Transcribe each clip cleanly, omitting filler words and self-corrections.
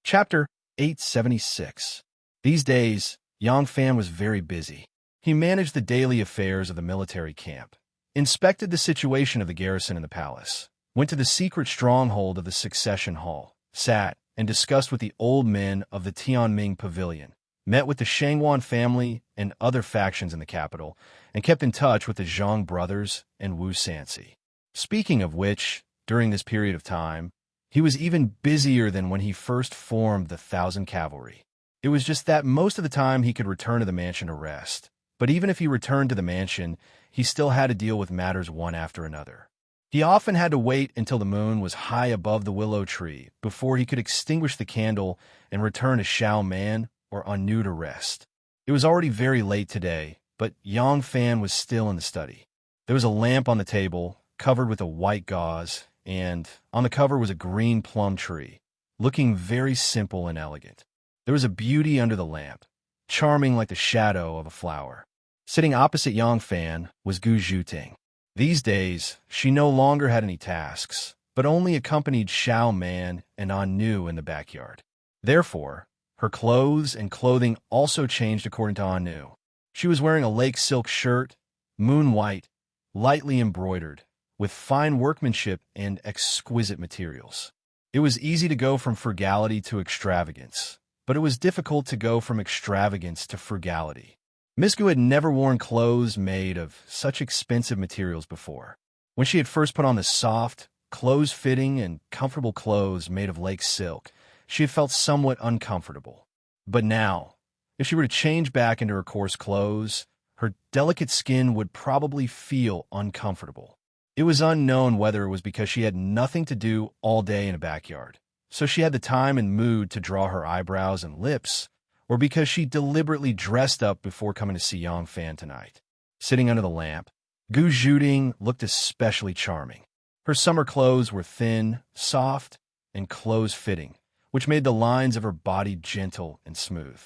Chapter 876. These days, Yang Fan was very busy. He managed the daily affairs of the military camp, inspected the situation of the garrison in the palace, went to the secret stronghold of the Succession Hall, sat and discussed with the old men of the Tianming Pavilion, met with the Shangwan family and other factions in the capital, and kept in touch with the Zhang brothers and Wu Sansi. Speaking of which, during this period of time, he was even busier than when he first formed the 1,000 Cavalry. It was just that most of the time he could return to the mansion to rest. But even if he returned to the mansion, he still had to deal with matters one after another. He often had to wait until the moon was high above the willow tree before he could extinguish the candle and return to Xiaoman or Anu to rest. It was already very late today, but Yang Fan was still in the study. There was a lamp on the table, covered with a white gauze, and on the cover was a green plum tree, looking very simple and elegant. There was a beauty under the lamp, charming like the shadow of a flower. Sitting opposite Yang Fan was Gu Zhuting. These days, she no longer had any tasks, but only accompanied Xiao Man and Anu in the backyard. Therefore, her clothes and clothing also changed according to Anu. She was wearing a lake silk shirt, moon white, lightly embroidered, with fine workmanship and exquisite materials. It was easy to go from frugality to extravagance, but it was difficult to go from extravagance to frugality. Miss Gu had never worn clothes made of such expensive materials before. When she had first put on the soft, close-fitting, and comfortable clothes made of lake silk, she had felt somewhat uncomfortable. But now, if she were to change back into her coarse clothes, her delicate skin would probably feel uncomfortable. It was unknown whether it was because she had nothing to do all day in a backyard, so she had the time and mood to draw her eyebrows and lips, or because she deliberately dressed up before coming to see Yang Fan tonight. Sitting under the lamp, Gu Zhuting looked especially charming. Her summer clothes were thin, soft, and close-fitting, which made the lines of her body gentle and smooth.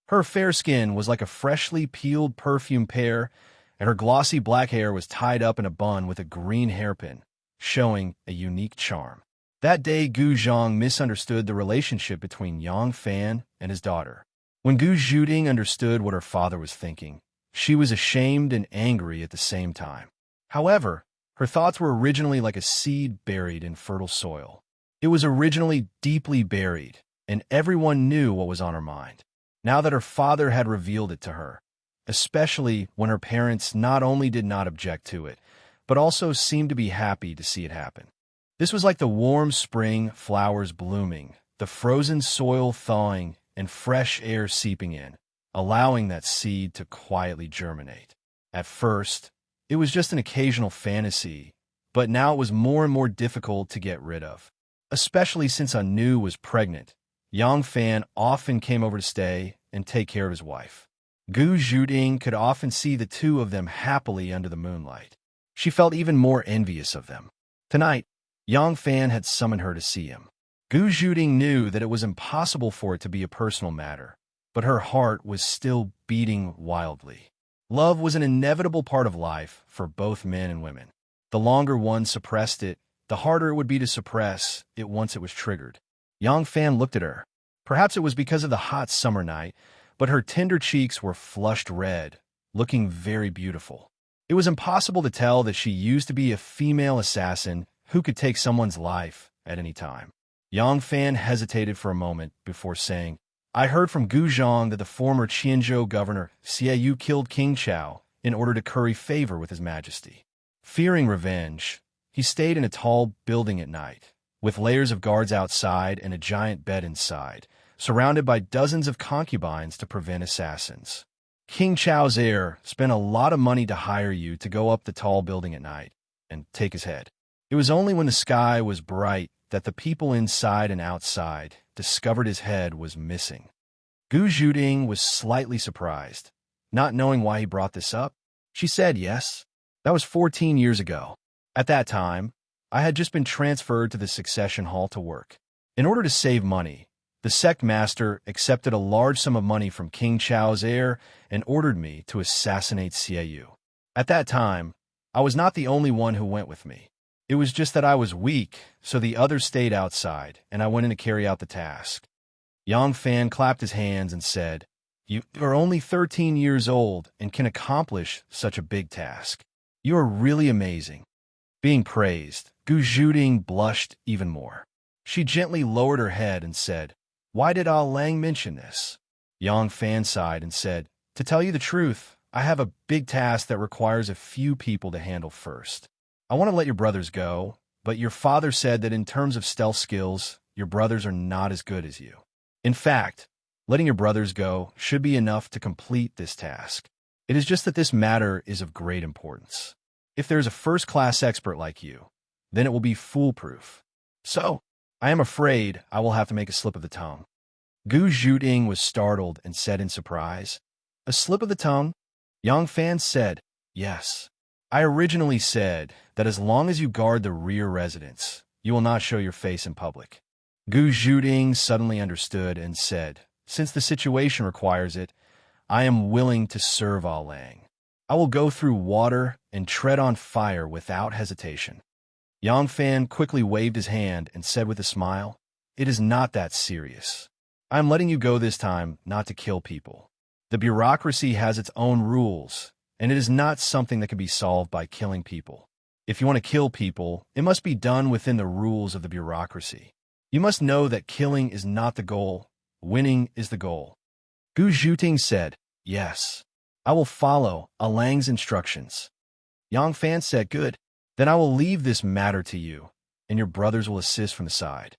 Her fair skin was like a freshly peeled perfume pear, and her glossy black hair was tied up in a bun with a green hairpin, showing a unique charm. That day, Gu Zhang misunderstood the relationship between Yang Fan and his daughter. When Gu Zhuting understood what her father was thinking, she was ashamed and angry at the same time. However, her thoughts were originally like a seed buried in fertile soil. It was originally deeply buried, and everyone knew what was on her mind. Now that her father had revealed it to her, especially when her parents not only did not object to it, but also seemed to be happy to see it happen. This was like the warm spring flowers blooming, the frozen soil thawing, and fresh air seeping in, allowing that seed to quietly germinate. At first, it was just an occasional fantasy, but now it was more and more difficult to get rid of. Especially since Anu was pregnant, Yang Fan often came over to stay and take care of his wife. Gu Zhuting could often see the two of them happily under the moonlight. She felt even more envious of them. Tonight, Yang Fan had summoned her to see him. Gu Zhuting knew that it was impossible for it to be a personal matter, but her heart was still beating wildly. Love was an inevitable part of life for both men and women. The longer one suppressed it, the harder it would be to suppress it once it was triggered. Yang Fan looked at her. Perhaps it was because of the hot summer night, but her tender cheeks were flushed red, looking very beautiful. It was impossible to tell that she used to be a female assassin who could take someone's life at any time. Yang Fan hesitated for a moment before saying, "I heard from Gu Zhang that the former Qianzhou governor Xie Yu killed King Chao in order to curry favor with His Majesty. Fearing revenge, he stayed in a tall building at night, with layers of guards outside and a giant bed inside, surrounded by dozens of concubines to prevent assassins. King Chao's heir spent a lot of money to hire you to go up the tall building at night and take his head. It was only when the sky was bright that the people inside and outside discovered his head was missing." Gu Zhuting was slightly surprised. Not knowing why he brought this up, she said yes. That was 14 years ago. At that time, I had just been transferred to the Succession Hall to work. In order to save money, the sect master accepted a large sum of money from King Chao's heir and ordered me to assassinate Xie Yu. At that time, I was not the only one who went with me. It was just that I was weak, so the others stayed outside, and I went in to carry out the task. Yang Fan clapped his hands and said, "You are only 13 years old and can accomplish such a big task. You are really amazing." Being praised, Gu Zhuding blushed even more. She gently lowered her head and said, "Why did Ah Lang mention this?" Yang Fan sighed and said, "To tell you the truth, I have a big task that requires a few people to handle first. I want to let your brothers go, but your father said that in terms of stealth skills, your brothers are not as good as you. In fact, letting your brothers go should be enough to complete this task. It is just that this matter is of great importance. If there is a first-class expert like you, then it will be foolproof. So, I am afraid I will have to make a slip of the tongue." Gu Zhuding was startled and said in surprise, "A slip of the tongue?" Yang Fan said, "Yes. I originally said that as long as you guard the rear residence, you will not show your face in public." Gu Zhuding suddenly understood and said, "Since the situation requires it, I am willing to serve Ah Lang. I will go through water and tread on fire without hesitation." Yang Fan quickly waved his hand and said with a smile, "It is not that serious. I am letting you go this time not to kill people. The bureaucracy has its own rules, and it is not something that can be solved by killing people. If you want to kill people, it must be done within the rules of the bureaucracy. You must know that killing is not the goal, winning is the goal." Gu Zhuting said, "Yes, I will follow Ah Lang's instructions." Yang Fan said, "Good. Then I will leave this matter to you, and your brothers will assist from the side."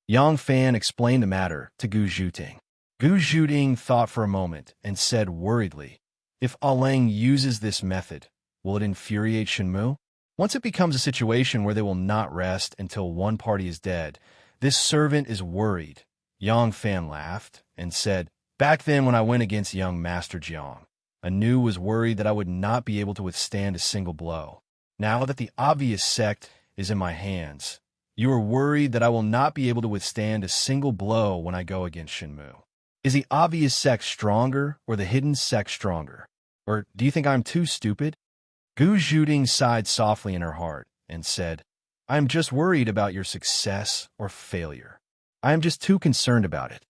Yang Fan explained the matter to Gu Zhuting. Gu Zhuting thought for a moment and said worriedly, "If Ah Lang uses this method, will it infuriate Shenmu? Once it becomes a situation where they will not rest until one party is dead, this servant is worried." Yang Fan laughed and said, "Back then when I went against young Master Jiang, Anu was worried that I would not be able to withstand a single blow. Now that the obvious sect is in my hands, you are worried that I will not be able to withstand a single blow when I go against Shenmu. Is the obvious sect stronger or the hidden sect stronger? Or do you think I'm too stupid?" Gu Zhuding sighed softly in her heart and said, "I am just worried about your success or failure. I am just too concerned about it.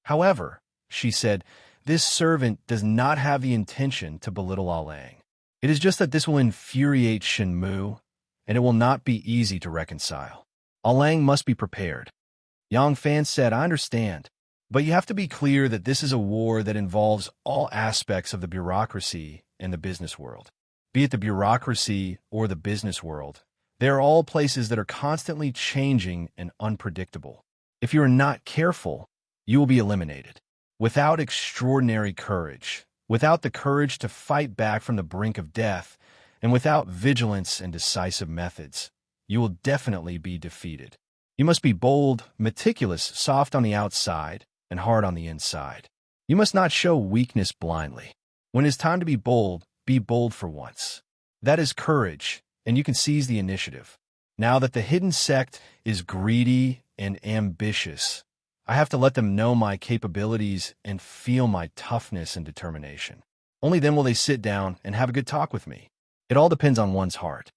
However," she said, "this servant does not have the intention to belittle Ah Lang. It is just that this will infuriate Shenmu, and it will not be easy to reconcile. Ah Lang must be prepared." Yang Fan said, "I understand, but you have to be clear that this is a war that involves all aspects of the bureaucracy and the business world. Be it the bureaucracy or the business world, they are all places that are constantly changing and unpredictable. If you are not careful, you will be eliminated. Without extraordinary courage, without the courage to fight back from the brink of death, and without vigilance and decisive methods, you will definitely be defeated. You must be bold, meticulous, soft on the outside, and hard on the inside. You must not show weakness blindly. When it is time to be bold for once. That is courage, and you can seize the initiative. Now that the hidden sect is greedy and ambitious, I have to let them know my capabilities and feel my toughness and determination. Only then will they sit down and have a good talk with me. It all depends on one's heart."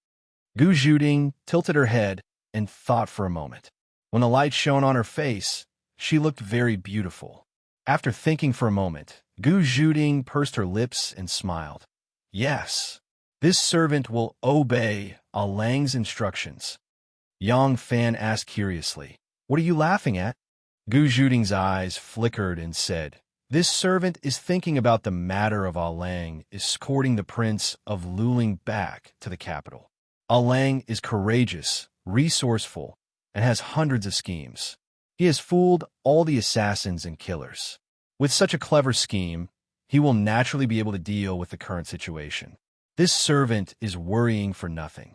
Gu Zhuding tilted her head and thought for a moment. When the light shone on her face, she looked very beautiful. After thinking for a moment, Gu Zhuding pursed her lips and smiled. "Yes, this servant will obey Ah Lang's instructions." Yang Fan asked curiously, "What are you laughing at?" Gu Zhuding's eyes flickered and said, "This servant is thinking about the matter of Ah Lang escorting the Prince of Luling back to the capital. Ah Lang is courageous, resourceful, and has hundreds of schemes. He has fooled all the assassins and killers. With such a clever scheme, he will naturally be able to deal with the current situation. This servant is worrying for nothing."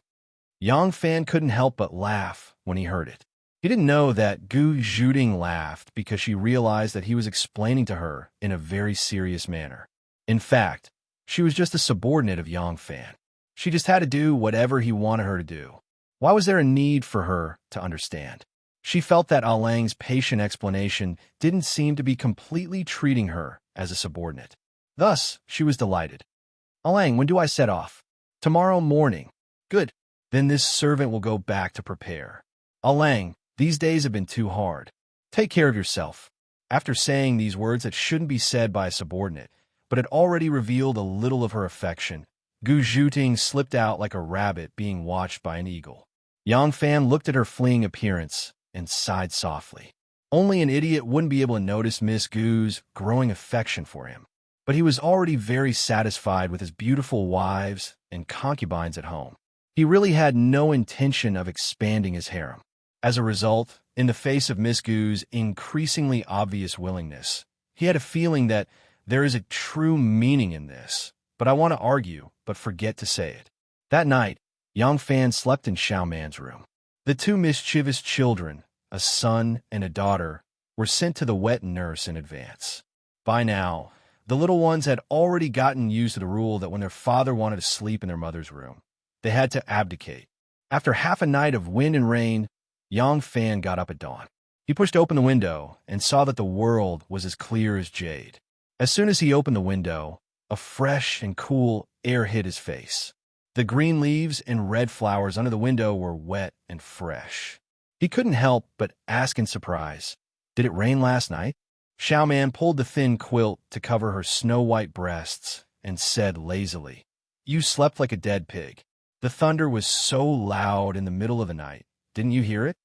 Yang Fan couldn't help but laugh when he heard it. He didn't know that Gu Zhuding laughed because she realized that he was explaining to her in a very serious manner. In fact, she was just a subordinate of Yang Fan. She just had to do whatever he wanted her to do. Why was there a need for her to understand? She felt that Ah Lang's patient explanation didn't seem to be completely treating her as a subordinate. Thus, she was delighted. "Ah Lang, when do I set off?" "Tomorrow morning." "Good. Then this servant will go back to prepare. Ah Lang, these days have been too hard. Take care of yourself." After saying these words that shouldn't be said by a subordinate, but had already revealed a little of her affection, Gu Zhuting slipped out like a rabbit being watched by an eagle. Yang Fan looked at her fleeing appearance and sighed softly. Only an idiot wouldn't be able to notice Miss Gu's growing affection for him. But he was already very satisfied with his beautiful wives and concubines at home. He really had no intention of expanding his harem. As a result, in the face of Miss Gu's increasingly obvious willingness, he had a feeling that there is a true meaning in this, but I want to argue, but forget to say it. That night, Yang Fan slept in Xiao Man's room. The two mischievous children, a son and a daughter, were sent to the wet nurse in advance. By now, the little ones had already gotten used to the rule that when their father wanted to sleep in their mother's room, they had to abdicate. After half a night of wind and rain, Yang Fan got up at dawn. He pushed open the window and saw that the world was as clear as jade. As soon as he opened the window, a fresh and cool air hit his face. The green leaves and red flowers under the window were wet and fresh. He couldn't help but ask in surprise, "Did it rain last night?" Xiao Man pulled the thin quilt to cover her snow-white breasts and said lazily, "You slept like a dead pig. The thunder was so loud in the middle of the night. Didn't you hear it?"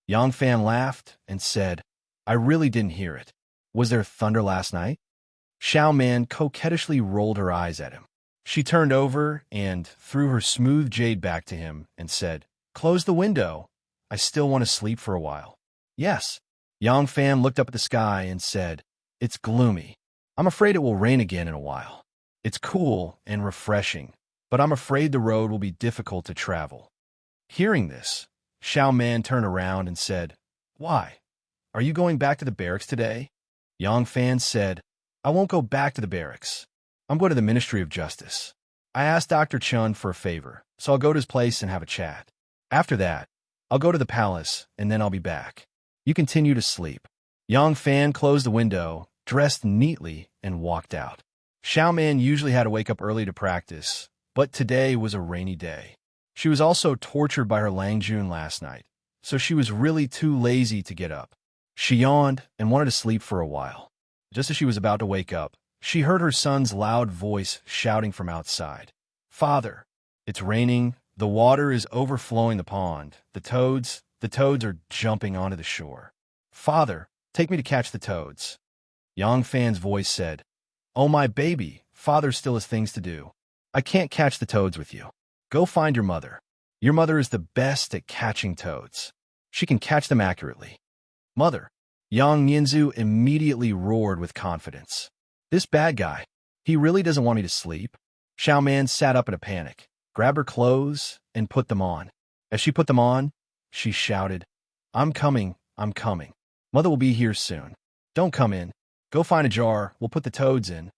Yang Fan laughed and said, "I really didn't hear it. Was there thunder last night?" Xiao Man coquettishly rolled her eyes at him. She turned over and threw her smooth jade back to him and said, "Close the window. I still want to sleep for a while." "Yes." Yang Fan looked up at the sky and said, "It's gloomy. I'm afraid it will rain again in a while. It's cool and refreshing, but I'm afraid the road will be difficult to travel." Hearing this, Xiao Man turned around and said, "Why? Are you going back to the barracks today?" Yang Fan said, "I won't go back to the barracks. I'm going to the Ministry of Justice. I asked Dr. Chun for a favor, so I'll go to his place and have a chat. After that, I'll go to the palace, and then I'll be back. You continue to sleep." Yang Fan closed the window, dressed neatly, and walked out. Xiao Man usually had to wake up early to practice, but today was a rainy day. She was also tortured by her Langjun last night, so she was really too lazy to get up. She yawned and wanted to sleep for a while. Just as she was about to wake up, she heard her son's loud voice shouting from outside, "Father, it's raining, the water is overflowing the pond, the toads are jumping onto the shore. Father, take me to catch the toads." Yang Fan's voice said, "Oh my baby, father still has things to do. I can't catch the toads with you. Go find your mother. Your mother is the best at catching toads. She can catch them accurately." "Mother." Yang Yinzu immediately roared with confidence. "This bad guy, he really doesn't want me to sleep." Xiao Man sat up in a panic, grabbed her clothes, and put them on. As she put them on, she shouted, I'm coming. Mother will be here soon. Don't come in. Go find a jar, we'll put the toads in."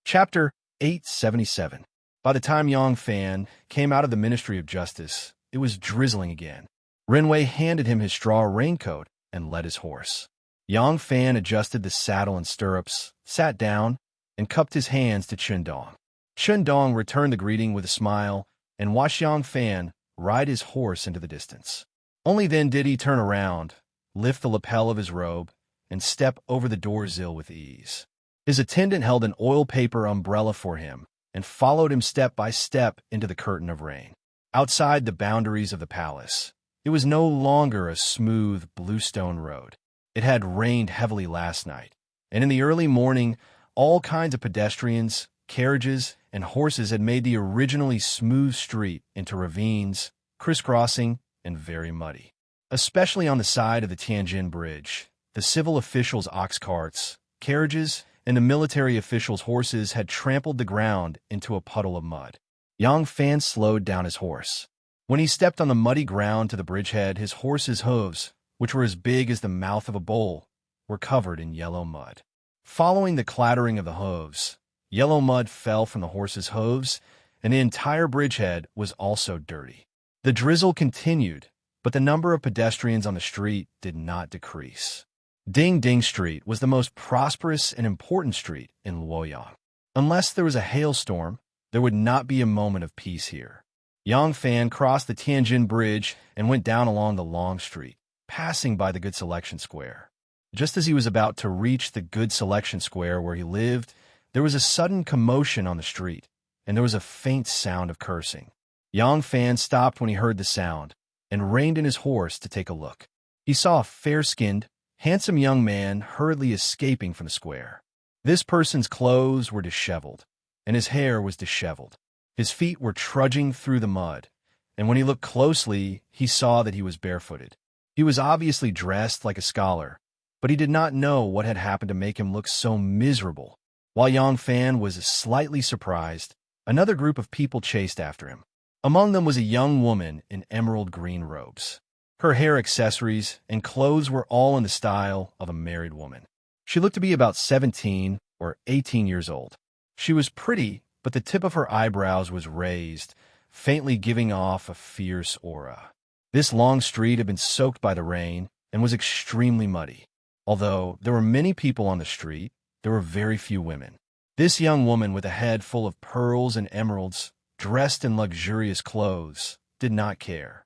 Chapter 877. By the time Yang Fan came out of the Ministry of Justice, it was drizzling again. Renwei handed him his straw raincoat and led his horse. Yang Fan adjusted the saddle and stirrups, sat down, and cupped his hands to Chundong. Chundong returned the greeting with a smile and watched Yang Fan ride his horse into the distance. Only then did he turn around, lift the lapel of his robe, and step over the door-sill with ease. His attendant held an oil paper umbrella for him and followed him step by step into the curtain of rain. Outside the boundaries of the palace, it was no longer a smooth bluestone road. It had rained heavily last night, and in the early morning, all kinds of pedestrians, carriages, and horses had made the originally smooth street into ravines, crisscrossing, and very muddy. Especially on the side of the Tianjin Bridge, the civil officials' ox carts, carriages, and the military officials' horses had trampled the ground into a puddle of mud. Yang Fan slowed down his horse. When he stepped on the muddy ground to the bridgehead, his horse's hooves, which were as big as the mouth of a bowl, were covered in yellow mud. Following the clattering of the hooves, yellow mud fell from the horse's hooves, and the entire bridgehead was also dirty. The drizzle continued, but the number of pedestrians on the street did not decrease. Ding Ding Street was the most prosperous and important street in Luoyang. Unless there was a hailstorm, there would not be a moment of peace here. Yang Fan crossed the Tianjin Bridge and went down along the long street, passing by the Good Selection Square. Just as he was about to reach the good selection square where he lived, there was a sudden commotion on the street, and there was a faint sound of cursing. Yang Fan stopped when he heard the sound and reined in his horse to take a look. He saw a fair-skinned, handsome young man hurriedly escaping from the square. This person's clothes were disheveled, and his hair was disheveled. His feet were trudging through the mud, and when he looked closely, he saw that he was barefooted. He was obviously dressed like a scholar, but he did not know what had happened to make him look so miserable. While Yang Fan was slightly surprised, another group of people chased after him. Among them was a young woman in emerald green robes. Her hair, accessories, and clothes were all in the style of a married woman. She looked to be about 17 or 18 years old. She was pretty, but the tip of her eyebrows was raised, faintly giving off a fierce aura. This long street had been soaked by the rain and was extremely muddy. Although there were many people on the street, there were very few women. This young woman with a head full of pearls and emeralds, dressed in luxurious clothes, did not care.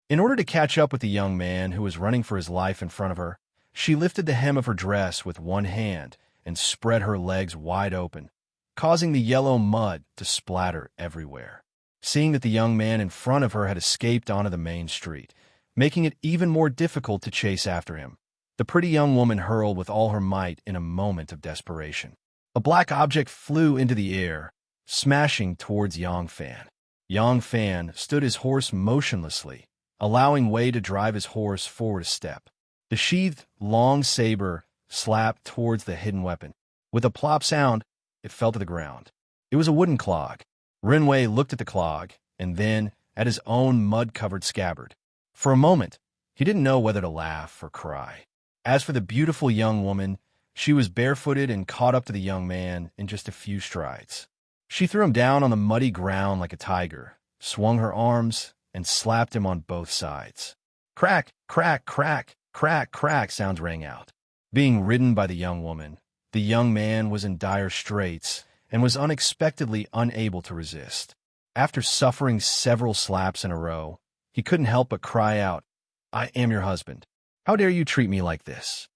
In order to catch up with the young man who was running for his life in front of her, she lifted the hem of her dress with one hand and spread her legs wide open, causing the yellow mud to splatter everywhere. Seeing that the young man in front of her had escaped onto the main street, making it even more difficult to chase after him, the pretty young woman hurled with all her might in a moment of desperation. A black object flew into the air, smashing towards Yang Fan. Yang Fan stood his horse motionlessly, allowing Wei to drive his horse forward a step. The sheathed, long saber slapped towards the hidden weapon. With a plop sound, it fell to the ground. It was a wooden clog. Renwei looked at the clog, and then at his own mud-covered scabbard. For a moment, he didn't know whether to laugh or cry. As for the beautiful young woman, she was barefooted and caught up to the young man in just a few strides. She threw him down on the muddy ground like a tiger, swung her arms, and slapped him on both sides. Crack, crack, crack, crack, crack sounds rang out. Being ridden by the young woman, the young man was in dire straits and was unexpectedly unable to resist. After suffering several slaps in a row, he couldn't help but cry out, "I am your husband. How dare you treat me like this?"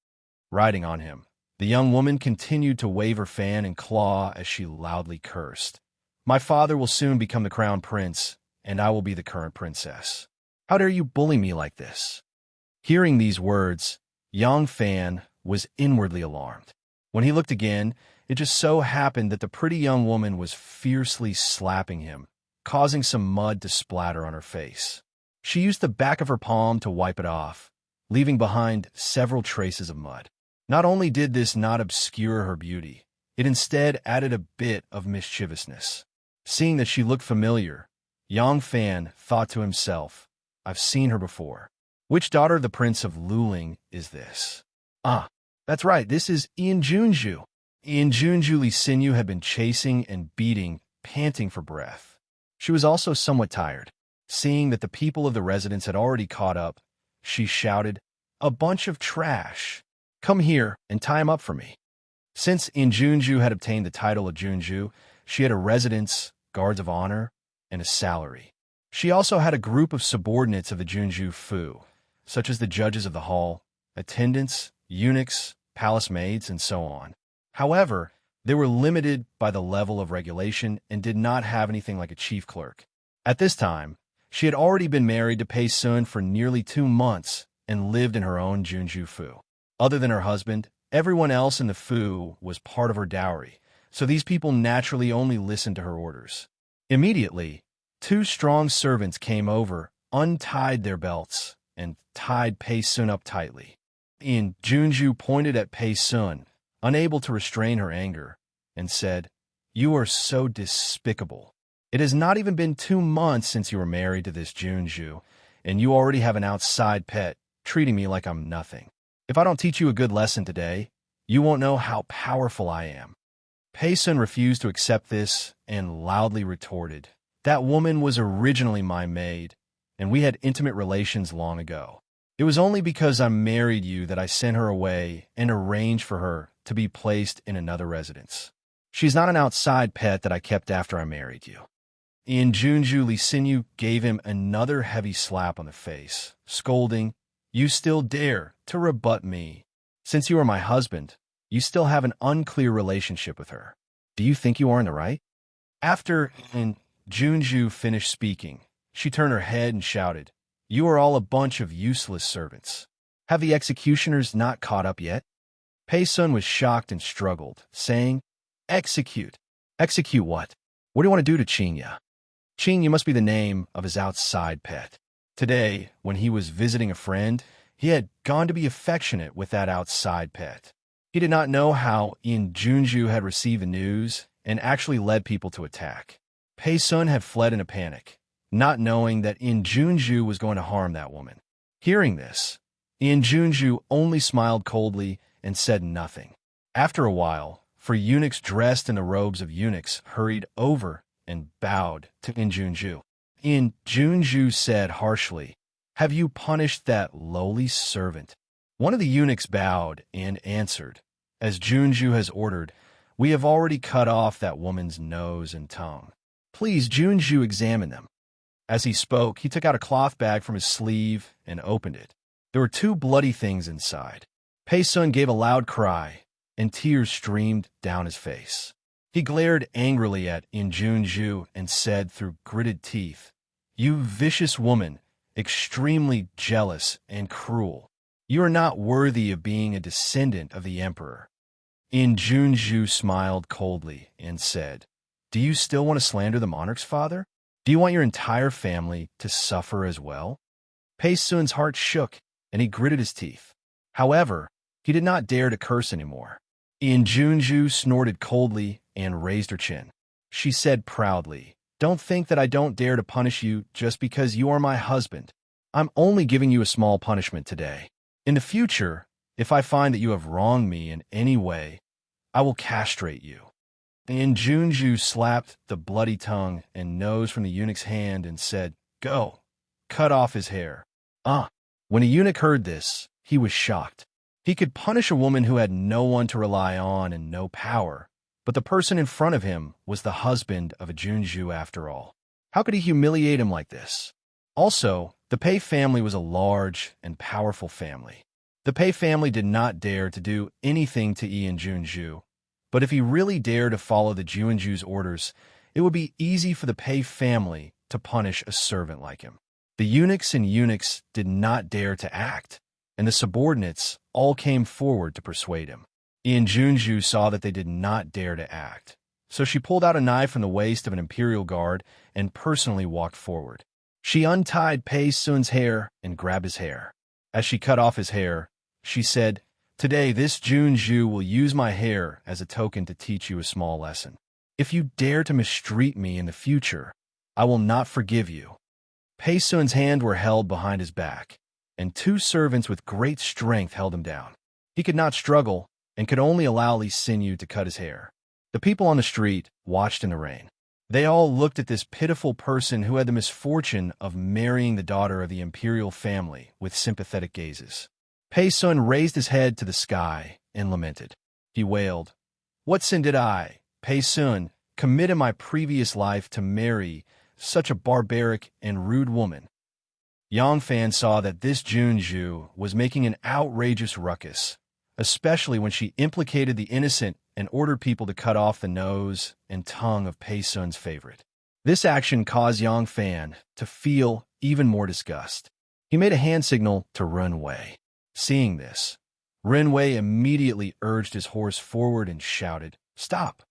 Riding on him, the young woman continued to wave her fan and claw as she loudly cursed. "My father will soon become the crown prince, and I will be the current princess. How dare you bully me like this?" Hearing these words, Yang Fan was inwardly alarmed. When he looked again, it just so happened that the pretty young woman was fiercely slapping him, causing some mud to splatter on her face. She used the back of her palm to wipe it off, leaving behind several traces of mud. Not only did this not obscure her beauty, it instead added a bit of mischievousness. Seeing that she looked familiar, Yang Fan thought to himself, "I've seen her before. Which daughter of the Prince of Luling is this? Ah, that's right, this is Ian Junju." Ian Junju Lee Sinyu had been chasing and beating, panting for breath. She was also somewhat tired. Seeing that the people of the residence had already caught up, she shouted, "A bunch of trash! Come here and tie him up for me." Since Ian Junju had obtained the title of Junju, she had a residence, guards of honor, and a salary. She also had a group of subordinates of the Junju Fu, such as the judges of the hall, attendants, eunuchs, palace maids, and so on. However, they were limited by the level of regulation and did not have anything like a chief clerk. At this time, she had already been married to Pei Sun for nearly 2 months and lived in her own Junju Fu. Other than her husband, everyone else in the Fu was part of her dowry, so these people naturally only listened to her orders. Immediately, 2 strong servants came over, untied their belts, and tied Pei Sun up tightly. Ian Junju pointed at Pei Sun, unable to restrain her anger, and said, "You are so despicable. It has not even been 2 months since you were married to this Junju, and you already have an outside pet, treating me like I'm nothing. If I don't teach you a good lesson today, you won't know how powerful I am." Pei Sun refused to accept this and loudly retorted, "That woman was originally my maid, and we had intimate relations long ago. It was only because I married you that I sent her away and arranged for her to be placed in another residence. She's not an outside pet that I kept after I married you." Ian Junju Lee Sinyu gave him another heavy slap on the face, scolding, "You still dare to rebut me? Since you are my husband, you still have an unclear relationship with her. Do you think you are in the right? After Junju finished speaking, she turned her head and shouted, "You are all a bunch of useless servants. Have the executioners not caught up yet?" Pei-sun was shocked and struggled, saying, "Execute. Execute what? What do you want to do to Chinya?" Chinya must be the name of his outside pet. Today, when he was visiting a friend, he had gone to be affectionate with that outside pet. He did not know how Junju had received the news and actually led people to attack. Pei-sun had fled in a panic, not knowing that Junju was going to harm that woman. Hearing this, Junju only smiled coldly and said nothing. After a while, for eunuchs dressed in the robes of eunuchs hurried over and bowed to Junju. Junju said harshly, "Have you punished that lowly servant?" One of the eunuchs bowed and answered, "As Junju has ordered, we have already cut off that woman's nose and tongue. Please, Junju, examine them." As he spoke, he took out a cloth bag from his sleeve and opened it. There were two bloody things inside. Pei-sun gave a loud cry, and tears streamed down his face. He glared angrily at Junju and said through gritted teeth, "You vicious woman, extremely jealous and cruel. You are not worthy of being a descendant of the emperor." Junju smiled coldly and said, "Do you still want to slander the monarch's father? Do you want your entire family to suffer as well?" Pei-sun's heart shook, and he gritted his teeth. However, he did not dare to curse anymore. Junju snorted coldly and raised her chin. She said proudly, "Don't think that I don't dare to punish you just because you are my husband. I'm only giving you a small punishment today. In the future, if I find that you have wronged me in any way, I will castrate you." Junju slapped the bloody tongue and nose from the eunuch's hand and said, "Go, cut off his hair." When a eunuch heard this, he was shocked. He could punish a woman who had no one to rely on and no power, but the person in front of him was the husband of a Junju after all. How could he humiliate him like this? Also, the Pei family was a large and powerful family. The Pei family did not dare to do anything to Junju, but if he really dared to follow the Junju's orders, it would be easy for the Pei family to punish a servant like him. The eunuchs did not dare to act, and the subordinates all came forward to persuade him. Junju saw that they did not dare to act, so she pulled out a knife from the waist of an imperial guard and personally walked forward. She untied Pei-sun's hair and grabbed his hair. As she cut off his hair, she said, "Today this Junju will use my hair as a token to teach you a small lesson. If you dare to mistreat me in the future, I will not forgive you." Pei-sun's hands were held behind his back, and two servants with great strength held him down. He could not struggle and could only allow Li Xinyu to cut his hair. The people on the street watched in the rain. They all looked at this pitiful person who had the misfortune of marrying the daughter of the imperial family with sympathetic gazes. Pei-sun raised his head to the sky and lamented. He wailed, "What sin did I, Pei-sun, commit in my previous life to marry such a barbaric and rude woman?" Yang Fan saw that this Junju was making an outrageous ruckus, especially when she implicated the innocent and ordered people to cut off the nose and tongue of Pei-sun's favorite. This action caused Yang Fan to feel even more disgust. He made a hand signal to Ren Wei. Seeing this, Ren Wei immediately urged his horse forward and shouted, "Stop!"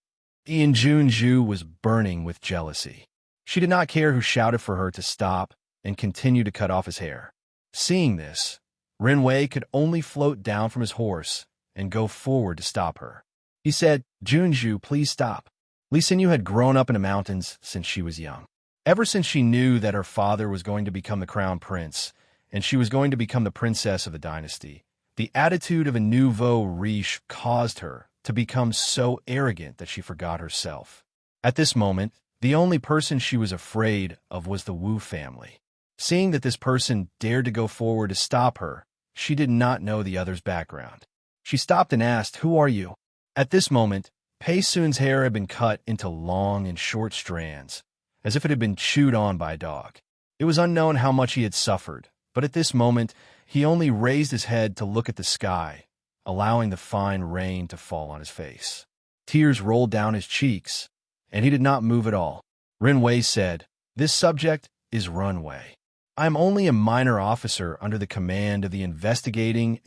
Junju was burning with jealousy. She did not care who shouted for her to stop and continue to cut off his hair. Seeing this, Ren Wei could only float down from his horse and go forward to stop her. He said, "Junju, please stop." Li Xinyu had grown up in the mountains since she was young. Ever since she knew that her father was going to become the crown prince and she was going to become the princess of the dynasty, the attitude of a nouveau riche caused her to become so arrogant that she forgot herself. At this moment, the only person she was afraid of was the Wu family. Seeing that this person dared to go forward to stop her, she did not know the other's background. She stopped and asked, "Who are you?" At this moment, Pei-sun's hair had been cut into long and short strands, as if it had been chewed on by a dog. It was unknown how much he had suffered, but at this moment, he only raised his head to look at the sky, allowing the fine rain to fall on his face. Tears rolled down his cheeks, and he did not move at all. Rinwei said, "This subject is Runway. I am only a minor officer under the command of the investigating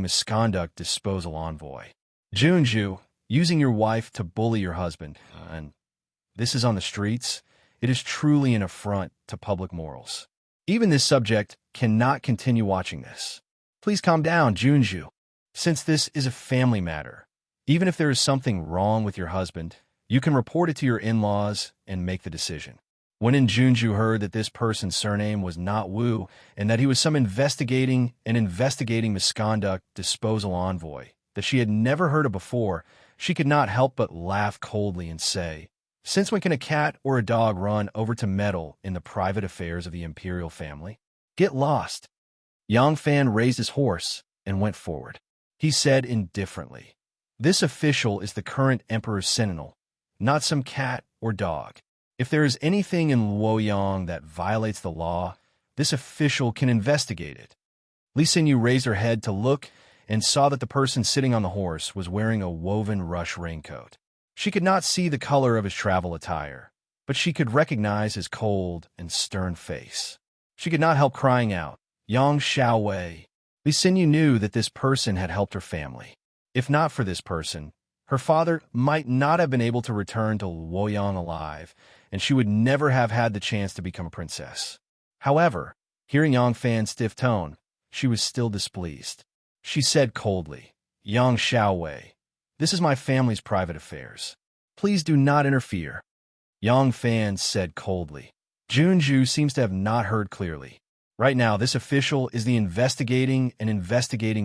misconduct disposal envoy. Junju, using your wife to bully your husband, and this is on the streets, it is truly an affront to public morals. Even this subject cannot continue watching this. Please calm down, Junju. Since this is a family matter, even if there is something wrong with your husband, you can report it to your in-laws and make the decision." When Junju heard that this person's surname was not Wu and that he was some investigating misconduct disposal envoy that she had never heard of before, she could not help but laugh coldly and say, "Since when can a cat or a dog run over to meddle in the private affairs of the imperial family? Get lost." Yang Fan raised his horse and went forward. He said indifferently, "This official is the current emperor's sentinel, not some cat or dog. If there is anything in Luoyang that violates the law, this official can investigate it." Li Xinyu raised her head to look and saw that the person sitting on the horse was wearing a woven rush raincoat. She could not see the color of his travel attire, but she could recognize his cold and stern face. She could not help crying out, "Yang Xiaowei." Li Xinyu knew that this person had helped her family. If not for this person, her father might not have been able to return to Luoyang alive, and she would never have had the chance to become a princess. However, hearing Yang Fan's stiff tone, she was still displeased. She said coldly, "Yang Xiaowei, this is my family's private affairs. Please do not interfere." Yang Fan said coldly. Junju seems to have not heard clearly. Right now, this official is the investigating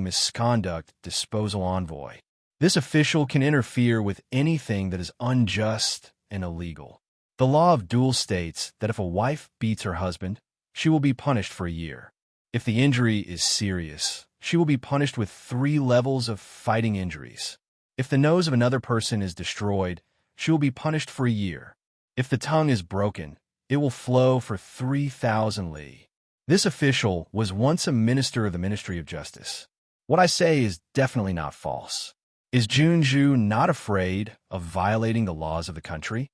misconduct disposal envoy. This official can interfere with anything that is unjust and illegal. The law of duel states that if a wife beats her husband, she will be punished for a year. If the injury is serious, she will be punished with 3 levels of fighting injuries. If the nose of another person is destroyed, she will be punished for a year. If the tongue is broken, it will flow for 3,000 li. This official was once a minister of the Ministry of Justice. What I say is definitely not false. Is Junju not afraid of violating the laws of the country?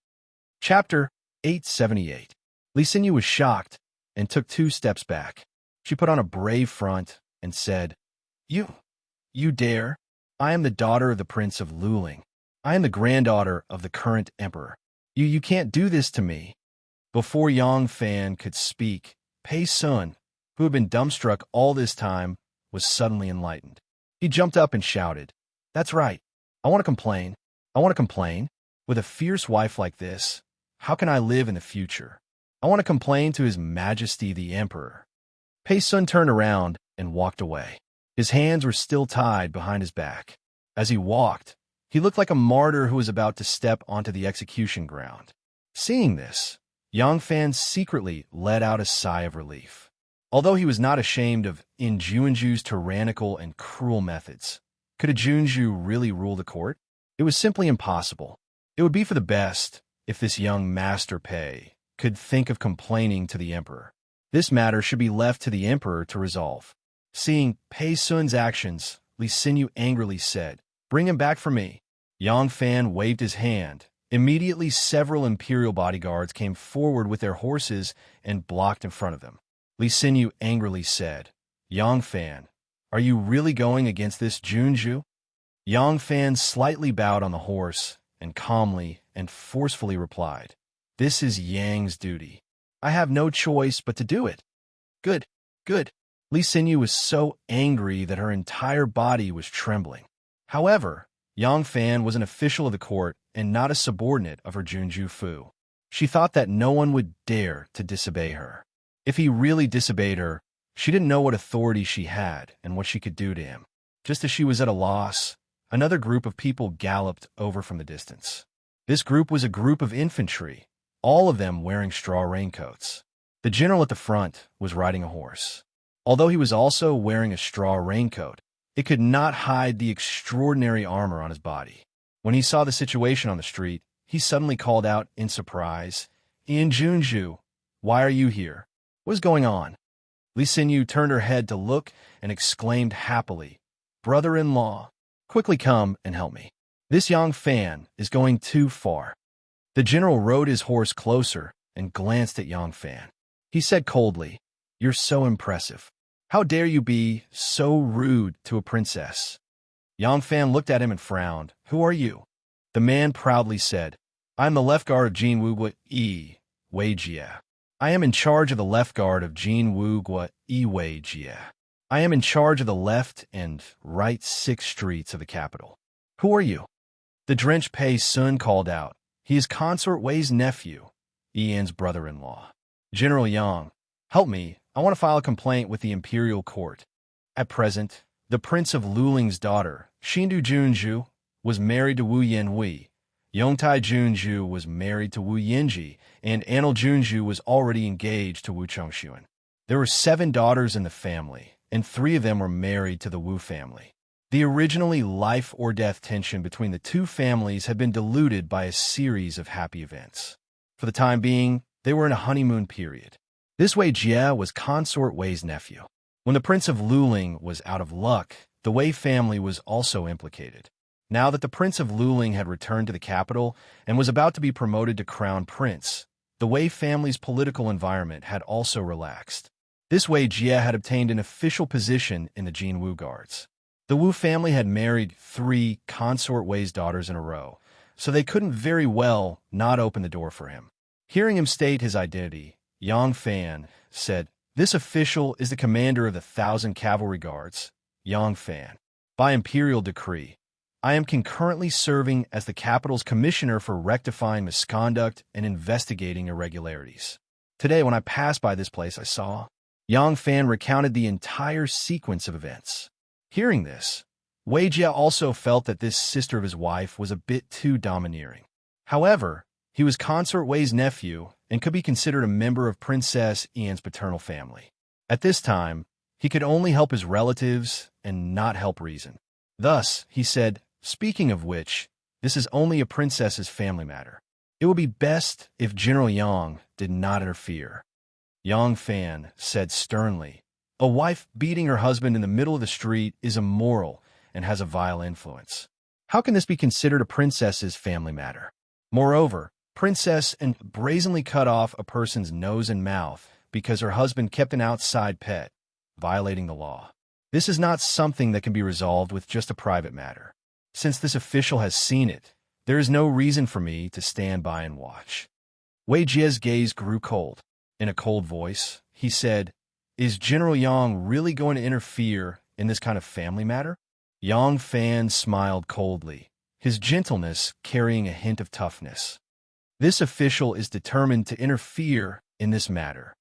Chapter 878. Li Xinyu was shocked and took 2 steps back. She put on a brave front and said, You dare? I am the daughter of the Prince of Luling. I am the granddaughter of the current emperor. You can't do this to me." Before Yang Fan could speak, Pei Sun, who had been dumbstruck all this time, was suddenly enlightened. He jumped up and shouted, "That's right. I want to complain. I want to complain. With a fierce wife like this, how can I live in the future? I want to complain to His Majesty the Emperor." Pei Sun turned around and walked away. His hands were still tied behind his back. As he walked, he looked like a martyr who was about to step onto the execution ground. Seeing this, Yang Fan secretly let out a sigh of relief. Although he was not ashamed of Junju's tyrannical and cruel methods, could a Junju really rule the court? It was simply impossible. It would be for the best if this young Master Pei could think of complaining to the emperor. This matter should be left to the emperor to resolve. Seeing Pei Sun's actions, Li Xinyu angrily said, "Bring him back for me." Yang Fan waved his hand. Immediately, several imperial bodyguards came forward with their horses and blocked in front of them. Li Xinyu angrily said, "Yang Fan, are you really going against this Junju?" Yang Fan slightly bowed on the horse and calmly and forcefully replied, "This is Yang's duty. I have no choice but to do it." Good. Li Xinyu was so angry that her entire body was trembling. However, Yang Fan was an official of the court and not a subordinate of her Junju Fu. She thought that no one would dare to disobey her. If he really disobeyed her, she didn't know what authority she had and what she could do to him. Just as she was at a loss, another group of people galloped over from the distance. This group was a group of infantry, all of them wearing straw raincoats. The general at the front was riding a horse. Although he was also wearing a straw raincoat, it could not hide the extraordinary armor on his body. When he saw the situation on the street, he suddenly called out in surprise, Junju, why are you here? What is going on?" Li Xinyu turned her head to look and exclaimed happily, brother-in-law, quickly come and help me. This young fan is going too far." The general rode his horse closer and glanced at Yang Fan. He said coldly, "You're so impressive. How dare you be so rude to a princess?" Yang Fan looked at him and frowned. "Who are you?" The man proudly said, "I am the left guard of Jin Wugwa Yi Wei Jia. I am in charge of the left guard of Jin Wugwa Yi Wei Jia. I am in charge of the left and right 6 streets of the capital." "Who are you?" The drenched Pei Sun called out. "He is Consort Wei's nephew, Ian's brother-in-law. General Yang, help me. I want to file a complaint with the imperial court." At present, the Prince of Luling's daughter, Shindu Junju, was married to Wu Yanhui. Yongtai Junju was married to Wu Yinji, and Anil Junju was already engaged to Wu Chongshuan. There were 7 daughters in the family, and 3 of them were married to the Wu family. The originally life-or-death tension between the 2 families had been diluted by a series of happy events. For the time being, they were in a honeymoon period. This Wei Jie was Consort Wei's nephew. When the Prince of Luling was out of luck, the Wei family was also implicated. Now that the Prince of Luling had returned to the capital and was about to be promoted to Crown Prince, the Wei family's political environment had also relaxed. This Wei Jie had obtained an official position in the Jin Wu Guards. The Wu family had married 3 Consort Wei's daughters in a row, so they couldn't very well not open the door for him. Hearing him state his identity, Yang Fan said, "This official is the commander of the 1,000 cavalry guards, Yang Fan. By imperial decree, I am concurrently serving as the capital's commissioner for rectifying misconduct and investigating irregularities. Today, when I passed by this place, I saw..." Yang Fan recounted the entire sequence of events. Hearing this, Wei Jia also felt that this sister of his wife was a bit too domineering. However, he was Consort Wei's nephew and could be considered a member of Princess Ian's paternal family. At this time, he could only help his relatives and not help reason. Thus, he said, "Speaking of which, this is only a princess's family matter. It would be best if General Yang did not interfere." Yang Fan said sternly, "A wife beating her husband in the middle of the street is immoral and has a vile influence. How can this be considered a princess's family matter? Moreover, princess and brazenly cut off a person's nose and mouth because her husband kept an outside pet, violating the law. This is not something that can be resolved with just a private matter. Since this official has seen it, there is no reason for me to stand by and watch." Wei Jie's gaze grew cold. In a cold voice, he said, "Is General Yang really going to interfere in this kind of family matter?" Yang Fan smiled coldly, his gentleness carrying a hint of toughness. "This official is determined to interfere in this matter.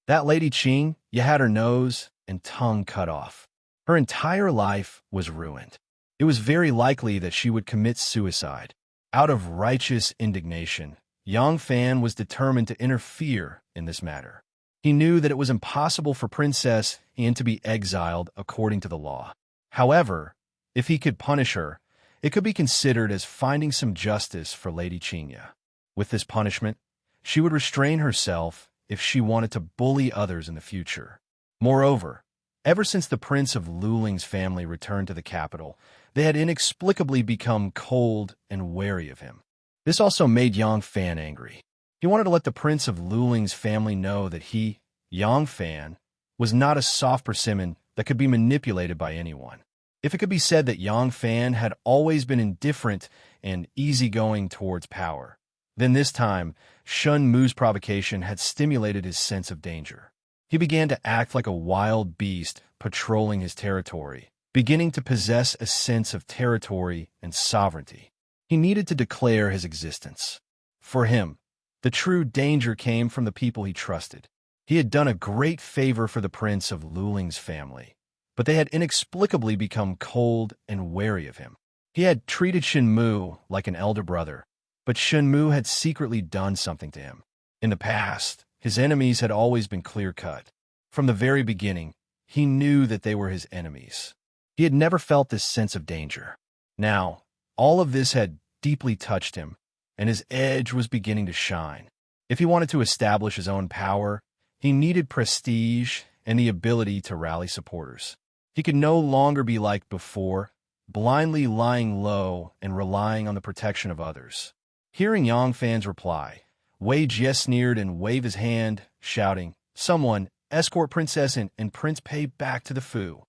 That Lady Qing, you had her nose and tongue cut off. Her entire life was ruined. It was very likely that she would commit suicide." Out of righteous indignation, Yang Fan was determined to interfere in this matter. He knew that it was impossible for Princess Ian to be exiled according to the law. However, if he could punish her, it could be considered as finding some justice for Lady Qingya. With this punishment, she would restrain herself if she wanted to bully others in the future. Moreover, ever since the Prince of Luling's family returned to the capital, they had inexplicably become cold and wary of him. This also made Yang Fan angry. He wanted to let the Prince of Luling's family know that he, Yang Fan, was not a soft persimmon that could be manipulated by anyone. If it could be said that Yang Fan had always been indifferent and easygoing towards power, then this time, Shun Mu's provocation had stimulated his sense of danger. He began to act like a wild beast patrolling his territory, beginning to possess a sense of territory and sovereignty. He needed to declare his existence. For him, the true danger came from the people he trusted. He had done a great favor for the Prince of Luling's family, but they had inexplicably become cold and wary of him. He had treated Shen Mu like an elder brother, but Shen Mu had secretly done something to him. In the past, his enemies had always been clear-cut. From the very beginning, he knew that they were his enemies. He had never felt this sense of danger. Now, all of this had deeply touched him, and his edge was beginning to shine. If he wanted to establish his own power, he needed prestige and the ability to rally supporters. He could no longer be like before, blindly lying low and relying on the protection of others. Hearing Yang Fan's reply, Wei Jie sneered and waved his hand, shouting, "Someone, escort Princess and Prince Pei back to the Fu."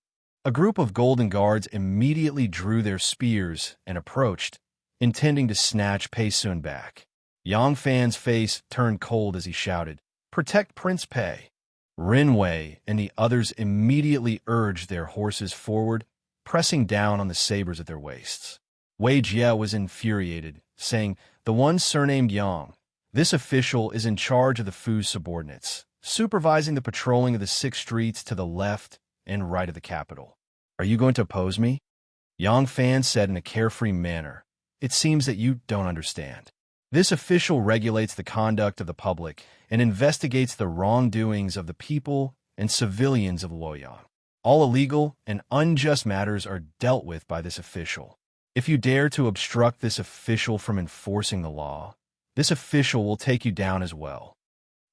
A group of golden guards immediately drew their spears and approached, intending to snatch Pei Sun back. Yang Fan's face turned cold as he shouted, "Protect Prince Pei." Rin Wei and the others immediately urged their horses forward, pressing down on the sabers at their waists. Wei Jie was infuriated, saying, "The one surnamed Yang, this official is in charge of the Fu's subordinates, supervising the patrolling of the 6 streets to the left and right of the capital. Are you going to oppose me?" Yang Fan said in a carefree manner, "It seems that you don't understand. This official regulates the conduct of the public and investigates the wrongdoings of the people and civilians of Luoyang. All illegal and unjust matters are dealt with by this official. If you dare to obstruct this official from enforcing the law, this official will take you down as well."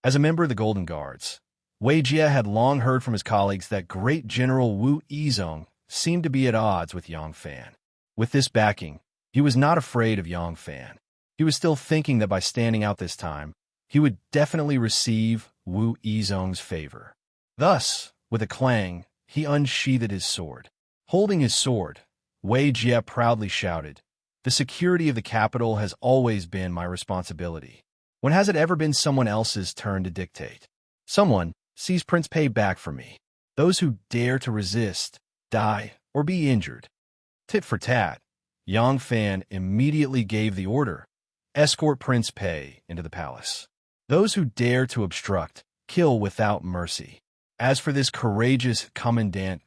As a member of the Golden Guards, Wei Jie had long heard from his colleagues that Great General Wu Yizong seemed to be at odds with Yang Fan. With this backing, he was not afraid of Yang Fan. He was still thinking that by standing out this time, he would definitely receive Wu Yizong's favor. Thus, with a clang, he unsheathed his sword. Holding his sword, Wei Jie proudly shouted, "The security of the capital has always been my responsibility. When has it ever been someone else's turn to dictate? Someone, seize Prince Pei back from me. Those who dare to resist, die, or be injured." Tit for tat, Yang Fan immediately gave the order, "Escort Prince Pei into the palace. Those who dare to obstruct, kill without mercy. As for this courageous Commandant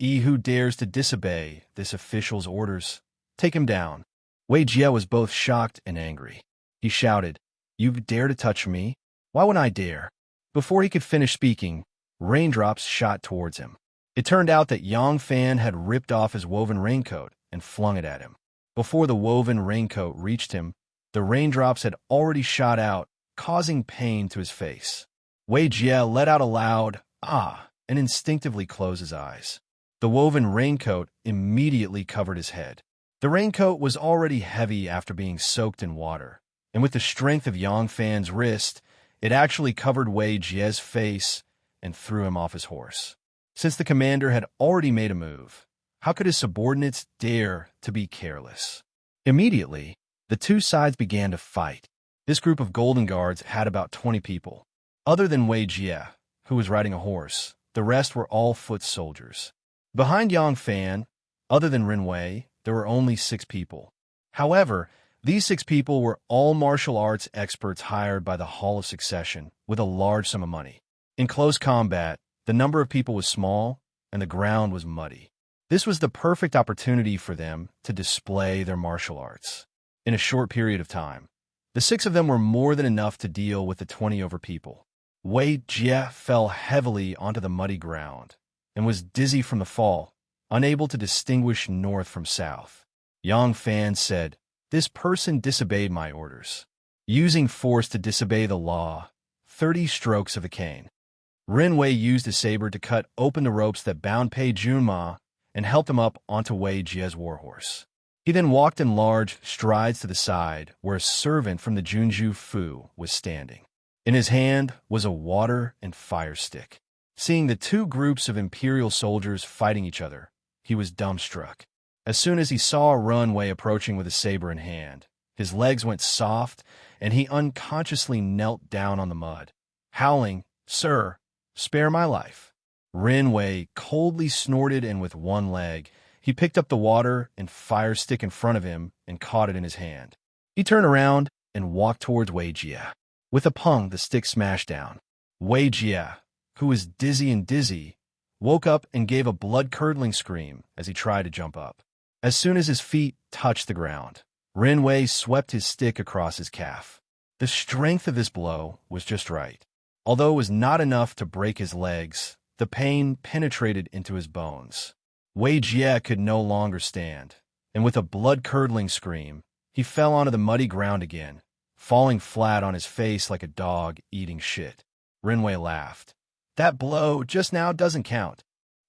Yi who dares to disobey this official's orders, take him down." Wei Jie was both shocked and angry. He shouted, "You dare to touch me? Why would I dare?" Before he could finish speaking, raindrops shot towards him. It turned out that Yang Fan had ripped off his woven raincoat and flung it at him. Before the woven raincoat reached him, the raindrops had already shot out, causing pain to his face. Wei Jie let out a loud "ah" and instinctively closed his eyes. The woven raincoat immediately covered his head. The raincoat was already heavy after being soaked in water, and with the strength of Yang Fan's wrist, it actually covered Wei Jie's face and threw him off his horse. Since the commander had already made a move, how could his subordinates dare to be careless? Immediately, the two sides began to fight. This group of Golden Guards had about 20 people. Other than Wei Jie, who was riding a horse, the rest were all foot soldiers. Behind Yang Fan, other than Rin Wei, there were only 6 people. However, these 6 people were all martial arts experts hired by the Hall of Succession with a large sum of money. In close combat, the number of people was small and the ground was muddy. This was the perfect opportunity for them to display their martial arts. In a short period of time, the 6 of them were more than enough to deal with the 20 over people. Wei Jie fell heavily onto the muddy ground and was dizzy from the fall, unable to distinguish north from south. Yang Fan said, "This person disobeyed my orders, using force to disobey the law, 30 strokes of a cane." Rin Wei used his saber to cut open the ropes that bound Pei Junma and helped him up onto Wei Jie's warhorse. He then walked in large strides to the side where a servant from the Junju Fu was standing. In his hand was a water and fire stick. Seeing the 2 groups of imperial soldiers fighting each other, he was dumbstruck. As soon as he saw Rin Wei approaching with a saber in hand, his legs went soft and he unconsciously knelt down on the mud, howling, "Sir, spare my life." Rin Wei coldly snorted and with one leg, he picked up the water and fire stick in front of him and caught it in his hand. He turned around and walked towards Wei Jie. With a pung, the stick smashed down. Wei Jie, who was dizzy, woke up and gave a blood-curdling scream as he tried to jump up. As soon as his feet touched the ground, Rin Wei swept his stick across his calf. The strength of this blow was just right. Although it was not enough to break his legs, the pain penetrated into his bones. Wei Jie could no longer stand, and with a blood-curdling scream, he fell onto the muddy ground again, falling flat on his face like a dog eating shit. Rin Wei laughed. "That blow just now doesn't count."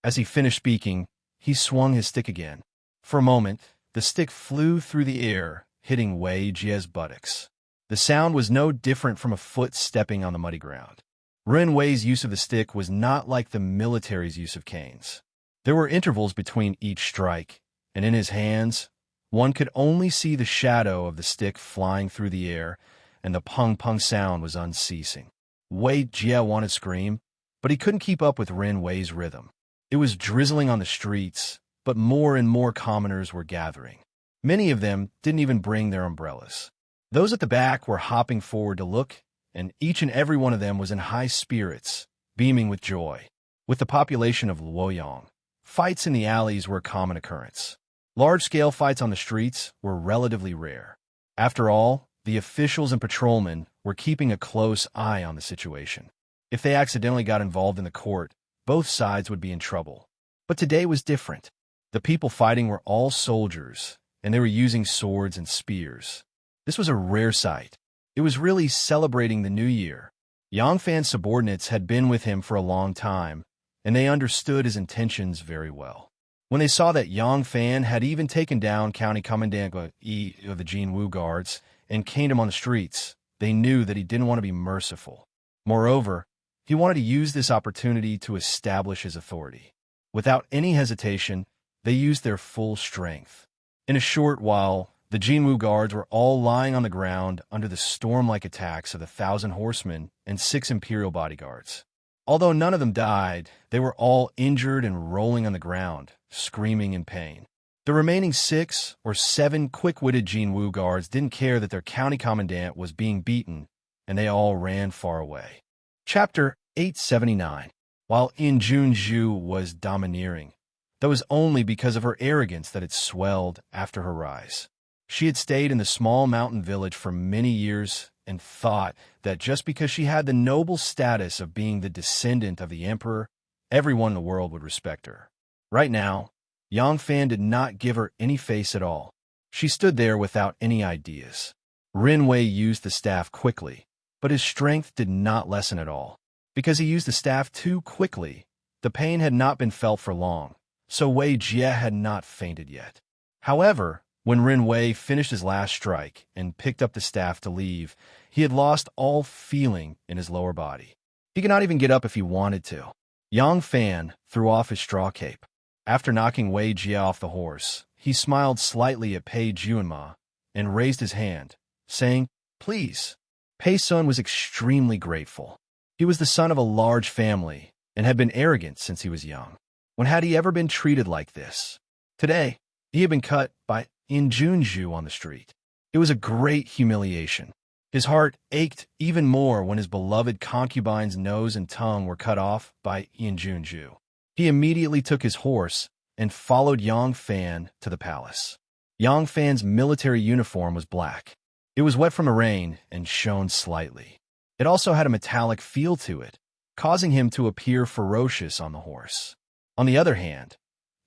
As he finished speaking, he swung his stick again. For a moment, the stick flew through the air, hitting Wei Jie's buttocks. The sound was no different from a foot stepping on the muddy ground. Ren Wei's use of the stick was not like the military's use of canes. There were intervals between each strike, and in his hands, one could only see the shadow of the stick flying through the air, and the pung-pung sound was unceasing. Wei Jie wanted to scream, but he couldn't keep up with Ren Wei's rhythm. It was drizzling on the streets, but more and more commoners were gathering. Many of them didn't even bring their umbrellas. Those at the back were hopping forward to look, and each and every one of them was in high spirits, beaming with joy. With the population of Luoyang, fights in the alleys were a common occurrence. Large-scale fights on the streets were relatively rare. After all, the officials and patrolmen were keeping a close eye on the situation. If they accidentally got involved in the court, both sides would be in trouble. But today was different. The people fighting were all soldiers, and they were using swords and spears. This was a rare sight. It was really celebrating the new year. Yang Fan's subordinates had been with him for a long time, and they understood his intentions very well. When they saw that Yang Fan had even taken down County Commandant Yi of the Jinwu Guards and caned him on the streets, they knew that he didn't want to be merciful. Moreover, he wanted to use this opportunity to establish his authority. Without any hesitation, they used their full strength. In a short while, the Jinwu Guards were all lying on the ground under the storm-like attacks of the 1,000 horsemen and 6 imperial bodyguards. Although none of them died, they were all injured and rolling on the ground, screaming in pain. The remaining 6 or 7 quick-witted Jinwu Guards didn't care that their county commandant was being beaten, and they all ran far away. Chapter 879. While Yin Junju was domineering, that was only because of her arrogance that it swelled after her rise. She had stayed in the small mountain village for many years and thought that just because she had the noble status of being the descendant of the emperor, everyone in the world would respect her. Right now, Yang Fan did not give her any face at all. She stood there without any ideas. Ren Wei used the staff quickly, but his strength did not lessen at all. Because he used the staff too quickly, the pain had not been felt for long, so Wei Jie had not fainted yet. However, when Ren Wei finished his last strike and picked up the staff to leave, he had lost all feeling in his lower body. He could not even get up if he wanted to. Yang Fan threw off his straw cape. After knocking Wei Jie off the horse, he smiled slightly at Pei Juanma and raised his hand, saying, "Please." Pei Sun was extremely grateful. He was the son of a large family and had been arrogant since he was young. When had he ever been treated like this? Today, he had been cut by Yin Junju on the street. It was a great humiliation. His heart ached even more when his beloved concubine's nose and tongue were cut off by Yin Junju. He immediately took his horse and followed Yang Fan to the palace. Yang Fan's military uniform was black. It was wet from the rain and shone slightly. It also had a metallic feel to it, causing him to appear ferocious on the horse. On the other hand,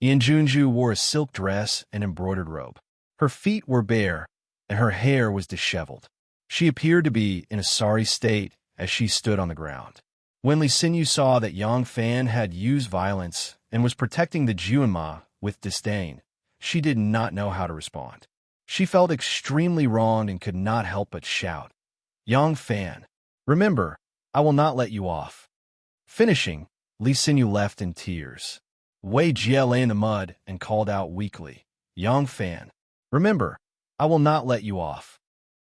Yin Junju wore a silk dress and embroidered robe. Her feet were bare, and her hair was disheveled. She appeared to be in a sorry state as she stood on the ground. When Li Xinyu saw that Yang Fan had used violence and was protecting the Juanma with disdain, she did not know how to respond. She felt extremely wronged and could not help but shout, "Yang Fan, remember, I will not let you off." Finishing, Li Xinyu left in tears. Wei Jie lay in the mud and called out weakly, "Yang Fan, remember, I will not let you off."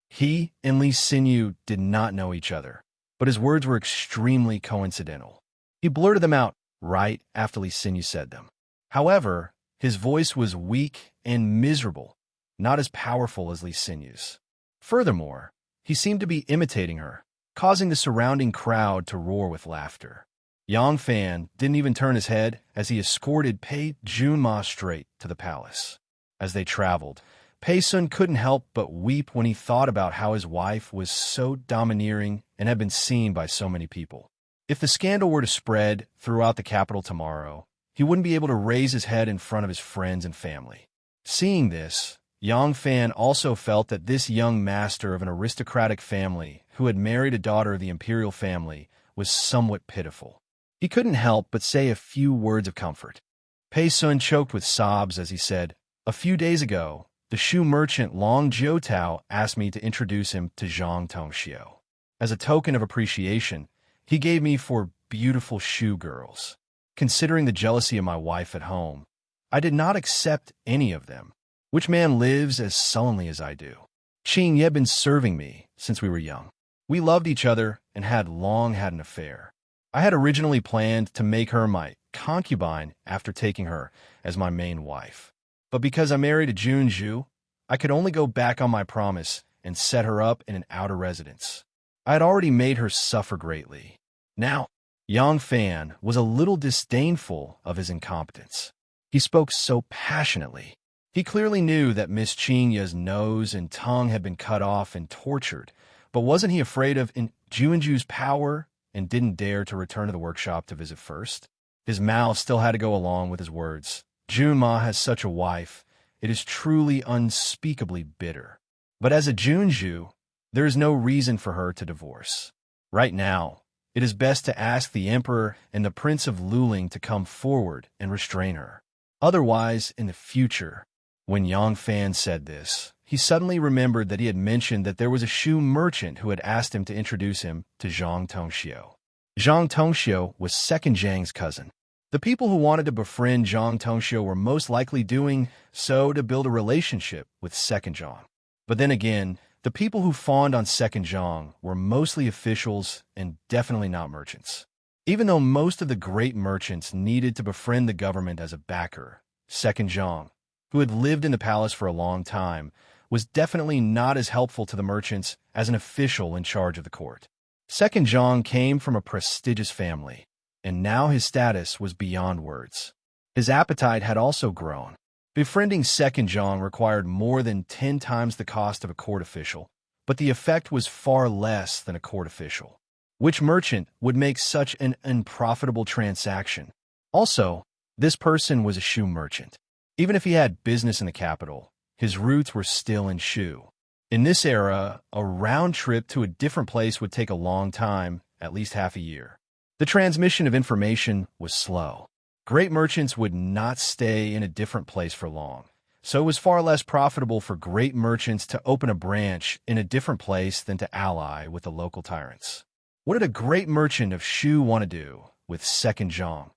He and Li Xinyu did not know each other, but his words were extremely coincidental. He blurted them out right after Li Xinyu said them. However, his voice was weak and miserable, not as powerful as Li Xinyu's. Furthermore, he seemed to be imitating her, causing the surrounding crowd to roar with laughter. Yang Fan didn't even turn his head as he escorted Pei Juanma straight to the palace. As they traveled, Pei Sun couldn't help but weep when he thought about how his wife was so domineering and had been seen by so many people. If the scandal were to spread throughout the capital tomorrow, he wouldn't be able to raise his head in front of his friends and family. Seeing this, Yang Fan also felt that this young master of an aristocratic family who had married a daughter of the imperial family was somewhat pitiful. He couldn't help but say a few words of comfort. Pei Sun choked with sobs as he said, "A few days ago, the shoe merchant Long Jiutao asked me to introduce him to Zhang Tongxiu. As a token of appreciation, he gave me 4 beautiful shoe girls. Considering the jealousy of my wife at home, I did not accept any of them. Which man lives as sullenly as I do? Qing had been serving me since we were young. We loved each other and had long had an affair. I had originally planned to make her my concubine after taking her as my main wife. But because I married a Junju, I could only go back on my promise and set her up in an outer residence. I had already made her suffer greatly. Now, Yang Fan was a little disdainful of his incompetence. He spoke so passionately. He clearly knew that Miss Qingya's nose and tongue had been cut off and tortured, but wasn't he afraid of Junju's power and didn't dare to return to the workshop to visit first? His mouth still had to go along with his words. Junma has such a wife. It is truly unspeakably bitter. But as a Junju, there is no reason for her to divorce. Right now, it is best to ask the Emperor and the Prince of Luling to come forward and restrain her. Otherwise, in the future, when Yang Fan said this, he suddenly remembered that he had mentioned that there was a shoe merchant who had asked him to introduce him to Zhang Tongxiu. Zhang Tongxiu was Second Zhang's cousin. The people who wanted to befriend Zhang Tongxiu were most likely doing so to build a relationship with Second Zhang. But then again, the people who fawned on Second Zhang were mostly officials and definitely not merchants. Even though most of the great merchants needed to befriend the government as a backer, Second Zhang, who had lived in the palace for a long time, was definitely not as helpful to the merchants as an official in charge of the court. Second Zhang came from a prestigious family, and now his status was beyond words. His appetite had also grown. Befriending Second Zhang required more than 10 times the cost of a court official, but the effect was far less than a court official. Which merchant would make such an unprofitable transaction? Also, this person was a shoe merchant. Even if he had business in the capital, his roots were still in shoe. In this era, a round trip to a different place would take a long time, at least half a year. The transmission of information was slow. Great merchants would not stay in a different place for long, so it was far less profitable for great merchants to open a branch in a different place than to ally with the local tyrants. What did a great merchant of shoe want to do with Second Zhang,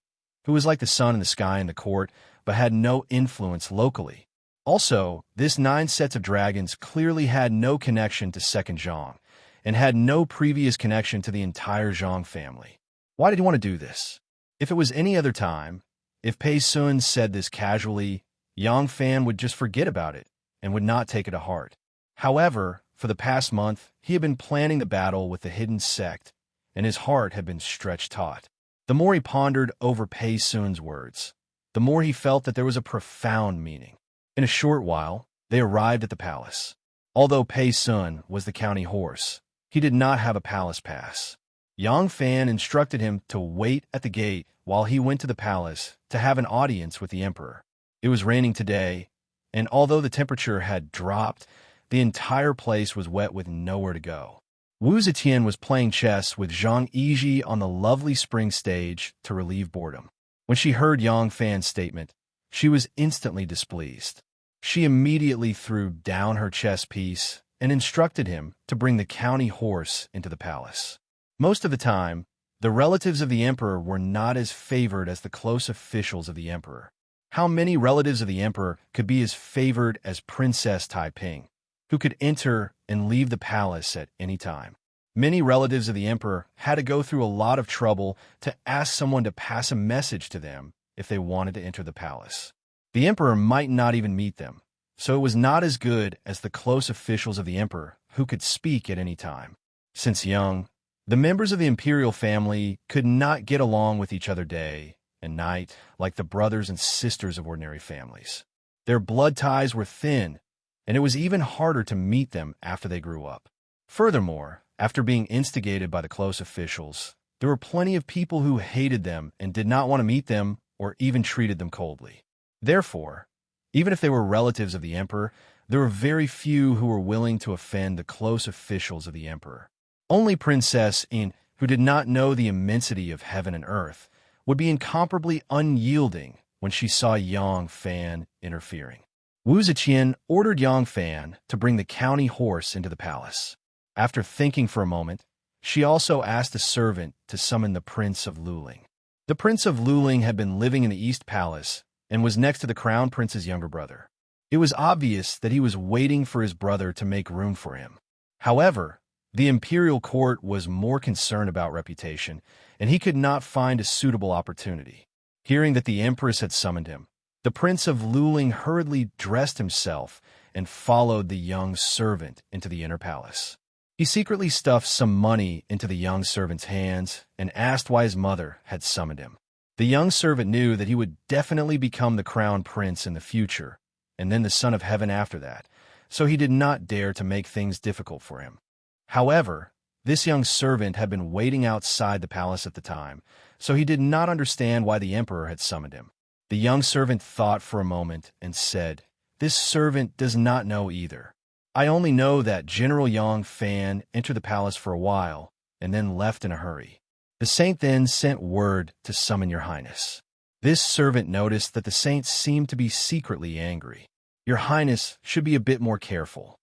who was like the sun in the sky in the court, but had no influence locally? Also, this 9 sets of dragons clearly had no connection to Second Zhang, and had no previous connection to the entire Zhang family. Why did he want to do this? If it was any other time, if Pei Sun said this casually, Yang Fan would just forget about it and would not take it to heart. However, for the past month, he had been planning the battle with the hidden sect, and his heart had been stretched taut. The more he pondered over Pei Sun's words, the more he felt that there was a profound meaning. In a short while, they arrived at the palace. Although Pei Sun was the county horse, he did not have a palace pass. Yang Fan instructed him to wait at the gate while he went to the palace to have an audience with the emperor. It was raining today, and although the temperature had dropped, the entire place was wet with nowhere to go. Wu Zetian was playing chess with Zhang Yiji on the lovely spring stage to relieve boredom. When she heard Yang Fan's statement, she was instantly displeased. She immediately threw down her chess piece and instructed him to bring the county horse into the palace. Most of the time, the relatives of the emperor were not as favored as the close officials of the emperor. How many relatives of the emperor could be as favored as Princess Taiping, who could enter and leave the palace at any time? Many relatives of the emperor had to go through a lot of trouble to ask someone to pass a message to them if they wanted to enter the palace. The emperor might not even meet them, so it was not as good as the close officials of the emperor who could speak at any time. Since young, the members of the imperial family could not get along with each other day and night like the brothers and sisters of ordinary families. Their blood ties were thin, and it was even harder to meet them after they grew up. Furthermore, after being instigated by the close officials, there were plenty of people who hated them and did not want to meet them or even treated them coldly. Therefore, even if they were relatives of the emperor, there were very few who were willing to offend the close officials of the emperor. Only Princess In, who did not know the immensity of heaven and earth, would be incomparably unyielding when she saw Yang Fan interfering. Wu Ziqian ordered Yang Fan to bring the county horse into the palace. After thinking for a moment, she also asked a servant to summon the Prince of Luling. The Prince of Luling had been living in the East Palace and was next to the Crown Prince's younger brother. It was obvious that he was waiting for his brother to make room for him. However, the imperial court was more concerned about reputation, and he could not find a suitable opportunity. Hearing that the Empress had summoned him, the Prince of Luling hurriedly dressed himself and followed the young servant into the inner palace. He secretly stuffed some money into the young servant's hands and asked why his mother had summoned him. The young servant knew that he would definitely become the crown prince in the future, and then the son of heaven after that, so he did not dare to make things difficult for him. However, this young servant had been waiting outside the palace at the time, so he did not understand why the emperor had summoned him. The young servant thought for a moment and said, "This servant does not know either. I only know that General Yang Fan entered the palace for a while and then left in a hurry. The saint then sent word to summon your highness." This servant noticed that the saint seemed to be secretly angry. "Your highness should be a bit more careful."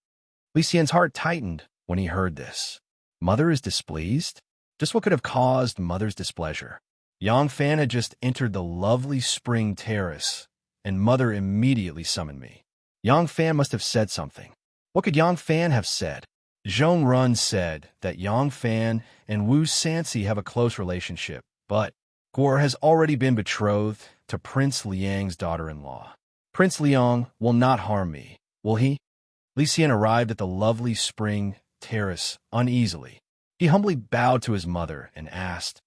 Li Xian's heart tightened when he heard this. Mother is displeased? Just what could have caused mother's displeasure? Yang Fan had just entered the lovely spring terrace, and mother immediately summoned me. Yang Fan must have said something. What could Yang Fan have said? Zhong Run said that Yang Fan and Wu Sansi have a close relationship, but Guo has already been betrothed to Prince Liang's daughter-in-law. Prince Liang will not harm me, will he? Li Xian arrived at the lovely spring terrace uneasily. He humbly bowed to his mother and asked,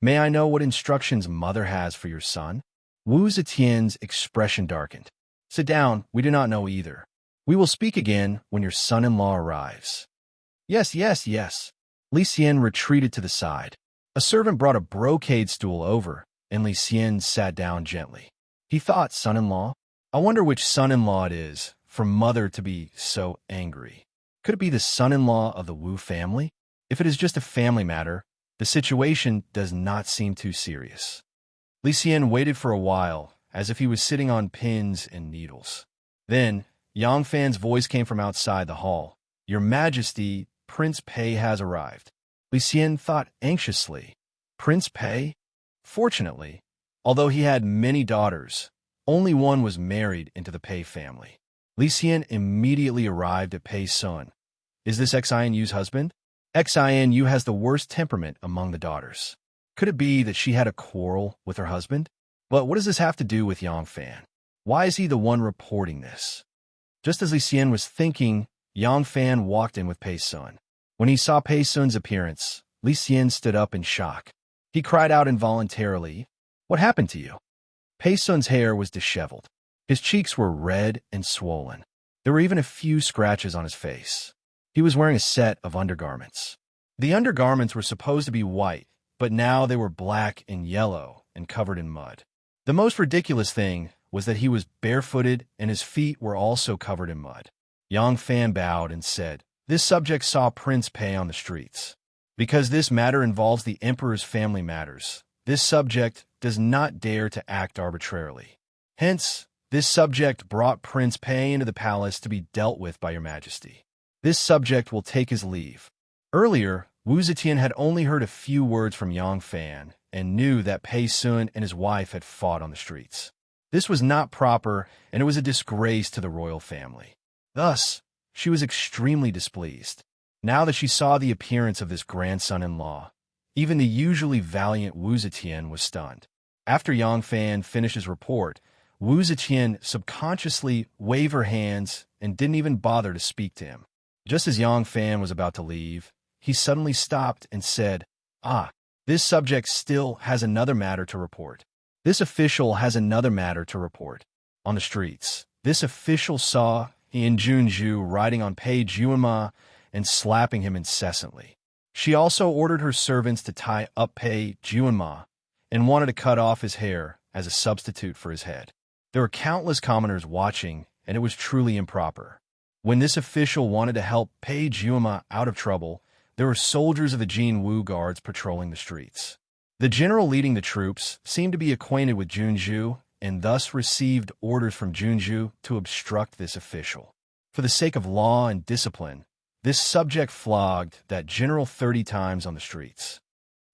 "May I know what instructions mother has for your son?" Wu Zetian's expression darkened. "Sit down, we do not know either. We will speak again when your son-in-law arrives." Yes. Li Xian retreated to the side. A servant brought a brocade stool over, and Li Xian sat down gently. He thought, son-in-law? I wonder which son-in-law it is for mother to be so angry. Could it be the son-in-law of the Wu family? If it is just a family matter, the situation does not seem too serious. Li Xian waited for a while, as if he was sitting on pins and needles. Then, Yang Fan's voice came from outside the hall. "Your Majesty, Prince Pei has arrived." Li Xian thought anxiously. Prince Pei? Fortunately, although he had many daughters, only one was married into the Pei family. Li Xian immediately arrived at Pei Sun. Is this Xinu's husband? Xinu has the worst temperament among the daughters. Could it be that she had a quarrel with her husband? But what does this have to do with Yang Fan? Why is he the one reporting this? Just as Li Xian was thinking, Yang Fan walked in with Pei Sun. When he saw Pei Sun's appearance, Li Xian stood up in shock. He cried out involuntarily, "What happened to you?" Pei Sun's hair was disheveled. His cheeks were red and swollen. There were even a few scratches on his face. He was wearing a set of undergarments. The undergarments were supposed to be white, but now they were black and yellow and covered in mud. The most ridiculous thing was that he was barefooted and his feet were also covered in mud. Yang Fan bowed and said, "This subject saw Prince Pei on the streets. Because this matter involves the Emperor's family matters, this subject does not dare to act arbitrarily. Hence, this subject brought Prince Pei into the palace to be dealt with by your Majesty. This subject will take his leave." Earlier, Wu Zetian had only heard a few words from Yang Fan and knew that Pei Sun and his wife had fought on the streets. This was not proper, and it was a disgrace to the royal family. Thus, she was extremely displeased. Now that she saw the appearance of this grandson-in-law, even the usually valiant Wu Zetian was stunned. After Yang Fan finished his report, Wu Zetian subconsciously waved her hands and didn't even bother to speak to him. Just as Yang Fan was about to leave, he suddenly stopped and said, "This subject still has another matter to report. This official has another matter to report." On the streets, this official saw Yin Junju riding on Pei Juanma and slapping him incessantly. She also ordered her servants to tie up Pei Juanma and wanted to cut off his hair as a substitute for his head. There were countless commoners watching, and it was truly improper. When this official wanted to help Pei Juanma out of trouble, there were soldiers of the Jin Wu guards patrolling the streets. The general leading the troops seemed to be acquainted with Junju and thus received orders from Junju to obstruct this official. For the sake of law and discipline, this subject flogged that general 30 times on the streets.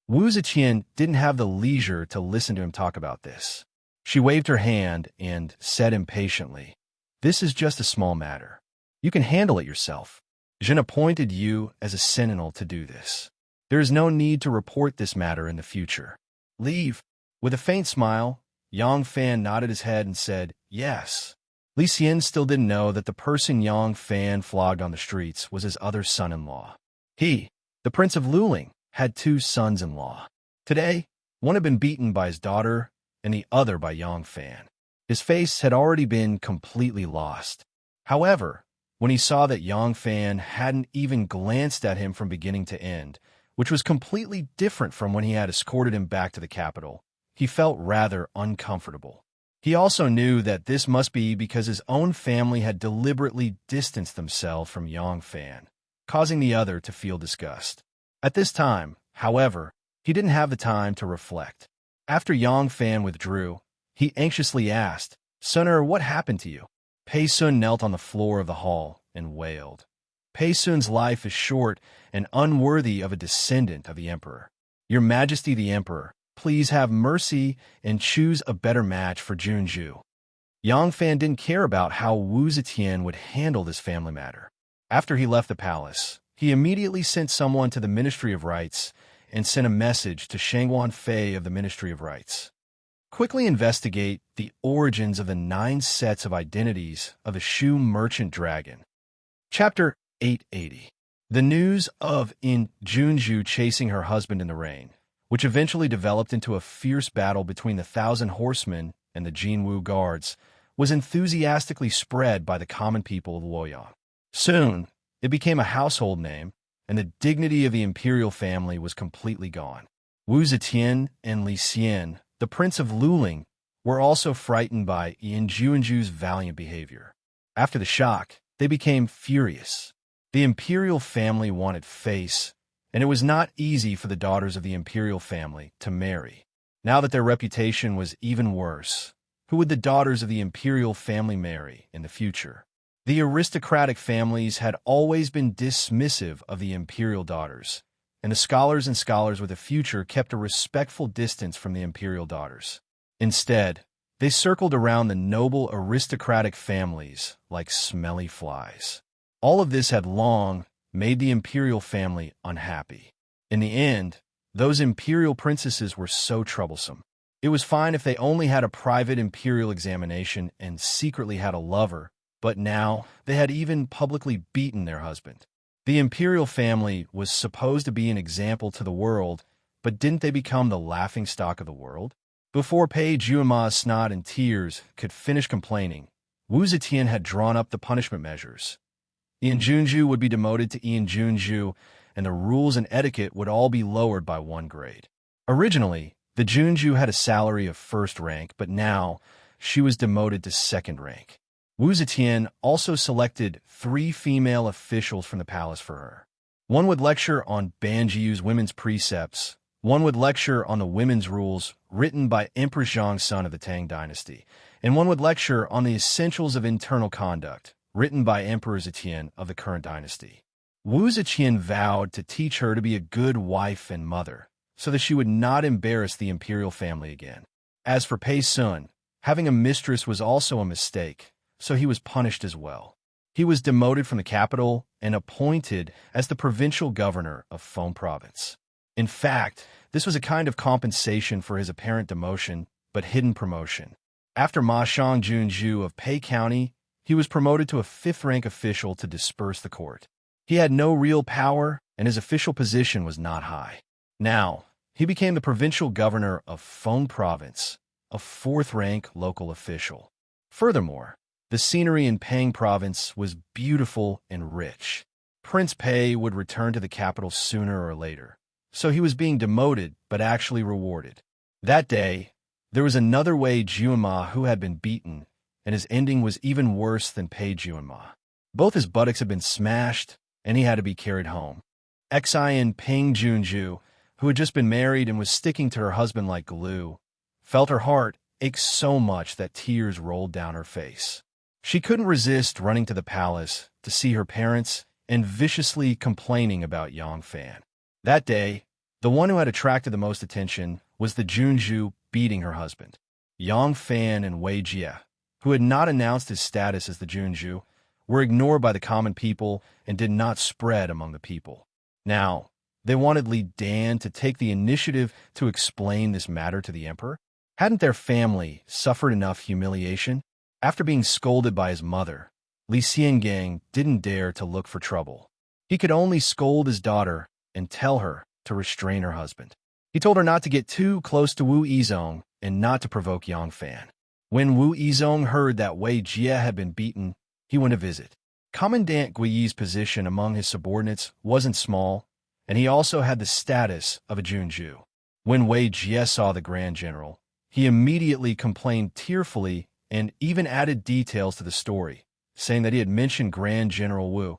Wu Ziqian didn't have the leisure to listen to him talk about this. She waved her hand and said impatiently, "This is just a small matter. You can handle it yourself. Jin appointed you as a sentinel to do this. There is no need to report this matter in the future. Leave." With a faint smile, Yang Fan nodded his head and said, "Yes." Li Xian still didn't know that the person Yang Fan flogged on the streets was his other son-in-law. He, the Prince of Luling, had 2 sons-in-law. Today, one had been beaten by his daughter and the other by Yang Fan. His face had already been completely lost. However, when he saw that Yang Fan hadn't even glanced at him from beginning to end, which was completely different from when he had escorted him back to the capital, he felt rather uncomfortable. He also knew that this must be because his own family had deliberately distanced themselves from Yang Fan, causing the other to feel disgust. At this time, however, he didn't have the time to reflect. After Yang Fan withdrew, he anxiously asked, "Sunner, what happened to you?" Pei Sun knelt on the floor of the hall and wailed. Pei Sun's life is short and unworthy of a descendant of the emperor. Your Majesty the Emperor, please have mercy and choose a better match for Junju. Yang Fan didn't care about how Wu Zetian would handle this family matter. After he left the palace, he immediately sent someone to the Ministry of Rites and sent a message to Shangguan Fei of the Ministry of Rites. Quickly investigate the origins of the 9 sets of identities of the Shu Merchant Dragon. Chapter 880. The news of Junju chasing her husband in the rain, which eventually developed into a fierce battle between the 1,000 horsemen and the Jinwu guards, was enthusiastically spread by the common people of Luoyang. Soon, it became a household name, and the dignity of the imperial family was completely gone. Wu Zetian and Li Xian, the Prince of Luling, were also frightened by Junju's valiant behavior. After the shock, they became furious. The imperial family wanted face, and it was not easy for the daughters of the imperial family to marry. Now that their reputation was even worse, who would the daughters of the imperial family marry in the future? The aristocratic families had always been dismissive of the imperial daughters, and the scholars with a future kept a respectful distance from the imperial daughters. Instead, they circled around the noble aristocratic families like smelly flies. All of this had long made the imperial family unhappy. In the end, those imperial princesses were so troublesome. It was fine if they only had a private imperial examination and secretly had a lover, but now they had even publicly beaten their husband. The imperial family was supposed to be an example to the world, but didn't they become the laughingstock of the world? Before Pei Juema's snot and tears could finish complaining, Wu Zetian had drawn up the punishment measures. Junju would be demoted to Junju, and the rules and etiquette would all be lowered by 1 grade. Originally, the Junju had a salary of 1st rank, but now she was demoted to 2nd rank. Wu Zetian also selected 3 female officials from the palace for her. One would lecture on Banjiu's women's precepts, one would lecture on the women's rules written by Empress Zhang's son of the Tang dynasty, and one would lecture on the essentials of internal conduct, written by Emperor Zetian of the current dynasty. Wu Zetian vowed to teach her to be a good wife and mother, so that she would not embarrass the imperial family again. As for Pei Sun, having a mistress was also a mistake, so he was punished as well. He was demoted from the capital and appointed as the provincial governor of Feng Province. In fact, this was a kind of compensation for his apparent demotion, but hidden promotion. After Ma Shang Junju of Pei County, he was promoted to a 5th-rank official to disperse the court. He had no real power, and his official position was not high. Now, he became the provincial governor of Feng Province, a 4th-rank local official. Furthermore, the scenery in Peng Province was beautiful and rich. Prince Pei would return to the capital sooner or later, so he was being demoted but actually rewarded. That day, there was another Wei Juema who had been beaten, and his ending was even worse than Pei Juema. Both his buttocks had been smashed, and he had to be carried home. Xian Peng Junju, who had just been married and was sticking to her husband like glue, felt her heart ached so much that tears rolled down her face. She couldn't resist running to the palace to see her parents and viciously complaining about Yang Fan. That day, the one who had attracted the most attention was the Junju beating her husband. Yang Fan and Wei Jie, who had not announced his status as the Junju, were ignored by the common people and did not spread among the people. Now, they wanted Li Dan to take the initiative to explain this matter to the emperor. Hadn't their family suffered enough humiliation? After being scolded by his mother, Li Xiangang didn't dare to look for trouble. He could only scold his daughter and tell her to restrain her husband. He told her not to get too close to Wu Yizong and not to provoke Yang Fan. When Wu Yizong heard that Wei Jie had been beaten, he went to visit. Commandant Guiyi's position among his subordinates wasn't small, and he also had the status of a Junju. When Wei Jie saw the Grand General, he immediately complained tearfully and even added details to the story, saying that he had mentioned Grand General Wu,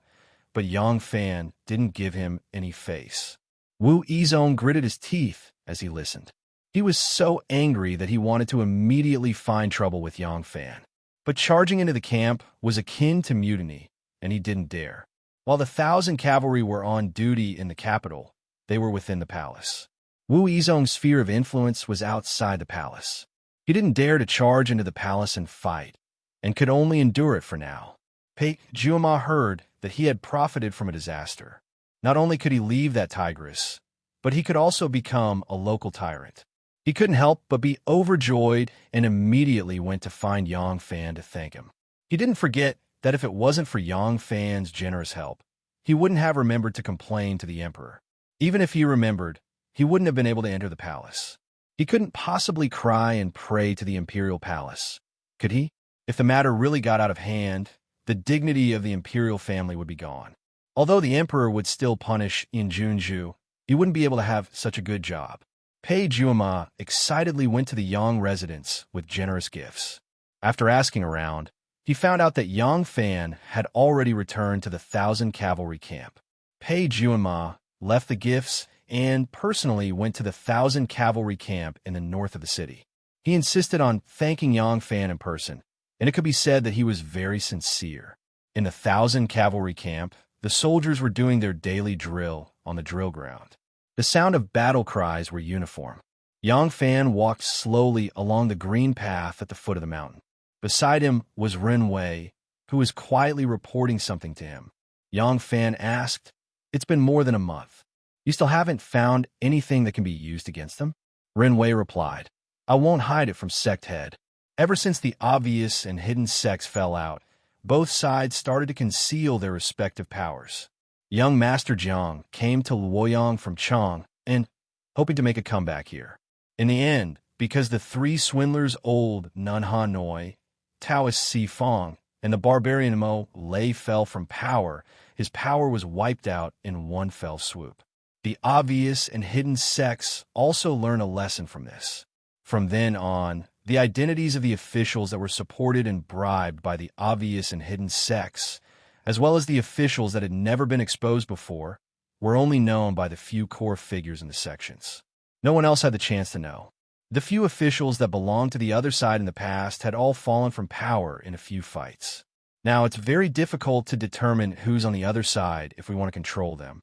but Yang Fan didn't give him any face. Wu Yizong gritted his teeth as he listened. He was so angry that he wanted to immediately find trouble with Yang Fan. But charging into the camp was akin to mutiny, and he didn't dare. While the 1,000 cavalry were on duty in the capital, they were within the palace. Wu Yizong's sphere of influence was outside the palace. He didn't dare to charge into the palace and fight, and could only endure it for now. Pei Juema heard that he had profited from a disaster. Not only could he leave that tigress, but he could also become a local tyrant. He couldn't help but be overjoyed and immediately went to find Yang Fan to thank him. He didn't forget that if it wasn't for Yang Fan's generous help, he wouldn't have remembered to complain to the emperor. Even if he remembered, he wouldn't have been able to enter the palace. He couldn't possibly cry and pray to the imperial palace, could he? If the matter really got out of hand, the dignity of the imperial family would be gone. Although the emperor would still punish in Junju, he wouldn't be able to have such a good job. Pei Juema excitedly went to the Yang residence with generous gifts. After asking around, he found out that Yang Fan had already returned to the 1,000 cavalry camp. Pei Juema left the gifts and personally went to the 1,000 cavalry camp in the north of the city. He insisted on thanking Yang Fan in person, and it could be said that he was very sincere. In the 1,000 cavalry camp, the soldiers were doing their daily drill on the drill ground. The sound of battle cries were uniform. Yang Fan walked slowly along the green path at the foot of the mountain. Beside him was Ren Wei, who was quietly reporting something to him. Yang Fan asked, "It's been more than a month. You still haven't found anything that can be used against them?" Ren Wei replied, "I won't hide it from Sect Head. Ever since the obvious and hidden sects fell out, both sides started to conceal their respective powers. Young Master Jiang came to Luoyang from Chang and hoping to make a comeback here. In the end, because the 3 swindlers old Nun Hanoi, Taoist Si Fong, and the barbarian Mo Lei fell from power, his power was wiped out in one fell swoop. The obvious and hidden sects also learn a lesson from this. From then on, the identities of the officials that were supported and bribed by the obvious and hidden sects, as well as the officials that had never been exposed before, were only known by the few core figures in the sections. No one else had the chance to know. The few officials that belonged to the other side in the past had all fallen from power in a few fights. Now, it's very difficult to determine who's on the other side if we want to control them."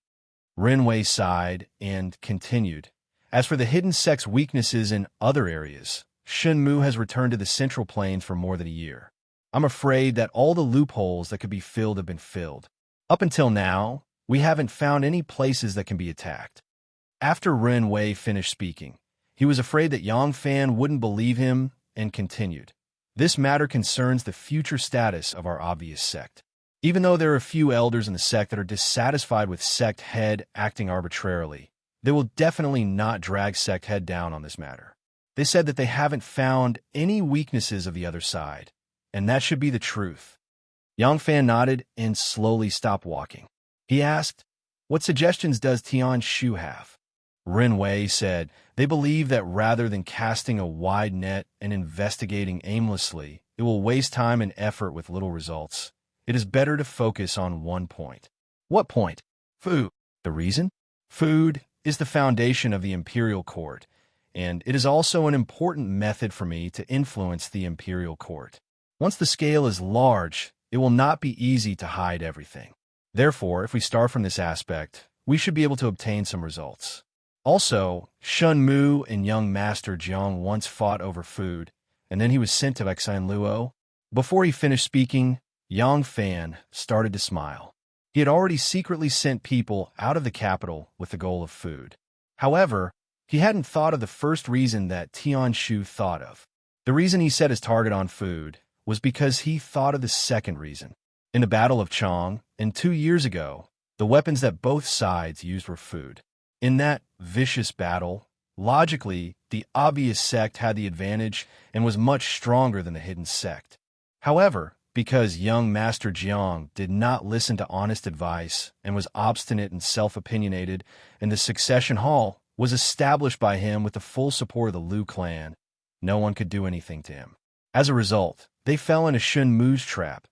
Ren Wei sighed and continued, "As for the hidden sect's weaknesses in other areas, Shenmu has returned to the Central Plains for more than a year. I'm afraid that all the loopholes that could be filled have been filled. Up until now, we haven't found any places that can be attacked." After Ren Wei finished speaking, he was afraid that Yang Fan wouldn't believe him and continued, "This matter concerns the future status of our obvious sect. Even though there are a few elders in the sect that are dissatisfied with Sect Head acting arbitrarily, they will definitely not drag Sect Head down on this matter. They said that they haven't found any weaknesses of the other side, and that should be the truth." Yang Fan nodded and slowly stopped walking. He asked, "What suggestions does Tian Shu have?" Ren Wei said, "They believe that rather than casting a wide net and investigating aimlessly, it will waste time and effort with little results. It is better to focus on one point." "What point?" "Food." "The reason?" "Food is the foundation of the imperial court, and it is also an important method for me to influence the imperial court. Once the scale is large, it will not be easy to hide everything. Therefore, if we start from this aspect, we should be able to obtain some results. Also, Shun Mu and young Master Jiang once fought over food, and then he was sent to Exile Luo. Before he finished speaking, Yang Fan started to smile. He had already secretly sent people out of the capital with the goal of food. However, he hadn't thought of the first reason that Tian Shu thought of. The reason he set his target on food was because he thought of the second reason. In the Battle of Chong, and 2 years ago, the weapons that both sides used were food. In that vicious battle, logically, the obvious sect had the advantage and was much stronger than the hidden sect. However, because young Master Jiang did not listen to honest advice and was obstinate and self-opinionated, and the succession hall was established by him with the full support of the Liu clan, no one could do anything to him. As a result, they fell into Shun Mu's trap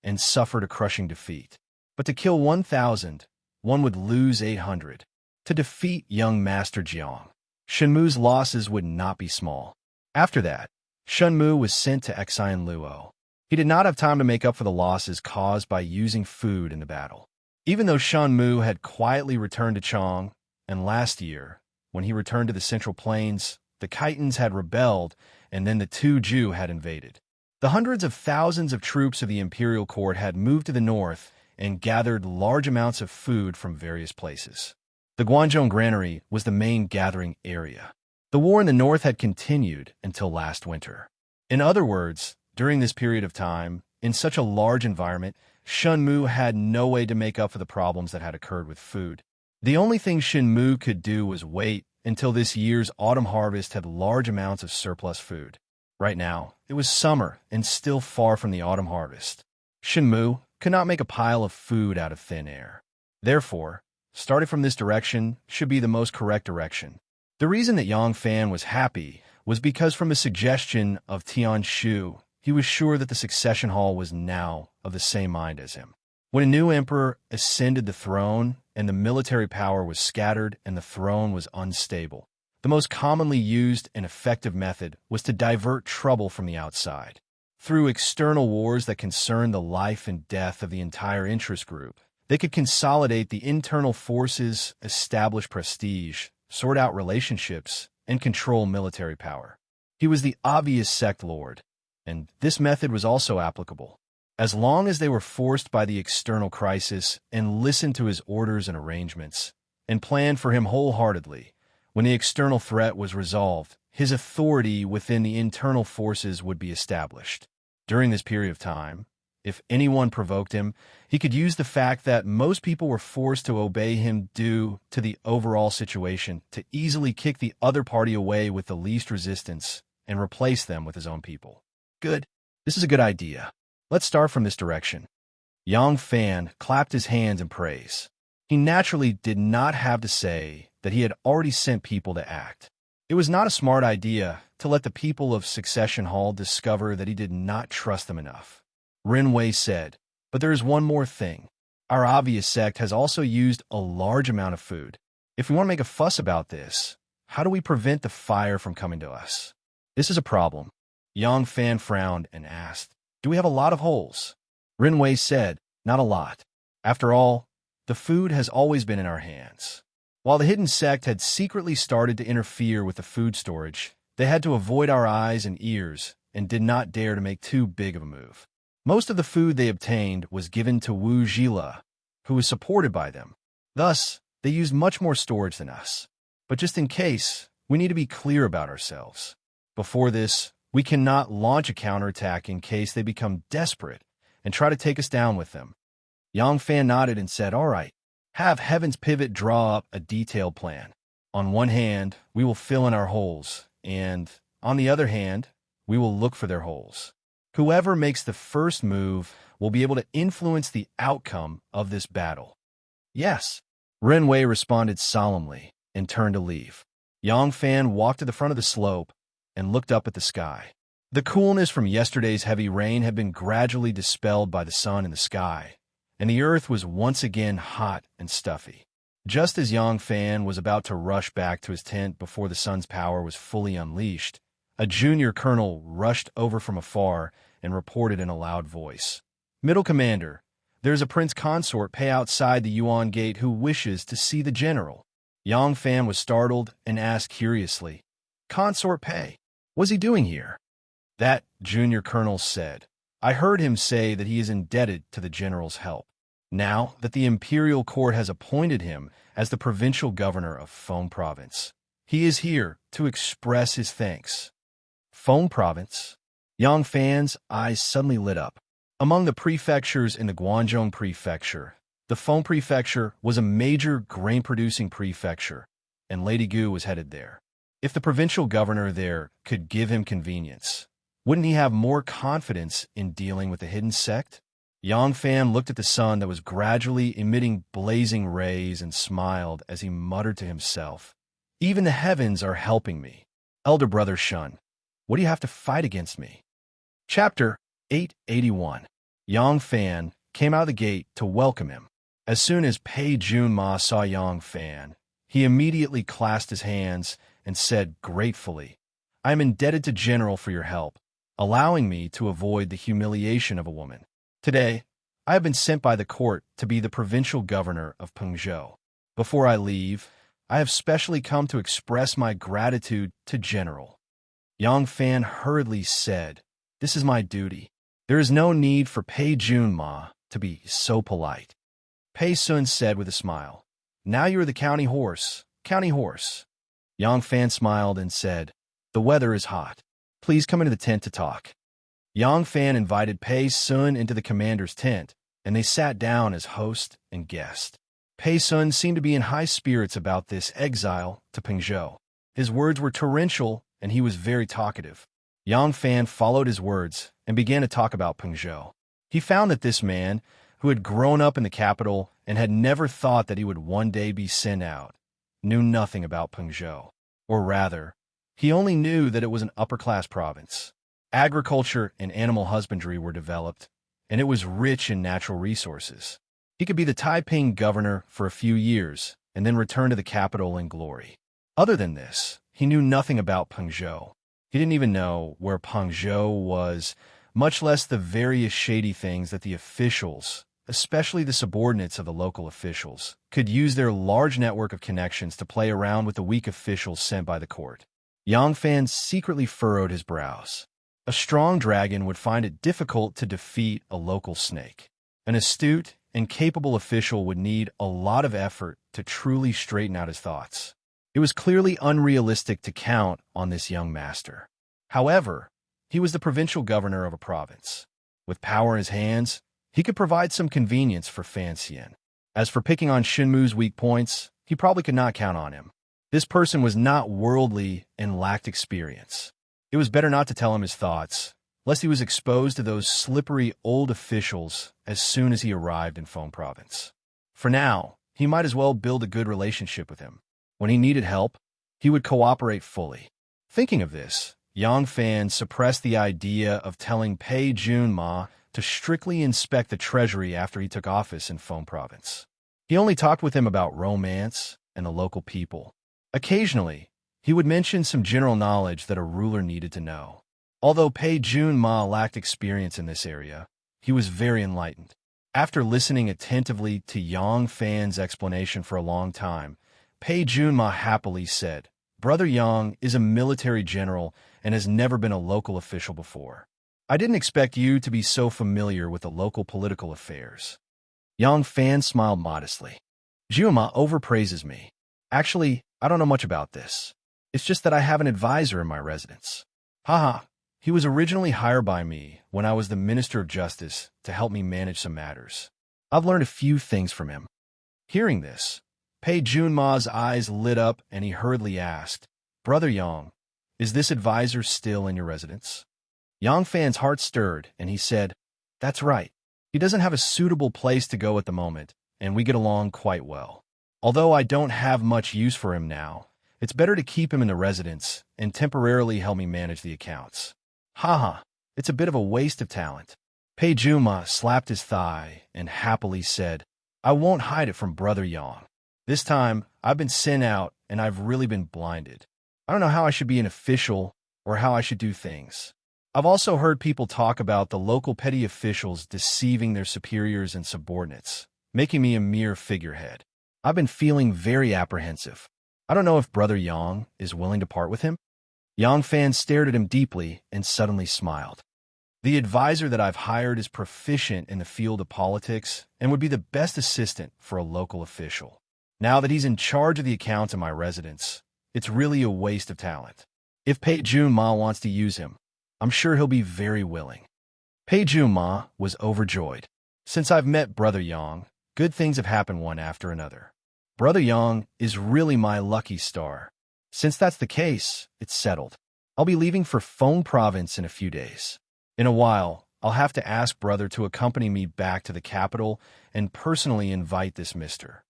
and suffered a crushing defeat. But to kill 1,000, one would lose 800. To defeat young Master Jiang, Shun Mu's losses would not be small. After that, Shun Mu was sent to Exile Luo. He did not have time to make up for the losses caused by using food in the battle. Even though Shun Mu had quietly returned to Chong, and last year, when he returned to the Central Plains, the Khitans had rebelled, and then the Tuju had invaded. The hundreds of thousands of troops of the imperial court had moved to the north and gathered large amounts of food from various places. The Guanzhong Granary was the main gathering area. The war in the north had continued until last winter. In other words, during this period of time, in such a large environment, Shun Mu had no way to make up for the problems that had occurred with food. The only thing Shun Mu could do was wait until this year's autumn harvest had large amounts of surplus food. Right now, it was summer and still far from the autumn harvest. Shun Mu could not make a pile of food out of thin air. Therefore, starting from this direction should be the most correct direction. The reason that Yang Fan was happy was because from the suggestion of Tian Shu, he was sure that the succession hall was now of the same mind as him. When a new emperor ascended the throne and the military power was scattered and the throne was unstable, the most commonly used and effective method was to divert trouble from the outside. Through external wars that concerned the life and death of the entire interest group, they could consolidate the internal forces, establish prestige, sort out relationships, and control military power. He was the obvious sect lord, and this method was also applicable. As long as they were forced by the external crisis and listened to his orders and arrangements, and planned for him wholeheartedly, when the external threat was resolved, his authority within the internal forces would be established. During this period of time, if anyone provoked him, he could use the fact that most people were forced to obey him due to the overall situation to easily kick the other party away with the least resistance and replace them with his own people. Good. This is a good idea. Let's start from this direction. Yang Fan clapped his hands in praise. He naturally did not have to say that he had already sent people to act. It was not a smart idea to let the people of Succession Hall discover that he did not trust them enough. Ren Wei said, but there is one more thing. Our obvious sect has also used a large amount of food. If we want to make a fuss about this, how do we prevent the fire from coming to us? This is a problem. Yang Fan frowned and asked, do we have a lot of holes? Ren Wei said, not a lot. After all, the food has always been in our hands. While the hidden sect had secretly started to interfere with the food storage, they had to avoid our eyes and ears and did not dare to make too big of a move. Most of the food they obtained was given to Wu Zhila, who was supported by them. Thus, they used much more storage than us. But just in case, we need to be clear about ourselves. Before this, we cannot launch a counterattack in case they become desperate and try to take us down with them. Yang Fan nodded and said, all right, have Heaven's Pivot draw up a detailed plan. On one hand, we will fill in our holes, and on the other hand, we will look for their holes. Whoever makes the first move will be able to influence the outcome of this battle. Yes, Ren Wei responded solemnly and turned to leave. Yang Fan walked to the front of the slope and looked up at the sky. The coolness from yesterday's heavy rain had been gradually dispelled by the sun in the sky, and the earth was once again hot and stuffy. Just as Yang Fan was about to rush back to his tent before the sun's power was fully unleashed, a junior colonel rushed over from afar and reported in a loud voice. "Middle Commander, there's a prince consort Pei outside the Yuan Gate who wishes to see the general." Yang Fan was startled and asked curiously, "Consort Pei? What's he doing here?" That junior colonel said, "I heard him say that he is indebted to the general's help. Now that the imperial court has appointed him as the provincial governor of Feng Province, he is here to express his thanks." Feng Province? Yang Fan's eyes suddenly lit up. Among the prefectures in the Guangzhou Prefecture, the Feng Prefecture was a major grain-producing prefecture, and Lady Gu was headed there. If the provincial governor there could give him convenience, wouldn't he have more confidence in dealing with the hidden sect? Yang Fan looked at the sun that was gradually emitting blazing rays and smiled as he muttered to himself, "Even the heavens are helping me. Elder brother Shun, what do you have to fight against me?" Chapter 881. Yang Fan came out of the gate to welcome him. As soon as Pei Junma saw Yang Fan, he immediately clasped his hands and said gratefully, "I am indebted to General for your help, allowing me to avoid the humiliation of a woman. Today, I have been sent by the court to be the provincial governor of Pengzhou. Before I leave, I have specially come to express my gratitude to General." Yang Fan hurriedly said, "This is my duty. There is no need for Pei Junma to be so polite." Pei Sun said with a smile, "Now you are the county horse, county horse." Yang Fan smiled and said, "The weather is hot. Please come into the tent to talk." Yang Fan invited Pei Sun into the commander's tent, and they sat down as host and guest. Pei Sun seemed to be in high spirits about this exile to Pengzhou. His words were torrential, and he was very talkative. Yang Fan followed his words and began to talk about Pengzhou. He found that this man, who had grown up in the capital and had never thought that he would one day be sent out, knew nothing about Pengzhou. Or rather, he only knew that it was an upper-class province. Agriculture and animal husbandry were developed, and it was rich in natural resources. He could be the Taiping governor for a few years and then return to the capital in glory. Other than this, he knew nothing about Pengzhou. He didn't even know where Pengzhou was, much less the various shady things that the officials, especially the subordinates of the local officials, could use their large network of connections to play around with the weak officials sent by the court. Yang Fan secretly furrowed his brows. A strong dragon would find it difficult to defeat a local snake. An astute and capable official would need a lot of effort to truly straighten out his thoughts. It was clearly unrealistic to count on this young master. However, he was the provincial governor of a province. With power in his hands, he could provide some convenience for Fan Xian. As for picking on Shinmu's weak points, he probably could not count on him. This person was not worldly and lacked experience. It was better not to tell him his thoughts, lest he was exposed to those slippery old officials as soon as he arrived in Feng Province. For now, he might as well build a good relationship with him. When he needed help, he would cooperate fully. Thinking of this, Yang Fan suppressed the idea of telling Pei Junma to strictly inspect the treasury after he took office in Feng Province. He only talked with him about romance and the local people. Occasionally, he would mention some general knowledge that a ruler needed to know. Although Pei Junma lacked experience in this area, he was very enlightened. After listening attentively to Yang Fan's explanation for a long time, Pei Junma happily said, "Brother Yang is a military general and has never been a local official before. I didn't expect you to be so familiar with the local political affairs." Yang Fan smiled modestly. "Junma overpraises me. Actually, I don't know much about this. It's just that I have an advisor in my residence." Haha, he was originally hired by me when I was the Minister of Justice to help me manage some matters. I've learned a few things from him. Hearing this, Pei Junma's eyes lit up and he hurriedly asked, "Brother Yang, is this advisor still in your residence?" Yang Fan's heart stirred and he said, "That's right. He doesn't have a suitable place to go at the moment, and we get along quite well. Although I don't have much use for him now, it's better to keep him in the residence and temporarily help me manage the accounts." Haha, it's a bit of a waste of talent. Pei Junma slapped his thigh and happily said, "I won't hide it from Brother Yang. This time, I've been sent out, and I've really been blinded. I don't know how I should be an official or how I should do things. I've also heard people talk about the local petty officials deceiving their superiors and subordinates, making me a mere figurehead. I've been feeling very apprehensive. I don't know if Brother Yang is willing to part with him. Yang Fan stared at him deeply and suddenly smiled. The advisor that I've hired is proficient in the field of politics and would be the best assistant for a local official. Now that he's in charge of the accounts of my residence, it's really a waste of talent. If Pei Jun Ma wants to use him, I'm sure he'll be very willing. Pei Jun Ma was overjoyed. Since I've met Brother Yang, good things have happened one after another. Brother Yang is really my lucky star. Since that's the case, it's settled. I'll be leaving for Feng Province in a few days. In a while, I'll have to ask Brother to accompany me back to the capital and personally invite this mister.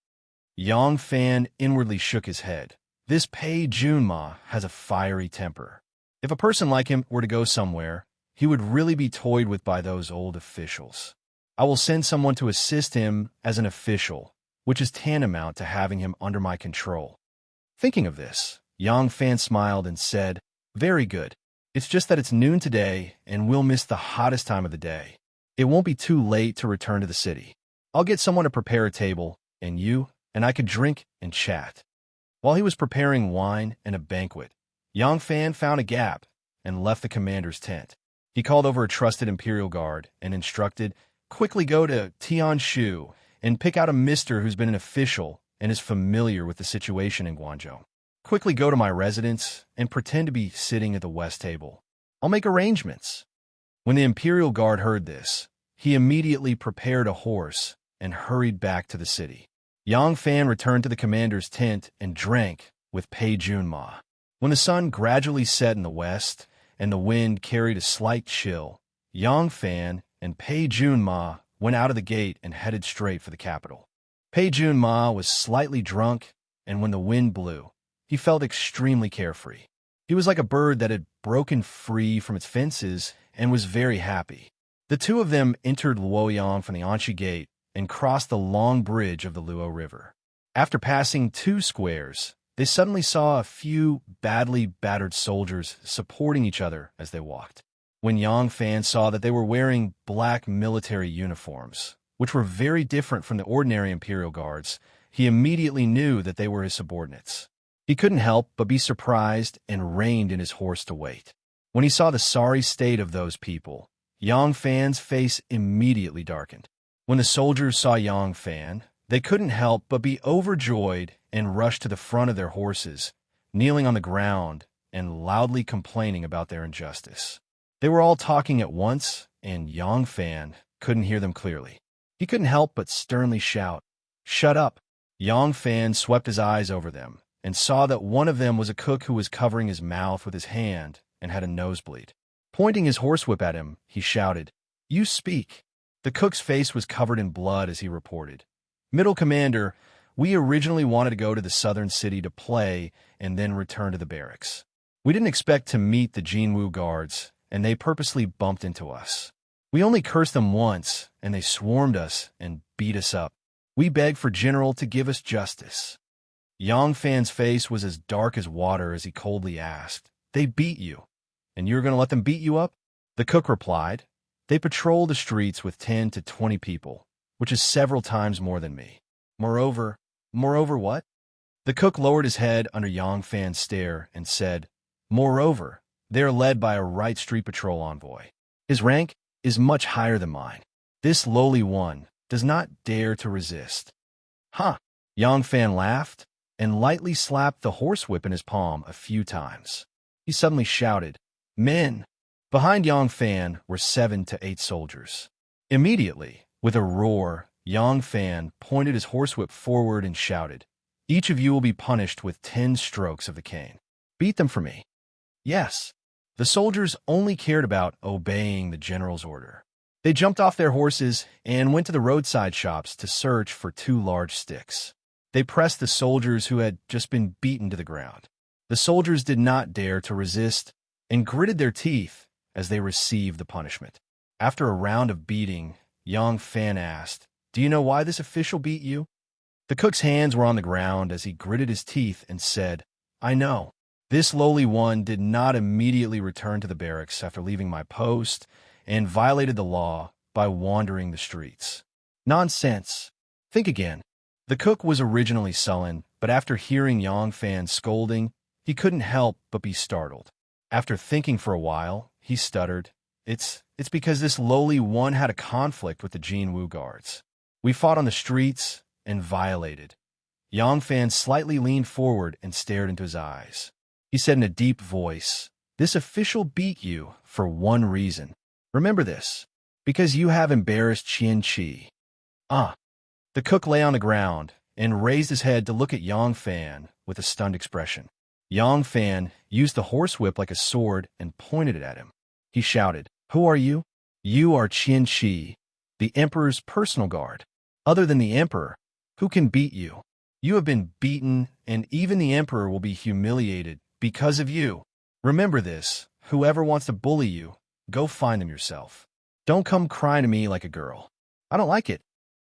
Yang Fan inwardly shook his head. This Pei Junma has a fiery temper. If a person like him were to go somewhere, he would really be toyed with by those old officials. I will send someone to assist him as an official, which is tantamount to having him under my control. Thinking of this, Yang Fan smiled and said, "Very good. It's just that it's noon today, and we'll miss the hottest time of the day. It won't be too late to return to the city. I'll get someone to prepare a table, and you and I could drink and chat." While he was preparing wine and a banquet, Yang Fan found a gap and left the commander's tent. He called over a trusted Imperial Guard and instructed, "Quickly go to Tianshu and pick out a mister who's been an official and is familiar with the situation in Guangzhou. Quickly go to my residence and pretend to be sitting at the west table. I'll make arrangements." When the Imperial Guard heard this, he immediately prepared a horse and hurried back to the city. Yang Fan returned to the commander's tent and drank with Pei Junma. When the sun gradually set in the west and the wind carried a slight chill, Yang Fan and Pei Junma went out of the gate and headed straight for the capital. Pei Junma was slightly drunk, and when the wind blew, he felt extremely carefree. He was like a bird that had broken free from its fences and was very happy. The two of them entered Luoyang from the Anshi Gate and crossed the long bridge of the Luo River. After passing 2 squares, they suddenly saw a few badly battered soldiers supporting each other as they walked. When Yang Fan saw that they were wearing black military uniforms, which were very different from the ordinary Imperial Guards, he immediately knew that they were his subordinates. He couldn't help but be surprised and reined in his horse to wait. When he saw the sorry state of those people, Yang Fan's face immediately darkened. When the soldiers saw Yang Fan, they couldn't help but be overjoyed and rushed to the front of their horses, kneeling on the ground and loudly complaining about their injustice. They were all talking at once, and Yang Fan couldn't hear them clearly. He couldn't help but sternly shout, "Shut up!" Yang Fan swept his eyes over them and saw that one of them was a cook who was covering his mouth with his hand and had a nosebleed. Pointing his horsewhip at him, he shouted, "You speak." The cook's face was covered in blood as he reported, "Middle Commander, we originally wanted to go to the southern city to play and then return to the barracks. We didn't expect to meet the Jinwu guards, and they purposely bumped into us. We only cursed them once, and they swarmed us and beat us up. We begged for General to give us justice." Yang Fan's face was as dark as water as he coldly asked, "They beat you, and you're going to let them beat you up?" The cook replied, "They patrol the streets with 10 to 20 people, which is several times more than me. Moreover what?" The cook lowered his head under Yang Fan's stare and said, "Moreover, they are led by a right street patrol envoy. His rank is much higher than mine. This lowly one does not dare to resist." "Huh!" Yang Fan laughed and lightly slapped the horsewhip in his palm a few times. He suddenly shouted, "Men!" Behind Yang Fan were 7 to 8 soldiers. Immediately, with a roar, Yang Fan pointed his horsewhip forward and shouted, "Each of you will be punished with 10 strokes of the cane. Beat them for me." Yes, the soldiers only cared about obeying the general's order. They jumped off their horses and went to the roadside shops to search for 2 large sticks. They pressed the soldiers who had just been beaten to the ground. The soldiers did not dare to resist and gritted their teeth as they received the punishment. After a round of beating, Yang Fan asked, "Do you know why this official beat you?" The cook's hands were on the ground as he gritted his teeth and said, "I know. This lowly one did not immediately return to the barracks after leaving my post and violated the law by wandering the streets. Nonsense. Think again." The cook was originally sullen, but after hearing Yang Fan's scolding, he couldn't help but be startled. After thinking for a while, he stuttered, It's because this lowly one had a conflict with the Jin Wu guards. We fought on the streets and violated." Yang Fan slightly leaned forward and stared into his eyes. He said in a deep voice, "This official beat you for one reason. Remember this, because you have embarrassed Qian Qi." Ah. The cook lay on the ground and raised his head to look at Yang Fan with a stunned expression. Yang Fan used the horsewhip like a sword and pointed it at him. He shouted, "Who are you?" "You are Qian Qi, the emperor's personal guard. Other than the emperor, who can beat you? You have been beaten, and even the emperor will be humiliated because of you. Remember this, whoever wants to bully you, go find them yourself. Don't come crying to me like a girl. I don't like it."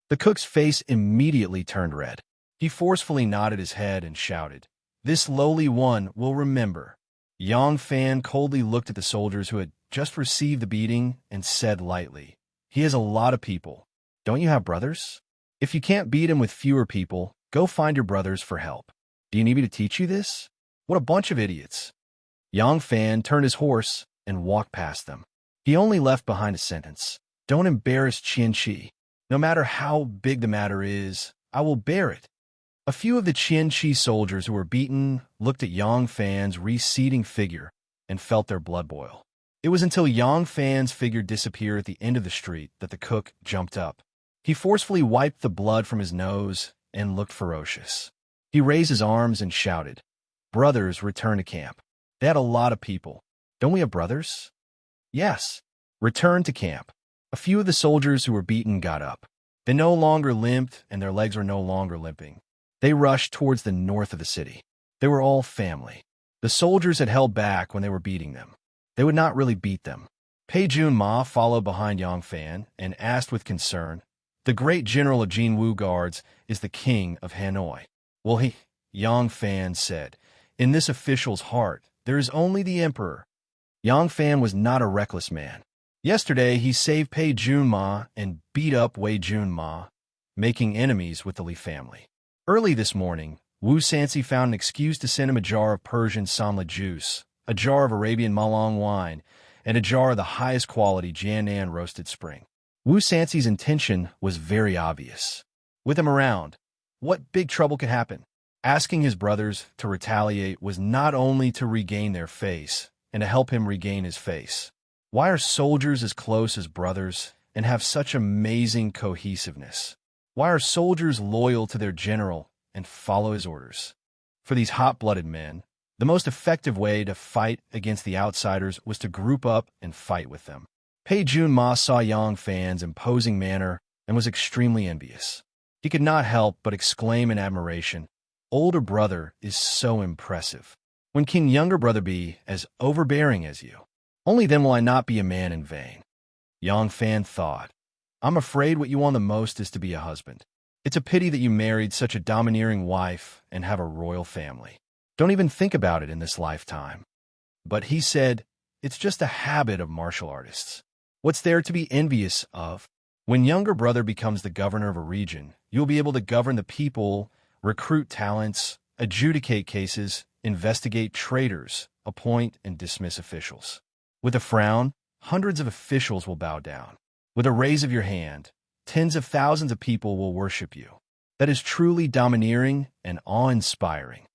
The cook's face immediately turned red. He forcefully nodded his head and shouted, "This lowly one will remember." Yang Fan coldly looked at the soldiers who had just received the beating and said lightly, "He has a lot of people. Don't you have brothers? If you can't beat him with fewer people, go find your brothers for help. Do you need me to teach you this? What a bunch of idiots." Yang Fan turned his horse and walked past them. He only left behind a sentence, "Don't embarrass Qian Qi. No matter how big the matter is, I will bear it." A few of the Qian Qi soldiers who were beaten looked at Yang Fan's receding figure and felt their blood boil. It was until Yang Fan's figure disappeared at the end of the street that the cook jumped up. He forcefully wiped the blood from his nose and looked ferocious. He raised his arms and shouted, "Brothers, return to camp." They had a lot of people. "Don't we have brothers?" "Yes." "Return to camp." A few of the soldiers who were beaten got up. They no longer limped, and their legs were no longer limping. They rushed towards the north of the city. They were all family. The soldiers had held back when they were beating them. They would not really beat them. Pei Jun Ma followed behind Yang Fan and asked with concern, "The great general of Jin Wu guards is the king of Hanoi." "Well, Yang Fan said, "In this official's heart, there is only the emperor." Yang Fan was not a reckless man. Yesterday, he saved Pei Jun Ma and beat up Wei Jun Ma, making enemies with the Li family. Early this morning, Wu Sansi found an excuse to send him a jar of Persian Sanla juice, a jar of Arabian Malong wine, and a jar of the highest quality Jianan roasted spring. Wu Sansi's intention was very obvious. With him around, what big trouble could happen? Asking his brothers to retaliate was not only to regain their face and to help him regain his face. Why are soldiers as close as brothers and have such amazing cohesiveness? Why are soldiers loyal to their general and follow his orders? For these hot-blooded men, the most effective way to fight against the outsiders was to group up and fight with them. Pei Jun Ma saw Yang Fan's imposing manner and was extremely envious. He could not help but exclaim in admiration, "Older brother is so impressive. When can younger brother be as overbearing as you? Only then will I not be a man in vain." Yang Fan thought, "I'm afraid what you want the most is to be a husband. It's a pity that you married such a domineering wife and have a royal family. Don't even think about it in this lifetime." But he said, "It's just a habit of martial artists. What's there to be envious of? When younger brother becomes the governor of a region, you'll be able to govern the people, recruit talents, adjudicate cases, investigate traitors, appoint and dismiss officials. With a frown, hundreds of officials will bow down. With a raise of your hand, tens of thousands of people will worship you. That is truly domineering and awe-inspiring."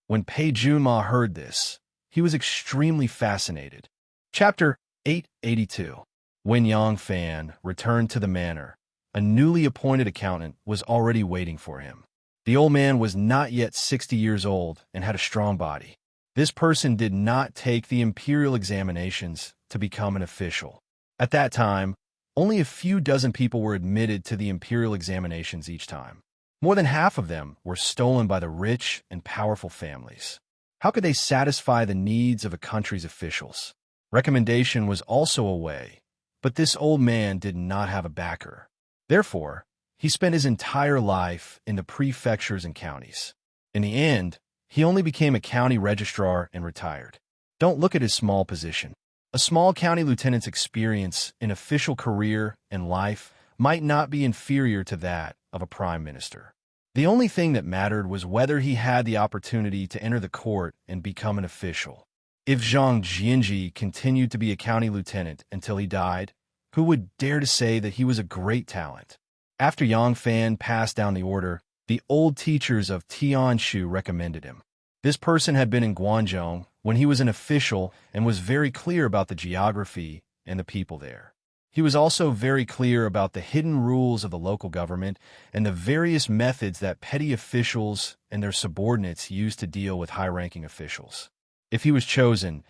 When Pei Jun Ma heard this, he was extremely fascinated. Chapter 882. When Yang Fan returned to the manor, a newly appointed accountant was already waiting for him. The old man was not yet 60 years old and had a strong body. This person did not take the imperial examinations to become an official. At that time, only a few dozen people were admitted to the imperial examinations each time. More than half of them were stolen by the rich and powerful families. How could they satisfy the needs of a country's officials? Recommendation was also a way, but this old man did not have a backer. Therefore, He spent his entire life in the prefectures and counties. In the end, he only became a county registrar and retired. Don't look at his small position. A small county lieutenant's experience in official career and life might not be inferior to that of a prime minister. The only thing that mattered was whether he had the opportunity to enter the court and become an official. If Zhang Jianji continued to be a county lieutenant until he died, who would dare to say that he was a great talent? After Yang Fan passed down the order, the old teachers of Tianshu recommended him. This person had been in Guangzhou when he was an official and was very clear about the geography and the people there. He was also very clear about the hidden rules of the local government and the various methods that petty officials and their subordinates used to deal with high-ranking officials. If he was chosen,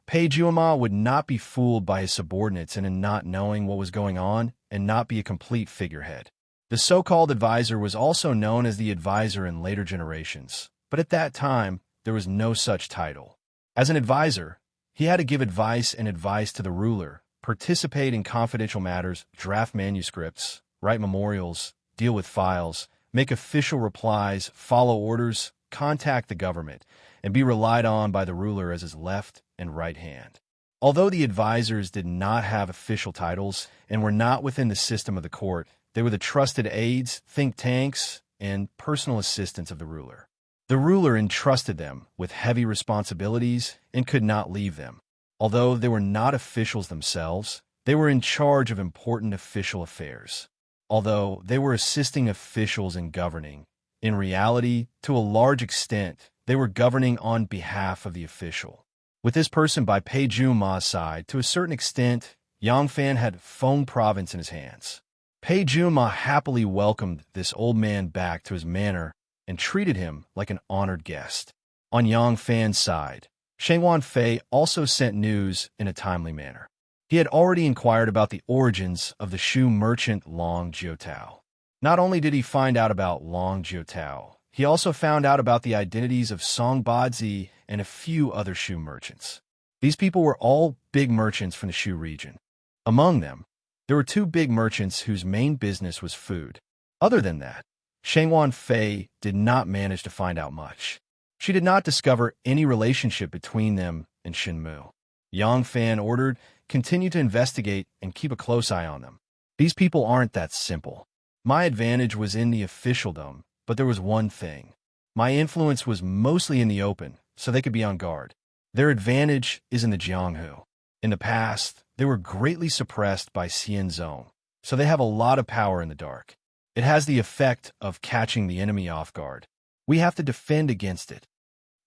Pei Juema would not be fooled by his subordinates and in not knowing what was going on and not be a complete figurehead. The so-called advisor was also known as the advisor in later generations, but at that time, there was no such title. As an advisor, he had to give advice to the ruler, participate in confidential matters, draft manuscripts, write memorials, deal with files, make official replies, follow orders, contact the government, and be relied on by the ruler as his left and right hand. Although the advisors did not have official titles and were not within the system of the court, they were the trusted aides, think tanks, and personal assistants of the ruler. The ruler entrusted them with heavy responsibilities and could not leave them. Although they were not officials themselves, they were in charge of important official affairs. Although they were assisting officials in governing, in reality, to a large extent, they were governing on behalf of the official. With this person by Pei Juema's side, to a certain extent, Yang Fan had Feng province in his hands. Pei Juema happily welcomed this old man back to his manor and treated him like an honored guest. On Yang Fan's side, Sheng Wanfei also sent news in a timely manner. He had already inquired about the origins of the shoe merchant Long Jiutao. Not only did he find out about Long Jiutao, he also found out about the identities of Song Bazi and a few other shoe merchants. These people were all big merchants from the Shu region. Among them, there were two big merchants whose main business was food. Other than that, Sheng Wanfei did not manage to find out much. She did not discover any relationship between them and Shenmu. Yang Fan ordered, continue to investigate and keep a close eye on them. These people aren't that simple. My advantage was in the officialdom, but there was one thing. My influence was mostly in the open, so they could be on guard. Their advantage is in the Jianghu. In the past, they were greatly suppressed by Xianzong, so they have a lot of power in the dark. It has the effect of catching the enemy off guard. We have to defend against it.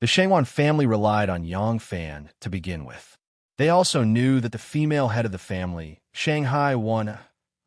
The Shengwan family relied on Yang Fan to begin with. They also knew that the female head of the family, Shanghai Wan,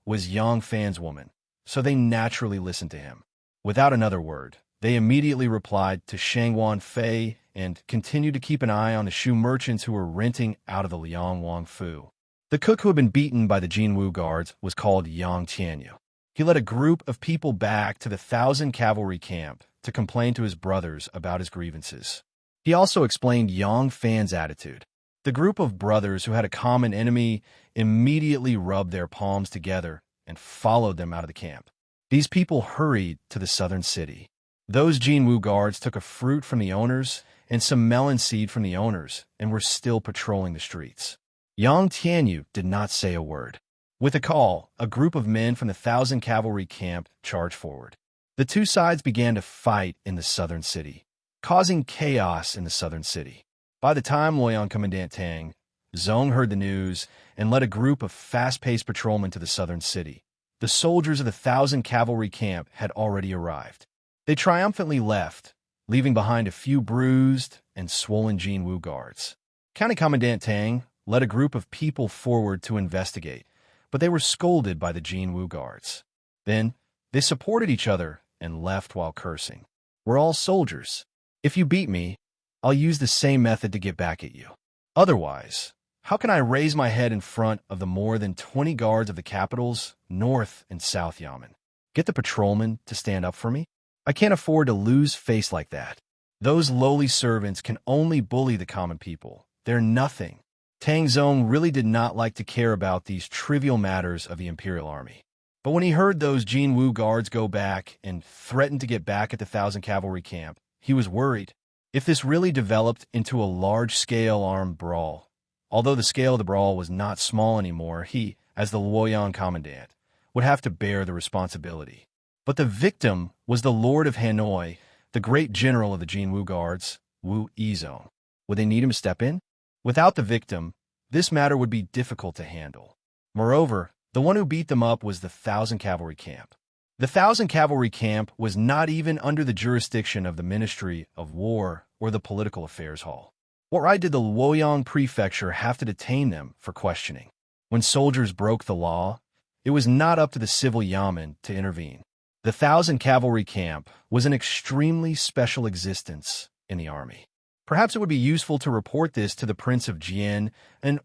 was Yang Fan's woman, so they naturally listened to him. Without another word, they immediately replied to Sheng Wanfei and continued to keep an eye on the shoe merchants who were renting out of the Liang Wangfu. The cook who had been beaten by the Jinwu guards was called Yang Tianyu. He led a group of people back to the 1,000 cavalry camp to complain to his brothers about his grievances. He also explained Yang Fan's attitude. The group of brothers who had a common enemy immediately rubbed their palms together and followed them out of the camp. These people hurried to the southern city. Those Jinwu guards took a fruit from the owners and some melon seed from the owners and were still patrolling the streets. Yang Tianyu did not say a word. With a call, a group of men from the 1,000 cavalry camp charged forward. The two sides began to fight in the southern city, causing chaos in the southern city. By the time Luoyang Commandant Tang, Zhong heard the news and led a group of fast-paced patrolmen to the southern city. The soldiers of the 1,000 cavalry camp had already arrived. They triumphantly left, leaving behind a few bruised and swollen Jinwu guards. County Commandant Tang led a group of people forward to investigate, but they were scolded by the Jinwu guards. Then, they supported each other and left while cursing. We're all soldiers. If you beat me, I'll use the same method to get back at you. Otherwise, how can I raise my head in front of the more than 20 guards of the capitals, North and South Yamen? Get the patrolmen to stand up for me? I can't afford to lose face like that. Those lowly servants can only bully the common people. They're nothing. Tang Zong really did not like to care about these trivial matters of the imperial army. But when he heard those Jin Wu guards go back and threaten to get back at the 1,000 cavalry camp, he was worried. If this really developed into a large-scale armed brawl, although the scale of the brawl was not small anymore, he, as the Luoyang commandant, would have to bear the responsibility. But the victim was the Lord of Hanoi, the great general of the Jin Wu guards, Wu Yizong. Would they need him to step in? Without the victim, this matter would be difficult to handle. Moreover, the one who beat them up was the 1,000 cavalry camp. The 1,000 cavalry camp was not even under the jurisdiction of the Ministry of War or the Political Affairs Hall. What right did the Luoyang prefecture have to detain them for questioning? When soldiers broke the law, it was not up to the civil yamen to intervene. The 1,000 cavalry camp was an extremely special existence in the army. Perhaps it would be useful to report this to the Prince of Jian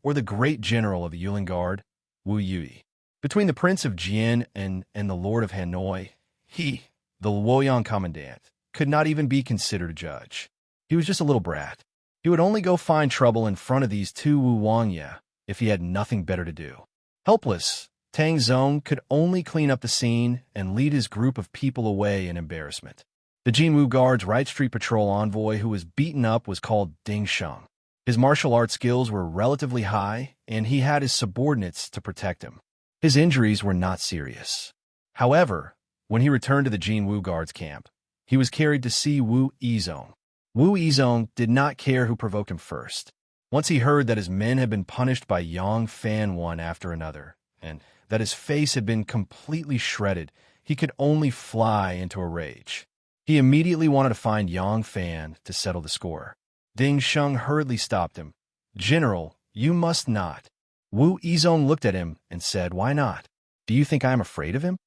or the great general of the Yulin Guard, Wu Yui. Between the Prince of Jian and the Lord of Hanoi, he, the Luoyang commandant, could not even be considered a judge. He was just a little brat. He would only go find trouble in front of these two Wu Wangya if he had nothing better to do. Helpless, Tang Zong could only clean up the scene and lead his group of people away in embarrassment. The Jinwu Guard's Right Street Patrol envoy who was beaten up was called Ding Sheng. His martial arts skills were relatively high, and he had his subordinates to protect him. His injuries were not serious. However, when he returned to the Jinwu Guard's camp, he was carried to see Wu Yizong. Wu Yizong did not care who provoked him first. Once he heard that his men had been punished by Yang Fan one after another, and that his face had been completely shredded, he could only fly into a rage. He immediately wanted to find Yang Fan to settle the score. Ding Sheng hurriedly stopped him. "General, you must not." Wu Yizong looked at him and said, "Why not? Do you think I am afraid of him?"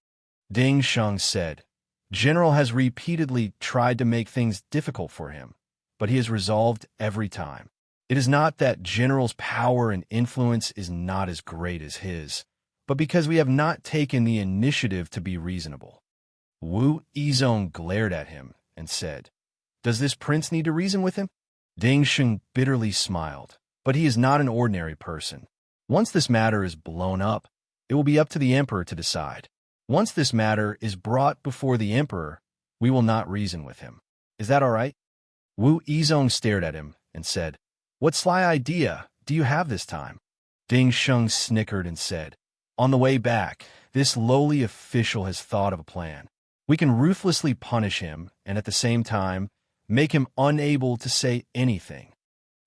Ding Sheng said, "General has repeatedly tried to make things difficult for him, but he has resolved every time. It is not that General's power and influence is not as great as his, but because we have not taken the initiative to be reasonable." Wu Yizong glared at him and said, "Does this prince need to reason with him?" Ding Sheng bitterly smiled, "But he is not an ordinary person. Once this matter is blown up, it will be up to the emperor to decide. Once this matter is brought before the emperor, we will not reason with him. Is that all right?" Wu Yizong stared at him and said, "What sly idea do you have this time?" Ding Sheng snickered and said, "On the way back, this lowly official has thought of a plan. We can ruthlessly punish him and at the same time make him unable to say anything."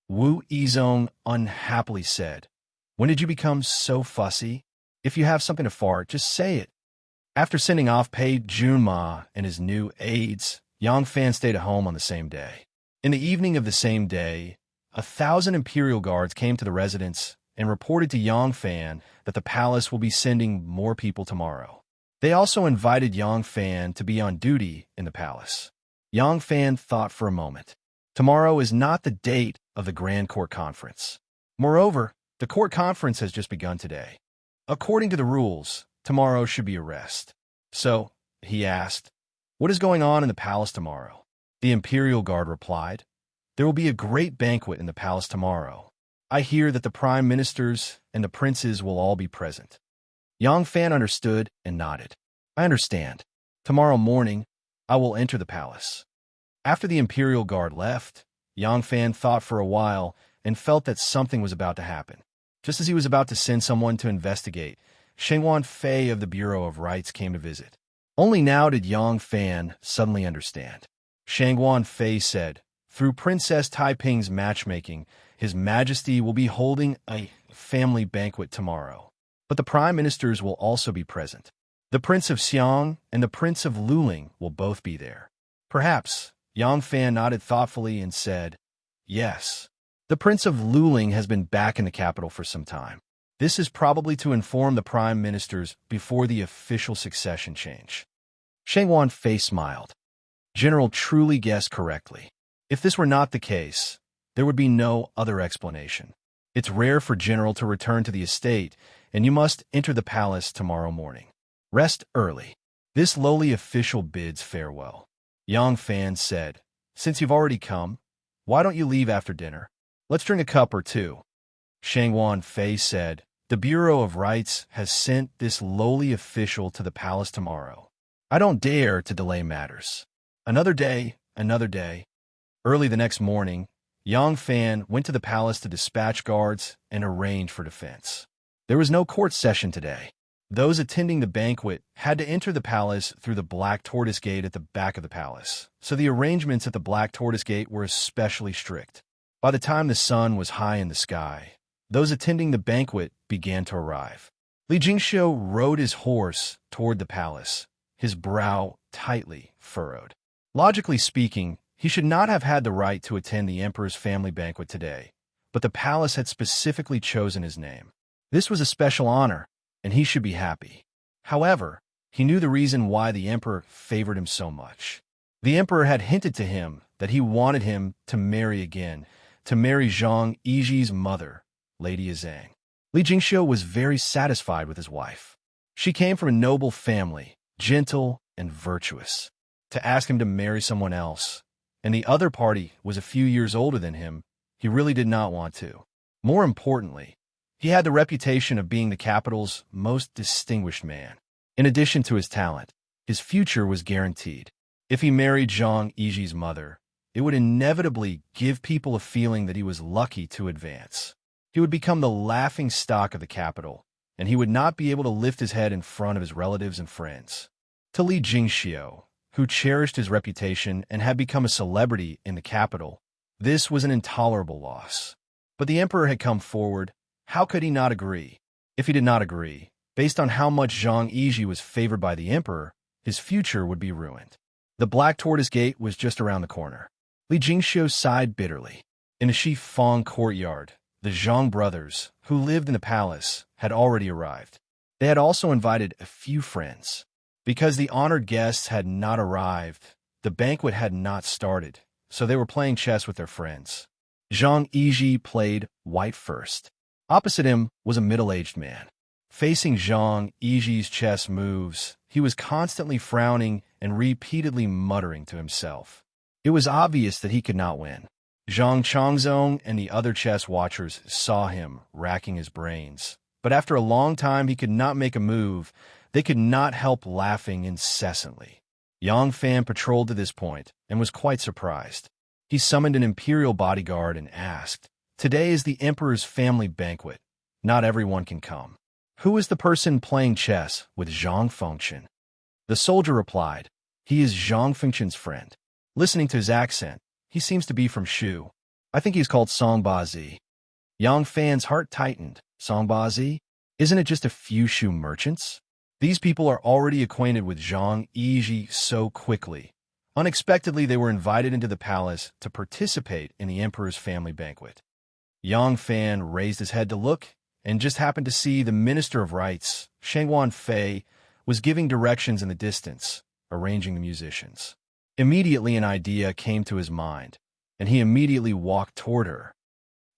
Wu Yizong unhappily said, "When did you become so fussy? If you have something to fart, just say it." After sending off Pei Junma and his new aides, Yang Fan stayed at home on the same day. In the evening of the same day, 1,000 imperial guards came to the residence and reported to Yang Fan that the palace will be sending more people tomorrow. They also invited Yang Fan to be on duty in the palace. Yang Fan thought for a moment. Tomorrow is not the date of the Grand Court Conference. Moreover, the court conference has just begun today. According to the rules, tomorrow should be a rest. So, he asked, "What is going on in the palace tomorrow?" The Imperial Guard replied, "There will be a great banquet in the palace tomorrow. I hear that the prime ministers and the princes will all be present." Yang Fan understood and nodded. "I understand. Tomorrow morning, I will enter the palace." After the Imperial Guard left, Yang Fan thought for a while and felt that something was about to happen. Just as he was about to send someone to investigate, Shengwan Fei of the Bureau of Rights came to visit. Only now did Yang Fan suddenly understand. Shengwan Fei said, "Through Princess Taiping's matchmaking, His Majesty will be holding a family banquet tomorrow. But the prime ministers will also be present. The Prince of Xiang and the Prince of Luling will both be there." Perhaps. Yang Fan nodded thoughtfully and said, "Yes. The Prince of Luling has been back in the capital for some time. This is probably to inform the prime ministers before the official succession change." Shengwan Fei smiled. General truly guessed correctly. If this were not the case, there would be no other explanation. It's rare for General to return to the estate, and you must enter the palace tomorrow morning. Rest early. This lowly official bids farewell. Yang Fan said, "Since you've already come, why don't you leave after dinner? Let's drink a cup or two." Shengwan Fei said, The Bureau of Rights has sent this lowly official to the palace tomorrow. I don't dare to delay matters. Another day, another day. Early the next morning, Yang Fan went to the palace to dispatch guards and arrange for defense. There was no court session today. Those attending the banquet had to enter the palace through the Black Tortoise Gate at the back of the palace, so the arrangements at the Black Tortoise Gate were especially strict. By the time the sun was high in the sky, those attending the banquet began to arrive. Li Jingxiu rode his horse toward the palace, his brow tightly furrowed. Logically speaking, he should not have had the right to attend the emperor's family banquet today, but the palace had specifically chosen his name. This was a special honor, and he should be happy. However, he knew the reason why the emperor favored him so much. The emperor had hinted to him that he wanted him to marry again, to marry Zhang Yiji's mother, Lady Zhang. Li Jingxiu was very satisfied with his wife. She came from a noble family, gentle and virtuous. To ask him to marry someone else, and the other party was a few years older than him, he really did not want to. More importantly, he had the reputation of being the capital's most distinguished man. In addition to his talent, his future was guaranteed. If he married Zhang Yiji's mother, it would inevitably give people a feeling that he was lucky to advance. He would become the laughing stock of the capital, and he would not be able to lift his head in front of his relatives and friends. To Li Jingxiu, who cherished his reputation and had become a celebrity in the capital, this was an intolerable loss. But the emperor had come forward. How could he not agree? If he did not agree, based on how much Zhang Yiji was favored by the emperor, his future would be ruined. The Black Tortoise Gate was just around the corner. Li Jingxiu sighed bitterly. In a Shifeng courtyard, the Zhang brothers, who lived in the palace, had already arrived. They had also invited a few friends. Because the honored guests had not arrived, the banquet had not started, so they were playing chess with their friends. Zhang Yiji played white first. Opposite him was a middle-aged man. Facing Zhang Yiji's chess moves, he was constantly frowning and repeatedly muttering to himself. It was obvious that he could not win. Zhang Changzong and the other chess watchers saw him racking his brains, but after a long time he could not make a move. They could not help laughing incessantly. Yang Fan patrolled to this point and was quite surprised. He summoned an imperial bodyguard and asked, "Today is the emperor's family banquet. Not everyone can come. Who is the person playing chess with Zhang Fengchen?" The soldier replied, "He is Zhang Fengchen's friend. Listening to his accent, he seems to be from Shu. I think he's called Songbazi." Yang Fan's heart tightened. Songbazi? Isn't it just a few Shu merchants? These people are already acquainted with Zhang Yiji so quickly. Unexpectedly, they were invited into the palace to participate in the emperor's family banquet. Yang Fan raised his head to look and just happened to see the Minister of Rights, Shangwan Fei, was giving directions in the distance, arranging the musicians. Immediately an idea came to his mind, and he immediately walked toward her.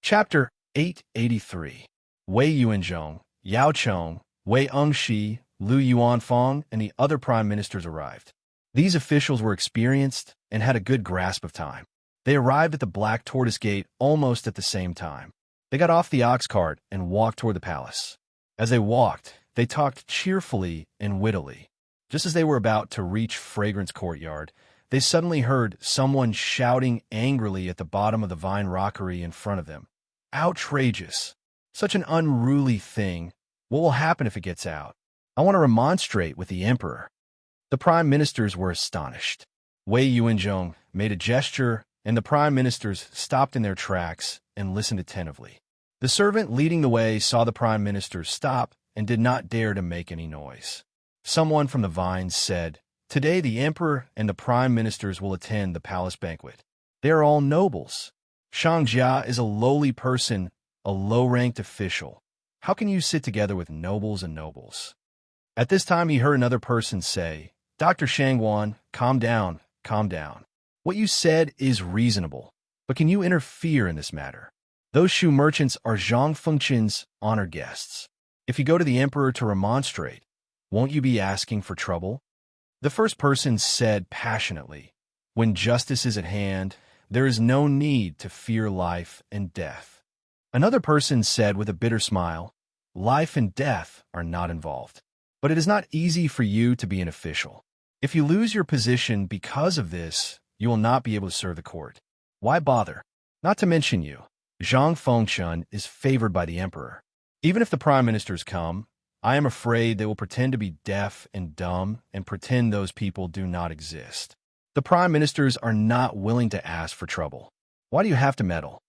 Chapter 883. Wei Yuanzhong, Yao Chong, Wei Engshi, Lu Yuanfang, and the other prime ministers arrived. These officials were experienced and had a good grasp of time. They arrived at the Black Tortoise Gate almost at the same time. They got off the ox cart and walked toward the palace. As they walked, they talked cheerfully and wittily. Just as they were about to reach Fragrance Courtyard, they suddenly heard someone shouting angrily at the bottom of the vine rockery in front of them. Outrageous! Such an unruly thing. What will happen if it gets out? I want to remonstrate with the emperor. The prime ministers were astonished. Wei Yuanzhong made a gesture, and the prime ministers stopped in their tracks and listened attentively. The servant leading the way saw the prime ministers stop and did not dare to make any noise. Someone from the vines said, "Today the emperor and the prime ministers will attend the palace banquet. They are all nobles. Shang Jia is a lowly person, a low-ranked official. How can you sit together with nobles and nobles?" At this time he heard another person say, "Dr. Shangwan, calm down, calm down. What you said is reasonable, but can you interfere in this matter? Those Shu merchants are Zhang Fengchen's honored guests. If you go to the emperor to remonstrate, won't you be asking for trouble?" The first person said passionately, "When justice is at hand, there is no need to fear life and death." Another person said with a bitter smile, Life and death are not involved. But it is not easy for you to be an official. If you lose your position because of this, you will not be able to serve the court. Why bother? Not to mention you. Zhang Fengchun is favored by the emperor. Even if the prime ministers come, I am afraid they will pretend to be deaf and dumb and pretend those people do not exist. The prime ministers are not willing to ask for trouble. Why do you have to meddle?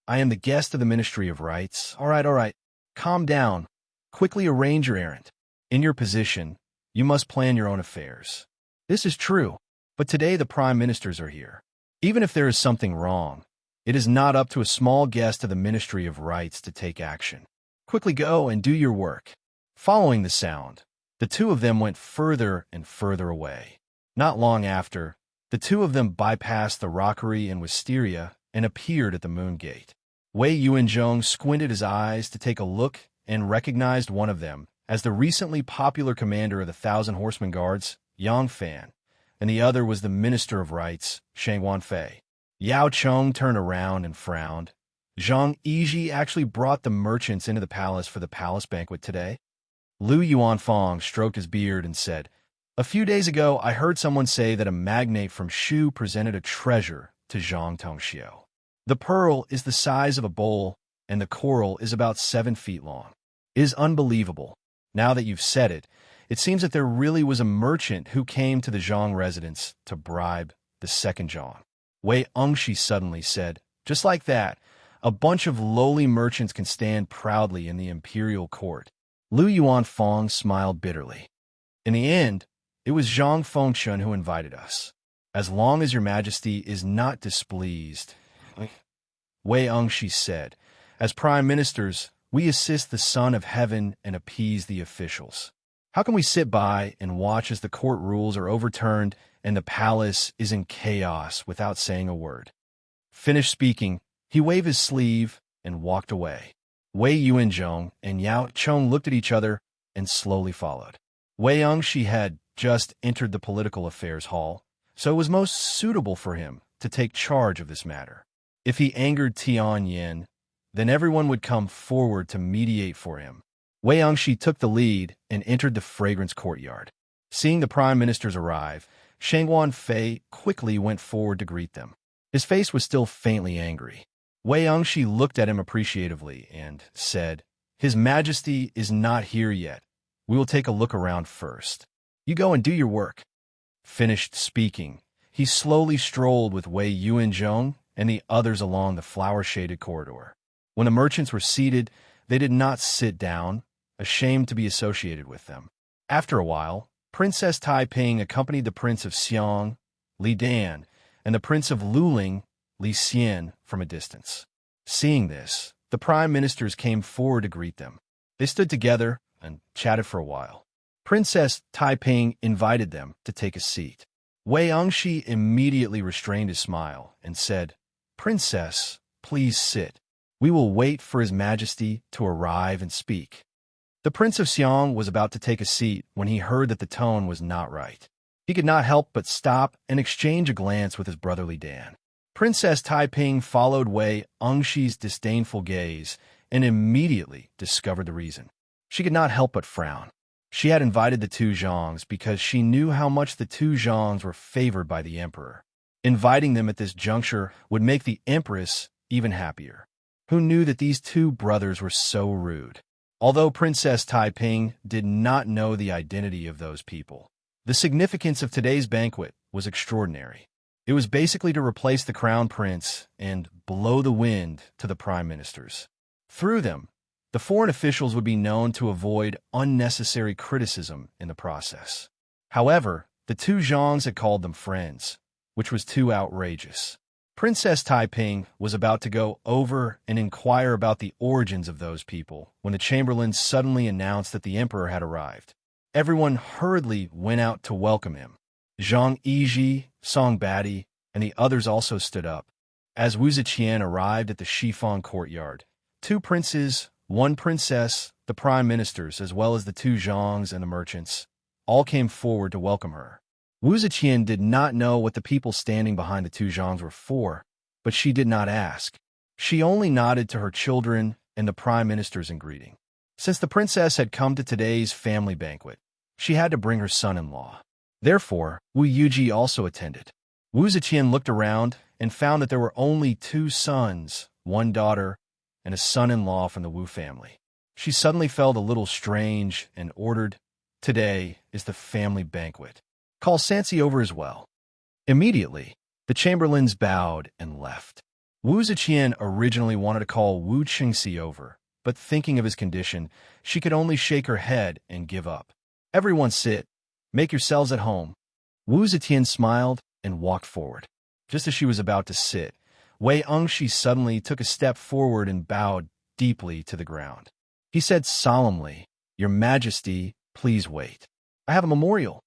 I am the guest of the Ministry of Rights. All right. Calm down. Quickly arrange your errand. In your position, you must plan your own affairs. This is true, but today the prime ministers are here. Even if there is something wrong, it is not up to a small guest of the Ministry of Rights to take action. Quickly go and do your work. Following the sound, the two of them went further and further away. Not long after, the two of them bypassed the rockery in Wisteria and appeared at the Moon Gate. Wei Yuanzhong squinted his eyes to take a look and recognized one of them as the recently popular commander of the 1,000 Horsemen Guards, Yang Fan, and the other was the Minister of Rights, Shang Wanfei. Yao Cheng turned around and frowned. Zhang Yiji actually brought the merchants into the palace for the palace banquet today? Lu Yuanfang stroked his beard and said, "A few days ago, I heard someone say that a magnate from Shu presented a treasure to Zhang Tongxiu. The pearl is the size of a bowl, and the coral is about 7 feet long. It is unbelievable. Now that you've said it, it seems that there really was a merchant who came to the Zhang residence to bribe the second Zhang." Wei Engshi suddenly said, "Just like that, a bunch of lowly merchants can stand proudly in the imperial court." Lu Yuanfang smiled bitterly. "In the end, it was Zhang Fengchun who invited us. As long as your majesty is not displeased," Wei Engshi said, "as prime ministers, we assist the Son of Heaven and appease the officials. How can we sit by and watch as the court rules are overturned and the palace is in chaos without saying a word?" Finished speaking, he waved his sleeve and walked away. Wei Yuanzhong and Yao Cheng looked at each other and slowly followed. Wei Engshi had just entered the political affairs hall, so it was most suitable for him to take charge of this matter. If he angered Tian Yin, then everyone would come forward to mediate for him. Wei Engshi took the lead and entered the fragrance courtyard. Seeing the prime ministers arrive, Shang Wanfei quickly went forward to greet them. His face was still faintly angry. Wei Engshi looked at him appreciatively and said, "His Majesty is not here yet. We will take a look around first. You go and do your work." Finished speaking, he slowly strolled with Wei Yuanzhong and the others along the flower-shaded corridor. When the merchants were seated, they did not sit down, ashamed to be associated with them. After a while, Princess Taiping accompanied the Prince of Xiang, Li Dan, and the Prince of Luling, Li Xian, from a distance. Seeing this, the prime ministers came forward to greet them. They stood together and chatted for a while. Princess Taiping invited them to take a seat. Wei Engshi immediately restrained his smile and said, "Princess, please sit. We will wait for His Majesty to arrive and speak." The Prince of Xiang was about to take a seat when he heard that the tone was not right. He could not help but stop and exchange a glance with his brother Li Dan. Princess Taiping followed Wei Engshi's disdainful gaze and immediately discovered the reason. She could not help but frown. She had invited the two Zhangs because she knew how much the two Zhangs were favored by the emperor. Inviting them at this juncture would make the empress even happier. Who knew that these two brothers were so rude? Although Princess Taiping did not know the identity of those people, the significance of today's banquet was extraordinary. It was basically to replace the crown prince and blow the wind to the prime ministers. Through them, the foreign officials would be known to avoid unnecessary criticism in the process. However, the two Zhangs had called them friends, which was too outrageous. Princess Taiping was about to go over and inquire about the origins of those people when the chamberlain suddenly announced that the emperor had arrived. Everyone hurriedly went out to welcome him. Zhang Yiji, Song Bati, and the others also stood up. As Wu Ziqian arrived at the chiffon courtyard, two princes, one princess, the prime ministers, as well as the two Zhangs and the merchants, all came forward to welcome her. Wu Ziqian did not know what the people standing behind the two Zhangs were for, but she did not ask. She only nodded to her children and the prime ministers in greeting. Since the princess had come to today's family banquet, she had to bring her son-in-law. Therefore, Wu Yuji also attended. Wu Ziqian looked around and found that there were only 2 sons, 1 daughter, and a son-in-law from the Wu family. She suddenly felt a little strange and ordered, "Today is the family banquet. Call Sansi over as well." Immediately, the chamberlains bowed and left. Wu Ziqian originally wanted to call Wu Qingxi over, but thinking of his condition, she could only shake her head and give up. "Everyone sit. Make yourselves at home." Wu Zetian smiled and walked forward. Just as she was about to sit, Wei Engshi suddenly took a step forward and bowed deeply to the ground. He said solemnly, "Your Majesty, please wait. I have a memorial."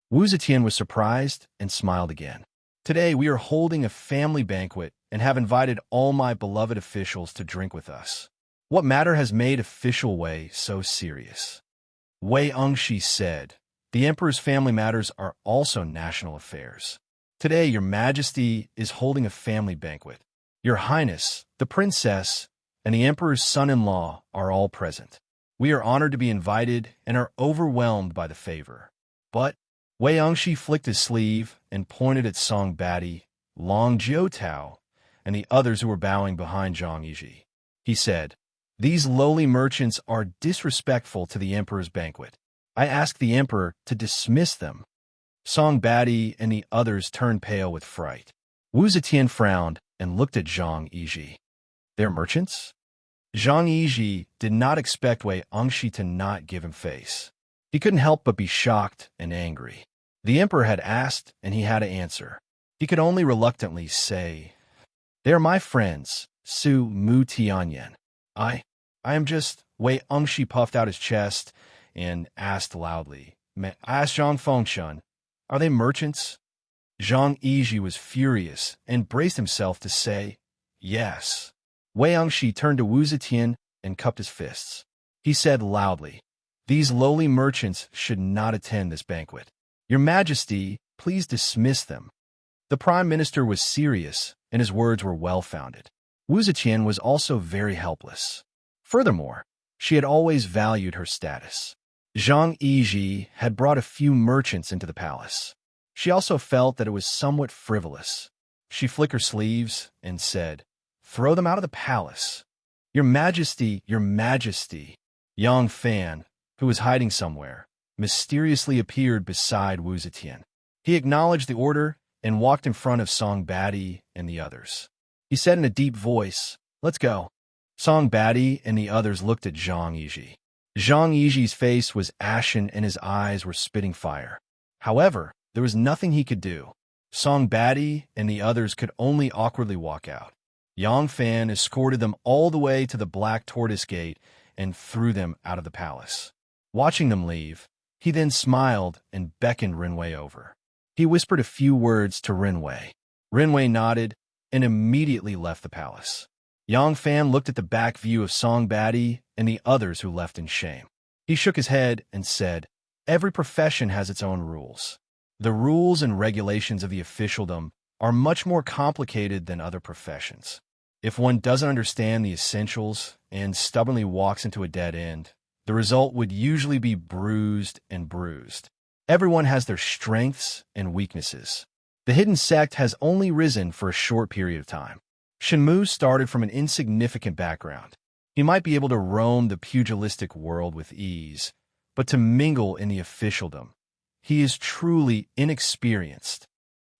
Wu Zetian was surprised and smiled again. "Today we are holding a family banquet and have invited all my beloved officials to drink with us. What matter has made official Wei so serious?" Wei Engshi said, "The emperor's family matters are also national affairs. Today, your majesty is holding a family banquet. Your highness, the princess, and the emperor's son-in-law are all present. We are honored to be invited and are overwhelmed by the favor. But," Wei Engshi flicked his sleeve and pointed at Song Bati, Long Jiotao, and the others who were bowing behind Zhang Yiji. He said, "These lowly merchants are disrespectful to the emperor's banquet. I ask the emperor to dismiss them." Song Bati and the others turned pale with fright. Wu Zetian frowned and looked at Zhang Yiji. "They're merchants?" Zhang Yiji did not expect Wei Engshi to not give him face. He couldn't help but be shocked and angry. The emperor had asked, and he had to answer. He could only reluctantly say, "They are my friends, Su Mu Tianyan. I am just..." Wei Engshi puffed out his chest and asked loudly, "I asked Zhang Fengshun, are they merchants?" Zhang Yiji was furious and braced himself to say, "Yes." Wei Engshi turned to Wu Zetian and cupped his fists. He said loudly, "These lowly merchants should not attend this banquet. Your Majesty, please dismiss them." The Prime Minister was serious, and his words were well-founded. Wu Zetian was also very helpless. Furthermore, she had always valued her status. Zhang Yiji had brought a few merchants into the palace. She also felt that it was somewhat frivolous. She flicked her sleeves and said, "Throw them out of the palace." Your Majesty, your Majesty." Yang Fan, who was hiding somewhere, mysteriously appeared beside Wu Zetian. He acknowledged the order and walked in front of Song Bati and the others. He said in a deep voice, "Let's go." Song Bati and the others looked at Zhang Yiji. Zhang Yiji's face was ashen and his eyes were spitting fire. However, there was nothing he could do. Song Bati and the others could only awkwardly walk out. Yang Fan escorted them all the way to the Black Tortoise Gate and threw them out of the palace. Watching them leave, he then smiled and beckoned Rinwei over. He whispered a few words to Rinwei. Rinwei nodded and immediately left the palace. Yang Fan looked at the back view of Song Bati and the others who left in shame. He shook his head and said, "Every profession has its own rules. The rules and regulations of the officialdom are much more complicated than other professions. If one doesn't understand the essentials and stubbornly walks into a dead end, the result would usually be bruised and bruised. Everyone has their strengths and weaknesses. The hidden sect has only risen for a short period of time. Shenmue started from an insignificant background. He might be able to roam the pugilistic world with ease, but to mingle in the officialdom, he is truly inexperienced."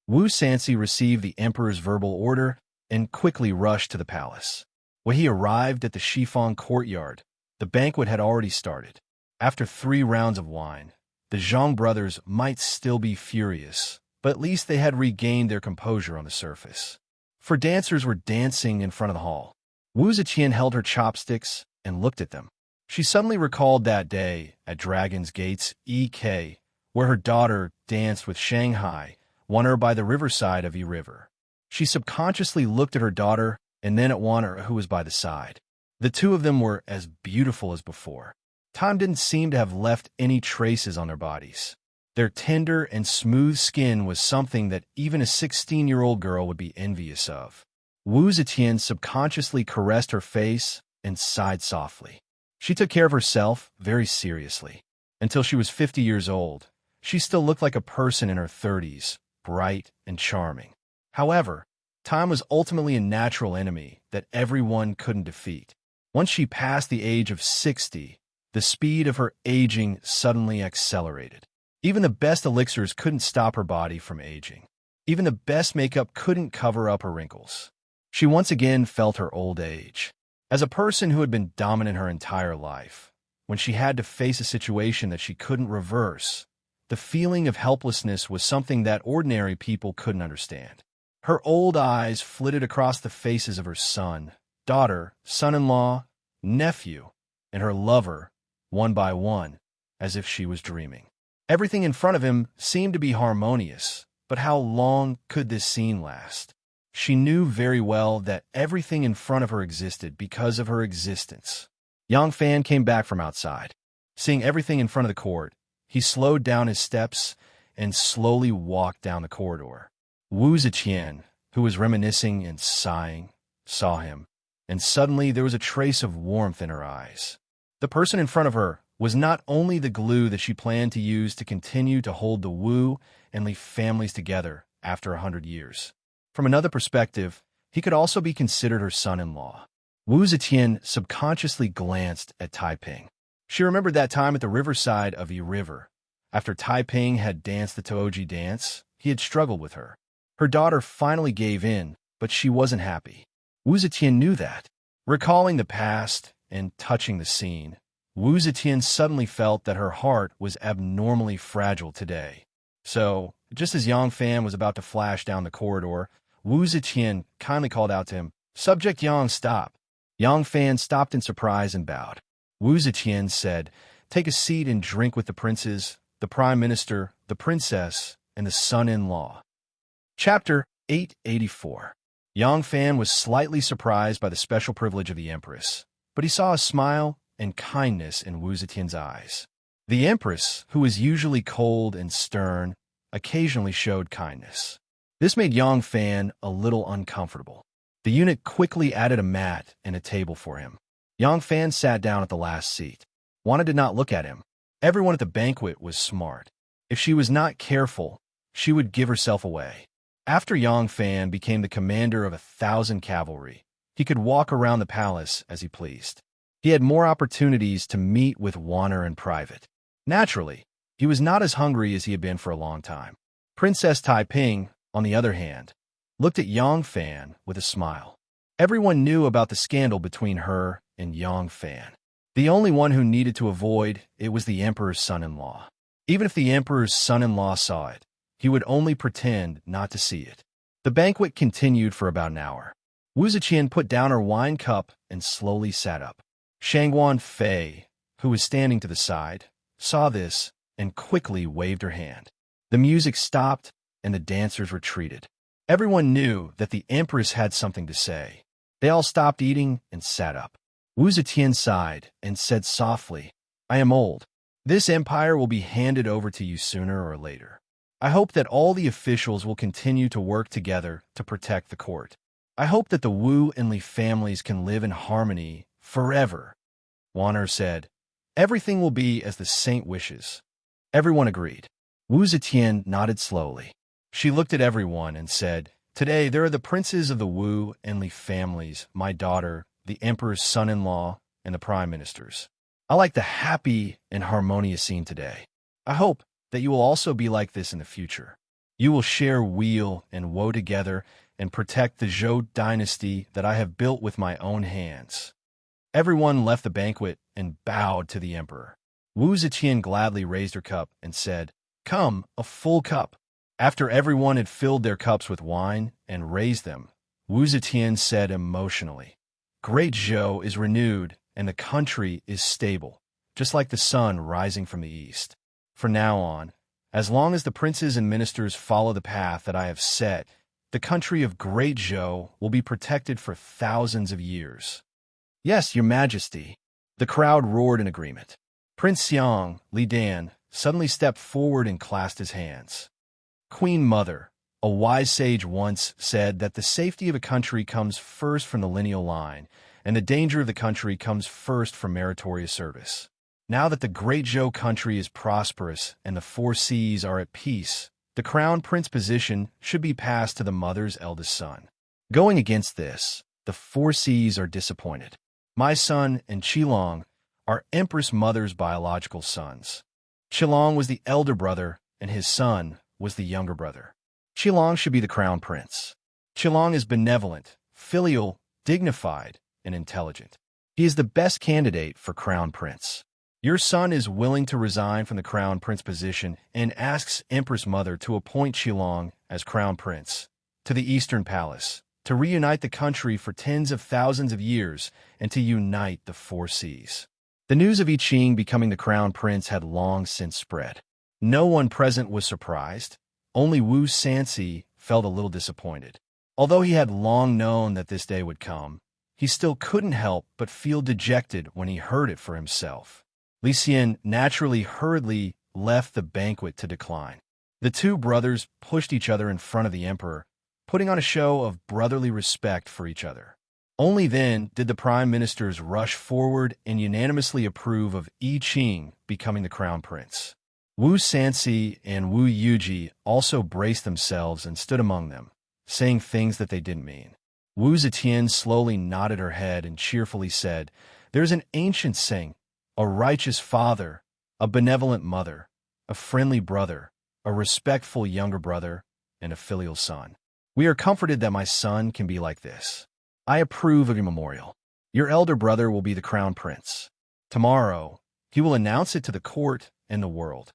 Wu Sansi received the emperor's verbal order and quickly rushed to the palace. When he arrived at the Shifang courtyard, the banquet had already started. After 3 rounds of wine, the Zhang brothers might still be furious, but at least they had regained their composure on the surface. For dancers were dancing in front of the hall. Wu Ziqian held her chopsticks and looked at them. She suddenly recalled that day at Dragon's Gates EK, where her daughter danced with Shanghai, won her by the riverside of River. She subconsciously looked at her daughter and then at Wanner, who was by the side. The two of them were as beautiful as before. Time didn't seem to have left any traces on their bodies. Their tender and smooth skin was something that even a 16-year-old girl would be envious of. Wu Zetian subconsciously caressed her face and sighed softly. She took care of herself very seriously. Until she was 50 years old, she still looked like a person in her 30s, bright and charming. However, time was ultimately a natural enemy that everyone couldn't defeat. Once she passed the age of 60, the speed of her aging suddenly accelerated. Even the best elixirs couldn't stop her body from aging. Even the best makeup couldn't cover up her wrinkles. She once again felt her old age. As a person who had been dominant her entire life, when she had to face a situation that she couldn't reverse, the feeling of helplessness was something that ordinary people couldn't understand. Her old eyes flitted across the faces of her son, daughter, son-in-law, nephew, and her lover, one by one, as if she was dreaming. Everything in front of him seemed to be harmonious, but how long could this scene last? She knew very well that everything in front of her existed because of her existence. Yang Fan came back from outside. Seeing everything in front of the court, he slowed down his steps and slowly walked down the corridor. Wu Ziqian, who was reminiscing and sighing, saw him, and suddenly there was a trace of warmth in her eyes. The person in front of her was not only the glue that she planned to use to continue to hold the Wu and Li families together after 100 years. From another perspective, he could also be considered her son-in-law. Wu Zetian subconsciously glanced at Taiping. She remembered that time at the riverside of Yi River. After Taiping had danced the Toji dance, he had struggled with her. Her daughter finally gave in, but she wasn't happy. Wu Zetian knew that. Recalling the past and touching the scene, Wu Zetian suddenly felt that her heart was abnormally fragile today. So, just as Yang Fan was about to flash down the corridor, Wu Zetian kindly called out to him, "Subject Yang, stop." Yang Fan stopped in surprise and bowed. Wu Zetian said, "Take a seat and drink with the princes, the prime minister, the princess, and the son-in-law." Chapter 884. Yang Fan was slightly surprised by the special privilege of the Empress, but he saw a smile and kindness in Wu Zetian's eyes. The Empress, who was usually cold and stern, occasionally showed kindness. This made Yang Fan a little uncomfortable. The eunuch quickly added a mat and a table for him. Yang Fan sat down at the last seat. Wana did not look at him. Everyone at the banquet was smart. If she was not careful, she would give herself away. After Yang Fan became the commander of 1,000 cavalry, he could walk around the palace as he pleased. He had more opportunities to meet with Wana in private. Naturally, he was not as hungry as he had been for a long time. Princess Taiping, on the other hand, looked at Yang Fan with a smile. Everyone knew about the scandal between her and Yang Fan. The only one who needed to avoid it was the emperor's son-in-law. Even if the emperor's son-in-law saw it, he would only pretend not to see it. The banquet continued for about an hour. Wu Ziqian put down her wine cup and slowly sat up. Shangguan Fei, who was standing to the side, saw this and quickly waved her hand. The music stopped and the dancers retreated. Everyone knew that the empress had something to say. They all stopped eating and sat up. Wu Zetian sighed and said softly, "I am old. This empire will be handed over to you sooner or later. I hope that all the officials will continue to work together to protect the court. I hope that the Wu and Li families can live in harmony forever." Wan'er said, "Everything will be as the saint wishes." Everyone agreed. Wu Zetian nodded slowly. She looked at everyone and said, "Today there are the princes of the Wu and Li families, my daughter, the emperor's son-in-law, and the prime ministers. I like the happy and harmonious scene today. I hope that you will also be like this in the future. You will share weal and woe together and protect the Zhou dynasty that I have built with my own hands." Everyone left the banquet and bowed to the emperor. Wu Zetian gladly raised her cup and said, "Come, a full cup." After everyone had filled their cups with wine and raised them, Wu Zetian said emotionally, "Great Zhou is renewed and the country is stable, just like the sun rising from the east. From now on, as long as the princes and ministers follow the path that I have set, the country of Great Zhou will be protected for thousands of years." "Yes, your majesty." The crowd roared in agreement. Prince Xiang, Li Dan, suddenly stepped forward and clasped his hands. "Queen Mother, a wise sage once said that the safety of a country comes first from the lineal line, and the danger of the country comes first from meritorious service. Now that the great Zhou country is prosperous and the four seas are at peace, the crown prince position should be passed to the mother's eldest son. Going against this, the four seas are disappointed. My son and Qilong are Empress Mother's biological sons. Qilong was the elder brother, and his son was the younger brother. Qilong should be the crown prince. Qilong is benevolent, filial, dignified, and intelligent. He is the best candidate for crown prince. Your son is willing to resign from the crown prince position and asks Empress Mother to appoint Qilong as crown prince to the Eastern Palace, to reunite the country for tens of thousands of years and to unite the four seas. The news of I Ching becoming the crown prince had long since spread. No one present was surprised. Only Wu Sanxi felt a little disappointed. Although he had long known that this day would come, he still couldn't help but feel dejected when he heard it for himself. Li Xian naturally hurriedly left the banquet to decline. The two brothers pushed each other in front of the emperor, putting on a show of brotherly respect for each other. Only then did the prime ministers rush forward and unanimously approve of I Ching becoming the crown prince. Wu Sanxi and Wu Yuji also braced themselves and stood among them, saying things that they didn't mean. Wu Zetian slowly nodded her head and cheerfully said, "There's an ancient saying, a righteous father, a benevolent mother, a friendly brother, a respectful younger brother, and a filial son. We are comforted that my son can be like this. I approve of your memorial. Your elder brother will be the crown prince. Tomorrow, he will announce it to the court and the world."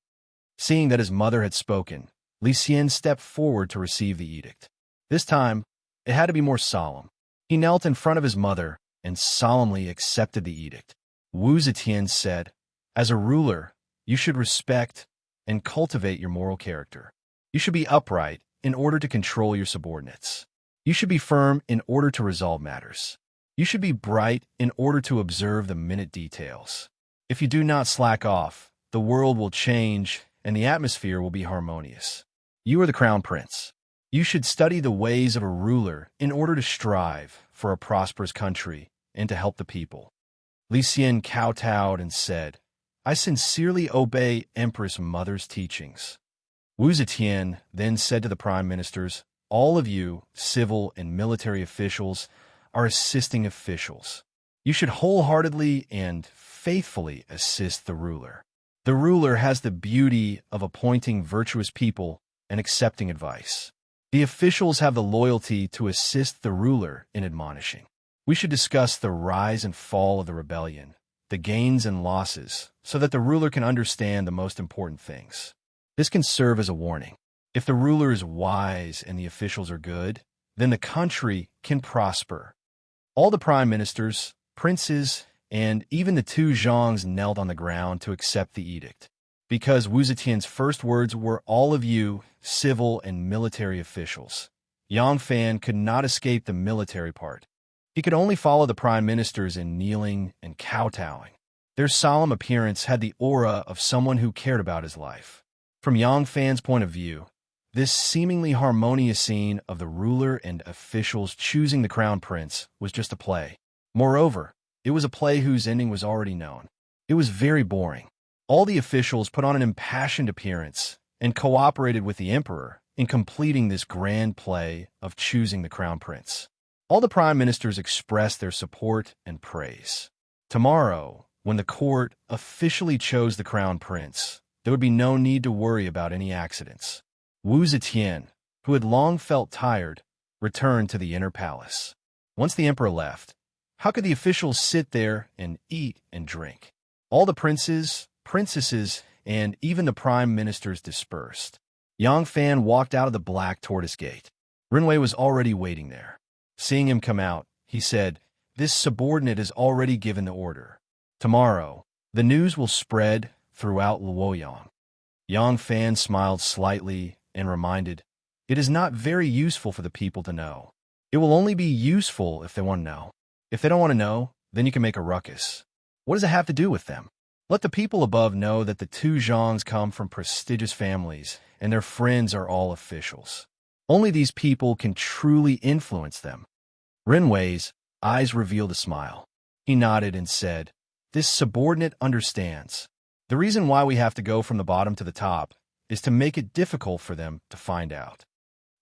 Seeing that his mother had spoken, Li Xian stepped forward to receive the edict. This time, it had to be more solemn. He knelt in front of his mother and solemnly accepted the edict. Wu Zetian said, "As a ruler, you should respect and cultivate your moral character. You should be upright in order to control your subordinates. You should be firm in order to resolve matters. You should be bright in order to observe the minute details. If you do not slack off, the world will change and the atmosphere will be harmonious. You are the crown prince. You should study the ways of a ruler in order to strive for a prosperous country and to help the people." Li Xian kowtowed and said, "I sincerely obey Empress Mother's teachings." Wu Zetian then said to the prime ministers, "All of you, civil and military officials, are assisting officials. You should wholeheartedly and faithfully assist the ruler. The ruler has the beauty of appointing virtuous people and accepting advice. The officials have the loyalty to assist the ruler in admonishing. We should discuss the rise and fall of the rebellion, the gains and losses, so that the ruler can understand the most important things. This can serve as a warning. If the ruler is wise and the officials are good, then the country can prosper." All the prime ministers, princes, and even the two Zhongs knelt on the ground to accept the edict. Because Wu Zetian's first words were "all of you, civil and military officials," Yang Fan could not escape the military part. He could only follow the prime ministers in kneeling and kowtowing. Their solemn appearance had the aura of someone who cared about his life. From Yang Fan's point of view, this seemingly harmonious scene of the ruler and officials choosing the crown prince was just a play. Moreover, it was a play whose ending was already known. It was very boring. All the officials put on an impassioned appearance and cooperated with the emperor in completing this grand play of choosing the crown prince. All the prime ministers expressed their support and praise. Tomorrow, when the court officially chose the crown prince, there would be no need to worry about any accidents. Wu Zetian, who had long felt tired, returned to the inner palace. Once the emperor left, how could the officials sit there and eat and drink? All the princes, princesses, and even the prime ministers dispersed. Yang Fan walked out of the black tortoise gate. Rinwei was already waiting there. Seeing him come out, he said, "This subordinate has already given the order. Tomorrow, the news will spread throughout Luoyang." Yang Fan smiled slightly and reminded, "It is not very useful for the people to know. It will only be useful if they want to know. If they don't want to know, then you can make a ruckus. What does it have to do with them? Let the people above know that the two Zhongs come from prestigious families and their friends are all officials. Only these people can truly influence them." Rinwei's eyes revealed a smile. He nodded and said, "This subordinate understands. The reason why we have to go from the bottom to the top is to make it difficult for them to find out."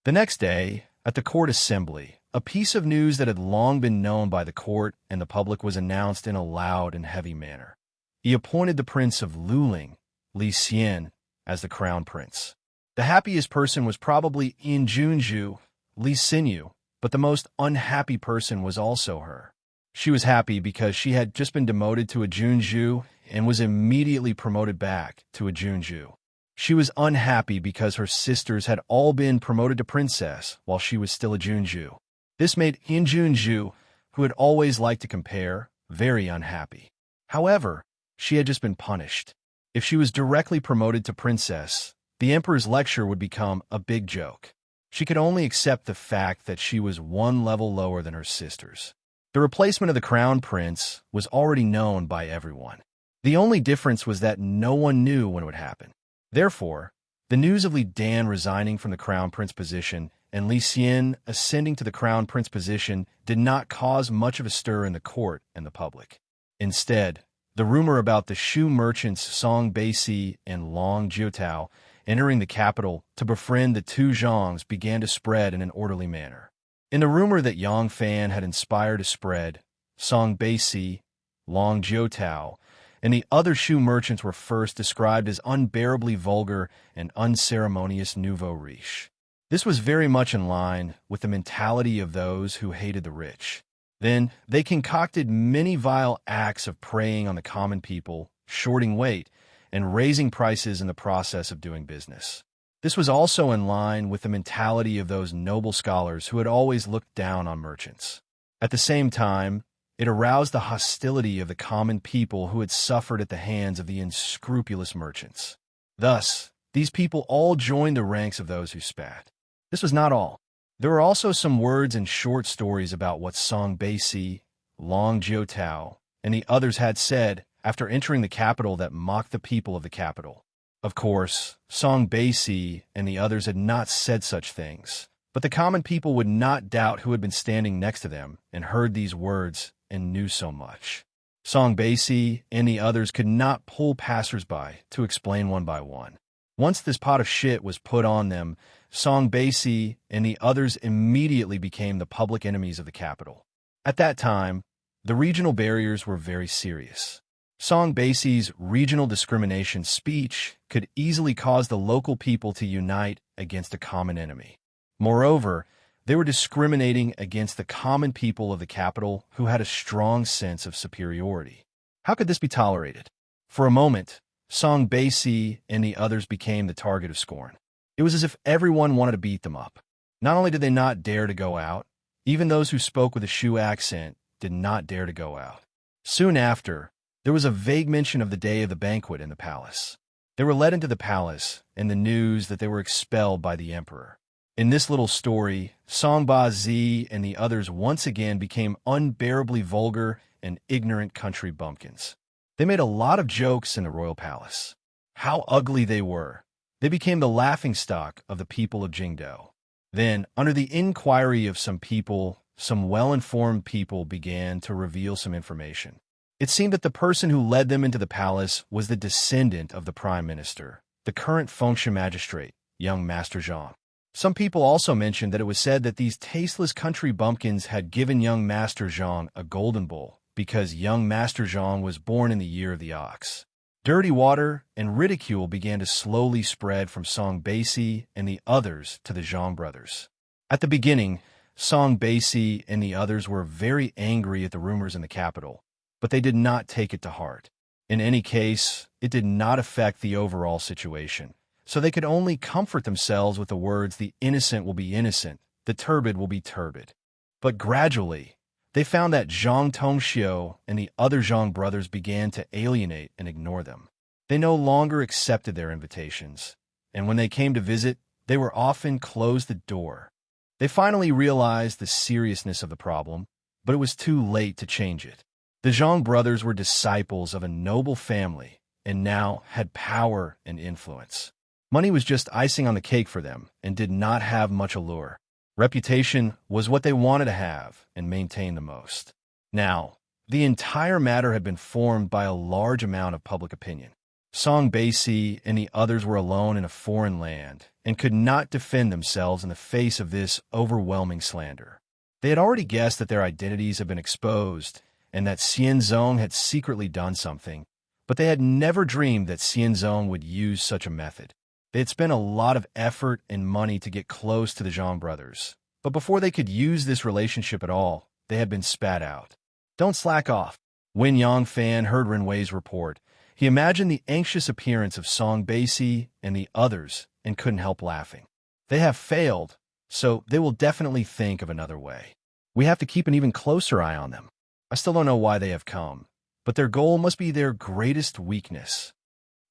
The next day, at the court assembly, a piece of news that had long been known by the court and the public was announced in a loud and heavy manner. He appointed the Prince of Luling, Li Xian, as the crown prince. The happiest person was probably Yin Junju, Li Xinyu, but the most unhappy person was also her. She was happy because she had just been demoted to a Junju and was immediately promoted back to a Junju. She was unhappy because her sisters had all been promoted to princess while she was still a Junju. This made Yin Junju, who had always liked to compare, very unhappy. However, she had just been punished. If she was directly promoted to princess, the emperor's lecture would become a big joke. She could only accept the fact that she was one level lower than her sisters. The replacement of the crown prince was already known by everyone. The only difference was that no one knew when it would happen. Therefore, the news of Li Dan resigning from the crown prince position and Li Xian ascending to the crown prince position did not cause much of a stir in the court and the public. Instead, the rumor about the shoe merchants Song Beici and Long Jiutao entering the capital to befriend the two Zhongs began to spread in an orderly manner. In the rumor that Yang Fan had inspired to spread, Song Beici, Long Jiutao, and the other shoe merchants were first described as unbearably vulgar and unceremonious nouveau riche. This was very much in line with the mentality of those who hated the rich. Then, they concocted many vile acts of preying on the common people, shorting weight, and raising prices in the process of doing business. This was also in line with the mentality of those noble scholars who had always looked down on merchants. At the same time, it aroused the hostility of the common people who had suffered at the hands of the unscrupulous merchants. Thus, these people all joined the ranks of those who spat. This was not all. There were also some words and short stories about what Song Beici, Long Jiutao, and the others had said after entering the capital that mocked the people of the capital. Of course, Song Beici and the others had not said such things, but the common people would not doubt who had been standing next to them and heard these words and knew so much. Song Beici and the others could not pull passers-by to explain one by one. Once this pot of shit was put on them, Song Beici and the others immediately became the public enemies of the capital. At that time, the regional barriers were very serious. Song Beici's regional discrimination speech could easily cause the local people to unite against a common enemy. Moreover, they were discriminating against the common people of the capital who had a strong sense of superiority. How could this be tolerated? For a moment, Song Beici and the others became the target of scorn. It was as if everyone wanted to beat them up. Not only did they not dare to go out, even those who spoke with a Shu accent did not dare to go out. Soon after, there was a vague mention of the day of the banquet in the palace. They were led into the palace, and the news that they were expelled by the emperor. In this little story, Song Ba-zi and the others once again became unbearably vulgar and ignorant country bumpkins. They made a lot of jokes in the royal palace. How ugly they were. They became the laughingstock of the people of Jingdou. Then, under the inquiry of some people, some well-informed people began to reveal some information. It seemed that the person who led them into the palace was the descendant of the prime minister, the current function magistrate, young Master Zhang. Some people also mentioned that it was said that these tasteless country bumpkins had given young Master Zhang a golden bowl because young Master Zhang was born in the year of the ox. Dirty water and ridicule began to slowly spread from Song Beici and the others to the Zhang brothers. At the beginning, Song Beici and the others were very angry at the rumors in the capital, but they did not take it to heart. In any case, it did not affect the overall situation, so they could only comfort themselves with the words, "The innocent will be innocent, the turbid will be turbid." But gradually, they found that Zhang Tongxiu and the other Zhang brothers began to alienate and ignore them. They no longer accepted their invitations, and when they came to visit, they were often closed the door. They finally realized the seriousness of the problem, but it was too late to change it. The Zhang brothers were disciples of a noble family and now had power and influence. Money was just icing on the cake for them and did not have much allure. Reputation was what they wanted to have and maintain the most. Now, the entire matter had been formed by a large amount of public opinion. Song Basie and the others were alone in a foreign land and could not defend themselves in the face of this overwhelming slander. They had already guessed that their identities had been exposed and that Xianzong had secretly done something, but they had never dreamed that Xianzong would use such a method. They had spent a lot of effort and money to get close to the Zhang brothers, but before they could use this relationship at all, they had been spat out. Don't slack off. When Yang Fan heard Renwei's report, he imagined the anxious appearance of Song Basie and the others and couldn't help laughing. They have failed, so they will definitely think of another way. We have to keep an even closer eye on them. I still don't know why they have come, but their goal must be their greatest weakness.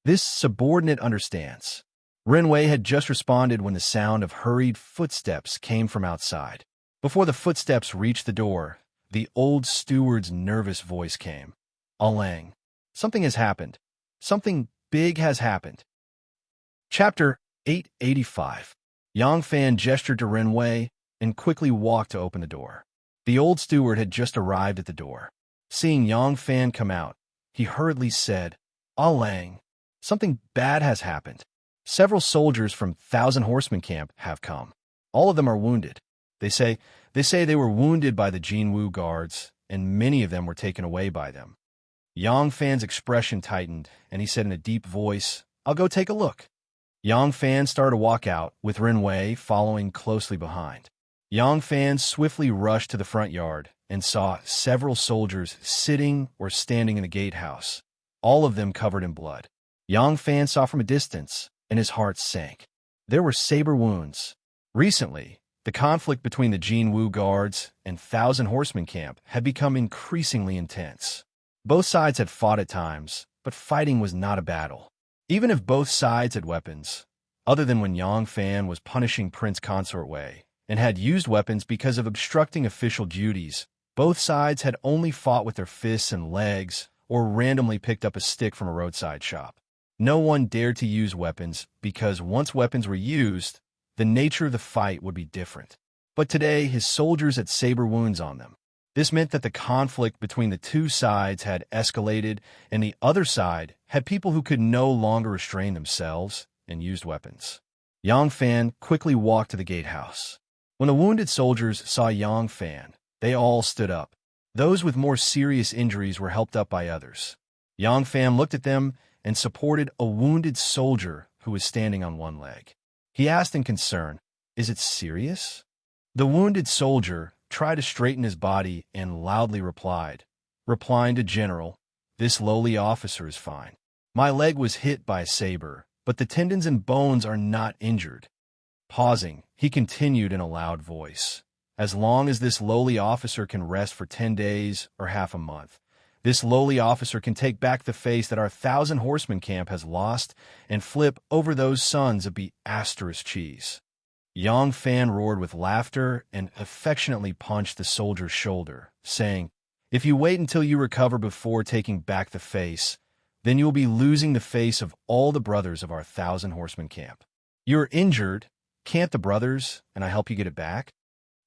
This subordinate understands. Renwei had just responded when the sound of hurried footsteps came from outside. Before the footsteps reached the door, the old steward's nervous voice came. Alang. Something has happened. Something big has happened. Chapter 885. Yang Fan gestured to Renwei and quickly walked to open the door. The old steward had just arrived at the door. Seeing Yang Fan come out, he hurriedly said, Alang. Something bad has happened. Several soldiers from Thousand Horsemen camp have come. All of them are wounded. They say they were wounded by the Jinwu guards, and many of them were taken away by them. Yang Fan's expression tightened, and he said in a deep voice, I'll go take a look. Yang Fan started to walk out, with Renwei following closely behind. Yang Fan swiftly rushed to the front yard and saw several soldiers sitting or standing in the gatehouse, all of them covered in blood. Yang Fan saw from a distance, and his heart sank. There were saber wounds. Recently, the conflict between the Jinwu guards and Thousand Horsemen camp had become increasingly intense. Both sides had fought at times, but fighting was not a battle. Even if both sides had weapons, other than when Yang Fan was punishing Prince Consort Wei and had used weapons because of obstructing official duties, both sides had only fought with their fists and legs or randomly picked up a stick from a roadside shop. No one dared to use weapons because once weapons were used, the nature of the fight would be different. But today, his soldiers had saber wounds on them. This meant that the conflict between the two sides had escalated, and the other side had people who could no longer restrain themselves and used weapons. Yang Fan quickly walked to the gatehouse. When the wounded soldiers saw Yang Fan, they all stood up. Those with more serious injuries were helped up by others. Yang Fan looked at them and supported a wounded soldier who was standing on one leg. He asked in concern, Is it serious? The wounded soldier tried to straighten his body and loudly replying to General, This lowly officer is fine. My leg was hit by a saber, but the tendons and bones are not injured. Pausing, he continued in a loud voice, As long as this lowly officer can rest for 10 days or half a month, this lowly officer can take back the face that our Thousand Horsemen camp has lost and flip over those sons of Asterisk cheese. Yang Fan roared with laughter and affectionately punched the soldier's shoulder, saying, If you wait until you recover before taking back the face, then you will be losing the face of all the brothers of our Thousand Horsemen camp. You're injured. Can't the brothers, and I help you get it back?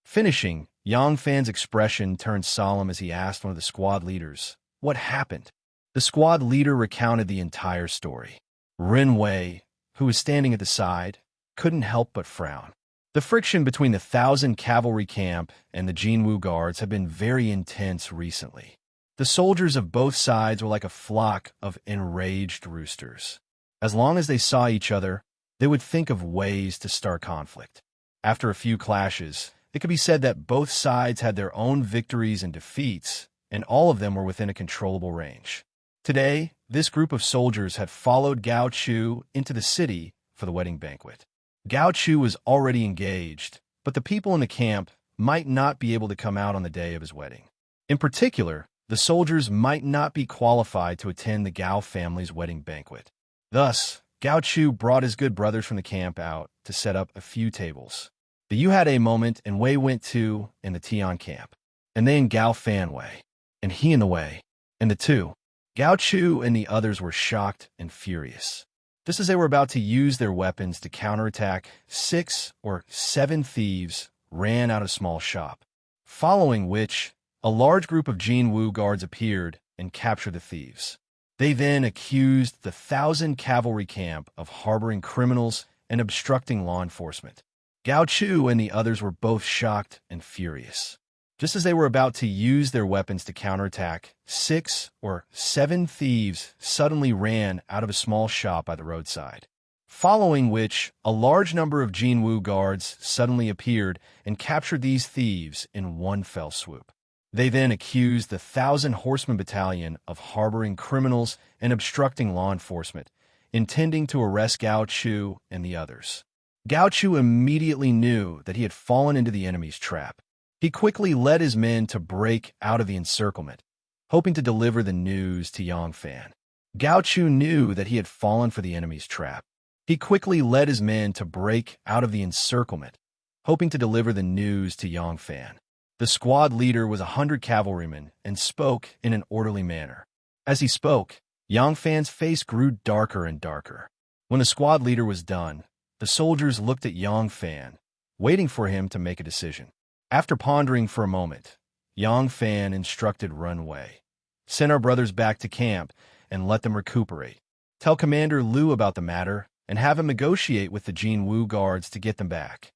Finishing, Yang Fan's expression turned solemn as he asked one of the squad leaders, What happened? The squad leader recounted the entire story. Renwei, who was standing at the side, couldn't help but frown. The friction between the Thousand Cavalry camp and the Jinwu guards had been very intense recently. The soldiers of both sides were like a flock of enraged roosters. As long as they saw each other, they would think of ways to start conflict. After a few clashes, it could be said that both sides had their own victories and defeats, and all of them were within a controllable range. Today, this group of soldiers had followed Gao Chu into the city for the wedding banquet. Gao Chu was already engaged, but the people in the camp might not be able to come out on the day of his wedding. In particular, the soldiers might not be qualified to attend the Gao family's wedding banquet. Thus, Gao Chu brought his good brothers from the camp out to set up a few tables. The Yu had a moment, and Wei went too in the Tian camp, and they in Gao Fan Wei, and he in the Wei, and the two. Gao Chu and the others were shocked and furious. Just as they were about to use their weapons to counterattack 6 or 7 thieves ran out of a small shop, following which a large group of Jinwu guards appeared and captured the thieves. They then accused the 1,000 cavalry camp of harboring criminals and obstructing law enforcement. Gao Chu and the others were both shocked and furious. Just as they were about to use their weapons to counterattack, 6 or 7 thieves suddenly ran out of a small shop by the roadside, following which a large number of Jinwu guards suddenly appeared and captured these thieves in one fell swoop. They then accused the 1,000 Horseman Battalion of harboring criminals and obstructing law enforcement, intending to arrest Gao Chu and the others. Gao Chu immediately knew that he had fallen into the enemy's trap. He quickly led his men to break out of the encirclement, hoping to deliver the news to Yang Fan. Gao Chu knew that he had fallen for the enemy's trap. He quickly led his men to break out of the encirclement, hoping to deliver the news to Yang Fan. The squad leader was 100 cavalrymen and spoke in an orderly manner. As he spoke, Yang Fan's face grew darker and darker. When the squad leader was done, the soldiers looked at Yang Fan, waiting for him to make a decision. After pondering for a moment, Yang Fan instructed Run Wei, "Send our brothers back to camp and let them recuperate. Tell Commander Liu about the matter and have him negotiate with the Jinwu guards to get them back."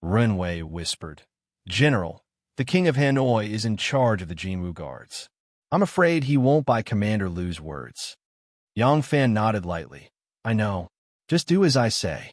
Run Wei whispered, "General, the King of Hanoi is in charge of the Jinwu guards. I'm afraid he won't buy Commander Liu's words." Yang Fan nodded lightly. "I know. Just do as I say."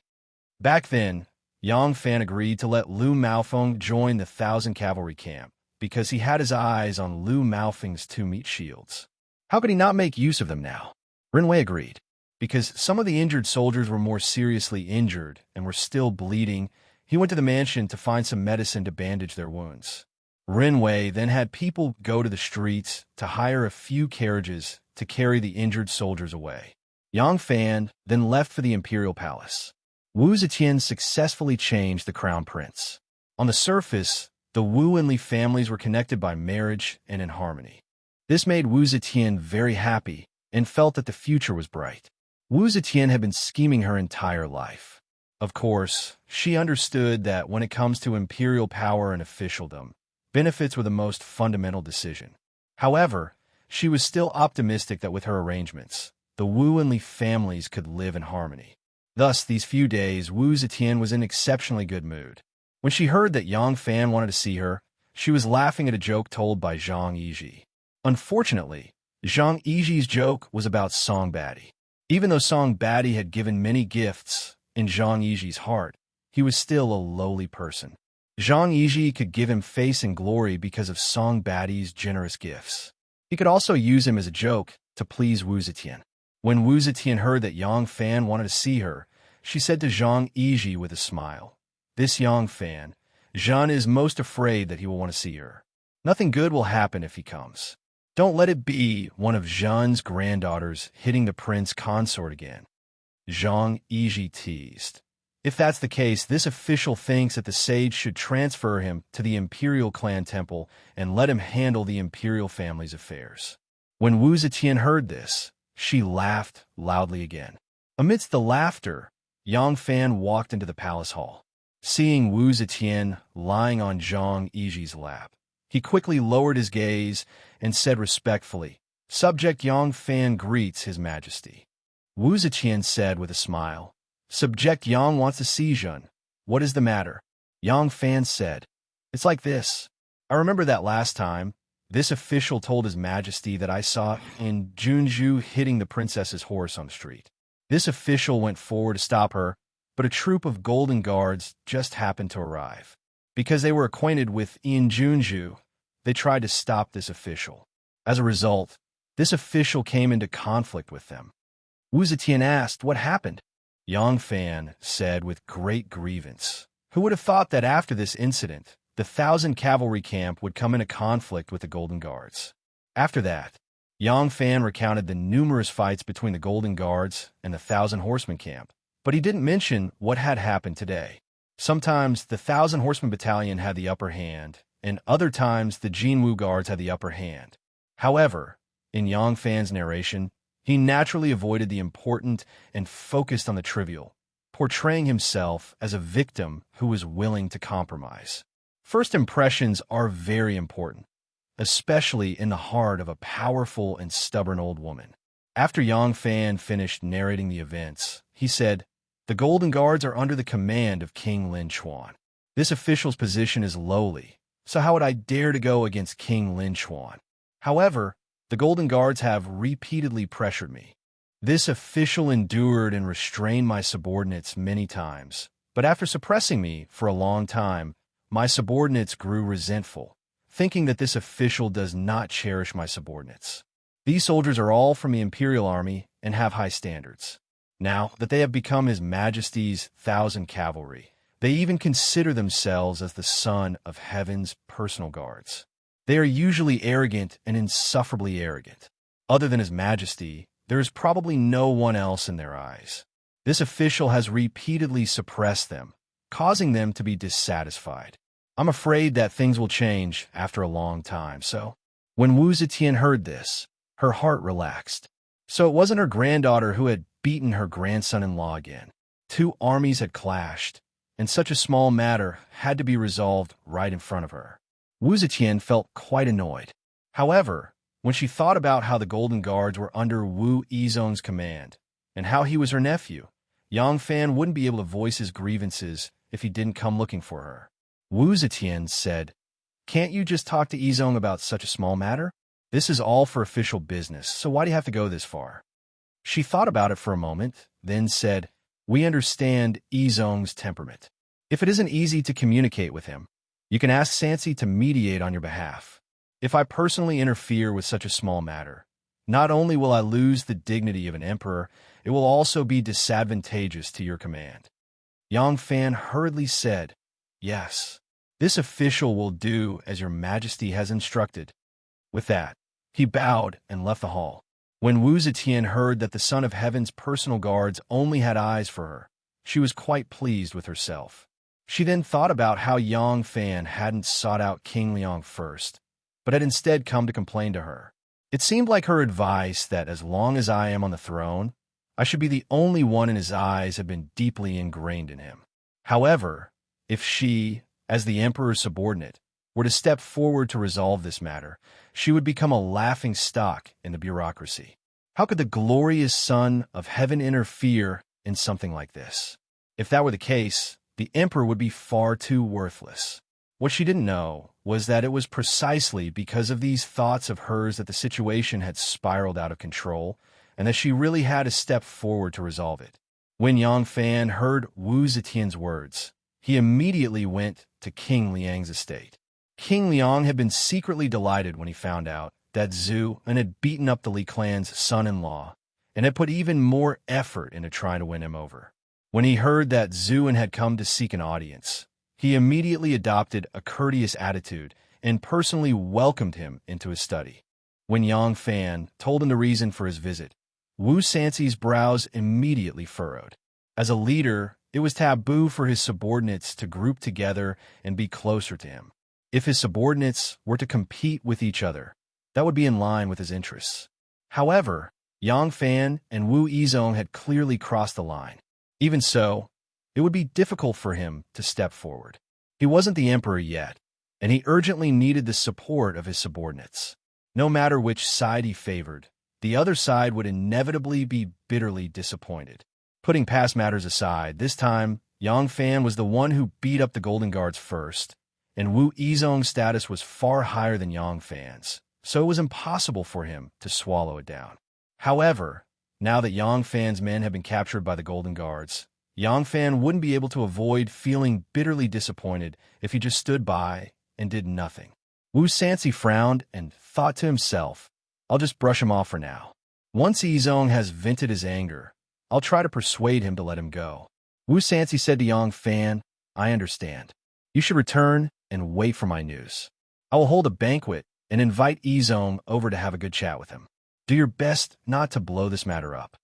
Back then, Yang Fan agreed to let Liu Maofeng join the 1,000 cavalry camp because he had his eyes on Liu Maofeng's 2 meat shields. How could he not make use of them now? Rinwei agreed. Because some of the injured soldiers were more seriously injured and were still bleeding, he went to the mansion to find some medicine to bandage their wounds. Rinwei then had people go to the streets to hire a few carriages to carry the injured soldiers away. Yang Fan then left for the imperial palace. Wu Zetian successfully changed the crown prince. On the surface, the Wu and Li families were connected by marriage and in harmony. This made Wu Zetian very happy and felt that the future was bright. Wu Zetian had been scheming her entire life. Of course, she understood that when it comes to imperial power and officialdom, benefits were the most fundamental decision. However, she was still optimistic that with her arrangements, the Wu and Li families could live in harmony. Thus, these few days, Wu Zetian was in exceptionally good mood. When she heard that Yang Fan wanted to see her, she was laughing at a joke told by Zhang Yizhi. Unfortunately, Zhang Yiji's joke was about Song Badi. Even though Song Badi had given many gifts in Zhang Yiji's heart, he was still a lowly person. Zhang Yizhi could give him face and glory because of Song Badi's generous gifts. He could also use him as a joke to please Wu Zetian. When Wu Zetian heard that Yang Fan wanted to see her, she said to Zhang Yizhi with a smile, "This Yang Fan, Zhan is most afraid that he will want to see her. Nothing good will happen if he comes. Don't let it be one of Zhan's granddaughters hitting the prince consort again." Zhang Yizhi teased. If that's the case, this official thinks that the sage should transfer him to the imperial clan temple and let him handle the imperial family's affairs. When Wu Zetian heard this, she laughed loudly again. Amidst the laughter, Yang Fan walked into the palace hall. Seeing Wu Zetian lying on Zhang Yizhi's lap, he quickly lowered his gaze and said respectfully, "Subject Yang Fan greets His Majesty." Wu Zetian said with a smile, "Subject Yang wants to see Zhen. What is the matter?" Yang Fan said, "It's like this. I remember that last time, this official told His Majesty that I saw in Junju hitting the princess's horse on the street. This official went forward to stop her, but a troop of golden guards just happened to arrive. Because they were acquainted with In Junju, they tried to stop this official. As a result, this official came into conflict with them." Wu Zetian asked, "What happened?" Yang Fan said with great grievance, "Who would have thought that after this incident, the 1,000 cavalry camp would come into conflict with the Golden Guards?" After that, Yang Fan recounted the numerous fights between the Golden Guards and the 1,000 horseman camp, but he didn't mention what had happened today. Sometimes the 1,000 horseman battalion had the upper hand, and other times the Jinwu guards had the upper hand. However, in Yang Fan's narration, he naturally avoided the important and focused on the trivial, portraying himself as a victim who was willing to compromise. First impressions are very important, especially in the heart of a powerful and stubborn old woman. After Yang Fan finished narrating the events, he said, "The Golden Guards are under the command of King Lin Chuan. This official's position is lowly, so how would I dare to go against King Lin Chuan? However, the Golden Guards have repeatedly pressured me. This official endured and restrained my subordinates many times, but after suppressing me for a long time, my subordinates grew resentful, thinking that this official does not cherish my subordinates. These soldiers are all from the Imperial Army and have high standards. Now that they have become His Majesty's 1,000 cavalry, they even consider themselves as the Son of Heaven's personal guards. They are usually arrogant and insufferably arrogant. Other than His Majesty, there is probably no one else in their eyes. This official has repeatedly suppressed them, causing them to be dissatisfied. I'm afraid that things will change after a long time, so..." When Wu Zetian heard this, her heart relaxed. So it wasn't her granddaughter who had beaten her grandson-in-law again. Two armies had clashed, and such a small matter had to be resolved right in front of her. Wu Zetian felt quite annoyed. However, when she thought about how the Golden Guards were under Wu Yizong's command, and how he was her nephew, Yang Fan wouldn't be able to voice his grievances if he didn't come looking for her. Wu Zetian said, "Can't you just talk to Yizong about such a small matter? This is all for official business, so why do you have to go this far?" She thought about it for a moment, then said, "We understand Yizong's temperament. If it isn't easy to communicate with him, you can ask Sansi to mediate on your behalf. If I personally interfere with such a small matter, not only will I lose the dignity of an emperor, it will also be disadvantageous to your command." Yang Fan hurriedly said, "Yes, this official will do as your Majesty has instructed." With that, he bowed and left the hall. When Wu Zetian heard that the Son of Heaven's personal guards only had eyes for her, she was quite pleased with herself. She then thought about how Yang Fan hadn't sought out King Liang first, but had instead come to complain to her. It seemed like her advice that as long as I am on the throne, I should be the only one in his eyes had been deeply ingrained in him. However, if she, as the emperor's subordinate, were to step forward to resolve this matter, she would become a laughing stock in the bureaucracy. How could the glorious Son of Heaven interfere in something like this? If that were the case, the emperor would be far too worthless. What she didn't know was that it was precisely because of these thoughts of hers that the situation had spiraled out of control, and that she really had to step forward to resolve it. When Yang Fan heard Wu Zetian's words, he immediately went to King Liang's estate. King Liang had been secretly delighted when he found out that Zhu had beaten up the Li clan's son-in-law, and had put even more effort into trying to win him over. When he heard that Zhu had come to seek an audience, he immediately adopted a courteous attitude and personally welcomed him into his study. When Yang Fan told him the reason for his visit, Wu Sansi's brows immediately furrowed. As a leader, it was taboo for his subordinates to group together and be closer to him. If his subordinates were to compete with each other, that would be in line with his interests. However, Yang Fan and Wu Yizong had clearly crossed the line. Even so, it would be difficult for him to step forward. He wasn't the emperor yet, and he urgently needed the support of his subordinates. No matter which side he favored, the other side would inevitably be bitterly disappointed. Putting past matters aside, this time, Yang Fan was the one who beat up the Golden Guards first, and Wu Yizong's status was far higher than Yang Fan's, so it was impossible for him to swallow it down. However, now that Yang Fan's men had been captured by the Golden Guards, Yang Fan wouldn't be able to avoid feeling bitterly disappointed if he just stood by and did nothing. Wu Sansi frowned and thought to himself, "I'll just brush him off for now. Once Yizong has vented his anger, I'll try to persuade him to let him go." Wu Sansi said to Yang Fan, "I understand. You should return and wait for my news. I will hold a banquet and invite Yizong over to have a good chat with him. Do your best not to blow this matter up."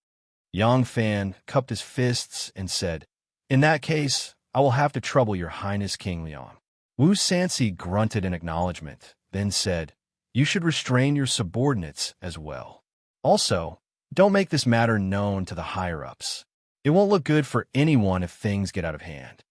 Yang Fan cupped his fists and said, "In that case, I will have to trouble your Highness King Liang." Wu Sansi grunted in acknowledgement, then said, "You should restrain your subordinates as well. Also, don't make this matter known to the higher-ups. It won't look good for anyone if things get out of hand."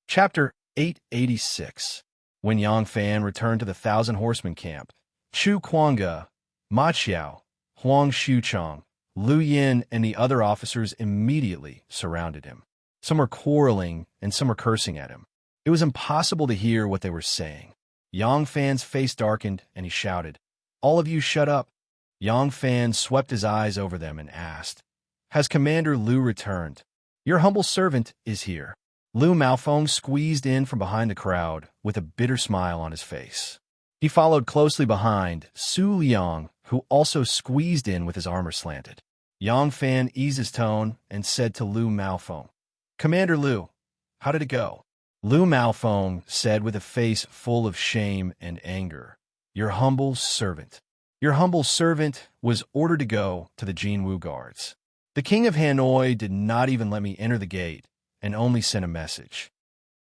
Chapter 886. When Yang Fan returned to the Thousand Horsemen camp, Chu Kuanga, Ma Qiao, Huang Xuchong, Lu Yin, and the other officers immediately surrounded him. Some were quarreling and some were cursing at him. It was impossible to hear what they were saying. Yang Fan's face darkened and he shouted, "All of you shut up." Yang Fan swept his eyes over them and asked, "Has Commander Lu returned?" "Your humble servant is here." Lu Maofeng squeezed in from behind the crowd with a bitter smile on his face. He followed closely behind Su Liang, who also squeezed in with his armor slanted. Yang Fan eased his tone and said to Lu Maofeng, "Commander Lu, how did it go?" Lu Maofeng said with a face full of shame and anger, "Your humble servant. Your humble servant was ordered to go to the Jinwu guards. The king of Hanoi did not even let me enter the gate and only sent a message."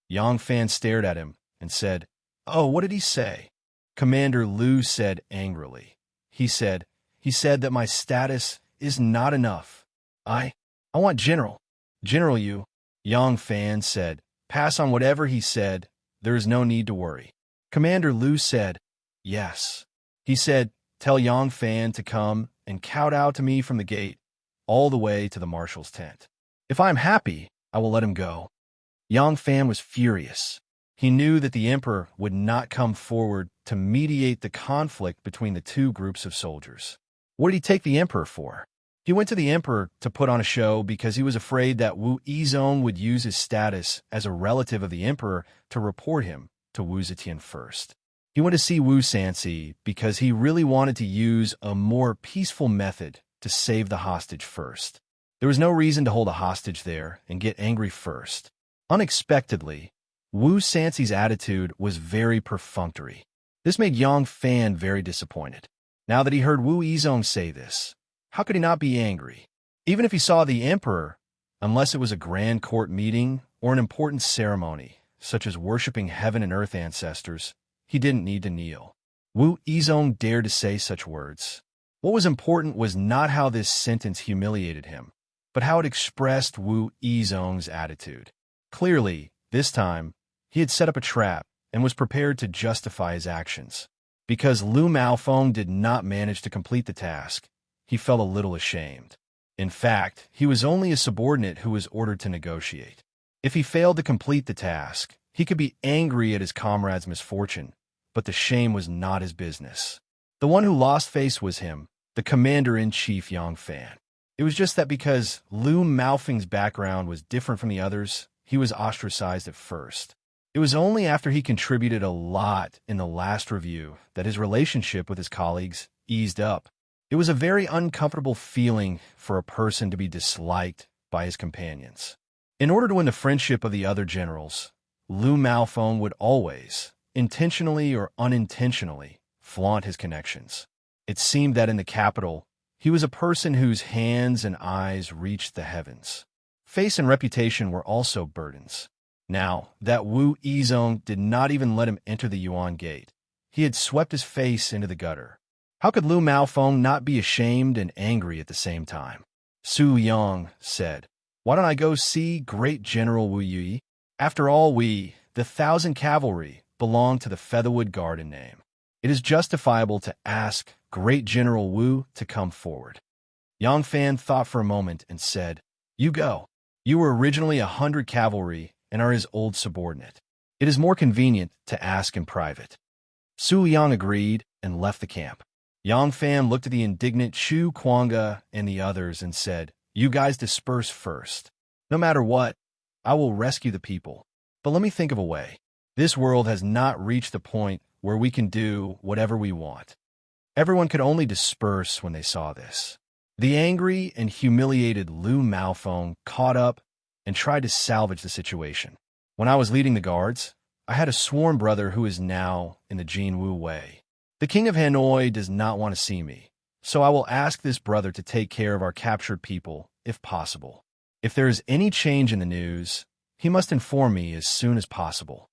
Yang Fan stared at him and said, "Oh, what did he say?" Commander Lu said angrily, He said that my status is not enough. I want General. General Yu." Yang Fan said, "Pass on whatever he said. There is no need to worry." Commander Lu said, "Yes." He said, "Tell Yang Fan to come and kowtow to me from the gate all the way to the marshal's tent. If I am happy, I will let him go." Yang Fan was furious. He knew that the emperor would not come forward to mediate the conflict between the two groups of soldiers. What did he take the emperor for? He went to the emperor to put on a show because he was afraid that Wu Yizong would use his status as a relative of the emperor to report him to Wu Zetian first. He went to see Wu Sanxi because he really wanted to use a more peaceful method to save the hostage first. There was no reason to hold a hostage there and get angry first. Unexpectedly, Wu Sanxi's attitude was very perfunctory. This made Yang Fan very disappointed. Now that he heard Wu Yizong say this, how could he not be angry? Even if he saw the emperor, unless it was a grand court meeting or an important ceremony, such as worshipping heaven and earth ancestors, he didn't need to kneel. Wu Yizong dared to say such words. What was important was not how this sentence humiliated him, but how it expressed Wu Yizong's attitude. Clearly, this time, he had set up a trap and was prepared to justify his actions. Because Lu Maofeng did not manage to complete the task, he felt a little ashamed. In fact, he was only a subordinate who was ordered to negotiate. If he failed to complete the task, he could be angry at his comrade's misfortune, but the shame was not his business. The one who lost face was him, the commander-in-chief Yang Fan. It was just that because Lu Maofeng's background was different from the others, he was ostracized at first. It was only after he contributed a lot in the last review that his relationship with his colleagues eased up. It was a very uncomfortable feeling for a person to be disliked by his companions. In order to win the friendship of the other generals, Lu Maofeng would always, intentionally or unintentionally, flaunt his connections. It seemed that in the capital, he was a person whose hands and eyes reached the heavens. Face and reputation were also burdens. Now, that Wu Yizong did not even let him enter the Yuan gate. He had swept his face into the gutter. How could Lu Maofeng not be ashamed and angry at the same time? Su Yang said, "Why don't I go see great General Wu Yi? After all, we, the 1,000 cavalry, belong to the Featherwood Guard in name. It is justifiable to ask great General Wu to come forward." Yang Fan thought for a moment and said, "You go. You were originally 100 cavalry and are his old subordinate. It is more convenient to ask in private." Su Yang agreed and left the camp. Yang Fan looked at the indignant Chu Kuanga and the others and said, "You guys disperse first. No matter what, I will rescue the people. But let me think of a way. This world has not reached the point where we can do whatever we want." Everyone could only disperse when they saw this. The angry and humiliated Lu Maofeng caught up and tried to salvage the situation. "When I was leading the guards, I had a sworn brother who is now in the Jinwu Wei. The king of Hanoi does not want to see me, so I will ask this brother to take care of our captured people, if possible. If there is any change in the news, he must inform me as soon as possible."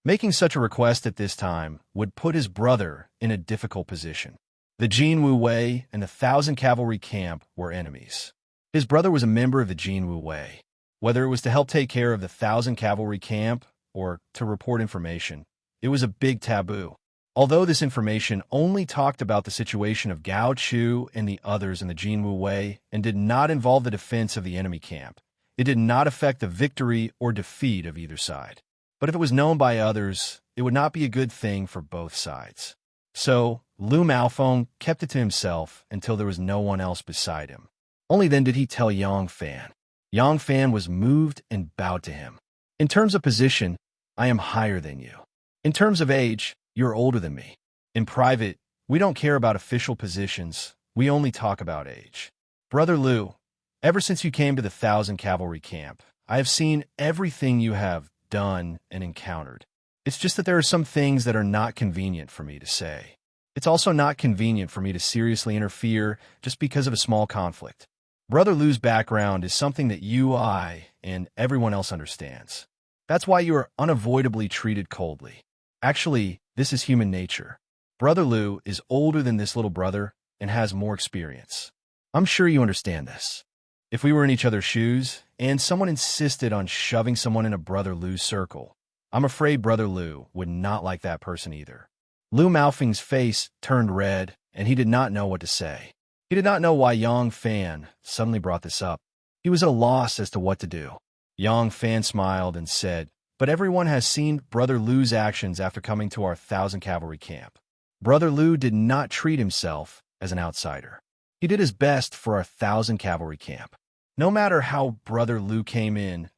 Making such a request at this time would put his brother in a difficult position. The Jinwu Wei and the 1,000 cavalry camp were enemies. His brother was a member of the Jinwu Wei. Whether it was to help take care of the 1,000 cavalry camp or to report information, it was a big taboo. Although this information only talked about the situation of Gao Chu and the others in the Jinwu Wei and did not involve the defense of the enemy camp, it did not affect the victory or defeat of either side. But if it was known by others, it would not be a good thing for both sides. So, Lu Maofeng kept it to himself until there was no one else beside him. Only then did he tell Yang Fan. Yang Fan was moved and bowed to him. In terms of position, I am higher than you. In terms of age, you're older than me. In private, we don't care about official positions. We only talk about age. Brother Lu, ever since you came to the 1,000 Cavalry camp, I have seen everything you have done and encountered. It's just that there are some things that are not convenient for me to say. It's also not convenient for me to seriously interfere just because of a small conflict. Brother Lu's background is something that you, I, and everyone else understands. That's why you are unavoidably treated coldly. Actually, this is human nature. Brother Lu is older than this little brother and has more experience. I'm sure you understand this. If we were in each other's shoes, and someone insisted on shoving someone in a Brother Lu's circle, I'm afraid Brother Lu would not like that person either. Lu Maofeng's face turned red, and he did not know what to say. He did not know why Yang Fan suddenly brought this up. He was at a loss as to what to do. Yang Fan smiled and said, "But everyone has seen Brother Lu's actions after coming to our 1,000 Cavalry camp. Brother Lu did not treat himself as an outsider. He did his best for our 1,000 Cavalry camp. No matter how Brother Lu came in,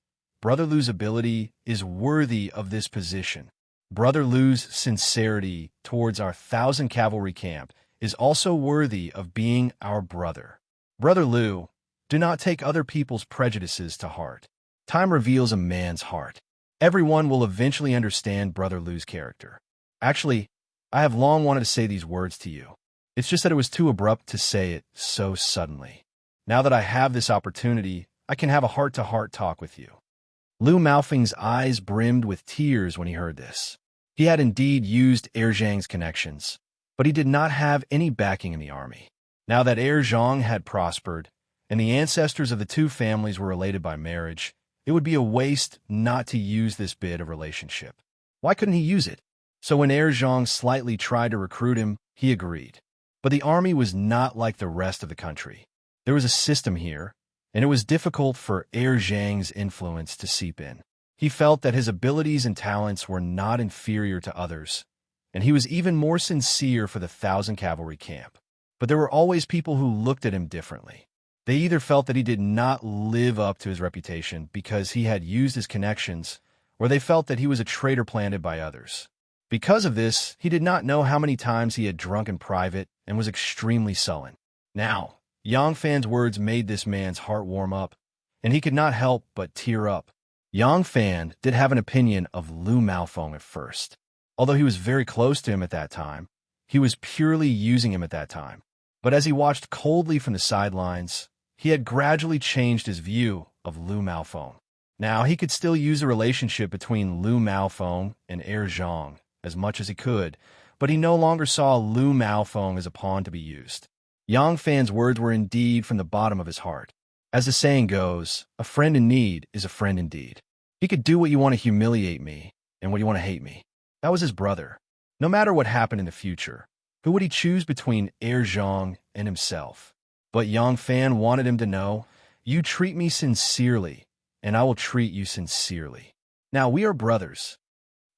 Brother Lu's ability is worthy of this position. Brother Lu's sincerity towards our 1,000 Cavalry camp is also worthy of being our brother. Brother Lu, do not take other people's prejudices to heart. Time reveals a man's heart. Everyone will eventually understand Brother Lu's character. Actually, I have long wanted to say these words to you. It's just that it was too abrupt to say it so suddenly. Now that I have this opportunity, I can have a heart-to-heart talk with you." Lu Maofeng's eyes brimmed with tears when he heard this. He had indeed used Zhang's connections, but he did not have any backing in the army. Now that Zhang had prospered, and the ancestors of the two families were related by marriage, it would be a waste not to use this bit of relationship. Why couldn't he use it? So when Zhang slightly tried to recruit him, he agreed. But the army was not like the rest of the country. There was a system here, and it was difficult for Zhang's influence to seep in. He felt that his abilities and talents were not inferior to others, and he was even more sincere for the 1,000 Cavalry camp. But there were always people who looked at him differently. They either felt that he did not live up to his reputation because he had used his connections, or they felt that he was a traitor planted by others. Because of this, he did not know how many times he had drunk in private and was extremely sullen. Now, Yang Fan's words made this man's heart warm up, and he could not help but tear up. Yang Fan did have an opinion of Lu Maofeng at first. Although he was very close to him at that time, he was purely using him at that time. But as he watched coldly from the sidelines, he had gradually changed his view of Lu Maofeng. Now, he could still use the relationship between Lu Maofeng and Zhang as much as he could, but he no longer saw Lu Maofeng as a pawn to be used. Yang Fan's words were indeed from the bottom of his heart. As the saying goes, a friend in need is a friend indeed. He could do what you want to humiliate me and what you want to hate me. That was his brother. No matter what happened in the future, who would he choose between Zhang and himself? But Yang Fan wanted him to know, you treat me sincerely, and I will treat you sincerely. Now we are brothers.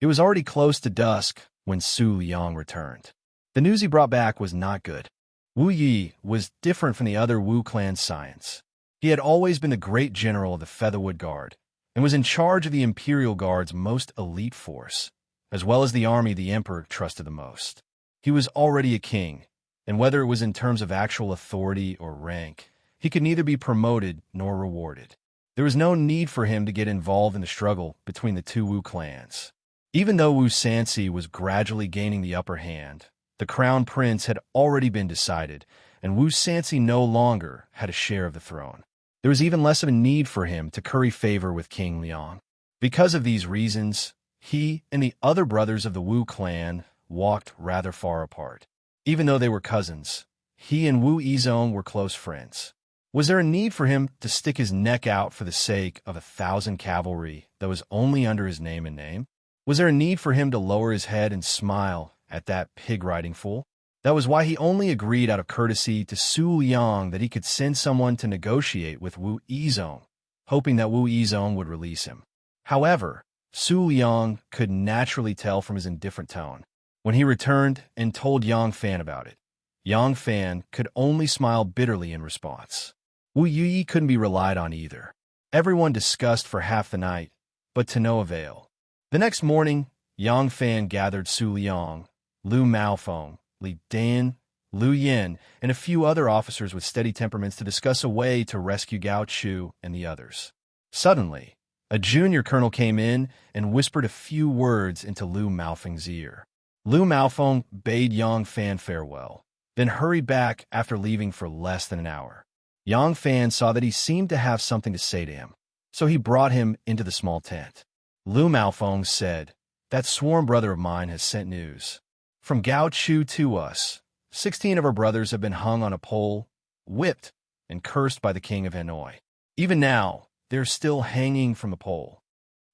It was already close to dusk when Su Liang returned. The news he brought back was not good. Wu Yi was different from the other Wu clan scions. He had always been the great general of the Featherwood Guard, and was in charge of the Imperial Guard's most elite force, as well as the army the Emperor trusted the most. He was already a king, and whether it was in terms of actual authority or rank, he could neither be promoted nor rewarded. There was no need for him to get involved in the struggle between the two Wu clans. Even though Wu Sanxi was gradually gaining the upper hand, the crown prince had already been decided, and Wu Sanxi no longer had a share of the throne. There was even less of a need for him to curry favor with King Liang. Because of these reasons, he and the other brothers of the Wu clan walked rather far apart. Even though they were cousins, he and Wu Yizong were close friends. Was there a need for him to stick his neck out for the sake of 1,000 cavalry that was only under his name and name? Was there a need for him to lower his head and smile at that pig-riding fool? That was why he only agreed out of courtesy to Su Yang that he could send someone to negotiate with Wu Yizong, hoping that Wu Yizong would release him. However, Su Yang could naturally tell from his indifferent tone. When he returned and told Yang Fan about it, Yang Fan could only smile bitterly in response. Wu Yi couldn't be relied on either. Everyone discussed for half the night, but to no avail. The next morning, Yang Fan gathered Su Liang, Lu Maofeng, Li Dan, Lu Yin, and a few other officers with steady temperaments to discuss a way to rescue Gao Chu and the others. Suddenly, a junior colonel came in and whispered a few words into Lu Maofeng's ear. Lu Maofeng bade Yang Fan farewell, then hurried back after leaving for less than an hour. Yang Fan saw that he seemed to have something to say to him, so he brought him into the small tent. Lu Maofeng said, "That sworn brother of mine has sent news. From Gao Chu to us, 16 of our brothers have been hung on a pole, whipped, and cursed by the king of Hanoi. Even now, they're still hanging from the pole."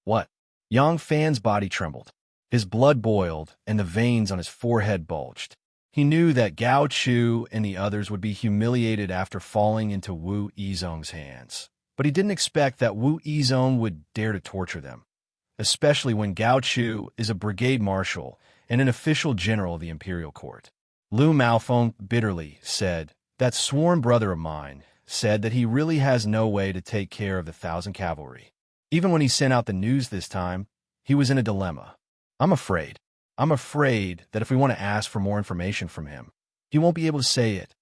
What? Yang Fan's body trembled. His blood boiled, and the veins on his forehead bulged. He knew that Gao Chu and the others would be humiliated after falling into Wu Yizong's hands. But he didn't expect that Wu Yizong would dare to torture them, especially when Gao Chu is a brigade marshal and an official general of the imperial court. Lu Maofeng bitterly said, "That sworn brother of mine said that he really has no way to take care of the 1,000 cavalry. Even when he sent out the news this time, he was in a dilemma. I'm afraid that if we want to ask for more information from him, he won't be able to say it."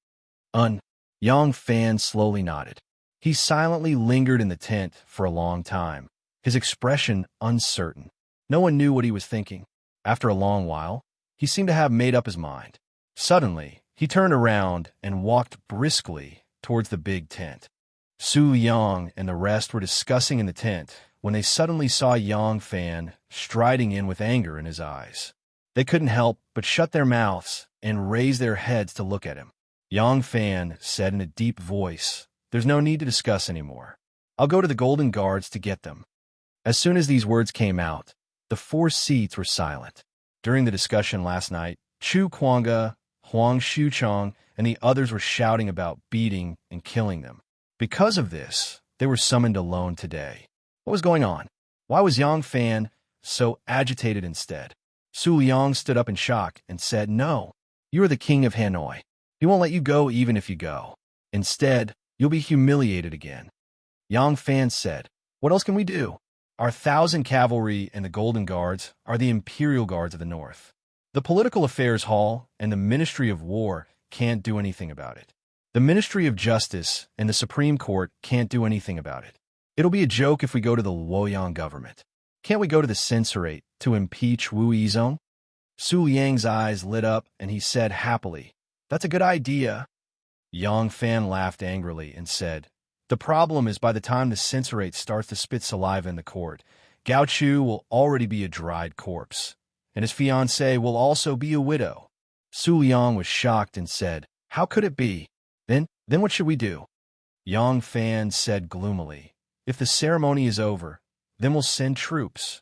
Yang Fan slowly nodded. He silently lingered in the tent for a long time, his expression uncertain. No one knew what he was thinking. After a long while, he seemed to have made up his mind. Suddenly, he turned around and walked briskly towards the big tent. Su Yang and the rest were discussing in the tent when they suddenly saw Yang Fan striding in with anger in his eyes. They couldn't help but shut their mouths and raise their heads to look at him. Yang Fan said in a deep voice, "There's no need to discuss anymore. I'll go to the Golden Guards to get them." As soon as these words came out, the 4 seats were silent. During the discussion last night, Chu Kuanga, Huang Shuchong, and the others were shouting about beating and killing them. Because of this, they were summoned alone today. What was going on? Why was Yang Fan so agitated instead? Su Liang stood up in shock and said, "No, you are the king of Hanoi. He won't let you go even if you go. Instead, you'll be humiliated again." Yang Fan said, "What else can we do? Our 1,000 cavalry and the Golden Guards are the Imperial Guards of the North. The Political Affairs Hall and the Ministry of War can't do anything about it. The Ministry of Justice and the Supreme Court can't do anything about it. It'll be a joke if we go to the Luoyang government. Can't we go to the censorate to impeach Wu Yizong?" Su Yang's eyes lit up and he said happily, "That's a good idea." Yang Fan laughed angrily and said, "The problem is by the time the censorate starts to spit saliva in the court, Gao Chu will already be a dried corpse, and his fiancée will also be a widow." Su Yang was shocked and said, "How could it be? Then what should we do?" Yang Fan said gloomily, "If the ceremony is over, then we'll send troops."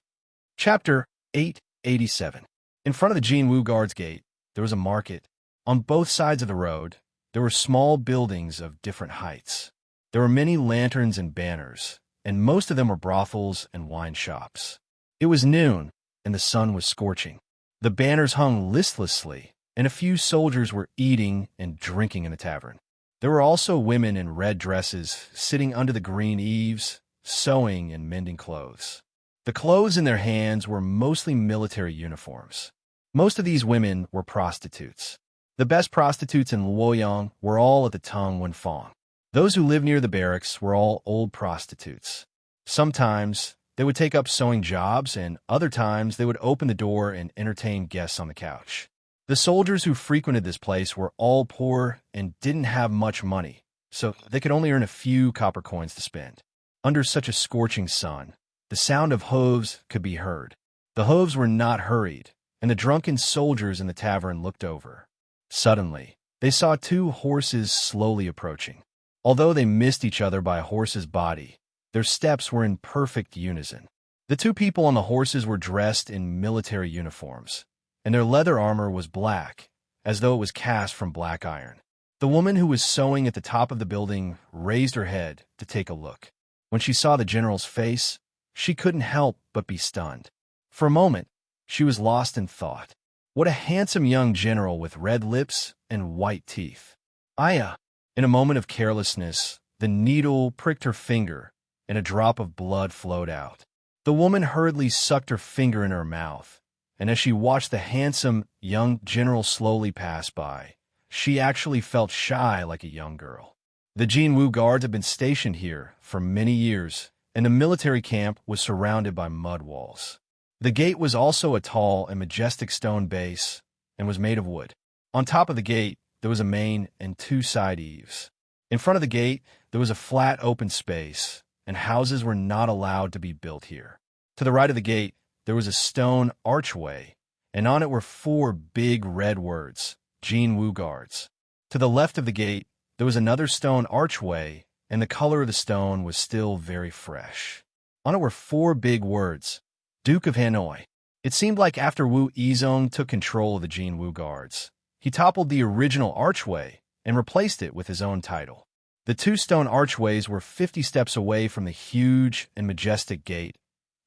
Chapter 887. In front of the Jinwu Guards Gate, there was a market. On both sides of the road, there were small buildings of different heights. There were many lanterns and banners, and most of them were brothels and wine shops. It was noon, and the sun was scorching. The banners hung listlessly, and a few soldiers were eating and drinking in the tavern. There were also women in red dresses sitting under the green eaves, sewing and mending clothes. The clothes in their hands were mostly military uniforms. Most of these women were prostitutes. The best prostitutes in Luoyang were all at the Tung Wen Fong. Those who lived near the barracks were all old prostitutes. Sometimes they would take up sewing jobs, and other times they would open the door and entertain guests on the couch. The soldiers who frequented this place were all poor and didn't have much money, so they could only earn a few copper coins to spend. Under such a scorching sun, the sound of hooves could be heard. The hooves were not hurried, and the drunken soldiers in the tavern looked over. Suddenly, they saw 2 horses slowly approaching. Although they missed each other by a horse's body, their steps were in perfect unison. The two people on the horses were dressed in military uniforms, and their leather armor was black, as though it was cast from black iron. The woman who was sewing at the top of the building raised her head to take a look. When she saw the general's face, she couldn't help but be stunned. For a moment, she was lost in thought. What a handsome young general with red lips and white teeth. Aya! In a moment of carelessness, the needle pricked her finger, and a drop of blood flowed out. The woman hurriedly sucked her finger in her mouth, and as she watched the handsome young general slowly pass by, she actually felt shy like a young girl. The Jinwu guards had been stationed here for many years, and the military camp was surrounded by mud walls. The gate was also a tall and majestic stone base and was made of wood. On top of the gate, there was a main and two side eaves. In front of the gate, there was a flat open space, and houses were not allowed to be built here. To the right of the gate, there was a stone archway, and on it were 4 big red words, Jinwu Guards. To the left of the gate, there was another stone archway, and the color of the stone was still very fresh. On it were 4 big words, Duke of Hanoi. It seemed like after Wu Yizong took control of the Jinwu Guards, he toppled the original archway and replaced it with his own title. The 2 stone archways were 50 steps away from the huge and majestic gate,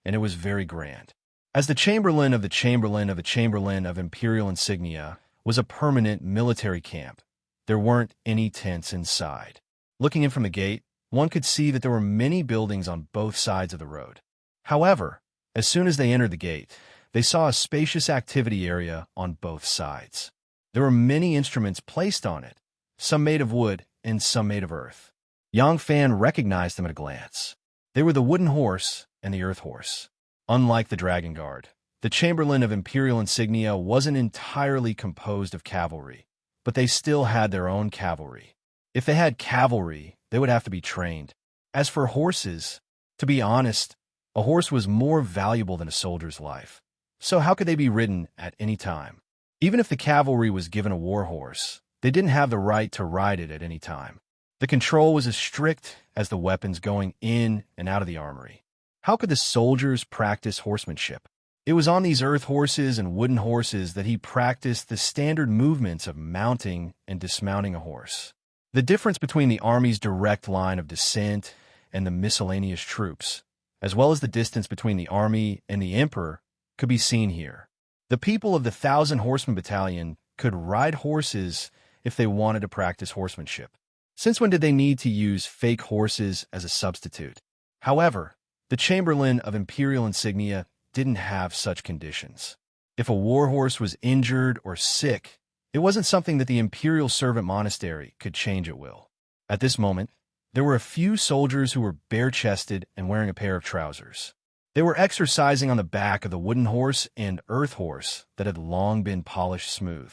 and it was very grand. As the Chamberlain of the Chamberlain of the Chamberlain of Imperial Insignia was a permanent military camp, there weren't any tents inside. Looking in from the gate, one could see that there were many buildings on both sides of the road. However, as soon as they entered the gate, they saw a spacious activity area on both sides. There were many instruments placed on it, some made of wood and some made of earth. Yang Fan recognized them at a glance. They were the wooden horse and the earth horse. Unlike the Dragon Guard, the Chamberlain of Imperial Insignia wasn't entirely composed of cavalry, but they still had their own cavalry. If they had cavalry, they would have to be trained. As for horses, to be honest, a horse was more valuable than a soldier's life. So how could they be ridden at any time? Even if the cavalry was given a war horse, they didn't have the right to ride it at any time. The control was as strict as the weapons going in and out of the armory. How could the soldiers practice horsemanship? It was on these earth horses and wooden horses that he practiced the standard movements of mounting and dismounting a horse. The difference between the army's direct line of descent and the miscellaneous troops, as well as the distance between the army and the emperor, could be seen here. The people of the 1,000 Horsemen Battalion could ride horses if they wanted to practice horsemanship. Since when did they need to use fake horses as a substitute? However, the Chamberlain of Imperial Insignia didn't have such conditions. If a war horse was injured or sick, it wasn't something that the Imperial Servant Monastery could change at will. At this moment, there were a few soldiers who were bare-chested and wearing a pair of trousers. They were exercising on the back of the wooden horse and earth horse that had long been polished smooth.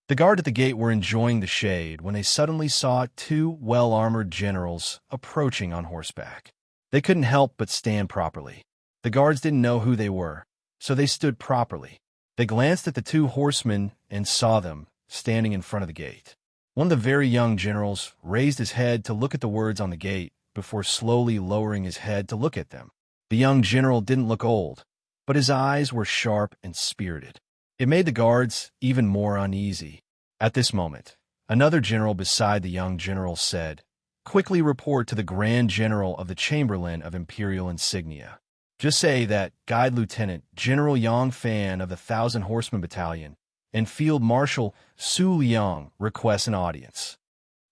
The guard at the gate were enjoying the shade when they suddenly saw 2 well-armored generals approaching on horseback. They couldn't help but stand properly. The guards didn't know who they were, so they stood properly. They glanced at the 2 horsemen and saw them standing in front of the gate. One of the very young generals raised his head to look at the words on the gate before slowly lowering his head to look at them. The young general didn't look old, but his eyes were sharp and spirited. It made the guards even more uneasy. At this moment, another general beside the young general said, "Quickly report to the Grand General of the Chamberlain of Imperial Insignia. Just say that Guide Lieutenant General Yang Fan of the 1,000 Horsemen Battalion and Field Marshal Su Liang request an audience."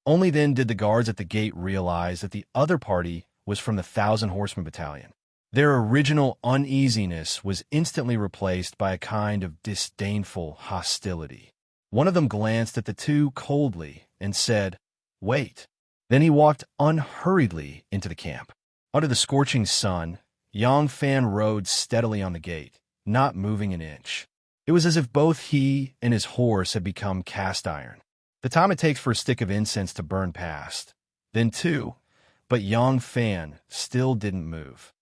Only then did the guards at the gate realize that the other party was from the 1,000 Horsemen Battalion. Their original uneasiness was instantly replaced by a kind of disdainful hostility. One of them glanced at the 2 coldly and said, "Wait." Then he walked unhurriedly into the camp. Under the scorching sun, Yang Fan rode steadily on the gate, not moving an inch. It was as if both he and his horse had become cast iron. The time it takes for a stick of incense to burn passed. Then 2, but Yang Fan still didn't move.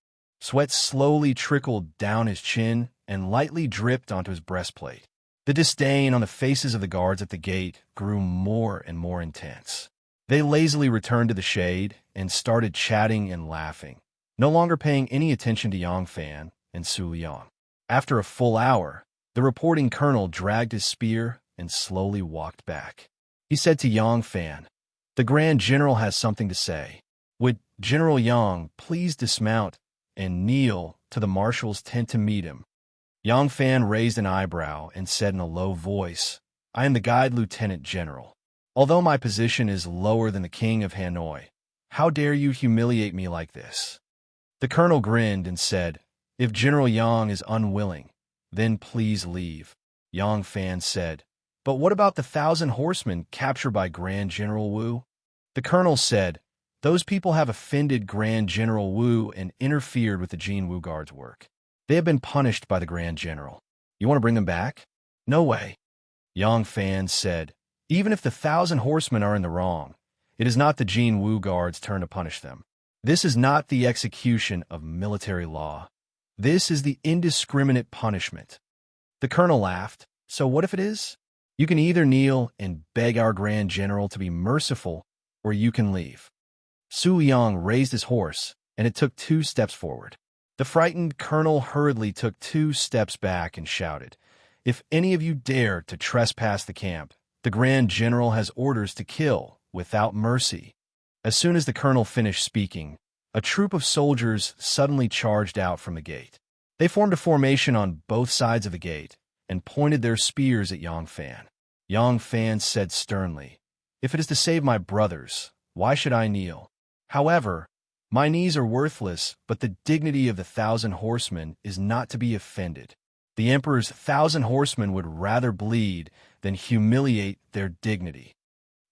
Sweat slowly trickled down his chin and lightly dripped onto his breastplate. The disdain on the faces of the guards at the gate grew more and more intense. They lazily returned to the shade and started chatting and laughing, no longer paying any attention to Yang Fan and Su Liang. After a full hour, the reporting colonel dragged his spear and slowly walked back. He said to Yang Fan, "The Grand General has something to say. Would General Yang please dismount and kneel to the marshal's tent to meet him?" Yang Fan raised an eyebrow and said in a low voice, "I am the Guide Lieutenant General. Although my position is lower than the King of Hanoi, how dare you humiliate me like this?" The colonel grinned and said, "If General Yang is unwilling, then please leave." Yang Fan said, "But what about the 1,000 horsemen captured by Grand General Wu?" The colonel said, "Those people have offended Grand General Wu and interfered with the Jin Wu Guard's work. They have been punished by the Grand General. You want to bring them back?" "No way." Yang Fan said, "Even if the 1,000 horsemen are in the wrong, it is not the Jin Wu Guard's turn to punish them. This is not the execution of military law. This is the indiscriminate punishment." The colonel laughed. "So what if it is? You can either kneel and beg our Grand General to be merciful, or you can leave." Su Yang raised his horse, and it took 2 steps forward. The frightened colonel hurriedly took 2 steps back and shouted, "If any of you dare to trespass the camp, the Grand General has orders to kill without mercy." As soon as the colonel finished speaking, a troop of soldiers suddenly charged out from the gate. They formed a formation on both sides of the gate and pointed their spears at Yang Fan. Yang Fan said sternly, "If it is to save my brothers, why should I kneel? However, my knees are worthless, but the dignity of the 1,000 horsemen is not to be offended. The emperor's 1,000 horsemen would rather bleed than humiliate their dignity."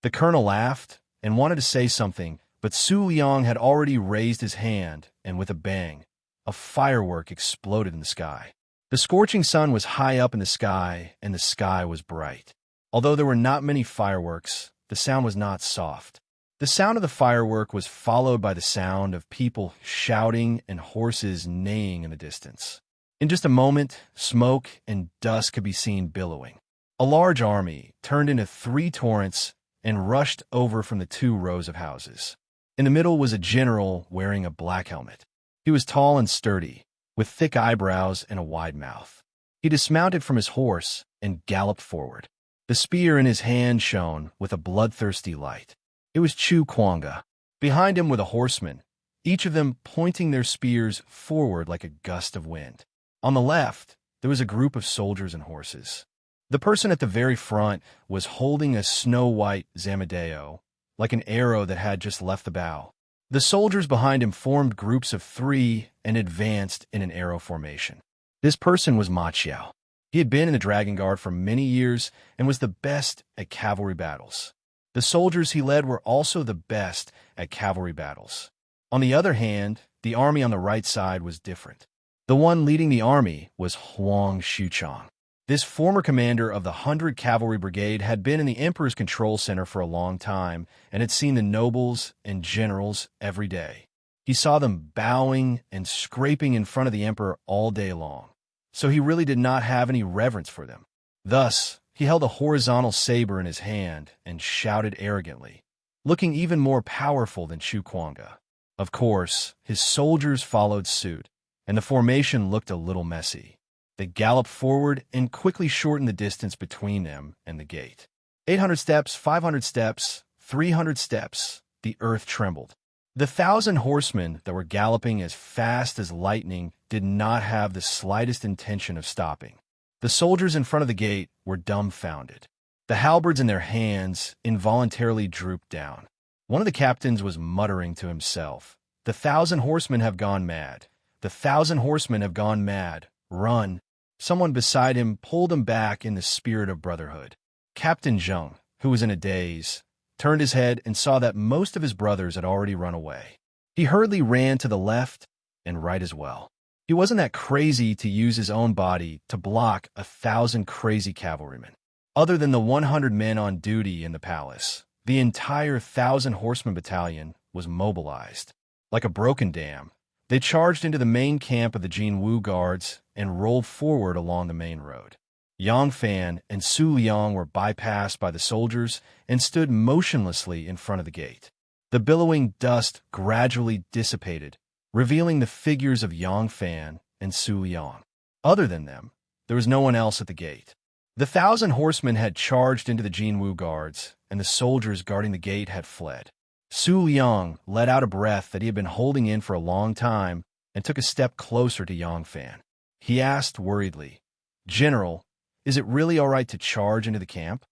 The colonel laughed and wanted to say something, but Su Liang had already raised his hand, and with a bang, a firework exploded in the sky. The scorching sun was high up in the sky, and the sky was bright. Although there were not many fireworks, the sound was not soft. The sound of the firework was followed by the sound of people shouting and horses neighing in the distance. In just a moment, smoke and dust could be seen billowing. A large army turned into 3 torrents and rushed over from the 2 rows of houses. In the middle was a general wearing a black helmet. He was tall and sturdy, with thick eyebrows and a wide mouth. He dismounted from his horse and galloped forward. The spear in his hand shone with a bloodthirsty light. It was Chu Kuanga. Behind him were the horsemen, each of them pointing their spears forward like a gust of wind. On the left, there was a group of soldiers and horses. The person at the very front was holding a snow-white zamadeo, like an arrow that had just left the bow. The soldiers behind him formed groups of 3 and advanced in an arrow formation. This person was Ma Qiao. He had been in the Dragon Guard for many years and was the best at cavalry battles. The soldiers he led were also the best at cavalry battles. On the other hand, the army on the right side was different. The one leading the army was Huang Xuchang. This former commander of the 100 Cavalry Brigade had been in the Emperor's control center for a long time and had seen the nobles and generals every day. He saw them bowing and scraping in front of the Emperor all day long, so he really did not have any reverence for them. Thus, he held a horizontal saber in his hand and shouted arrogantly, looking even more powerful than Chu Kuanga. Of course, his soldiers followed suit, and the formation looked a little messy. They galloped forward and quickly shortened the distance between them and the gate. 800 steps, 500 steps, 300 steps, the earth trembled. The 1,000 horsemen that were galloping as fast as lightning did not have the slightest intention of stopping. The soldiers in front of the gate were dumbfounded. The halberds in their hands involuntarily drooped down. One of the captains was muttering to himself, "The 1,000 horsemen have gone mad. The 1,000 horsemen have gone mad. Run." Someone beside him pulled him back in the spirit of brotherhood. Captain Zheng, who was in a daze, turned his head and saw that most of his brothers had already run away. He hurriedly ran to the left and right as well. He wasn't that crazy to use his own body to block 1,000 crazy cavalrymen. Other than the 100 men on duty in the palace, the entire 1,000 horseman battalion was mobilized. Like a broken dam, they charged into the main camp of the Jin Wu Guards and rolled forward along the main road. Yang Fan and Su Liang were bypassed by the soldiers and stood motionlessly in front of the gate. The billowing dust gradually dissipated, revealing the figures of Yang Fan and Su Liang. Other than them, there was no one else at the gate. The 1,000 horsemen had charged into the Jinwu guards, and the soldiers guarding the gate had fled. Su Liang let out a breath that he had been holding in for a long time and took a step closer to Yang Fan. He asked worriedly, "General, is it really all right to charge into the camp?"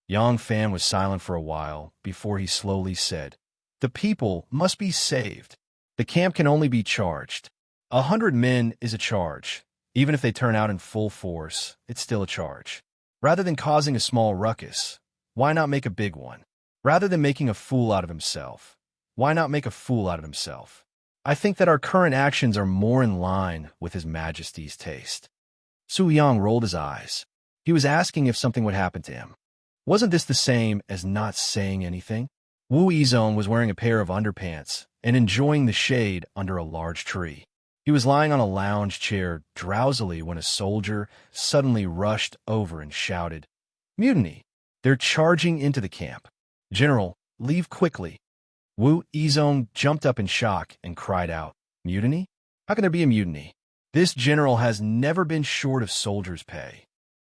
Yang Fan was silent for a while before he slowly said, "The people must be saved. The camp can only be charged. 100 men is a charge. Even if they turn out in full force, it's still a charge. Rather than causing a small ruckus, why not make a big one? Rather than making a fool out of himself, why not make a fool out of himself? I think that our current actions are more in line with His Majesty's taste." Su Yang rolled his eyes. He was asking if something would happen to him. Wasn't this the same as not saying anything? Wu Yizong was wearing a pair of underpants and enjoying the shade under a large tree. He was lying on a lounge chair drowsily when a soldier suddenly rushed over and shouted, "Mutiny! They're charging into the camp. General, leave quickly." Wu Yizong jumped up in shock and cried out, "Mutiny? How can there be a mutiny? This general has never been short of soldiers' pay."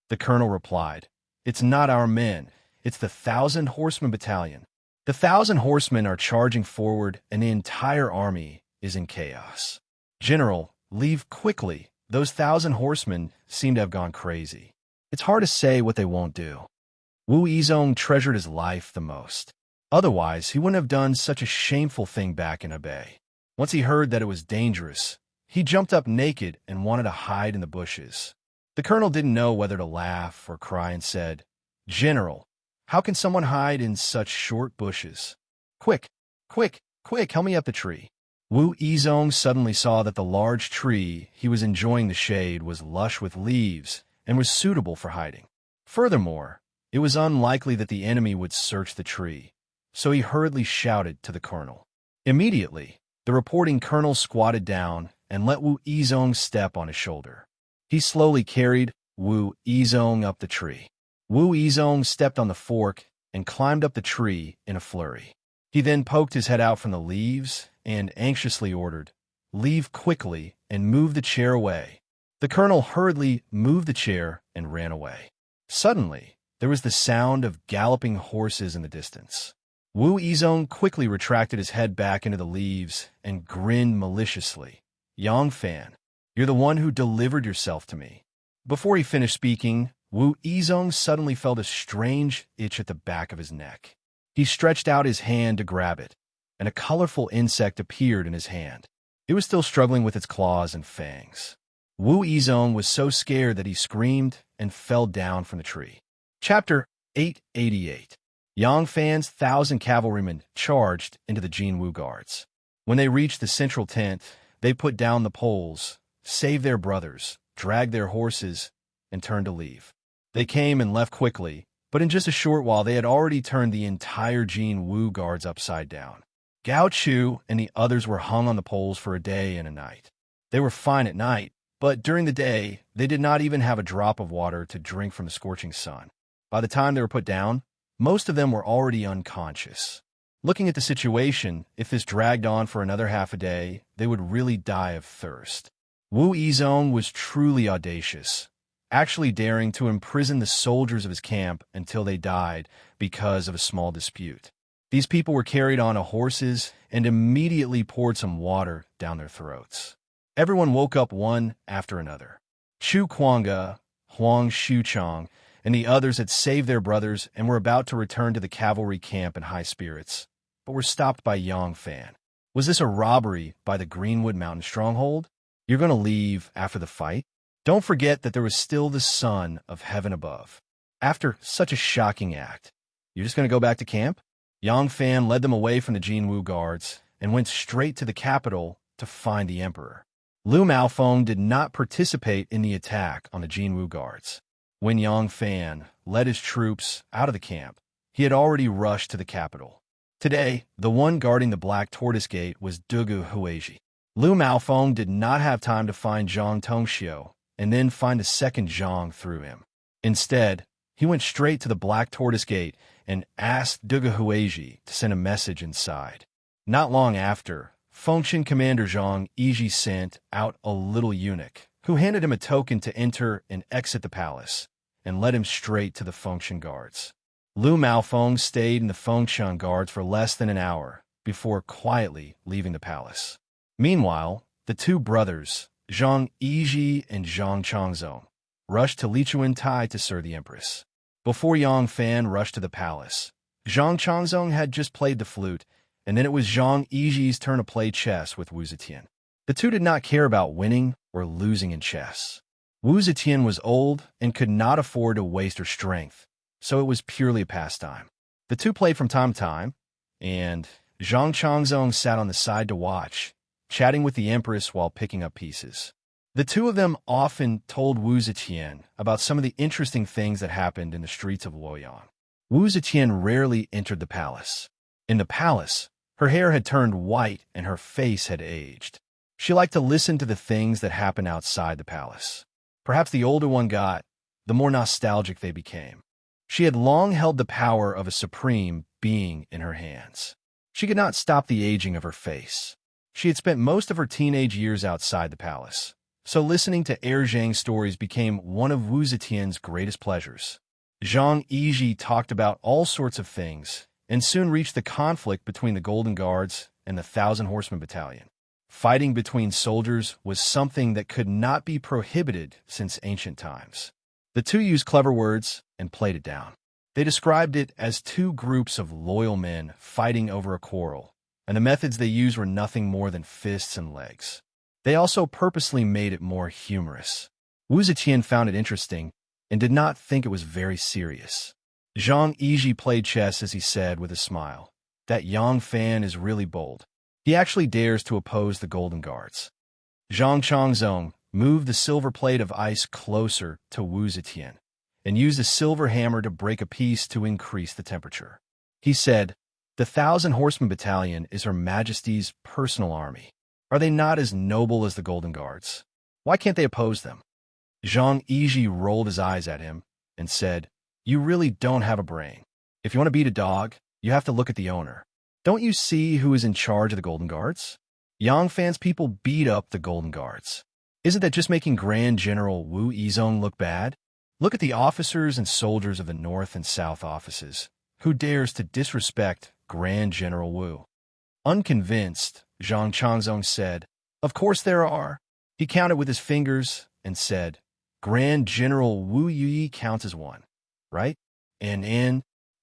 The colonel replied, "It's not our men. It's the 1,000 horsemen battalion. The 1,000 horsemen are charging forward and the entire army is in chaos. General, leave quickly. Those 1,000 horsemen seem to have gone crazy. It's hard to say what they won't do." Wu Yizong treasured his life the most. Otherwise, he wouldn't have done such a shameful thing back in Hebei. Once he heard that it was dangerous, he jumped up naked and wanted to hide in the bushes. The colonel didn't know whether to laugh or cry and said, "General, how can someone hide in such short bushes? Quick, quick, quick, help me up the tree." Wu Yizong suddenly saw that the large tree he was enjoying the shade was lush with leaves and was suitable for hiding. Furthermore, it was unlikely that the enemy would search the tree, so he hurriedly shouted to the colonel. Immediately, the reporting colonel squatted down and let Wu Yizong step on his shoulder. He slowly carried Wu Yizong up the tree. Wu Yizong stepped on the fork and climbed up the tree in a flurry. He then poked his head out from the leaves and anxiously ordered, "Leave quickly and move the chair away." The colonel hurriedly moved the chair and ran away. Suddenly, there was the sound of galloping horses in the distance. Wu Yizong quickly retracted his head back into the leaves and grinned maliciously. "Yang Fan, you're the one who delivered yourself to me." Before he finished speaking, Wu Yizong suddenly felt a strange itch at the back of his neck. He stretched out his hand to grab it, and a colorful insect appeared in his hand. It was still struggling with its claws and fangs. Wu Yizong was so scared that he screamed and fell down from the tree. Chapter 888. Yang Fan's 1,000 cavalrymen charged into the Jinwu guards. When they reached the central tent, they put down the poles, saved their brothers, dragged their horses, and turned to leave. They came and left quickly, but in just a short while they had already turned the entire Jinwu guards upside down. Gao Chu and the others were hung on the poles for a day and a night. They were fine at night, but during the day, they did not even have a drop of water to drink from the scorching sun. By the time they were put down, most of them were already unconscious. Looking at the situation, if this dragged on for another half a day, they would really die of thirst. Wu Yizong was truly audacious, actually daring to imprison the soldiers of his camp until they died because of a small dispute. These people were carried on horses and immediately poured some water down their throats. Everyone woke up one after another. Chu Kuanga, Huang Xuchang, and the others had saved their brothers and were about to return to the cavalry camp in high spirits, but were stopped by Yang Fan. Was this a robbery by the Greenwood Mountain stronghold? You're going to leave after the fight? Don't forget that there was still the sun of heaven above. After such a shocking act, you're just going to go back to camp? Yang Fan led them away from the Jinwu guards and went straight to the capital to find the emperor. Lu Maofeng did not participate in the attack on the Jinwu guards. When Yang Fan led his troops out of the camp, he had already rushed to the capital. Today, the one guarding the Black Tortoise Gate was Dugu Huizhi. Lu Maofeng did not have time to find Zhang Tongxiu and then find a second Zhang through him. Instead, he went straight to the Black Tortoise Gate and asked Dugu Huizhi to send a message inside. Not long after, Function Commander Zhang Yiji sent out a little eunuch, who handed him a token to enter and exit the palace, and led him straight to the function guards. Lu Maofeng stayed in the function guards for less than an hour before quietly leaving the palace. Meanwhile, the two brothers, Zhang Yiji and Zhang Changzong, rushed to Lichuan-Tai to serve the empress. Before Yang Fan rushed to the palace, Zhang Changzong had just played the flute, and then it was Zhang Yiji's turn to play chess with Wu Zetian. The two did not care about winning or losing in chess. Wu Zetian was old and could not afford to waste her strength, so it was purely a pastime. The two played from time to time, and Zhang Changzong sat on the side to watch, chatting with the empress while picking up pieces. The two of them often told Wu Zetian about some of the interesting things that happened in the streets of Luoyang. Wu Zetian rarely entered the palace. In the palace, her hair had turned white and her face had aged. She liked to listen to the things that happened outside the palace. Perhaps the older one got, the more nostalgic they became. She had long held the power of a supreme being in her hands. She could not stop the aging of her face. She had spent most of her teenage years outside the palace, so listening to Zhang's stories became one of Wu Zetian's greatest pleasures. Zhang Yiji talked about all sorts of things, and soon reached the conflict between the Golden Guards and the 1,000 Horsemen Battalion. Fighting between soldiers was something that could not be prohibited since ancient times. The two used clever words and played it down. They described it as two groups of loyal men fighting over a quarrel, and the methods they used were nothing more than fists and legs. They also purposely made it more humorous. Wu Zetian found it interesting and did not think it was very serious. Zhang Yiji played chess as he said with a smile, "That Yang Fan is really bold. He actually dares to oppose the Golden Guards." Zhang Changzong moved the silver plate of ice closer to Wu Zetian and used a silver hammer to break a piece to increase the temperature. He said, "The 1,000 Horsemen Battalion is Her Majesty's personal army. Are they not as noble as the Golden Guards? Why can't they oppose them?" Zhang Yiji rolled his eyes at him and said, "You really don't have a brain. If you want to beat a dog, you have to look at the owner. Don't you see who is in charge of the Golden Guards? Yang Fan's people beat up the Golden Guards. Isn't that just making Grand General Wu Yizong look bad? Look at the officers and soldiers of the North and South offices. Who dares to disrespect Grand General Wu?" Unconvinced, Zhang Changzong said, "Of course there are." He counted with his fingers and said, "Grand General Wu Yi counts as one, right?" And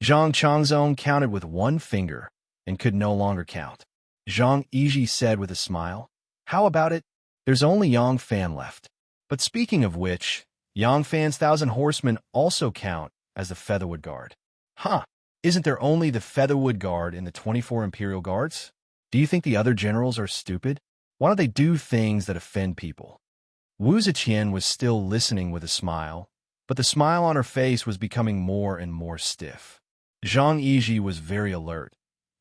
Zhang Changzong counted with one finger and could no longer count. Zhang Yiji said with a smile, "How about it? There's only Yang Fan left. But speaking of which, Yang Fan's 1,000 horsemen also count as the Featherwood Guard." "Huh, isn't there only the Featherwood Guard in the 24 Imperial Guards? Do you think the other generals are stupid? Why don't they do things that offend people?" Wu Zetian was still listening with a smile, but the smile on her face was becoming more and more stiff. Zhang Yiji was very alert,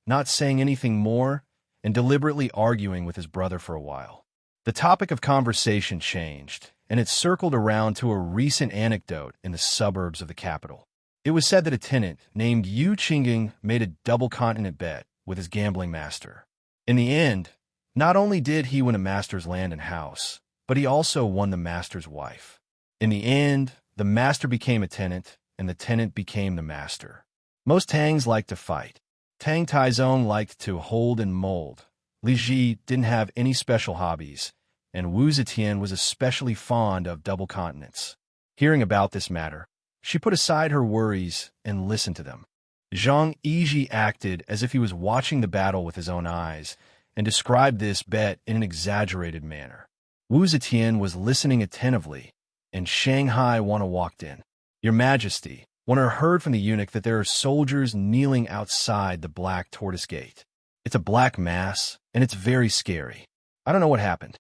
not saying anything more and deliberately arguing with his brother for a while. The topic of conversation changed, and it circled around to a recent anecdote in the suburbs of the capital. It was said that a tenant named Yu Qingying made a double-continent bet with his gambling master. In the end, not only did he win a master's land and house, but he also won the master's wife. In the end, the master became a tenant, and the tenant became the master. Most Tangs liked to fight. Tang Taizong liked to hold and mold. Li Ji didn't have any special hobbies, and Wu Zetian was especially fond of double continents. Hearing about this matter, she put aside her worries and listened to them. Zhang Yiji acted as if he was watching the battle with his own eyes and described this bet in an exaggerated manner. Wu Zetian was listening attentively, and Shanghai Wana walked in. "Your Majesty," Wana heard from the eunuch that there are soldiers kneeling outside the Black Tortoise Gate. "It's a black mass, and it's very scary. I don't know what happened."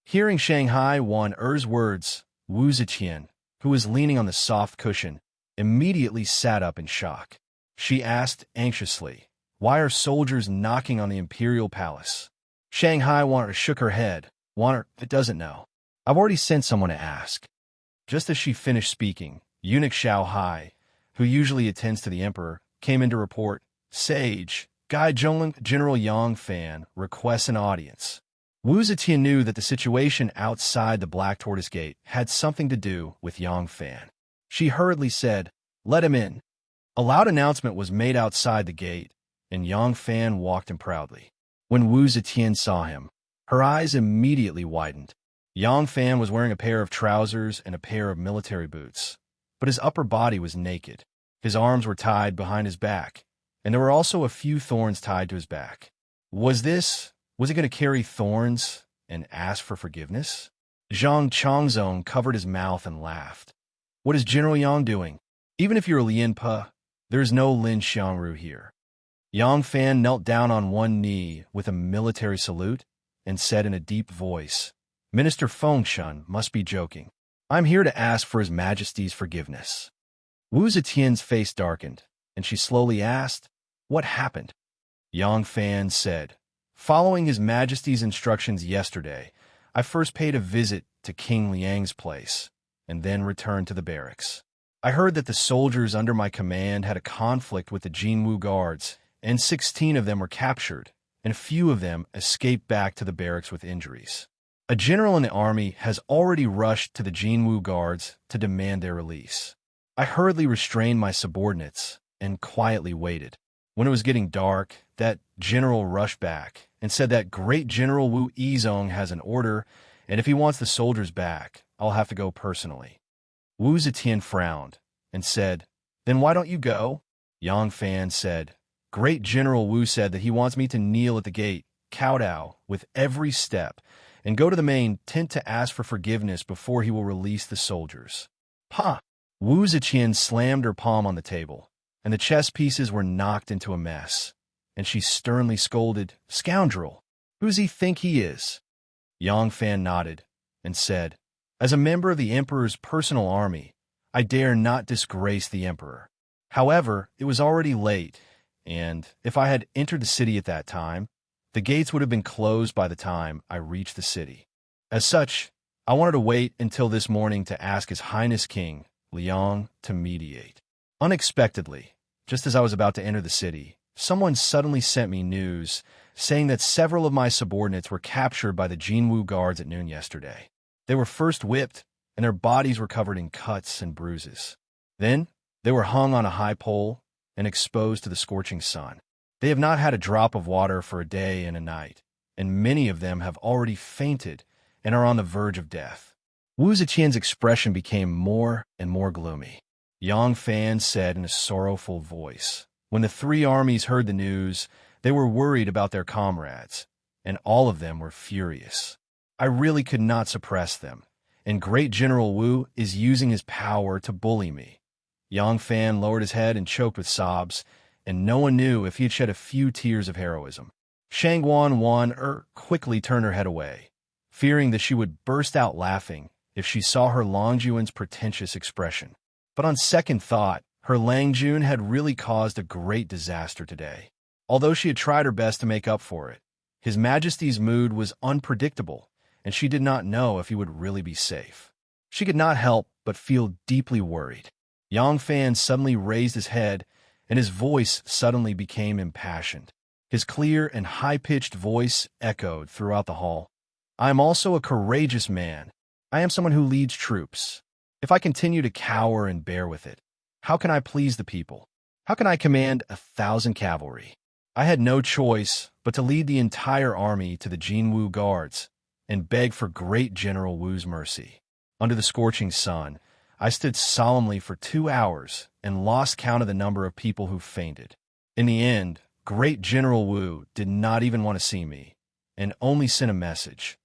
Hearing Shanghai Wan's words, Wu Zetian, who was leaning on the soft cushion, immediately sat up in shock. She asked anxiously, "Why are soldiers knocking on the imperial palace?" Shanghai Wan shook her head. "Wan, it doesn't know. I've already sent someone to ask." Just as she finished speaking, eunuch Xiao Hai, who usually attends to the emperor, came in to report, "Sage, Guy Zhongling, General Yang Fan, requests an audience. Wu Zetian knew that the situation outside the Black Tortoise Gate had something to do with Yang Fan. She hurriedly said, "Let him in." A loud announcement was made outside the gate, and Yang Fan walked in proudly. When Wu Zetian saw him, her eyes immediately widened. Yang Fan was wearing a pair of trousers and a pair of military boots, but his upper body was naked. His arms were tied behind his back, and there were also a few thorns tied to his back. Was he going to carry thorns and ask for forgiveness? Zhang Changzong covered his mouth and laughed. "What is General Yang doing? Even if you're Lin Pa, there is no Lin Xiangru here." Yang Fan knelt down on one knee with a military salute and said in a deep voice, "Minister Fengshan must be joking. I'm here to ask for His Majesty's forgiveness." Wu Zetian's face darkened, and she slowly asked, "What happened?" Yang Fan said, "Following His Majesty's instructions yesterday, I first paid a visit to King Liang's place, and then returned to the barracks. I heard that the soldiers under my command had a conflict with the Jinwu guards, and 16 of them were captured, and a few of them escaped back to the barracks with injuries. A general in the army has already rushed to the Jinwu guards to demand their release. I hurriedly restrained my subordinates and quietly waited. When it was getting dark, that general rushed back and said that Great General Wu Yizong has an order, and if he wants the soldiers back, I'll have to go personally." Wu Zetian frowned and said, "Then why don't you go?" Yang Fan said, "Great General Wu said that he wants me to kneel at the gate, kowtow with every step, and go to the main tent to ask for forgiveness before he will release the soldiers." "Ha!" Wu Zetian slammed her palm on the table, and the chess pieces were knocked into a mess, and she sternly scolded, "Scoundrel! Who does he think he is?" Yang Fan nodded and said, "As a member of the Emperor's personal army, I dare not disgrace the Emperor. However, it was already late, and if I had entered the city at that time, the gates would have been closed by the time I reached the city. As such, I wanted to wait until this morning to ask His Highness King Liang to mediate." Unexpectedly, just as I was about to enter the city, someone suddenly sent me news saying that several of my subordinates were captured by the Jinwu guards at noon yesterday. They were first whipped, and their bodies were covered in cuts and bruises. Then, they were hung on a high pole and exposed to the scorching sun. They have not had a drop of water for a day and a night, and many of them have already fainted and are on the verge of death. Wu Zetian's expression became more and more gloomy. Yang Fan said in a sorrowful voice, "When the three armies heard the news, they were worried about their comrades, and all of them were furious. I really could not suppress them, and Great General Wu is using his power to bully me." Yang Fan lowered his head and choked with sobs, and no one knew if he had shed a few tears of heroism. Shangguan Wan quickly turned her head away, fearing that she would burst out laughing if she saw her Longjun's pretentious expression. But on second thought, her Langjun had really caused a great disaster today. Although she had tried her best to make up for it, His Majesty's mood was unpredictable, and she did not know if he would really be safe. She could not help but feel deeply worried. Yang Fan suddenly raised his head, and his voice suddenly became impassioned. His clear and high-pitched voice echoed throughout the hall. "I am also a courageous man. I am someone who leads troops. If I continue to cower and bear with it, how can I please the people? How can I command 1,000 cavalry? I had no choice but to lead the entire army to the Jinwu guards and beg for Great General Wu's mercy. Under the scorching sun, I stood solemnly for 2 hours and lost count of the number of people who fainted. In the end, Great General Wu did not even want to see me, and only sent a message.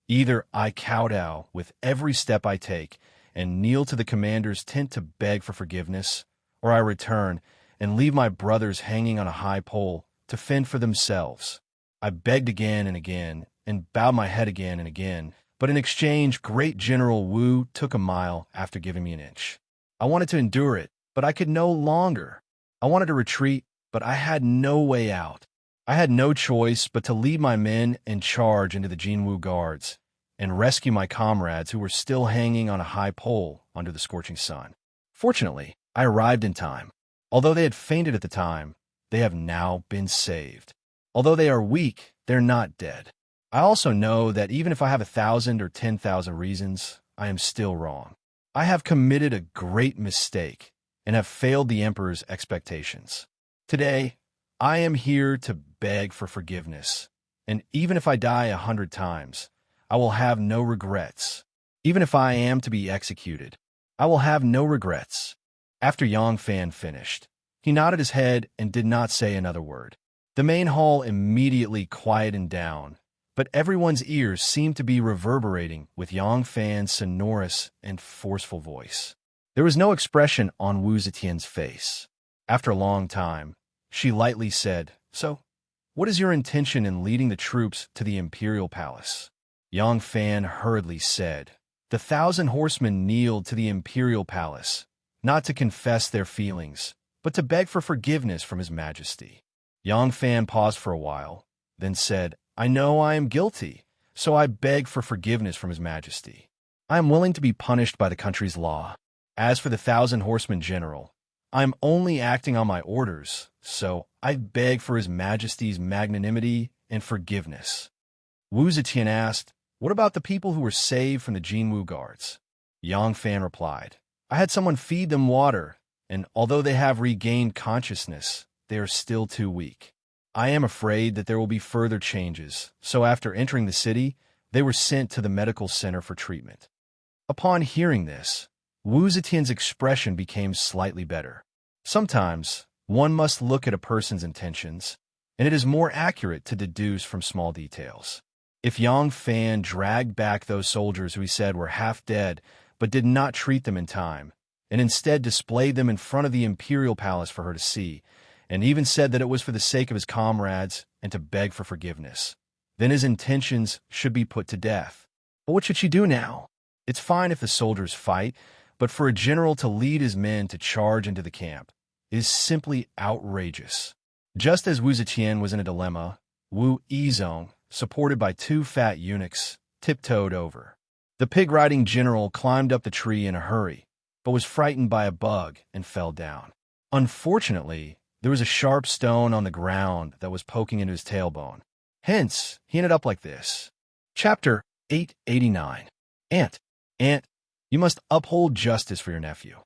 Either I kowtow with every step I take and kneel to the commander's tent to beg for forgiveness, or I return and leave my brothers hanging on a high pole to fend for themselves. I begged again and again, and bowed my head again and again, but in exchange, Great General Wu took a mile after giving me an inch. I wanted to endure it, but I could no longer. I wanted to retreat, but I had no way out. I had no choice but to lead my men and charge into the Jinwu guards and rescue my comrades who were still hanging on a high pole under the scorching sun. Fortunately, I arrived in time. Although they had fainted at the time, they have now been saved. Although they are weak, they're not dead. I also know that even if I have 1,000 or 10,000 reasons, I am still wrong. I have committed a great mistake and have failed the Emperor's expectations. Today, I am here to beg for forgiveness, and even if I die 100 times, I will have no regrets. Even if I am to be executed, I will have no regrets. After Yang Fan finished, he nodded his head and did not say another word. The main hall immediately quieted down, but everyone's ears seemed to be reverberating with Yang Fan's sonorous and forceful voice. There was no expression on Wu Zetian's face. After a long time, she lightly said, "So, what is your intention in leading the troops to the Imperial Palace?" Yang Fan hurriedly said, "The 1,000 horsemen kneeled to the Imperial Palace, not to confess their feelings, but to beg for forgiveness from His Majesty." Yang Fan paused for a while, then said, "I know I am guilty, so I beg for forgiveness from His Majesty. I am willing to be punished by the country's law. As for the 1,000 horsemen general, I am only acting on my orders, so I beg for His Majesty's magnanimity and forgiveness." Wu Zetian asked, "What about the people who were saved from the Jinwu guards?" Yang Fan replied, "I had someone feed them water, and although they have regained consciousness, they are still too weak. I am afraid that there will be further changes, so after entering the city, they were sent to the medical center for treatment." Upon hearing this, Wu Zetian's expression became slightly better. Sometimes, one must look at a person's intentions, and it is more accurate to deduce from small details. If Yang Fan dragged back those soldiers who he said were half dead but did not treat them in time, and instead displayed them in front of the Imperial Palace for her to see, and even said that it was for the sake of his comrades and to beg for forgiveness, then his intentions should be put to death. But what should she do now? It's fine if the soldiers fight, but for a general to lead his men to charge into the camp is simply outrageous. Just as Wu Zetian was in a dilemma, Wu Yizong, supported by 2 fat eunuchs, tiptoed over. The pig-riding general climbed up the tree in a hurry, but was frightened by a bug and fell down. Unfortunately, there was a sharp stone on the ground that was poking into his tailbone. Hence, he ended up like this. Chapter 889. Aunt, you must uphold justice for your nephew.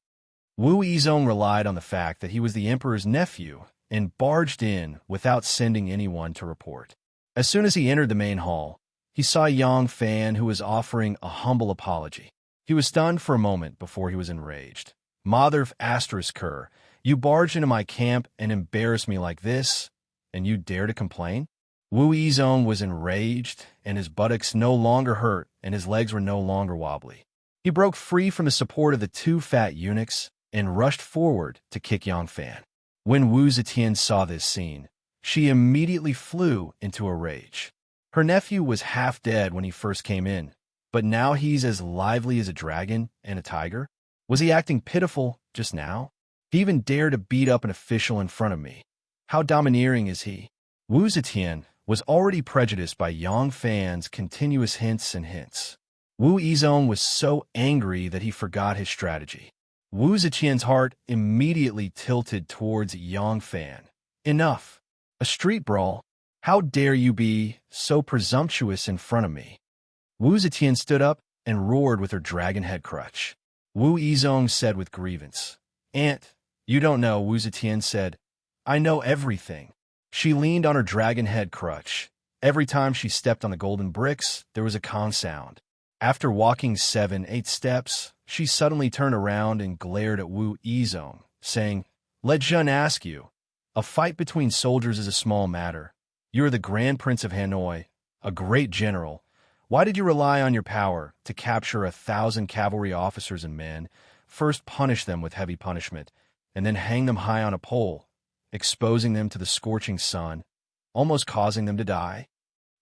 Wu Yizong relied on the fact that he was the emperor's nephew and barged in without sending anyone to report. As soon as he entered the main hall, he saw Yang Fan, who was offering a humble apology. He was stunned for a moment before he was enraged. "Mother of Asterisker, you barged into my camp and embarrassed me like this, and you dare to complain?" Wu Yizong was enraged, and his buttocks no longer hurt, and his legs were no longer wobbly. He broke free from the support of the 2 fat eunuchs and rushed forward to kick Yang Fan. When Wu Zetian saw this scene, she immediately flew into a rage. Her nephew was half dead when he first came in, but now he's as lively as a dragon and a tiger. Was he acting pitiful just now? He even dared to beat up an official in front of me. How domineering is he? Wu Zetian was already prejudiced by Yang Fan's continuous hints and hints. Wu Yizong was so angry that he forgot his strategy. Wu Zetian's heart immediately tilted towards Yang Fan. "Enough! A street brawl? How dare you be so presumptuous in front of me?" Wu Zetian stood up and roared with her dragon head crutch. Wu Yizong said with grievance, "Aunt, you don't know," Wu Zetian said. "I know everything." She leaned on her dragon head crutch. Every time she stepped on the golden bricks, there was a Kong sound. After walking 7-8 steps, she suddenly turned around and glared at Wu Yizong, saying, "Let Jun ask you. A fight between soldiers is a small matter. You are the Grand Prince of Hanoi, a great general. Why did you rely on your power to capture 1,000 cavalry officers and men, first punish them with heavy punishment, and then hang them high on a pole, exposing them to the scorching sun, almost causing them to die?"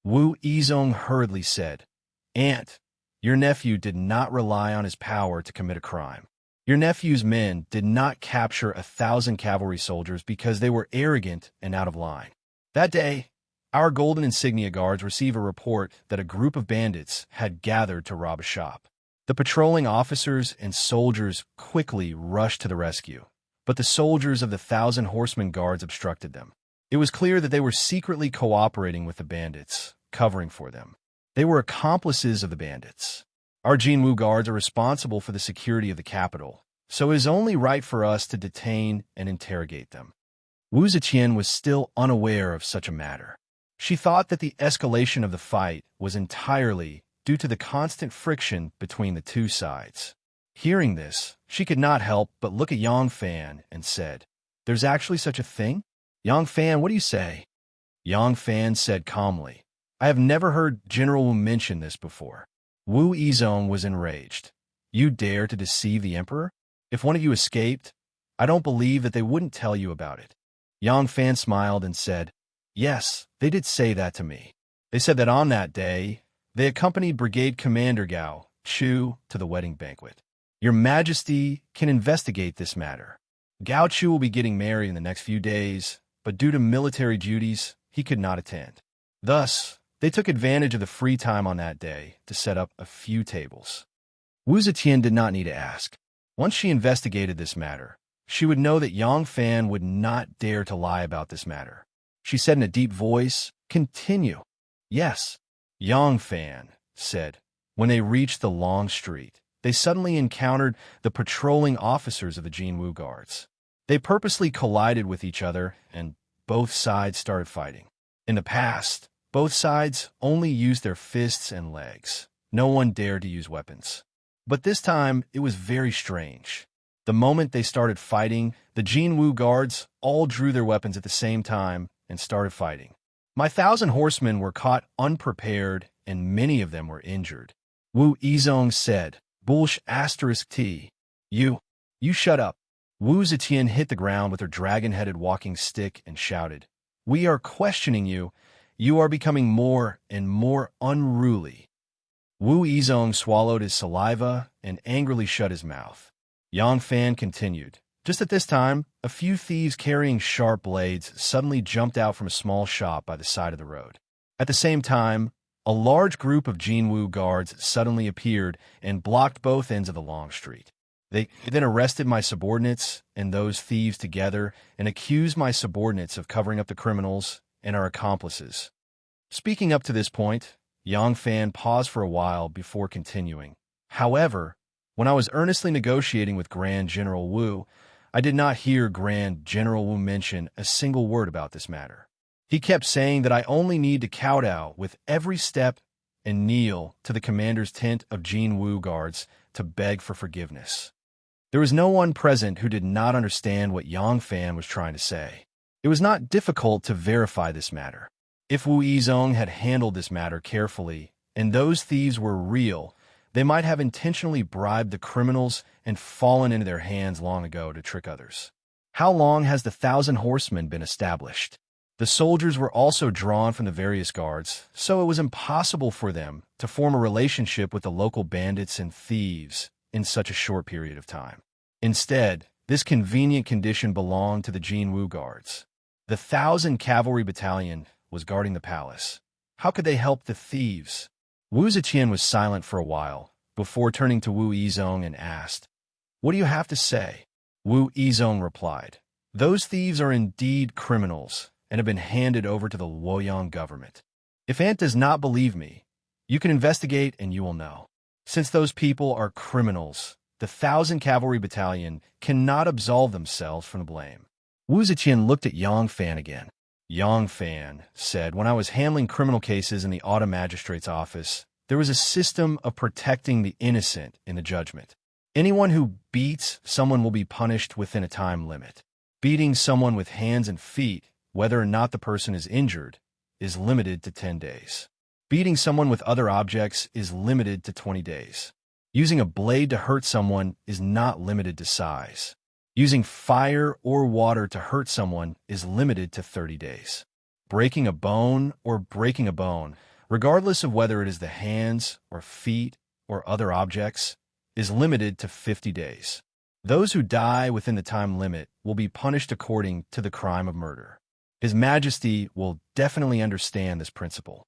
Wu Yizong hurriedly said, "Aunt, your nephew did not rely on his power to commit a crime. Your nephew's men did not capture 1,000 cavalry soldiers because they were arrogant and out of line. That day, our golden insignia guards received a report that a group of bandits had gathered to rob a shop. The patrolling officers and soldiers quickly rushed to the rescue, but the soldiers of the 1,000 horsemen guards obstructed them. It was clear that they were secretly cooperating with the bandits, covering for them. They were accomplices of the bandits. Our Jinwu guards are responsible for the security of the capital, so it is only right for us to detain and interrogate them. Wu Ziqian was still unaware of such a matter. She thought that the escalation of the fight was entirely due to the constant friction between the two sides. Hearing this, she could not help but look at Yang Fan and said, "There's actually such a thing? Yang Fan, what do you say?" Yang Fan said calmly, "I have never heard General Wu mention this before." Wu Yizong was enraged. "You dare to deceive the emperor? If one of you escaped, I don't believe that they wouldn't tell you about it." Yang Fan smiled and said, "Yes, they did say that to me. They said that on that day, they accompanied Brigade Commander Gao Chu to the wedding banquet. Your Majesty can investigate this matter. Gao Chu will be getting married in the next few days, but due to military duties, he could not attend. Thus, they took advantage of the free time on that day to set up a few tables." Wu Zetian did not need to ask. Once she investigated this matter, she would know that Yang Fan would not dare to lie about this matter. She said in a deep voice, "Continue." "Yes," Yang Fan said. When they reached the long street, they suddenly encountered the patrolling officers of the Jinwu guards. They purposely collided with each other, and both sides started fighting. In the past, both sides only used their fists and legs. No one dared to use weapons. But this time, it was very strange. The moment they started fighting, the Jinwu guards all drew their weapons at the same time and started fighting. My 1,000 horsemen were caught unprepared, and many of them were injured. Wu Yizong said, "Bullsh *T. You shut up." Wu Zetian hit the ground with her dragon-headed walking stick and shouted, "We are questioning you. You are becoming more and more unruly." Wu Yizong swallowed his saliva and angrily shut his mouth. Yang Fan continued. Just at this time, a few thieves carrying sharp blades suddenly jumped out from a small shop by the side of the road. At the same time, a large group of Jinwu guards suddenly appeared and blocked both ends of the long street. They then arrested my subordinates and those thieves together and accused my subordinates of covering up the criminals and our accomplices. Speaking up to this point, Yang Fan paused for a while before continuing. However, when I was earnestly negotiating with Grand General Wu, I did not hear Grand General Wu mention a single word about this matter. He kept saying that I only need to kowtow with every step and kneel to the commander's tent of Jinwu guards to beg for forgiveness. There was no one present who did not understand what Yang Fan was trying to say. It was not difficult to verify this matter. If Wu Yizong had handled this matter carefully, and those thieves were real, they might have intentionally bribed the criminals and fallen into their hands long ago to trick others. How long has the 1,000 horsemen been established? The soldiers were also drawn from the various guards, so it was impossible for them to form a relationship with the local bandits and thieves in such a short period of time. Instead, this convenient condition belonged to the Jinwu guards. The 1,000 cavalry battalion was guarding the palace. How could they help the thieves? Wu Ziqian was silent for a while, before turning to Wu Yizong and asked, "What do you have to say?" Wu Yizong replied, "Those thieves are indeed criminals and have been handed over to the Luoyang government. If Ant does not believe me, you can investigate and you will know. Since those people are criminals, the 1,000 cavalry battalion cannot absolve themselves from the blame." Wu Ziqian looked at Yang Fan again. Yang Fan said, "When I was handling criminal cases in the Autumn Magistrate's office, there was a system of protecting the innocent in the judgment. Anyone who beats someone will be punished within a time limit. Beating someone with hands and feet, whether or not the person is injured, is limited to 10 days. Beating someone with other objects is limited to 20 days. Using a blade to hurt someone is not limited to size. Using fire or water to hurt someone is limited to 30 days. Breaking a bone or breaking a bone, regardless of whether it is the hands or feet or other objects, is limited to 50 days. Those who die within the time limit will be punished according to the crime of murder. His Majesty will definitely understand this principle."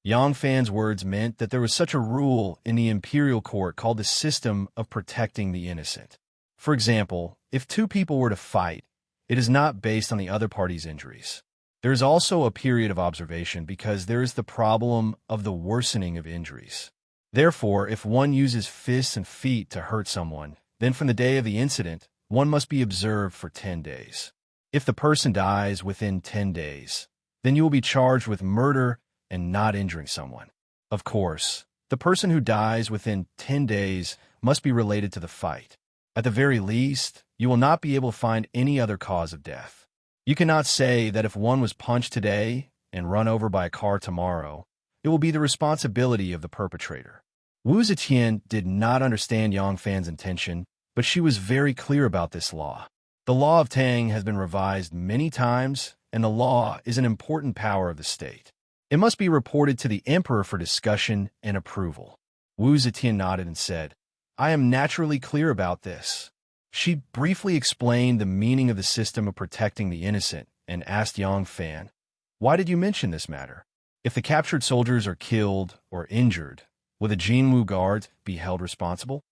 Yang Fan's words meant that there was such a rule in the imperial court called the system of protecting the innocent. For example, if two people were to fight, it is not based on the other party's injuries. There is also a period of observation because there is the problem of the worsening of injuries. Therefore, if one uses fists and feet to hurt someone, then from the day of the incident, one must be observed for 10 days. If the person dies within 10 days, then you will be charged with murder and not injuring someone. Of course, the person who dies within 10 days must be related to the fight. At the very least, you will not be able to find any other cause of death. You cannot say that if one was punched today and run over by a car tomorrow, it will be the responsibility of the perpetrator. Wu Zetian did not understand Yang Fan's intention, but she was very clear about this law. The law of Tang has been revised many times, and the law is an important power of the state. It must be reported to the emperor for discussion and approval. Wu Zetian nodded and said, I am naturally clear about this. She briefly explained the meaning of the system of protecting the innocent and asked Yang Fan, why did you mention this matter? If the captured soldiers are killed or injured, will the Jinwu guard be held responsible?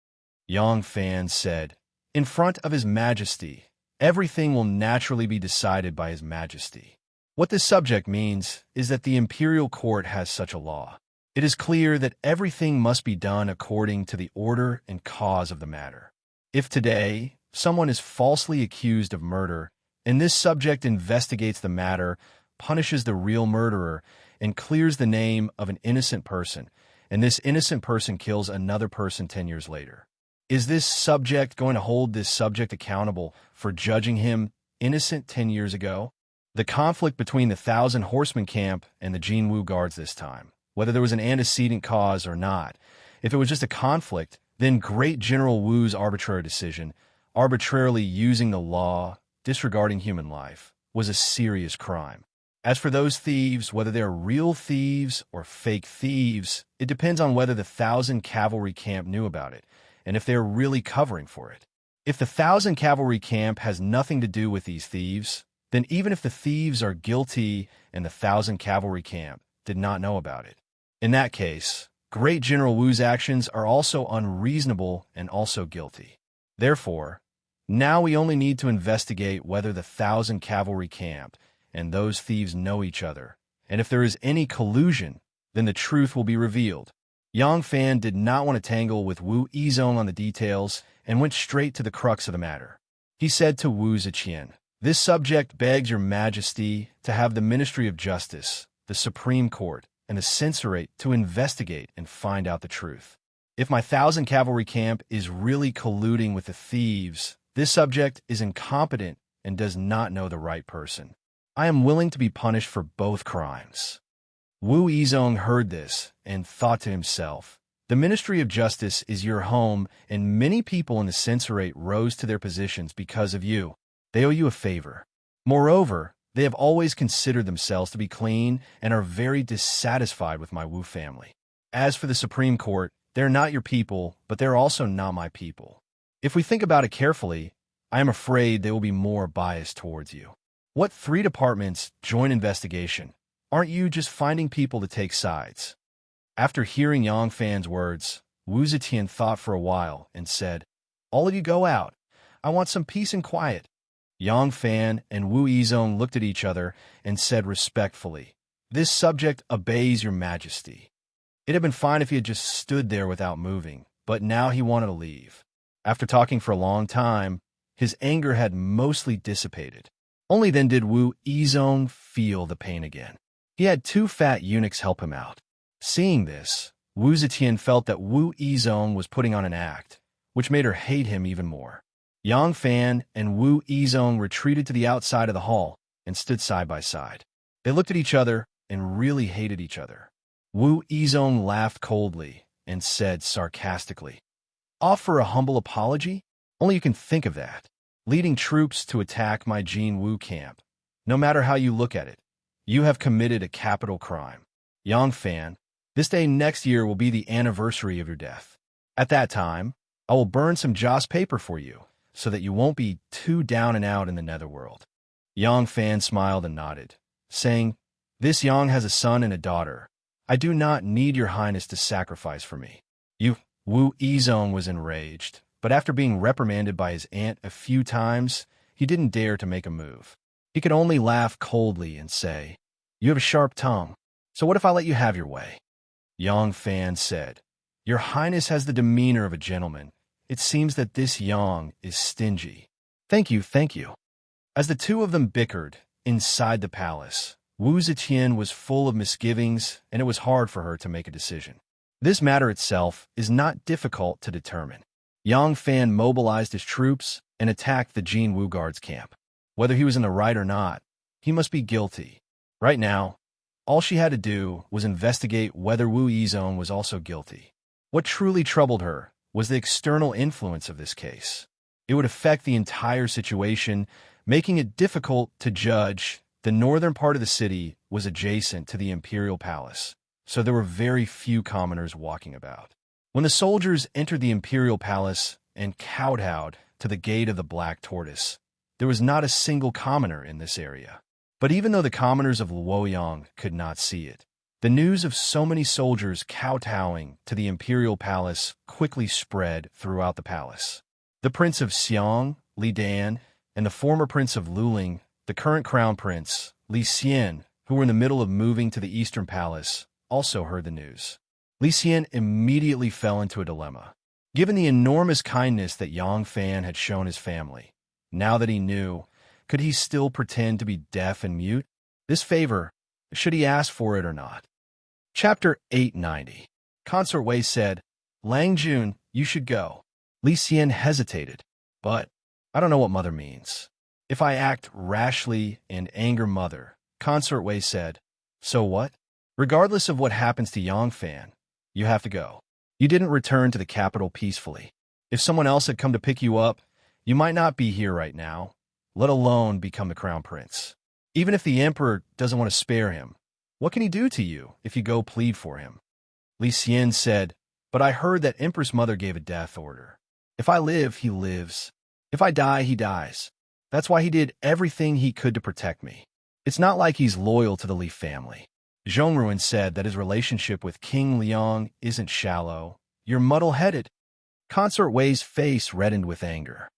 Yang Fan said, in front of His Majesty, everything will naturally be decided by His Majesty. What this subject means is that the imperial court has such a law. It is clear that everything must be done according to the order and cause of the matter. If today someone is falsely accused of murder, and this subject investigates the matter, punishes the real murderer, and clears the name of an innocent person, and this innocent person kills another person 10 years later, is this subject going to hold this subject accountable for judging him innocent 10 years ago? The conflict between the Thousand Horsemen camp and the Jinwu guards this time, whether there was an antecedent cause or not, if it was just a conflict, then Great General Wu's arbitrary decision, arbitrarily using the law, disregarding human life, was a serious crime. As for those thieves, whether they're real thieves or fake thieves, it depends on whether the Thousand Cavalry camp knew about it, and if they're really covering for it. If the Thousand Cavalry camp has nothing to do with these thieves, then even if the thieves are guilty and the Thousand Cavalry camp did not know about it, in that case, Great General Wu's actions are also unreasonable and also guilty. Therefore, now we only need to investigate whether the Thousand Cavalry camp and those thieves know each other, and if there is any collusion, then the truth will be revealed. Yang Fan did not want to tangle with Wu Yizong on the details and went straight to the crux of the matter. He said to Wu Zetian, this subject begs your majesty to have the Ministry of Justice, the Supreme Court, and the censorate to investigate and find out the truth. If my Thousand Cavalry camp is really colluding with the thieves, this subject is incompetent and does not know the right person. I am willing to be punished for both crimes. Wu Yizong heard this and thought to himself, the Ministry of Justice is your home, and many people in the censorate rose to their positions because of you. They owe you a favor. Moreover, they have always considered themselves to be clean and are very dissatisfied with my Wu family. As for the Supreme Court, they're not your people, but they're also not my people. If we think about it carefully, I am afraid they will be more biased towards you. What 3 departments joint investigation? Aren't you just finding people to take sides? After hearing Yang Fan's words, Wu Zetian thought for a while and said, all of you go out. I want some peace and quiet. Yang Fan and Wu Yizong looked at each other and said respectfully, this subject obeys your majesty. It had been fine if he had just stood there without moving, but now he wanted to leave. After talking for a long time, his anger had mostly dissipated. Only then did Wu Yizong feel the pain again. He had 2 fat eunuchs help him out. Seeing this, Wu Zetian felt that Wu Yizong was putting on an act, which made her hate him even more. Yang Fan and Wu Yizong retreated to the outside of the hall and stood side by side. They looked at each other and really hated each other. Wu Yizong laughed coldly and said sarcastically, offer a humble apology? Only you can think of that. Leading troops to attack my Jin Wu camp. No matter how you look at it, you have committed a capital crime. Yang Fan, this day next year will be the anniversary of your death. At that time, I will burn some joss paper for you, so that you won't be too down and out in the netherworld. Yang Fan smiled and nodded, saying, this Yang has a son and a daughter. I do not need your highness to sacrifice for me. Wu Yizong was enraged, but after being reprimanded by his aunt a few times, he didn't dare to make a move. He could only laugh coldly and say, "You have a sharp tongue, so what if I let you have your way?" Yang Fan said, "Your Highness has the demeanor of a gentleman. It seems that this Yang is stingy." Thank you, thank you." As the two of them bickered inside the palace, Wu Ziqian was full of misgivings, and it was hard for her to make a decision. This matter itself is not difficult to determine. Yang Fan mobilized his troops and attacked the Jin Wu Guard's camp. Whether he was in the right or not, he must be guilty. Right now, all she had to do was investigate whether Wu Yizong was also guilty. What truly troubled her was the external influence of this case. It would affect the entire situation, making it difficult to judge. The northern part of the city was adjacent to the imperial palace, so there were very few commoners walking about. When the soldiers entered the imperial palace and kowtowed to the gate of the Black Tortoise, there was not a single commoner in this area. But even though the commoners of Luoyang could not see it, the news of so many soldiers kowtowing to the imperial palace quickly spread throughout the palace. The Prince of Xiang, Li Dan, and the former Prince of Luling, the current Crown Prince, Li Xian, who were in the middle of moving to the Eastern Palace, also heard the news. Li Xian immediately fell into a dilemma. Given the enormous kindness that Yang Fan had shown his family, now that he knew, could he still pretend to be deaf and mute? This favor, should he ask for it or not? Chapter 890. Consort Wei said, "Lang Jun, you should go." Li Xian hesitated, "But I don't know what mother means. If I act rashly and anger mother," Consort Wei said, "So what? Regardless of what happens to Yang Fan, you have to go. You didn't return to the capital peacefully. If someone else had come to pick you up, you might not be here right now, let alone become the crown prince. Even if the emperor doesn't want to spare him, what can he do to you if you go plead for him?" Li Xian said, "But I heard that Empress Mother gave a death order. If I live, he lives. If I die, he dies. That's why he did everything he could to protect me. It's not like he's loyal to the Li family." Zhongruan said that his relationship with King Liang isn't shallow. "You're muddle-headed." Consort Wei's face reddened with anger.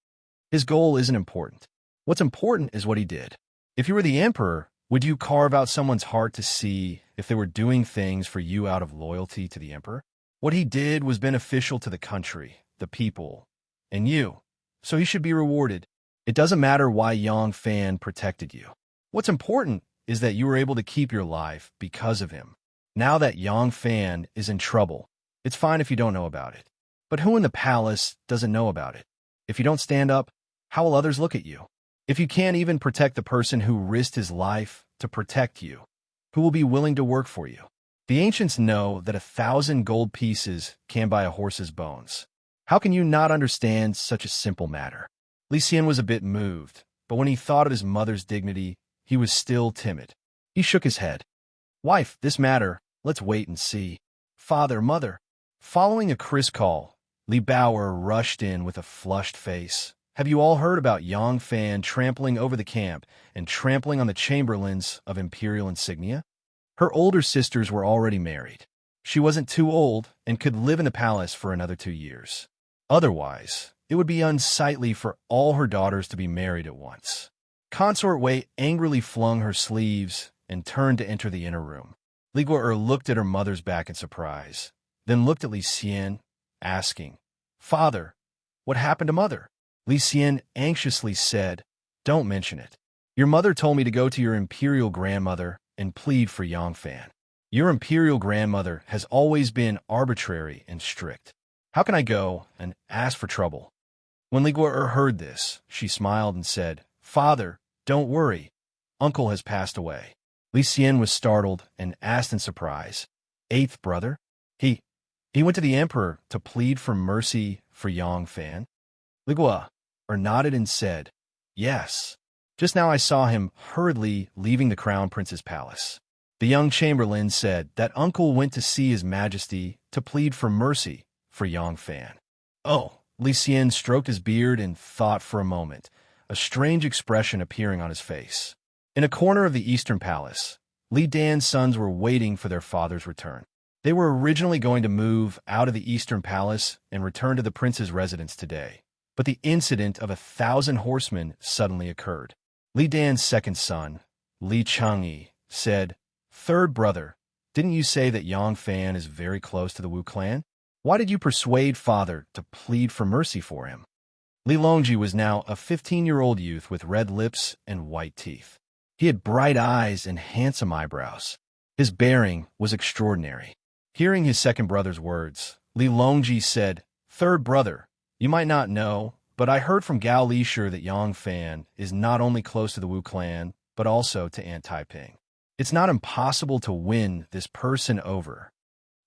His goal isn't important. What's important is what he did. If you were the emperor, would you carve out someone's heart to see if they were doing things for you out of loyalty to the emperor? What he did was beneficial to the country, the people, and you, so he should be rewarded. It doesn't matter why Yang Fan protected you. What's important is that you were able to keep your life because of him. Now that Yang Fan is in trouble, it's fine if you don't know about it. But who in the palace doesn't know about it? If you don't stand up, how will others look at you? If you can't even protect the person who risked his life to protect you, who will be willing to work for you? The ancients know that 1,000 gold pieces can buy a horse's bones. How can you not understand such a simple matter? Li Xian was a bit moved, but when he thought of his mother's dignity, he was still timid. He shook his head. "Wife, this matter, let's wait and see." "Father, mother." Following a crisp call, Li Bauer rushed in with a flushed face. "Have you all heard about Yang Fan trampling over the camp and trampling on the chamberlains of imperial insignia?" Her older sisters were already married. She wasn't too old and could live in the palace for another 2 years. Otherwise, it would be unsightly for all her daughters to be married at once. Consort Wei angrily flung her sleeves and turned to enter the inner room. Li Guo'er looked at her mother's back in surprise, then looked at Li Xian, asking, "Father, what happened to mother?" Li Xian anxiously said, "Don't mention it. Your mother told me to go to your imperial grandmother and plead for Yang Fan. Your imperial grandmother has always been arbitrary and strict. How can I go and ask for trouble?" When Li Guo'er heard this, she smiled and said, "Father, don't worry. Uncle has passed away." Li Xian was startled and asked in surprise, "Eighth brother? He went to the emperor to plead for mercy for Yang Fan?" Li Guo'er nodded and said, "Yes. Just now I saw him hurriedly leaving the crown prince's palace." The young chamberlain said that uncle went to see his majesty to plead for mercy for Yang Fan. "Oh." Li Xian stroked his beard and thought for a moment, a strange expression appearing on his face. In a corner of the eastern palace, Li Dan's sons were waiting for their father's return. They were originally going to move out of the Eastern Palace and return to the prince's residence today, but the incident of 1,000 horsemen suddenly occurred. Li Dan's second son, Li Changyi, said, "Third brother, didn't you say that Yang Fan is very close to the Wu clan? Why did you persuade father to plead for mercy for him?" Li Longji was now a 15-year-old youth with red lips and white teeth. He had bright eyes and handsome eyebrows. His bearing was extraordinary. Hearing his second brother's words, Li Longji said, "Third brother, you might not know, but I heard from Gao Lisher that Yang Fan is not only close to the Wu clan, but also to Aunt Taiping. It's not impossible to win this person over."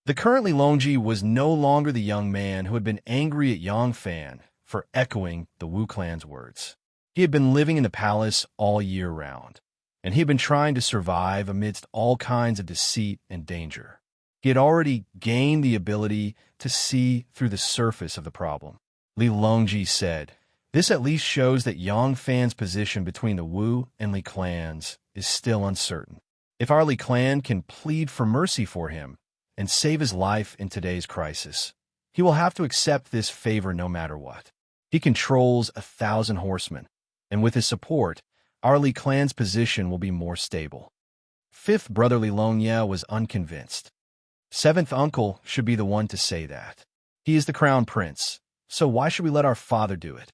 The current Li Longji was no longer the young man who had been angry at Yang Fan for echoing the Wu clan's words. He had been living in the palace all year round, and he had been trying to survive amidst all kinds of deceit and danger. He had already gained the ability to see through the surface of the problem. Li Longji said, "This at least shows that Yang Fan's position between the Wu and Li clans is still uncertain. If our Li clan can plead for mercy for him and save his life in today's crisis, he will have to accept this favor no matter what. He controls 1,000 horsemen, and with his support, our Li clan's position will be more stable." Fifth brother Li Longye was unconvinced. Seventh uncle should be the one to say that. He is the crown prince, so why should we let our father do it?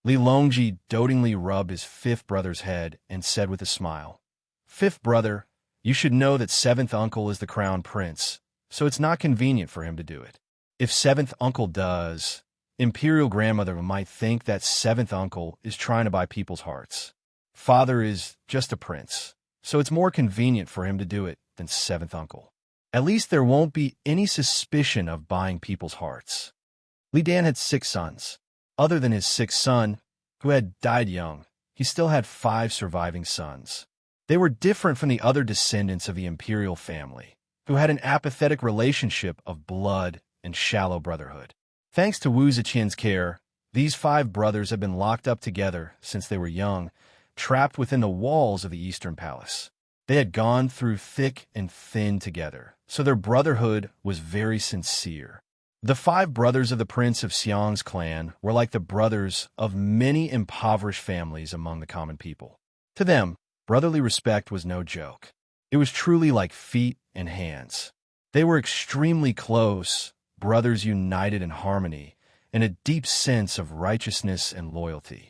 Li Longji dotingly rubbed his fifth brother's head and said with a smile, "Fifth brother, you should know that seventh uncle is the crown prince, so it's not convenient for him to do it. If seventh uncle does, imperial grandmother might think that seventh uncle is trying to buy people's hearts. Father is just a prince, so it's more convenient for him to do it than seventh uncle. At least there won't be any suspicion of buying people's hearts." Li Dan had 6 sons. Other than his 6th son, who had died young, he still had 5 surviving sons. They were different from the other descendants of the imperial family, who had an apathetic relationship of blood and shallow brotherhood. Thanks to Wu Ziqian's care, these 5 brothers had been locked up together since they were young, trapped within the walls of the Eastern Palace. They had gone through thick and thin together, so their brotherhood was very sincere. The 5 brothers of the Prince of Xiang's clan were like the brothers of many impoverished families among the common people. To them, brotherly respect was no joke. It was truly like feet and hands. They were extremely close, brothers united in harmony, and a deep sense of righteousness and loyalty.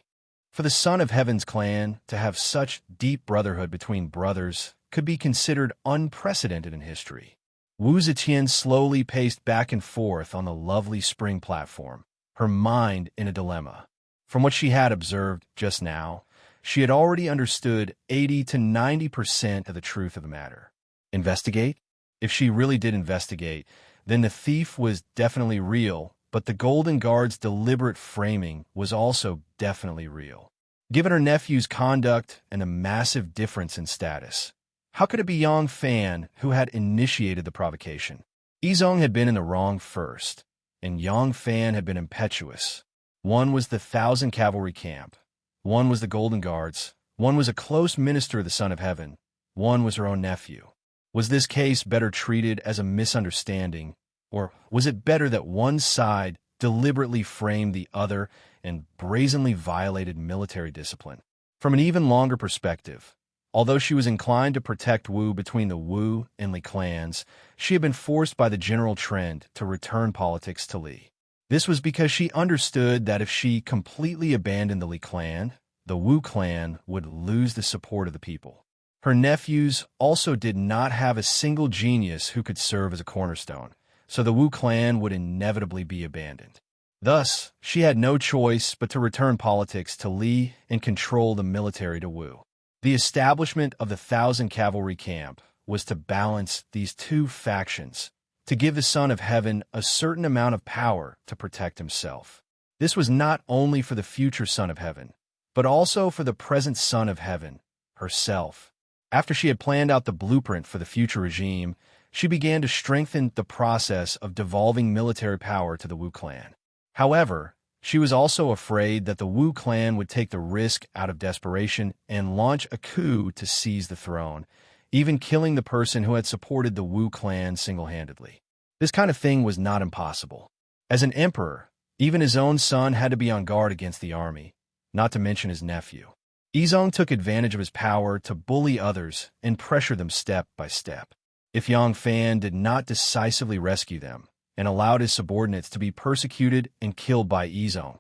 For the Son of Heaven's clan to have such deep brotherhood between brothers could be considered unprecedented in history. Wu Ziqian slowly paced back and forth on the lovely spring platform, her mind in a dilemma. From what she had observed just now, she had already understood 80 to 90% of the truth of the matter. Investigate? If she really did investigate, then the thief was definitely real, but the Golden Guard's deliberate framing was also definitely real. Given her nephew's conduct and the massive difference in status, how could it be Yang Fan who had initiated the provocation? Yizong had been in the wrong first, and Yang Fan had been impetuous. One was the 1,000 cavalry camp, one was the Golden Guards, one was a close minister of the Son of Heaven, one was her own nephew. Was this case better treated as a misunderstanding, or was it better that one side deliberately framed the other and brazenly violated military discipline? From an even longer perspective, although she was inclined to protect Wu between the Wu and Li clans, she had been forced by the general trend to return politics to Li. This was because she understood that if she completely abandoned the Li clan, the Wu clan would lose the support of the people. Her nephews also did not have a single genius who could serve as a cornerstone, so the Wu clan would inevitably be abandoned. Thus, she had no choice but to return politics to Li and control the military to Wu. The establishment of the 1,000 cavalry camp was to balance these two factions, to give the Son of Heaven a certain amount of power to protect himself. This was not only for the future Son of Heaven, but also for the present Son of Heaven, herself. After she had planned out the blueprint for the future regime, she began to strengthen the process of devolving military power to the Wu clan. However, she was also afraid that the Wu clan would take the risk out of desperation and launch a coup to seize the throne, even killing the person who had supported the Wu clan single-handedly. This kind of thing was not impossible. As an emperor, even his own son had to be on guard against the army, not to mention his nephew. Yizong took advantage of his power to bully others and pressure them step by step. If Yang Fan did not decisively rescue them and allowed his subordinates to be persecuted and killed by Yizong,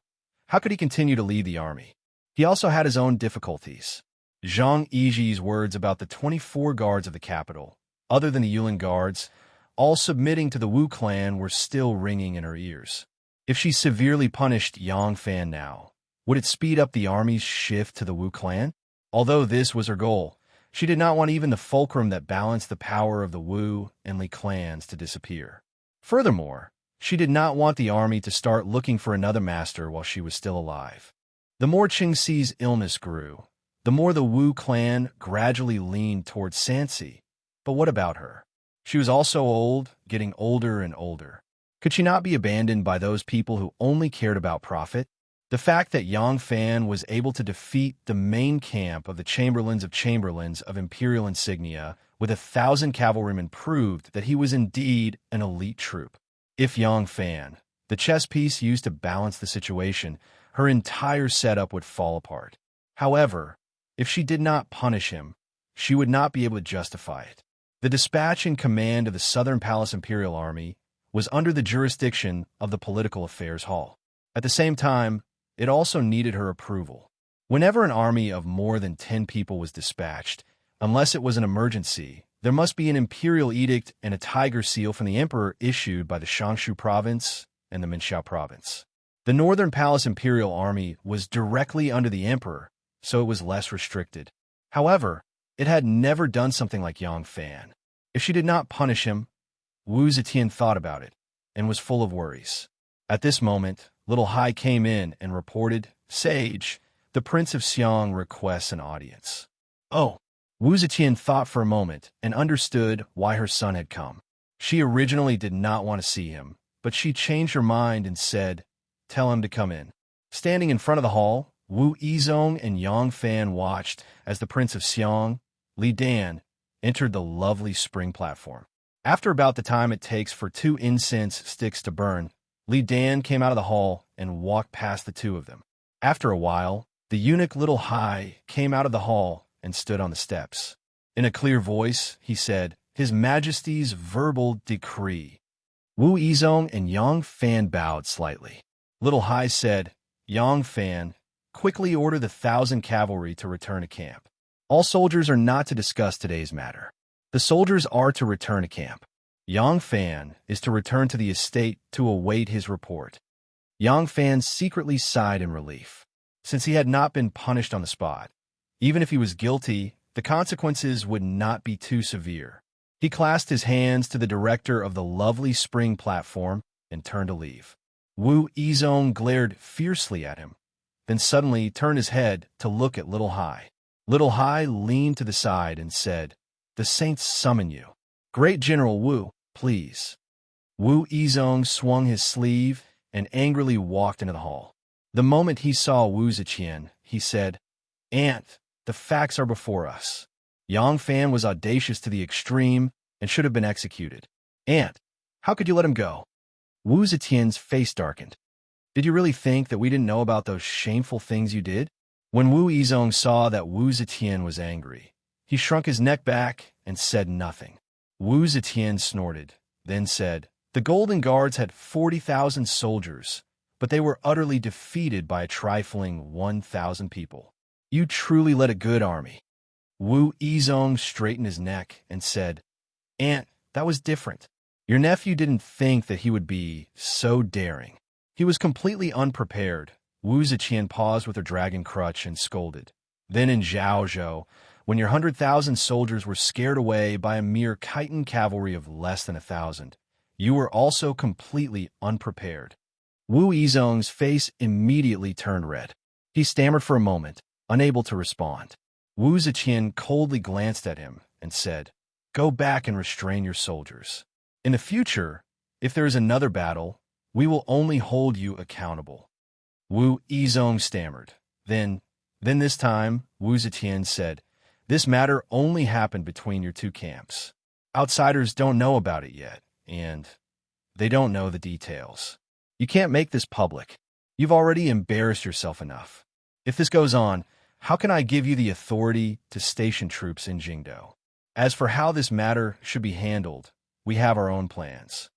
how could he continue to lead the army? He also had his own difficulties. Zhang Yiji's words about the 24 guards of the capital, other than the Yulin guards, all submitting to the Wu clan, were still ringing in her ears. If she severely punished Yang Fan now, would it speed up the army's shift to the Wu clan? Although this was her goal, she did not want even the fulcrum that balanced the power of the Wu and Li clans to disappear. Furthermore, she did not want the army to start looking for another master while she was still alive. The more Qingxi's illness grew, the more the Wu clan gradually leaned towards Sanxi. But what about her? She was also old, getting older and older. Could she not be abandoned by those people who only cared about profit? The fact that Yang Fan was able to defeat the main camp of the Chamberlains of Imperial insignia with 1,000 cavalrymen proved that he was indeed an elite troop. If Yang Fan, the chess piece used to balance the situation, her entire setup would fall apart. However, if she did not punish him, she would not be able to justify it. The dispatch in command of the Southern Palace Imperial Army was under the jurisdiction of the Political Affairs Hall. At the same time, it also needed her approval. Whenever an army of more than 10 people was dispatched, unless it was an emergency, there must be an imperial edict and a tiger seal from the emperor issued by the Shangshu province and the Minxiao province. The Northern Palace Imperial Army was directly under the emperor, so it was less restricted. However, it had never done something like Yang Fan. If she did not punish him, Wu Zetian thought about it and was full of worries. At this moment, Little Hai came in and reported, "Sage, the Prince of Xiang requests an audience." Oh, Wu Zetian thought for a moment and understood why her son had come. She originally did not want to see him, but she changed her mind and said, "Tell him to come in." Standing in front of the hall, Wu Yizong and Yang Fan watched as the Prince of Xiang, Li Dan, entered the lovely spring platform. After about the time it takes for 2 incense sticks to burn, Li Dan came out of the hall and walked past the two of them. After a while, the eunuch Little Hai came out of the hall and stood on the steps. In a clear voice, he said, "His Majesty's verbal decree." Wu Yizong and Yang Fan bowed slightly. Little Hai said, "Yang Fan, quickly order the 1,000 cavalry to return to camp. All soldiers are not to discuss today's matter. The soldiers are to return to camp. Yang Fan is to return to the estate to await his report." Yang Fan secretly sighed in relief. Since he had not been punished on the spot, even if he was guilty, the consequences would not be too severe. He clasped his hands to the director of the lovely spring platform and turned to leave. Wu Yizong glared fiercely at him, then suddenly turned his head to look at Little Hai. Little Hai leaned to the side and said, "The saints summon you. Great General Wu, please." Wu Yizong swung his sleeve and angrily walked into the hall. The moment he saw Wu Zetian, he said, "Aunt, the facts are before us. Yang Fan was audacious to the extreme and should have been executed. Aunt, how could you let him go?" Wu Zetian's face darkened. "Did you really think that we didn't know about those shameful things you did?" When Wu Yizong saw that Wu Zetian was angry, he shrunk his neck back and said nothing. Wu Zetian snorted, then said, "The Golden Guards had 40,000 soldiers, but they were utterly defeated by a trifling 1,000 people. You truly led a good army." Wu Yizong straightened his neck and said, "Aunt, that was different. Your nephew didn't think that he would be so daring. He was completely unprepared." Wu Zetian paused with her dragon crutch and scolded. "Then in Zhaozhou, when your 100,000 soldiers were scared away by a mere chitin cavalry of less than 1,000, you were also completely unprepared." Wu Yizong's face immediately turned red. He stammered for a moment, unable to respond. Wu Zetian coldly glanced at him and said, "Go back and restrain your soldiers. In the future, if there is another battle, we will only hold you accountable." Wu Yizong stammered. Then this time, Wu Zetian said, "This matter only happened between your two camps. Outsiders don't know about it yet, and They don't know the details. You can't make this public. You've already embarrassed yourself enough. If this goes on, how can I give you the authority to station troops in Jingdo? As for how this matter should be handled, we have our own plans.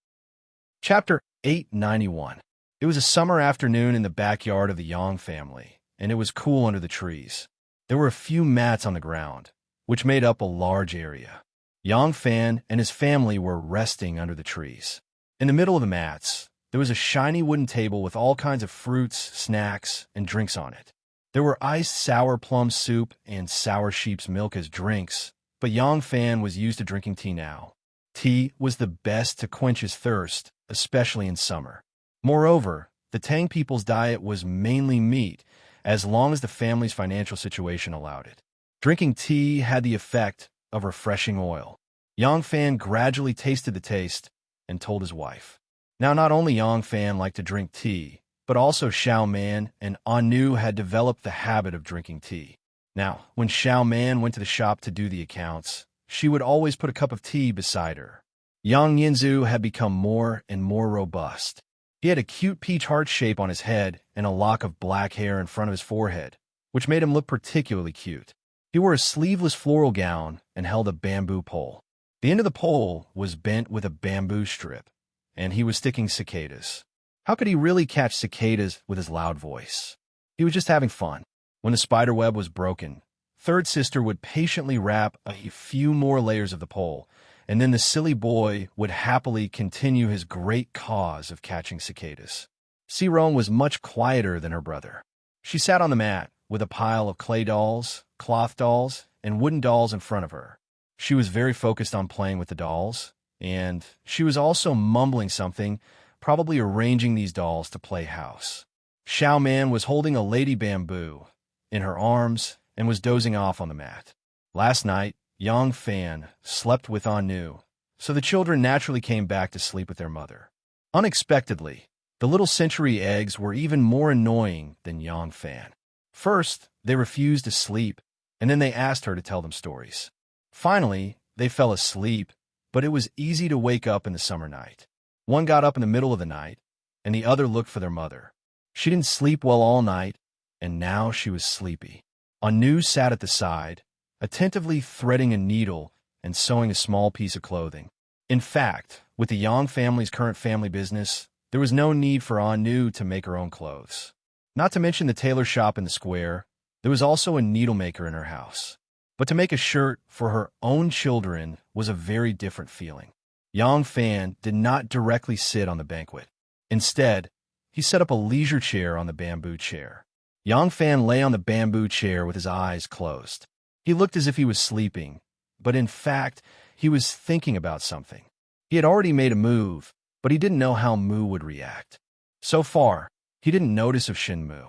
Chapter 891. It was a summer afternoon in the backyard of the Yang family, and it was cool under the trees. There were a few mats on the ground, which made up a large area. Yang Fan and his family were resting under the trees. In the middle of the mats, there was a shiny wooden table with all kinds of fruits, snacks, and drinks on it. There were iced sour plum soup and sour sheep's milk as drinks, but Yang Fan was used to drinking tea now. Tea was the best to quench his thirst, especially in summer. Moreover, the Tang people's diet was mainly meat, as long as the family's financial situation allowed it. Drinking tea had the effect of refreshing oil. Yang Fan gradually tasted the taste and told his wife. Now, not only Yang Fan liked to drink tea, but also Xiao Man and Anu had developed the habit of drinking tea. Now, when Xiao Man went to the shop to do the accounts, she would always put a cup of tea beside her. Yang Yinzu had become more and more robust. He had a cute peach heart shape on his head and a lock of black hair in front of his forehead, which made him look particularly cute. He wore a sleeveless floral gown and held a bamboo pole. The end of the pole was bent with a bamboo strip, and he was sticking cicadas. How could he really catch cicadas with his loud voice? He was just having fun. When the spider web was broken, Third Sister would patiently wrap a few more layers of the pole, and then the silly boy would happily continue his great cause of catching cicadas. Sirong was much quieter than her brother. She sat on the mat with a pile of clay dolls, cloth dolls, and wooden dolls in front of her. She was very focused on playing with the dolls, and she was also mumbling something, probably arranging these dolls to play house. Xiao Man was holding a lady bamboo in her arms and was dozing off on the mat. Last night, Yang Fan slept with Anu, so the children naturally came back to sleep with their mother. Unexpectedly, the little century eggs were even more annoying than Yang Fan. First, they refused to sleep, and then they asked her to tell them stories. Finally, they fell asleep, but it was easy to wake up in the summer night. One got up in the middle of the night, and the other looked for their mother. She didn't sleep well all night, and now she was sleepy. Anu sat at the side, attentively threading a needle and sewing a small piece of clothing. In fact, with the Yang family's current family business, there was no need for Anu to make her own clothes. Not to mention the tailor shop in the square, there was also a needlemaker in her house. But to make a shirt for her own children was a very different feeling. Yang Fan did not directly sit on the banquet. Instead, he set up a leisure chair on the bamboo chair. Yang Fan lay on the bamboo chair with his eyes closed. He looked as if he was sleeping, but in fact, he was thinking about something. He had already made a move, but he didn't know how Mu would react. So far, he didn't notice of Shin Mu.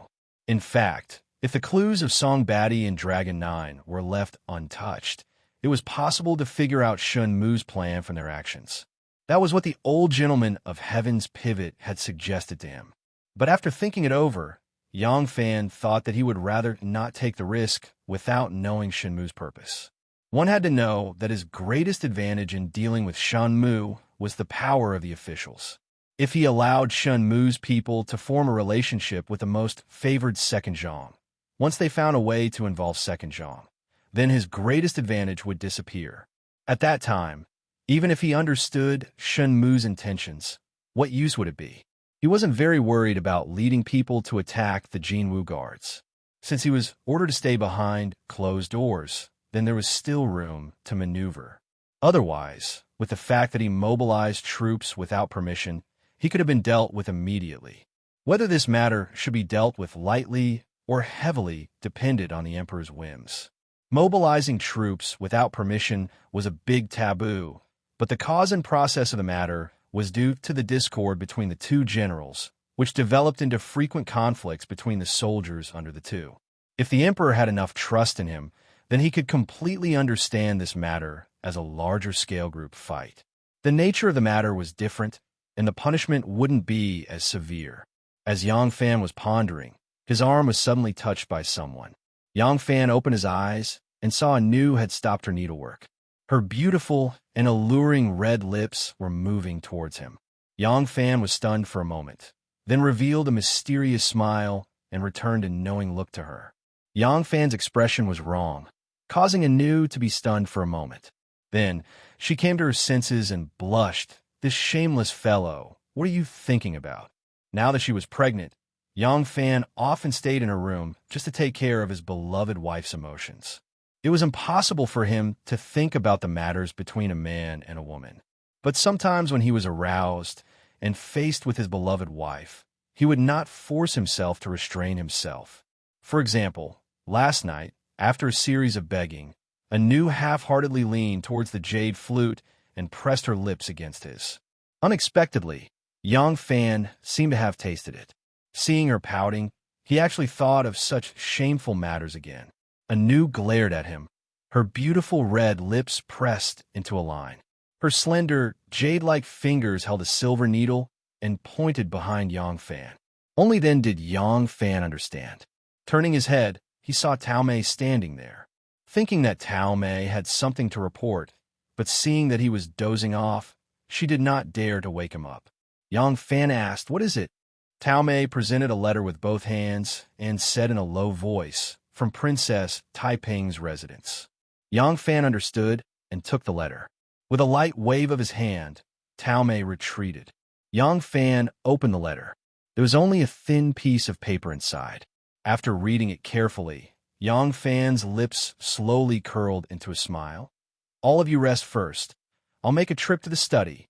In fact, if the clues of Song Batty and Dragon 9 were left untouched, it was possible to figure out Shun Mu's plan from their actions. That was what the old gentleman of Heaven's Pivot had suggested to him. But after thinking it over, Yang Fan thought that he would rather not take the risk without knowing Shin Mu's purpose. One had to know that his greatest advantage in dealing with Shan Mu was the power of the officials. If he allowed Shun Mu's people to form a relationship with the most favored second Zhang, once they found a way to involve second Zhang, then his greatest advantage would disappear. At that time, even if he understood Shun Mu's intentions, what use would it be? He wasn't very worried about leading people to attack the Jinwu guards. Since he was ordered to stay behind closed doors, then there was still room to maneuver. Otherwise, with the fact that he mobilized troops without permission, he could have been dealt with immediately. Whether this matter should be dealt with lightly or heavily depended on the emperor's whims. Mobilizing troops without permission was a big taboo, but the cause and process of the matter was due to the discord between the two generals, which developed into frequent conflicts between the soldiers under the two. If the emperor had enough trust in him, then he could completely understand this matter as a larger-scale group fight. The nature of the matter was different, and the punishment wouldn't be as severe. As Yang Fan was pondering, his arm was suddenly touched by someone. Yang Fan opened his eyes and saw Anu had stopped her needlework. Her beautiful and alluring red lips were moving towards him. Yang Fan was stunned for a moment, then revealed a mysterious smile and returned a knowing look to her. Yang Fan's expression was wrong, causing Anu to be stunned for a moment. Then, she came to her senses and blushed. This shameless fellow, what are you thinking about? Now that she was pregnant, Yang Fan often stayed in her room just to take care of his beloved wife's emotions. It was impossible for him to think about the matters between a man and a woman. But sometimes when he was aroused and faced with his beloved wife, he would not force himself to restrain himself. For example, last night, after a series of begging, Anu half-heartedly leaned towards the jade flute and pressed her lips against his. Unexpectedly, Yang Fan seemed to have tasted it. Seeing her pouting, he actually thought of such shameful matters again. Anu glared at him, her beautiful red lips pressed into a line. Her slender, jade-like fingers held a silver needle and pointed behind Yang Fan. Only then did Yang Fan understand. Turning his head, he saw Tao Mei standing there. Thinking that Tao Mei had something to report, but seeing that he was dozing off, she did not dare to wake him up. Yang Fan asked, "What is it?" Tao Mei presented a letter with both hands and said in a low voice, "From Princess Taiping's residence." Yang Fan understood and took the letter. With a light wave of his hand, Tao Mei retreated. Yang Fan opened the letter. There was only a thin piece of paper inside. After reading it carefully, Yang Fan's lips slowly curled into a smile. "All of you rest first. I'll make a trip to the study,"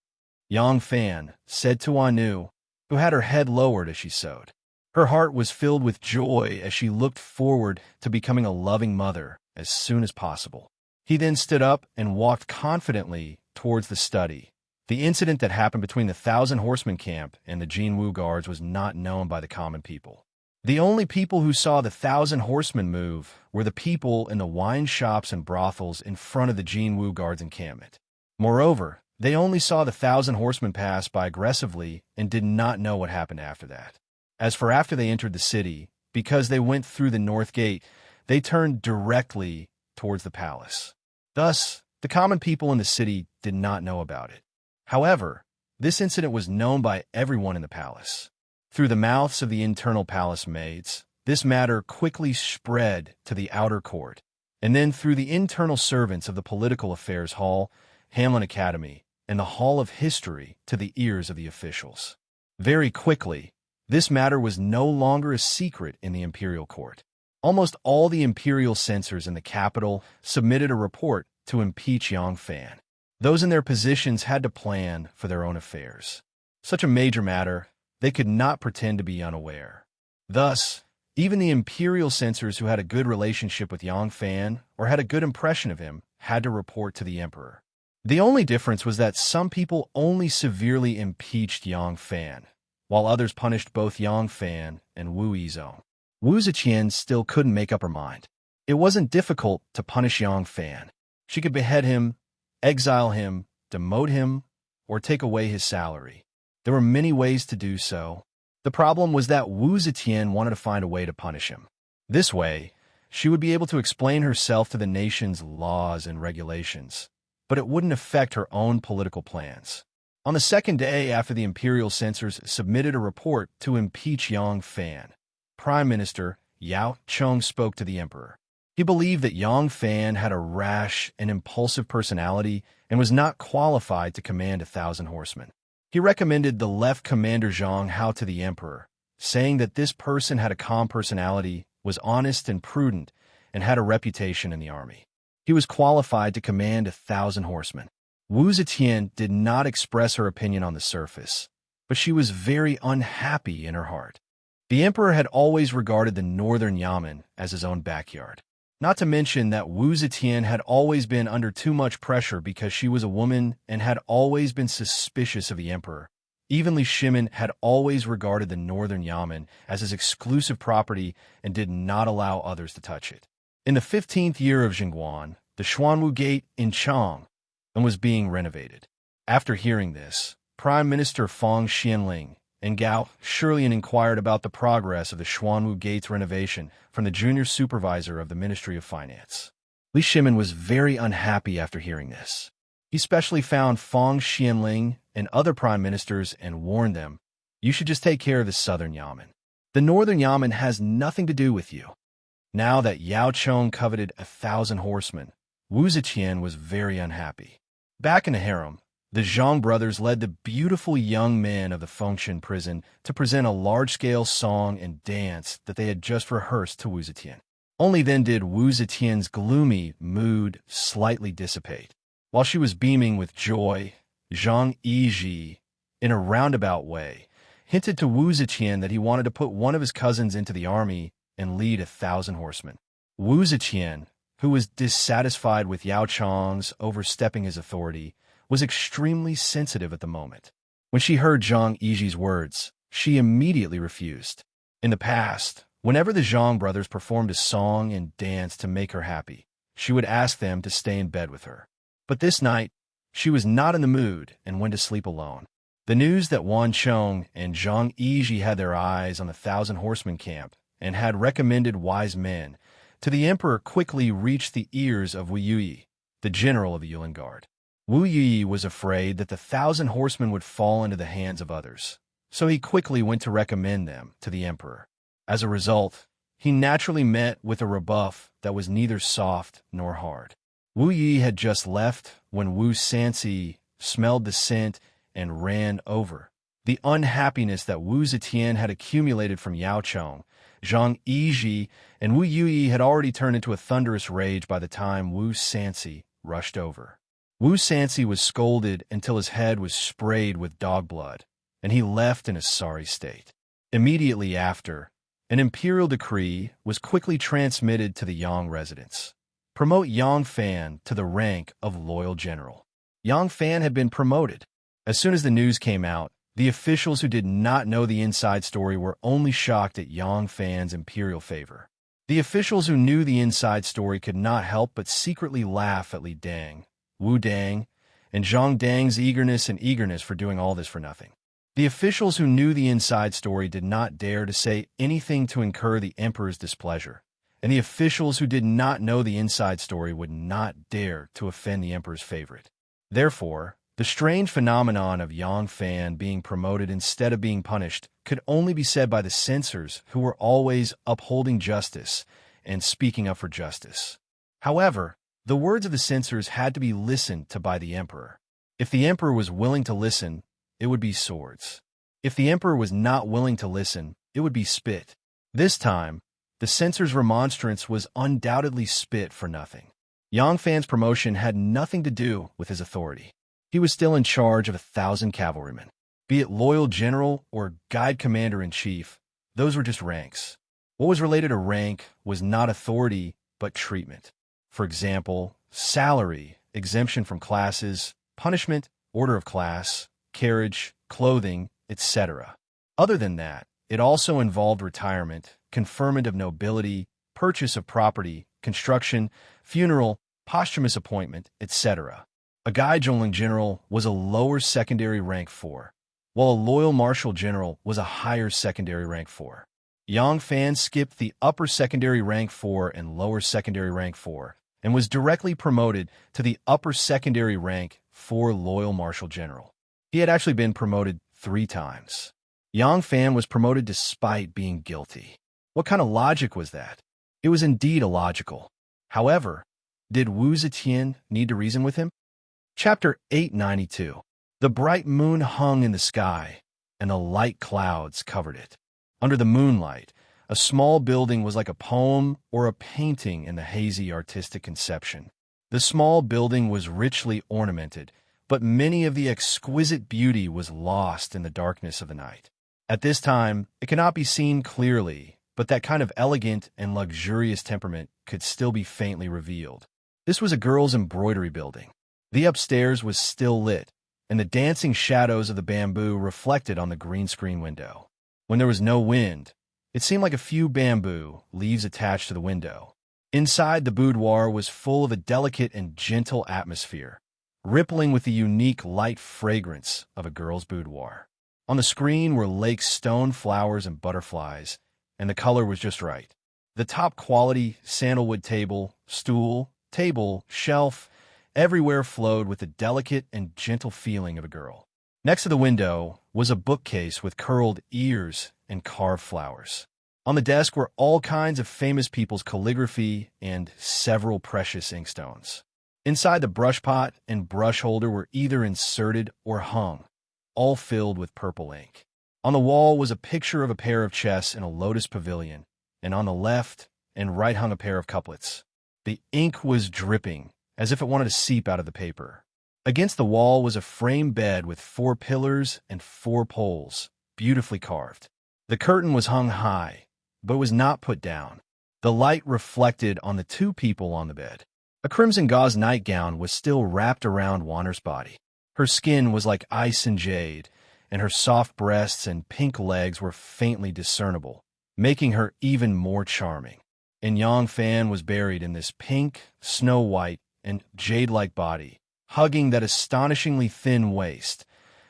Yang Fan said to Anu, who had her head lowered as she sewed. Her heart was filled with joy as she looked forward to becoming a loving mother as soon as possible. He then stood up and walked confidently towards the study. The incident that happened between the Thousand Horsemen camp and the Jinwu guards was not known by the common people. The only people who saw the Thousand Horsemen move were the people in the wine shops and brothels in front of the Jinwu guards' encampment. Moreover, they only saw the Thousand Horsemen pass by aggressively and did not know what happened after that. As for after they entered the city, because they went through the north gate, they turned directly towards the palace. Thus, the common people in the city did not know about it. However, this incident was known by everyone in the palace. Through the mouths of the internal palace maids, this matter quickly spread to the outer court, and then through the internal servants of the Political Affairs Hall, Hamlin Academy, and the Hall of History to the ears of the officials. Very quickly, this matter was no longer a secret in the imperial court. Almost all the imperial censors in the capital submitted a report to impeach Yang Fan. Those in their positions had to plan for their own affairs. Such a major matter, they could not pretend to be unaware. Thus, even the imperial censors who had a good relationship with Yang Fan or had a good impression of him had to report to the emperor. The only difference was that some people only severely impeached Yang Fan, while others punished both Yang Fan and Wu Yizhong. Wu Ziqian still couldn't make up her mind. It wasn't difficult to punish Yang Fan. She could behead him, exile him, demote him, or take away his salary. There were many ways to do so. The problem was that Wu Zetian wanted to find a way to punish him. This way, she would be able to explain herself to the nation's laws and regulations, but it wouldn't affect her own political plans. On the second day after the imperial censors submitted a report to impeach Yang Fan, Prime Minister Yao Cheng spoke to the emperor. He believed that Yang Fan had a rash and impulsive personality and was not qualified to command 1,000 horsemen. He recommended the Left Commander Zhang Hao to the emperor, saying that this person had a calm personality, was honest and prudent, and had a reputation in the army. He was qualified to command 1,000 horsemen. Wu Zetian did not express her opinion on the surface, but she was very unhappy in her heart. The emperor had always regarded the northern Yamen as his own backyard. Not to mention that Wu Zetian had always been under too much pressure because she was a woman and had always been suspicious of the emperor. Even Li Shimin had always regarded the northern Yamen as his exclusive property and did not allow others to touch it. In the 15th year of Jingguan, the Xuanwu Gate in Chang was being renovated. After hearing this, Prime Minister Fang Xianling and Gao Shirlian inquired about the progress of the Xuanwu Gate's renovation from the junior supervisor of the Ministry of Finance. Li Shimin was very unhappy after hearing this. He especially found Fang Xianling and other prime ministers and warned them, "You should just take care of the southern Yamen. The northern Yamen has nothing to do with you." Now that Yao Chong coveted 1,000 horsemen, Wu Zetian was very unhappy. Back in the harem, the Zhang brothers led the beautiful young men of the Fengshan prison to present a large-scale song and dance that they had just rehearsed to Wu Zetian. Only then did Wu Zetian's gloomy mood slightly dissipate. While she was beaming with joy, Zhang Yizhi, in a roundabout way, hinted to Wu Zetian that he wanted to put one of his cousins into the army and lead 1,000 horsemen. Wu Zetian, who was dissatisfied with Yao Chong's overstepping his authority, was extremely sensitive at the moment. When she heard Zhang Yizhi's words, she immediately refused. In the past, whenever the Zhang brothers performed a song and dance to make her happy, she would ask them to stay in bed with her. But this night, she was not in the mood and went to sleep alone. The news that Wan Chong and Zhang Yizhi had their eyes on the 1,000 horsemen camp and had recommended wise men to the emperor quickly reached the ears of Wu Yuyi, the general of the Yulin Guard. Wu Yuyi was afraid that the 1,000 horsemen would fall into the hands of others, so he quickly went to recommend them to the emperor. As a result, he naturally met with a rebuff that was neither soft nor hard. Wu Yi had just left when Wu Sanxi smelled the scent and ran over. The unhappiness that Wu Zetian had accumulated from Yao Chong, Zhang Yizhi, and Wu Yuyi had already turned into a thunderous rage by the time Wu Sanxi rushed over. Wu Sanxi was scolded until his head was sprayed with dog blood, and he left in a sorry state. Immediately after, an imperial decree was quickly transmitted to the Yang residents. Promote Yang Fan to the rank of loyal general. Yang Fan had been promoted. As soon as the news came out, the officials who did not know the inside story were only shocked at Yang Fan's imperial favor. The officials who knew the inside story could not help but secretly laugh at Li Dang, Wu Dang, and Zhang Dang's eagerness for doing all this for nothing. The officials who knew the inside story did not dare to say anything to incur the emperor's displeasure, and the officials who did not know the inside story would not dare to offend the emperor's favorite. Therefore, the strange phenomenon of Yang Fan being promoted instead of being punished could only be said by the censors who were always upholding justice and speaking up for justice. However, the words of the censors had to be listened to by the emperor. If the emperor was willing to listen, it would be swords. If the emperor was not willing to listen, it would be spit. This time, the censors' remonstrance was undoubtedly spit for nothing. Yang Fan's promotion had nothing to do with his authority. He was still in charge of 1,000 cavalrymen. Be it loyal general or guide commander-in-chief, those were just ranks. What was related to rank was not authority, but treatment. For example, salary, exemption from classes, punishment, order of class, carriage, clothing, etc. Other than that, it also involved retirement, conferment of nobility, purchase of property, construction, funeral, posthumous appointment, etc. A Gaizhongling general was a lower secondary rank 4, while a loyal marshal general was a higher secondary rank 4. Yang Fan skipped the upper secondary rank 4 and lower secondary rank 4, and was directly promoted to the upper secondary rank 4 loyal marshal general. He had actually been promoted 3 times. Yang Fan was promoted despite being guilty. What kind of logic was that? It was indeed illogical. However, did Wu Zetian need to reason with him? Chapter 892. The bright moon hung in the sky, and the light clouds covered it. Under the moonlight, a small building was like a poem or a painting in the hazy artistic conception. The small building was richly ornamented, but many of the exquisite beauty was lost in the darkness of the night. At this time, it cannot be seen clearly, but that kind of elegant and luxurious temperament could still be faintly revealed. This was a girl's embroidery building. The upstairs was still lit, and the dancing shadows of the bamboo reflected on the green screen window. When there was no wind, it seemed like a few bamboo leaves attached to the window. Inside, the boudoir was full of a delicate and gentle atmosphere, rippling with the unique light fragrance of a girl's boudoir. On the screen were lake stone flowers and butterflies, and the color was just right. The top-quality sandalwood stool, table, shelf, everywhere flowed with the delicate and gentle feeling of a girl. Next to the window was a bookcase with curled ears and carved flowers. On the desk were all kinds of famous people's calligraphy and several precious inkstones. Inside the brush pot and brush holder were either inserted or hung, all filled with purple ink. On the wall was a picture of a pair of chess in a lotus pavilion, and on the left and right hung a pair of couplets. The ink was dripping, as if it wanted to seep out of the paper. Against the wall was a frame bed with 4 pillars and 4 poles, beautifully carved. The curtain was hung high, but was not put down. The light reflected on the 2 people on the bed. A crimson gauze nightgown was still wrapped around Warner's body. Her skin was like ice and jade, and her soft breasts and pink legs were faintly discernible, making her even more charming. And Yang Fan was buried in this pink, snow-white, and jade-like body, hugging that astonishingly thin waist,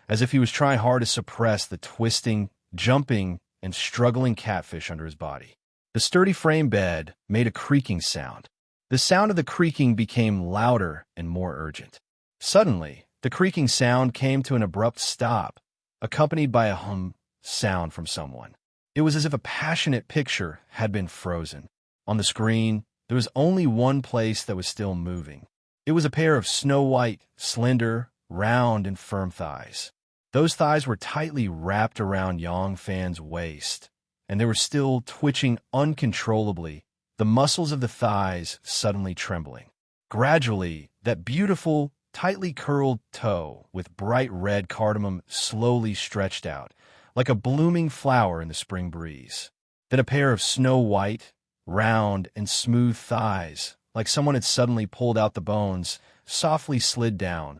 as if he was trying hard to suppress the twisting, jumping, and struggling catfish under his body. The sturdy frame bed made a creaking sound. The sound of the creaking became louder and more urgent. Suddenly, the creaking sound came to an abrupt stop, accompanied by a hum sound from someone. It was as if a passionate picture had been frozen. On the screen, there was only one place that was still moving. It was a pair of snow-white, slender, round, and firm thighs. Those thighs were tightly wrapped around Yang Fan's waist, and they were still twitching uncontrollably, the muscles of the thighs suddenly trembling. Gradually, that beautiful, tightly curled toe with bright red cardamom slowly stretched out, like a blooming flower in the spring breeze. Then a pair of snow-white, round, and smooth thighs, like someone had suddenly pulled out the bones, softly slid down,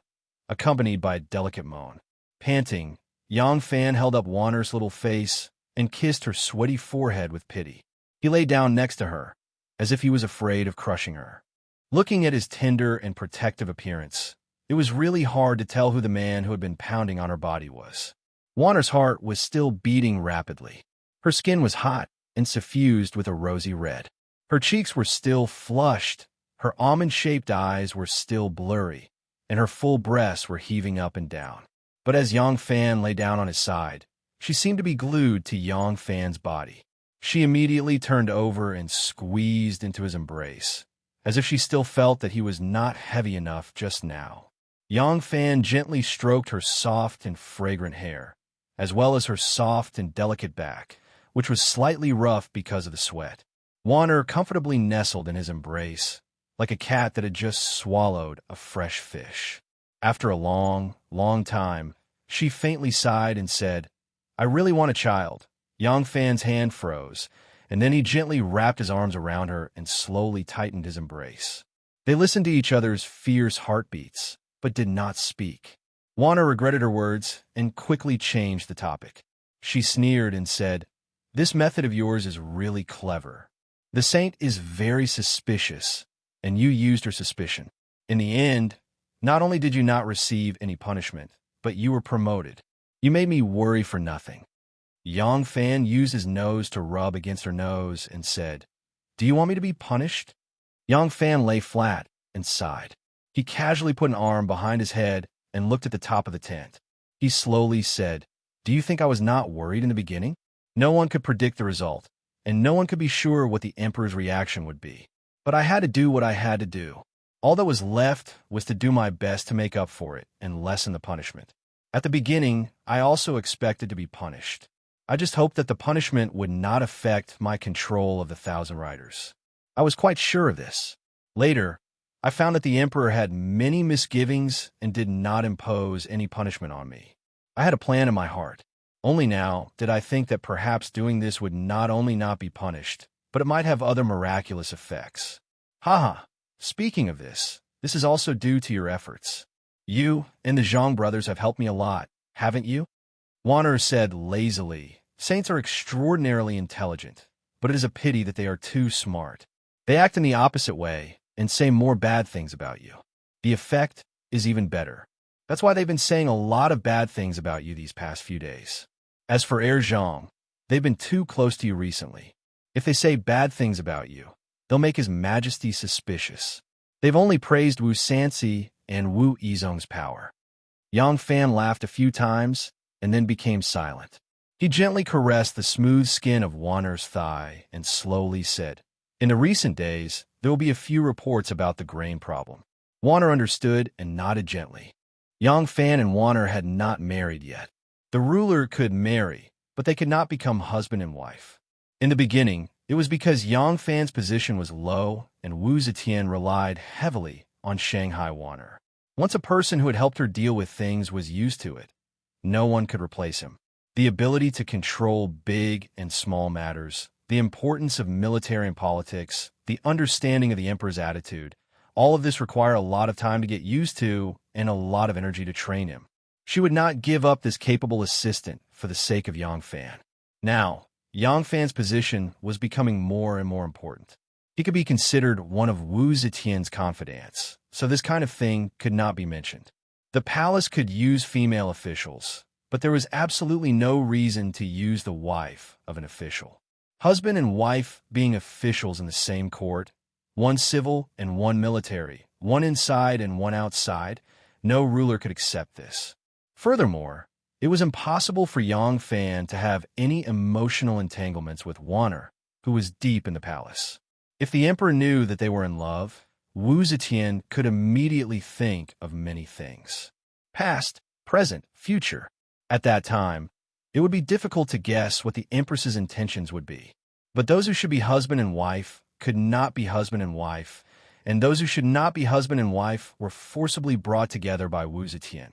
accompanied by a delicate moan. Panting, Yang Fan held up Warner's little face and kissed her sweaty forehead with pity. He lay down next to her, as if he was afraid of crushing her. Looking at his tender and protective appearance, it was really hard to tell who the man who had been pounding on her body was. Warner's heart was still beating rapidly. Her skin was hot and suffused with a rosy red. Her cheeks were still flushed, her almond-shaped eyes were still blurry, and her full breasts were heaving up and down. But as Yang Fan lay down on his side, she seemed to be glued to Yang Fan's body. She immediately turned over and squeezed into his embrace, as if she still felt that he was not heavy enough just now. Yang Fan gently stroked her soft and fragrant hair, as well as her soft and delicate back, which was slightly rough because of the sweat. Warner comfortably nestled in his embrace, like a cat that had just swallowed a fresh fish. After a long, long time, she faintly sighed and said, "I really want a child." Yang Fan's hand froze, and then he gently wrapped his arms around her and slowly tightened his embrace. They listened to each other's fierce heartbeats, but did not speak. Warner regretted her words and quickly changed the topic. She sneered and said, "This method of yours is really clever. The saint is very suspicious, and you used her suspicion. In the end, not only did you not receive any punishment, but you were promoted. You made me worry for nothing." Yang Fan used his nose to rub against her nose and said, "Do you want me to be punished?" Yang Fan lay flat and sighed. He casually put an arm behind his head and looked at the top of the tent. He slowly said, "Do you think I was not worried in the beginning? No one could predict the result, and no one could be sure what the Emperor's reaction would be. But I had to do what I had to do. All that was left was to do my best to make up for it and lessen the punishment. At the beginning, I also expected to be punished. I just hoped that the punishment would not affect my control of the 1,000 riders. I was quite sure of this. Later, I found that the Emperor had many misgivings and did not impose any punishment on me. I had a plan in my heart. Only now did I think that perhaps doing this would not only not be punished, but it might have other miraculous effects. Haha, speaking of this is also due to your efforts. You and the Zhang brothers have helped me a lot, haven't you?" Warner said lazily, "Saints are extraordinarily intelligent, but it is a pity that they are too smart. They act in the opposite way and say more bad things about you. The effect is even better. That's why they've been saying a lot of bad things about you these past few days. As for Heir Zhang, they've been too close to you recently. If they say bad things about you, they'll make His Majesty suspicious. They've only praised Wu Sanxi and Wu Yizhong's power." Yang Fan laughed a few times and then became silent. He gently caressed the smooth skin of Wanner's thigh and slowly said, "In the recent days, there will be a few reports about the grain problem." Wanner understood and nodded gently. Yang Fan and Wanner had not married yet. The ruler could marry, but they could not become husband and wife. In the beginning, it was because Yang Fan's position was low and Wu Zetian relied heavily on Shanghai Wanner. Once a person who had helped her deal with things was used to it, no one could replace him. The ability to control big and small matters, the importance of military and politics, the understanding of the emperor's attitude, all of this required a lot of time to get used to and a lot of energy to train him. She would not give up this capable assistant for the sake of Yang Fan. Now, Yang Fan's position was becoming more and more important. He could be considered one of Wu Zetian's confidants, so this kind of thing could not be mentioned. The palace could use female officials, but there was absolutely no reason to use the wife of an official. Husband and wife being officials in the same court, one civil and one military, one inside and one outside, no ruler could accept this. Furthermore, it was impossible for Yang Fan to have any emotional entanglements with Wanner, who was deep in the palace. If the emperor knew that they were in love, Wu Zetian could immediately think of many things. Past, present, future. At that time, it would be difficult to guess what the empress's intentions would be. But those who should be husband and wife could not be husband and wife, and those who should not be husband and wife were forcibly brought together by Wu Zetian.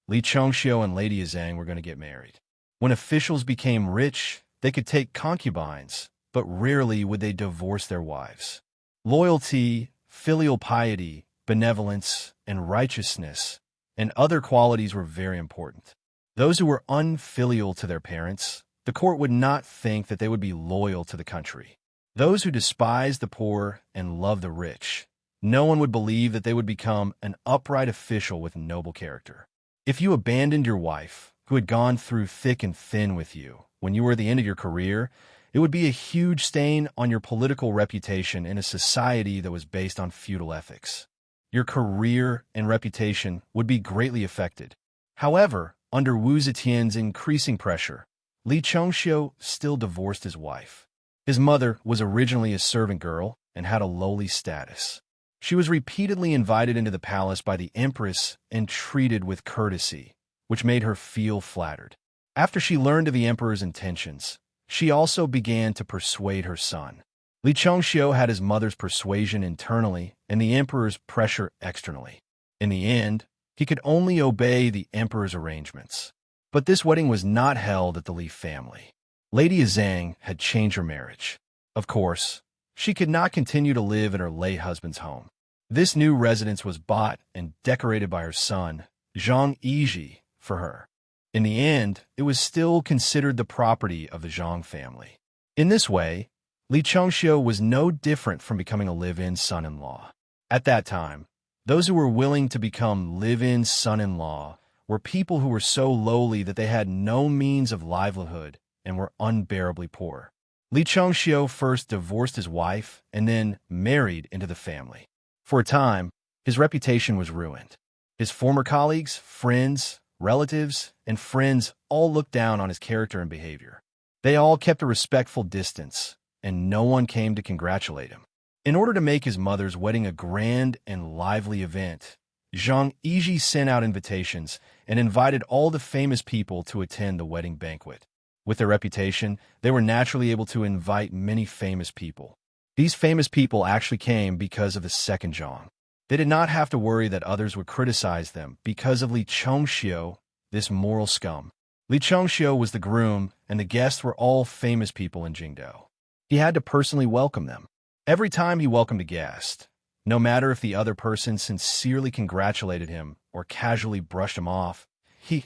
Li Chongxiu and Lady Zhang were going to get married. When officials became rich, they could take concubines, but rarely would they divorce their wives. Loyalty, filial piety, benevolence, and righteousness, and other qualities were very important. Those who were unfilial to their parents, the court would not think that they would be loyal to the country. Those who despised the poor and loved the rich, no one would believe that they would become an upright official with noble character. If you abandoned your wife, who had gone through thick and thin with you, when you were at the end of your career, it would be a huge stain on your political reputation in a society that was based on feudal ethics. Your career and reputation would be greatly affected. However, under Wu Zetian's increasing pressure, Li Chongxiu still divorced his wife. His mother was originally a servant girl and had a lowly status. She was repeatedly invited into the palace by the empress and treated with courtesy, which made her feel flattered. After she learned of the emperor's intentions, she also began to persuade her son. Li Chongxiu had his mother's persuasion internally and the emperor's pressure externally. In the end, he could only obey the emperor's arrangements. But this wedding was not held at the Li family. Lady Zhang had changed her marriage. Of course, she could not continue to live in her late husband's home. This new residence was bought and decorated by her son, Zhang Yizhi, for her. In the end, it was still considered the property of the Zhang family. In this way, Li Chongxiu was no different from becoming a live-in son-in-law. At that time, those who were willing to become live-in son-in-law were people who were so lowly that they had no means of livelihood and were unbearably poor. Li Chongxiu first divorced his wife and then married into the family. For a time, his reputation was ruined. His former colleagues, friends, relatives, and friends all looked down on his character and behavior. They all kept a respectful distance, and no one came to congratulate him. In order to make his mother's wedding a grand and lively event, Zhang Yizhi sent out invitations and invited all the famous people to attend the wedding banquet. With their reputation, they were naturally able to invite many famous people. These famous people actually came because of the second Zhang. They did not have to worry that others would criticize them because of Li Chongxiu, this moral scum. Li Chongxiu was the groom, and the guests were all famous people in Jingdou. He had to personally welcome them. Every time he welcomed a guest, no matter if the other person sincerely congratulated him or casually brushed him off, he,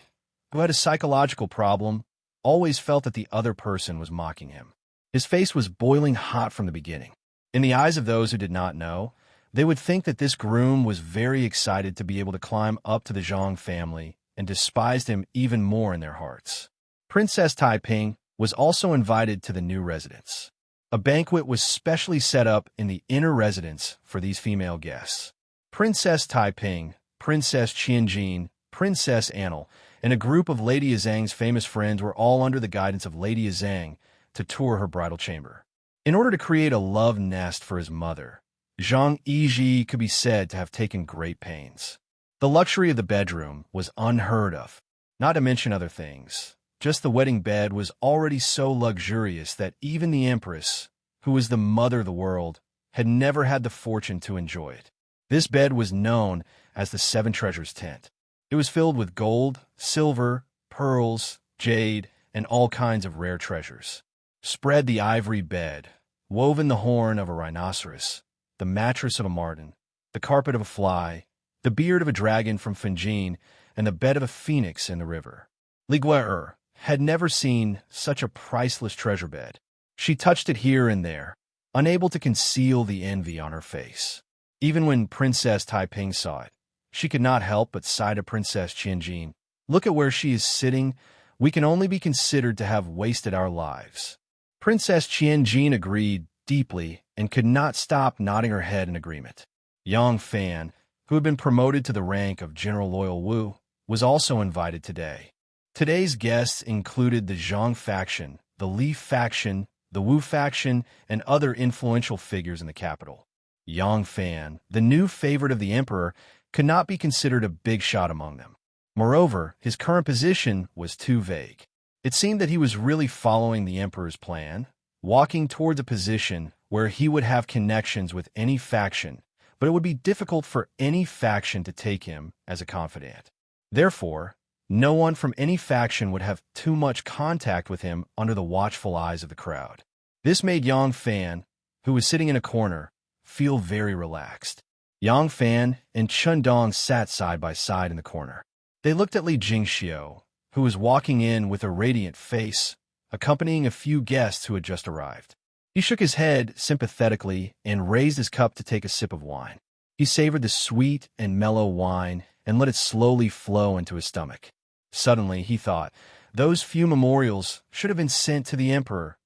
who had a psychological problem, always felt that the other person was mocking him. His face was boiling hot from the beginning. In the eyes of those who did not know, they would think that this groom was very excited to be able to climb up to the Zhang family and despised him even more in their hearts. Princess Taiping was also invited to the new residence. A banquet was specially set up in the inner residence for these female guests. Princess Taiping, Princess Qianjin, Princess Annel, and a group of Lady Azang's famous friends were all under the guidance of Lady Azang to tour her bridal chamber. In order to create a love nest for his mother, Zhang Yiji could be said to have taken great pains. The luxury of the bedroom was unheard of, not to mention other things. Just the wedding bed was already so luxurious that even the Empress, who was the mother of the world, had never had the fortune to enjoy it. This bed was known as the Seven Treasures tent. It was filled with gold, silver, pearls, jade, and all kinds of rare treasures. Spread the ivory bed, woven the horn of a rhinoceros, the mattress of a marten, the carpet of a fly, the beard of a dragon from Finjin, and the bed of a phoenix in the river. Li Gui'er had never seen such a priceless treasure bed. She touched it here and there, unable to conceal the envy on her face. Even when Princess Taiping saw it, she could not help but sigh to Princess Qianjin. Look at where she is sitting. We can only be considered to have wasted our lives. Princess Qianjin agreed deeply and could not stop nodding her head in agreement. Yang Fan, who had been promoted to the rank of General Loyal Wu, was also invited today. Today's guests included the Zhang faction, the Li faction, the Wu faction, and other influential figures in the capital. Yang Fan, the new favorite of the emperor, could not be considered a big shot among them. Moreover, his current position was too vague. It seemed that he was really following the emperor's plan, walking towards a position where he would have connections with any faction, but it would be difficult for any faction to take him as a confidant. Therefore, no one from any faction would have too much contact with him under the watchful eyes of the crowd. This made Yang Fan, who was sitting in a corner, feel very relaxed. Yang Fan and Chun Dong sat side by side in the corner. They looked at Li Jingxiu, who was walking in with a radiant face, accompanying a few guests who had just arrived. He shook his head sympathetically and raised his cup to take a sip of wine. He savored the sweet and mellow wine and let it slowly flow into his stomach. Suddenly, he thought, those few memorials should have been sent to the emperor.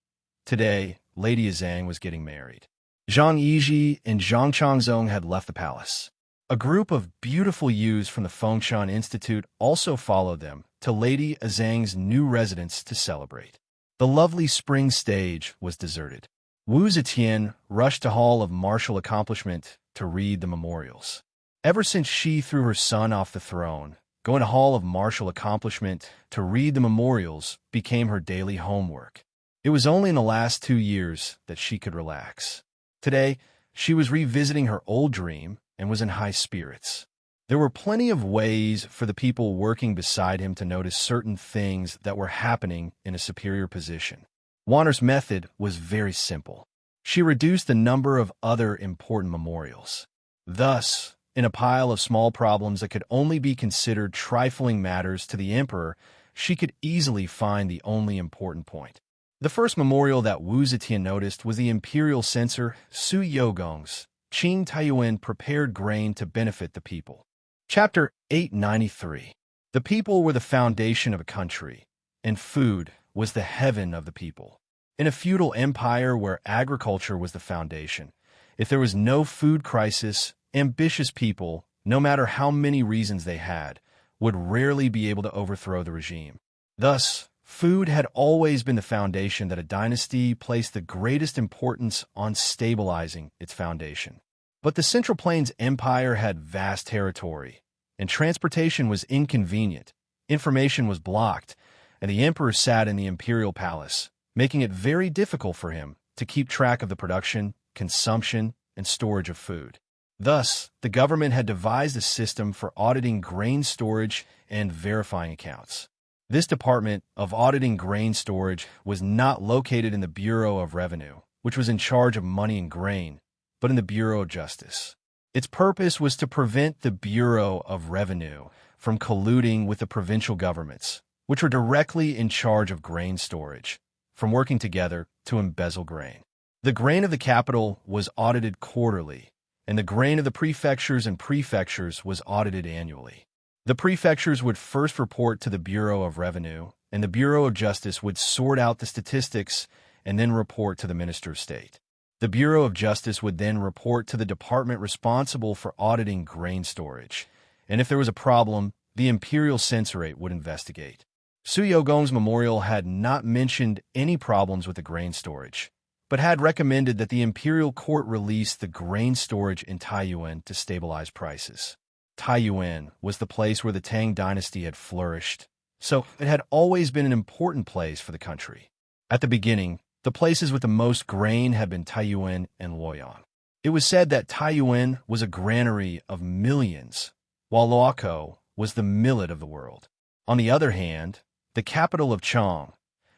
Today, Lady Azang was getting married. Zhang Yiji and Zhang Changzong had left the palace. A group of beautiful youths from the Fengshan Institute also followed them to Lady Azang's new residence to celebrate. The lovely spring stage was deserted. Wu Zetian rushed to Hall of Martial Accomplishment to read the memorials. Ever since she threw her son off the throne, going to Hall of Martial Accomplishment to read the memorials became her daily homework. It was only in the last 2 years that she could relax. Today, she was revisiting her old dream and was in high spirits. There were plenty of ways for the people working beside him to notice certain things that were happening in a superior position. Wanner's method was very simple. She reduced the number of other important memorials. Thus, in a pile of small problems that could only be considered trifling matters to the emperor, she could easily find the only important point. The first memorial that Wu Zetian noticed was the imperial censor Su Yogong's Qing Taiyuan prepared grain to benefit the people. Chapter 893. The people were the foundation of a country, and food was the heaven of the people. In a feudal empire where agriculture was the foundation, if there was no food crisis, ambitious people, no matter how many reasons they had, would rarely be able to overthrow the regime. Thus, food had always been the foundation that a dynasty placed the greatest importance on stabilizing its foundation. But the Central Plains Empire had vast territory, and transportation was inconvenient, information was blocked, and the emperor sat in the imperial palace, making it very difficult for him to keep track of the production, consumption, and storage of food. Thus, the government had devised a system for auditing grain storage and verifying accounts. This department of auditing grain storage was not located in the Bureau of Revenue, which was in charge of money and grain, but in the Bureau of Justice. Its purpose was to prevent the Bureau of Revenue from colluding with the provincial governments, which were directly in charge of grain storage, from working together to embezzle grain. The grain of the capital was audited quarterly, and the grain of the prefectures and prefectures was audited annually. The prefectures would first report to the Bureau of Revenue, and the Bureau of Justice would sort out the statistics and then report to the Minister of State. The Bureau of Justice would then report to the department responsible for auditing grain storage, and if there was a problem, the imperial censorate would investigate. Su Yogong's memorial had not mentioned any problems with the grain storage, but had recommended that the imperial court release the grain storage in Taiyuan to stabilize prices. Taiyuan was the place where the Tang dynasty had flourished, so it had always been an important place for the country. At the beginning, the places with the most grain had been Taiyuan and Luoyang. It was said that Taiyuan was a granary of millions, while Luokou was the millet of the world. On the other hand, the capital of Chang,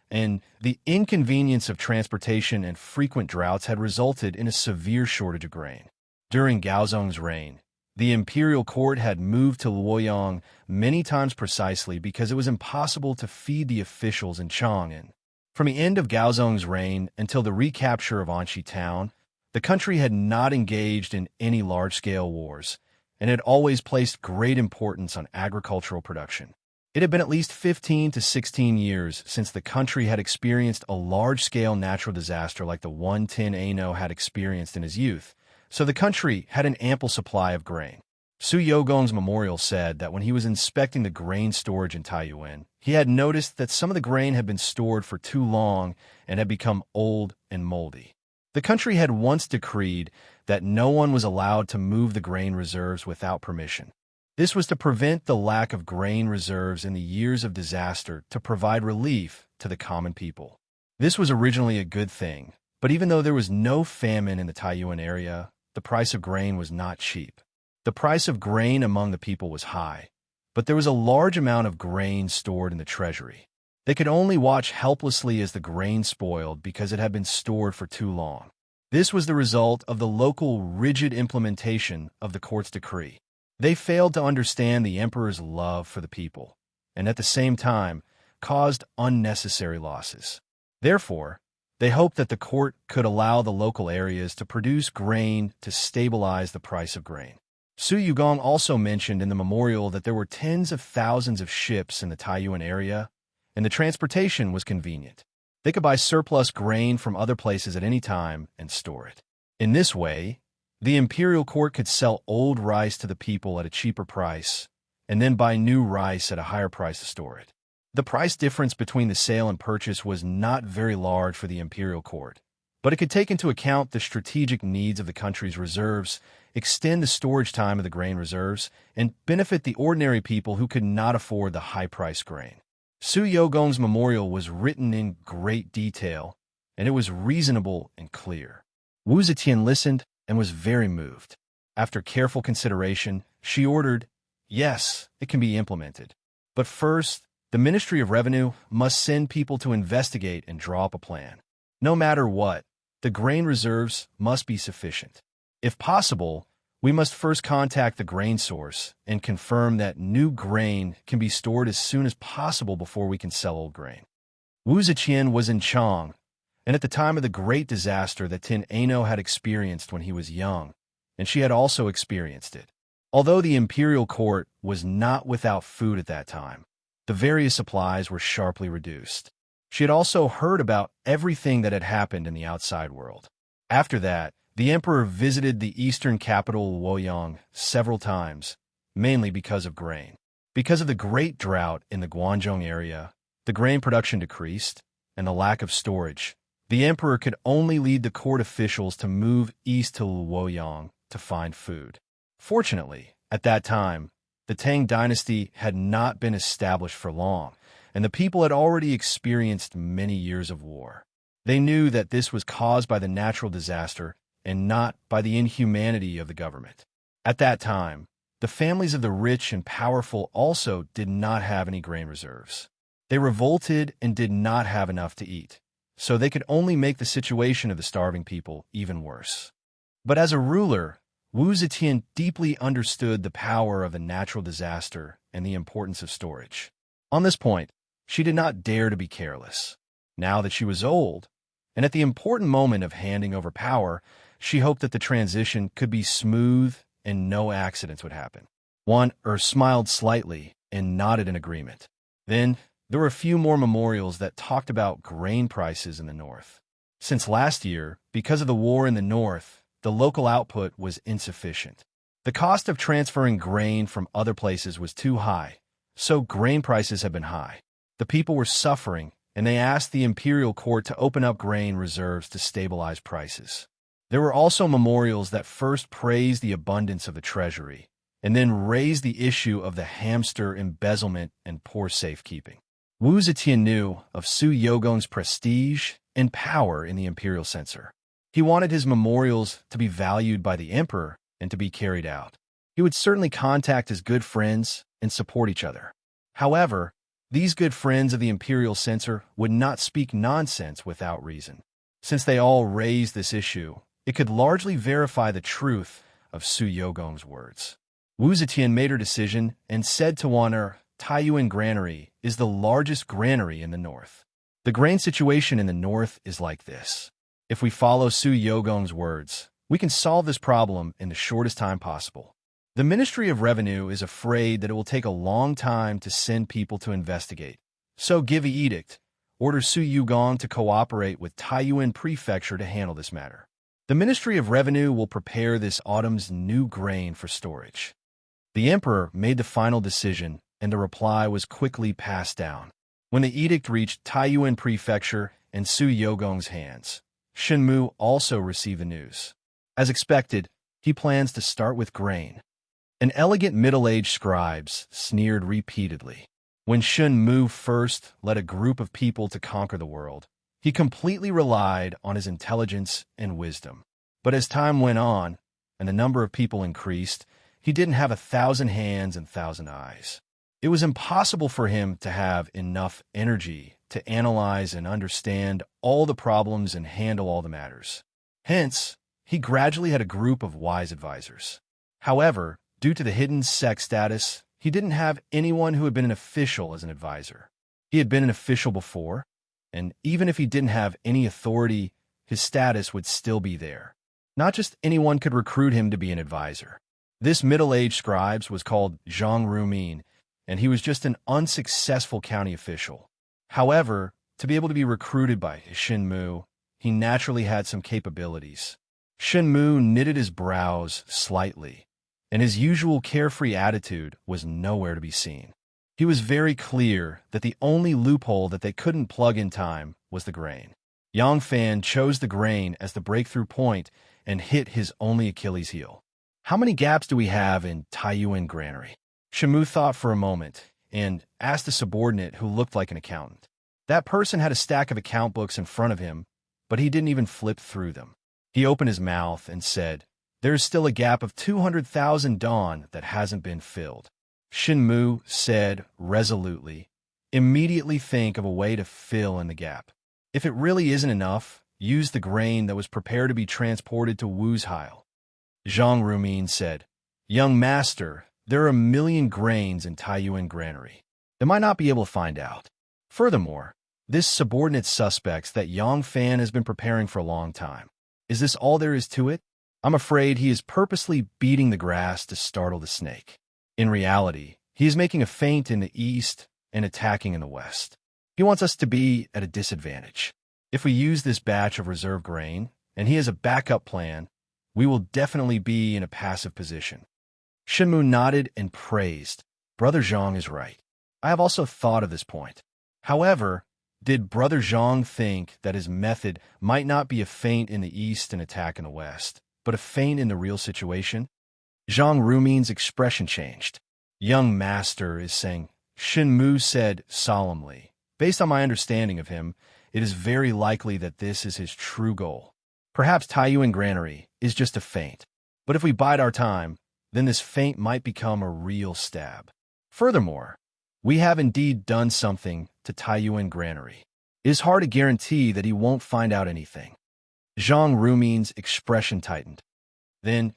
and the inconvenience of transportation and frequent droughts had resulted in a severe shortage of grain. During Gaozong's reign, the imperial court had moved to Luoyang many times precisely because it was impossible to feed the officials in Chang'an. From the end of Gaozong's reign until the recapture of Anxi town, the country had not engaged in any large-scale wars, and had always placed great importance on agricultural production. It had been at least 15 to 16 years since the country had experienced a large-scale natural disaster like the one Tin Ano had experienced in his youth, so the country had an ample supply of grain. Su Yogong's memorial said that when he was inspecting the grain storage in Taiyuan, he had noticed that some of the grain had been stored for too long and had become old and moldy. The country had once decreed that no one was allowed to move the grain reserves without permission. This was to prevent the lack of grain reserves in the years of disaster to provide relief to the common people. This was originally a good thing, but even though there was no famine in the Taiyuan area, the price of grain was not cheap. The price of grain among the people was high, but there was a large amount of grain stored in the treasury. They could only watch helplessly as the grain spoiled because it had been stored for too long. This was the result of the local rigid implementation of the court's decree. They failed to understand the emperor's love for the people, and at the same time caused unnecessary losses. Therefore, they hoped that the court could allow the local areas to produce grain to stabilize the price of grain. Su Yugong also mentioned in the memorial that there were tens of thousands of ships in the Taiyuan area, and the transportation was convenient. They could buy surplus grain from other places at any time and store it. In this way, the imperial court could sell old rice to the people at a cheaper price, and then buy new rice at a higher price to store it. The price difference between the sale and purchase was not very large for the imperial court, but it could take into account the strategic needs of the country's reserves, extend the storage time of the grain reserves, and benefit the ordinary people who could not afford the high-priced grain. Su Yogong's memorial was written in great detail, and it was reasonable and clear. Wu Zetian listened and was very moved. After careful consideration, she ordered, "Yes, it can be implemented. But first, the Ministry of Revenue must send people to investigate and draw up a plan. No matter what, the grain reserves must be sufficient. If possible, we must first contact the grain source and confirm that new grain can be stored as soon as possible before we can sell old grain." Wu Ziqian was in Chang, and at the time of the great disaster that Tin Ano had experienced when he was young, and she had also experienced it. Although the imperial court was not without food at that time, the various supplies were sharply reduced. She had also heard about everything that had happened in the outside world. After that, the emperor visited the eastern capital Luoyang several times, mainly because of grain. Because of the great drought in the Guangzhou area, the grain production decreased, and the lack of storage. The emperor could only lead the court officials to move east to Luoyang to find food. Fortunately, at that time, the Tang dynasty had not been established for long, and the people had already experienced many years of war. They knew that this was caused by the natural disaster and not by the inhumanity of the government. At that time, the families of the rich and powerful also did not have any grain reserves. They revolted and did not have enough to eat, so they could only make the situation of the starving people even worse. But as a ruler, Wu Zetian deeply understood the power of the natural disaster and the importance of storage. On this point, she did not dare to be careless. Now that she was old, and at the important moment of handing over power, she hoped that the transition could be smooth and no accidents would happen. Smiled slightly and nodded in agreement. Then, there were a few more memorials that talked about grain prices in the north. Since last year, because of the war in the north, the local output was insufficient. The cost of transferring grain from other places was too high, so grain prices have been high. The people were suffering, and they asked the imperial court to open up grain reserves to stabilize prices. There were also memorials that first praised the abundance of the treasury, and then raised the issue of the hamster embezzlement and poor safekeeping. Wu Zetian knew of Su Yogong's prestige and power in the imperial censor. He wanted his memorials to be valued by the emperor and to be carried out. He would certainly contact his good friends and support each other. However, these good friends of the imperial censor would not speak nonsense without reason. Since they all raised this issue, it could largely verify the truth of Su Yogong's words. Wu Zetian made her decision and said to Wan'er, Taiyuan Granary is the largest granary in the north. The grain situation in the north is like this. If we follow Su Yogong's words, we can solve this problem in the shortest time possible. The Ministry of Revenue is afraid that it will take a long time to send people to investigate. So give an edict, order Su Yugong to cooperate with Taiyuan Prefecture to handle this matter. The Ministry of Revenue will prepare this autumn's new grain for storage. The emperor made the final decision, and the reply was quickly passed down. When the edict reached Taiyuan Prefecture and Su Yogong's hands, Shenmu also received the news. As expected, he plans to start with grain. An elegant middle-aged scribe sneered repeatedly. When Shenmu first led a group of people to conquer the world, he completely relied on his intelligence and wisdom. But as time went on, and the number of people increased, he didn't have 1,000 hands and 1,000 eyes. It was impossible for him to have enough energy to analyze and understand all the problems and handle all the matters. Hence, he gradually had a group of wise advisors. However, due to the hidden sex status, he didn't have anyone who had been an official as an advisor. He had been an official before, and even if he didn't have any authority, his status would still be there. Not just anyone could recruit him to be an advisor. This middle-aged scribe was called Zhang Rumin, and he was just an unsuccessful county official. However, to be able to be recruited by Shenmu, he naturally had some capabilities. Shenmu knitted his brows slightly, and his usual carefree attitude was nowhere to be seen. He was very clear that the only loophole that they couldn't plug in time was the grain. Yang Fan chose the grain as the breakthrough point and hit his only Achilles heel. How many gaps do we have in Taiyuan Granary? Shenmu thought for a moment and asked a subordinate who looked like an accountant. That person had a stack of account books in front of him, but he didn't even flip through them. He opened his mouth and said, "There is still a gap of 200,000 dawn that hasn't been filled." Shenmu said resolutely, "Immediately think of a way to fill in the gap. If it really isn't enough, use the grain that was prepared to be transported to Wu's Heil." Zhang Rumin said, "Young master, there are 1,000,000 grains in Taiyuan Granary. They might not be able to find out. Furthermore, this subordinate suspects that Yang Fan has been preparing for a long time. Is this all there is to it? I'm afraid he is purposely beating the grass to startle the snake. In reality, he is making a feint in the east and attacking in the west. He wants us to be at a disadvantage. If we use this batch of reserve grain, and he has a backup plan, we will definitely be in a passive position." Shenmu nodded and praised. "Brother Zhang is right. I have also thought of this point. However, did Brother Zhang think that his method might not be a feint in the east and attack in the west, but a feint in the real situation?" Zhang Rumin's expression changed. "Young master is saying," Shenmu said solemnly, "based on my understanding of him, it is very likely that this is his true goal. Perhaps Taiyuan Granary is just a feint, but if we bide our time, then this feint might become a real stab. Furthermore, we have indeed done something to Taiyuan Granary. It is hard to guarantee that he won't find out anything." Zhang Rumin's expression tightened. "Then,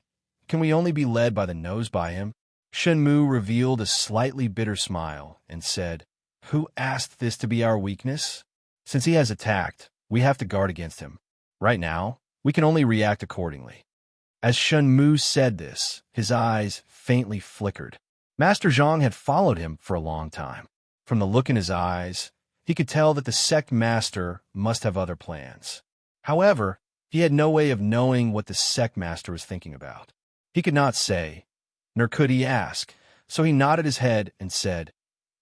can we only be led by the nose by him?" Shenmu revealed a slightly bitter smile and said, "Who asked this to be our weakness? Since he has attacked, we have to guard against him. Right now, we can only react accordingly." As Shenmu said this, his eyes faintly flickered. Master Zhang had followed him for a long time. From the look in his eyes, he could tell that the sect master must have other plans. However, he had no way of knowing what the sect master was thinking about. He could not say, nor could he ask, so he nodded his head and said,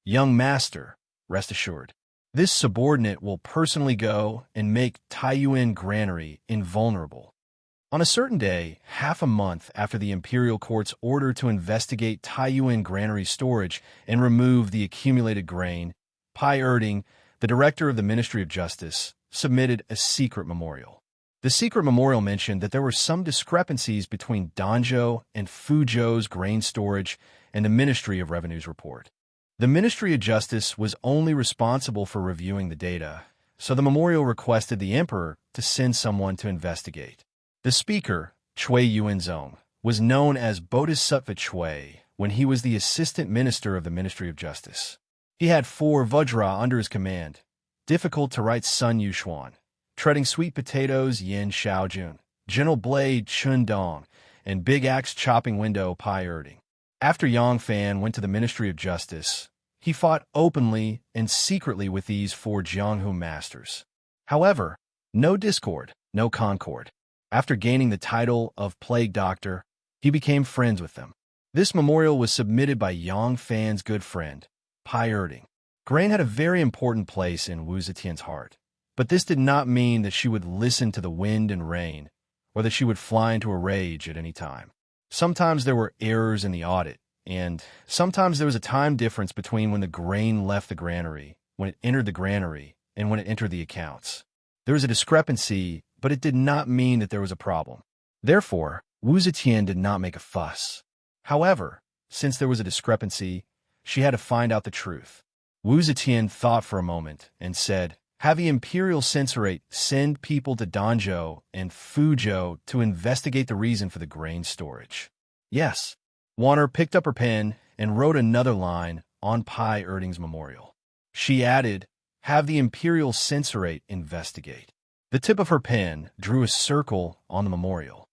"Young master, rest assured. This subordinate will personally go and make Taiyuan granary invulnerable." On a certain day, half a month after the imperial court's order to investigate Taiyuan granary storage and remove the accumulated grain, Pai Erding, the director of the Ministry of Justice, submitted a secret memorial. The secret memorial mentioned that there were some discrepancies between Danzhou and Fuzhou's grain storage and the Ministry of Revenue's report. The Ministry of Justice was only responsible for reviewing the data, so the memorial requested the emperor to send someone to investigate. The speaker, Cui Yuanzong, was known as Bodhisattva Cui when he was the assistant minister of the Ministry of Justice. He had 4 Vajra under his command, difficult to write Sun Yuxuan, treading sweet potatoes Yin Shaojun, gentle blade Chun Dong, and big axe chopping window Pai Erding. After Yang Fan went to the Ministry of Justice, he fought openly and secretly with these 4 Jianghu masters. However, no discord, no concord. After gaining the title of Plague Doctor, he became friends with them. This memorial was submitted by Yang Fan's good friend, Pai Erding. Grain had a very important place in Wu Zetian's heart, but this did not mean that she would listen to the wind and rain, or that she would fly into a rage at any time. Sometimes there were errors in the audit, and sometimes there was a time difference between when the grain left the granary, when it entered the granary, and when it entered the accounts. There was a discrepancy, but it did not mean that there was a problem. Therefore, Wu Zetian did not make a fuss. However, since there was a discrepancy, she had to find out the truth. Wu Zetian thought for a moment and said, "Have the Imperial Censorate send people to Danzhou and Fuzhou to investigate the reason for the grain storage." Yes. Warner picked up her pen and wrote another line on Pai Erding's memorial. She added, "Have the Imperial Censorate investigate." The tip of her pen drew a circle on the memorial.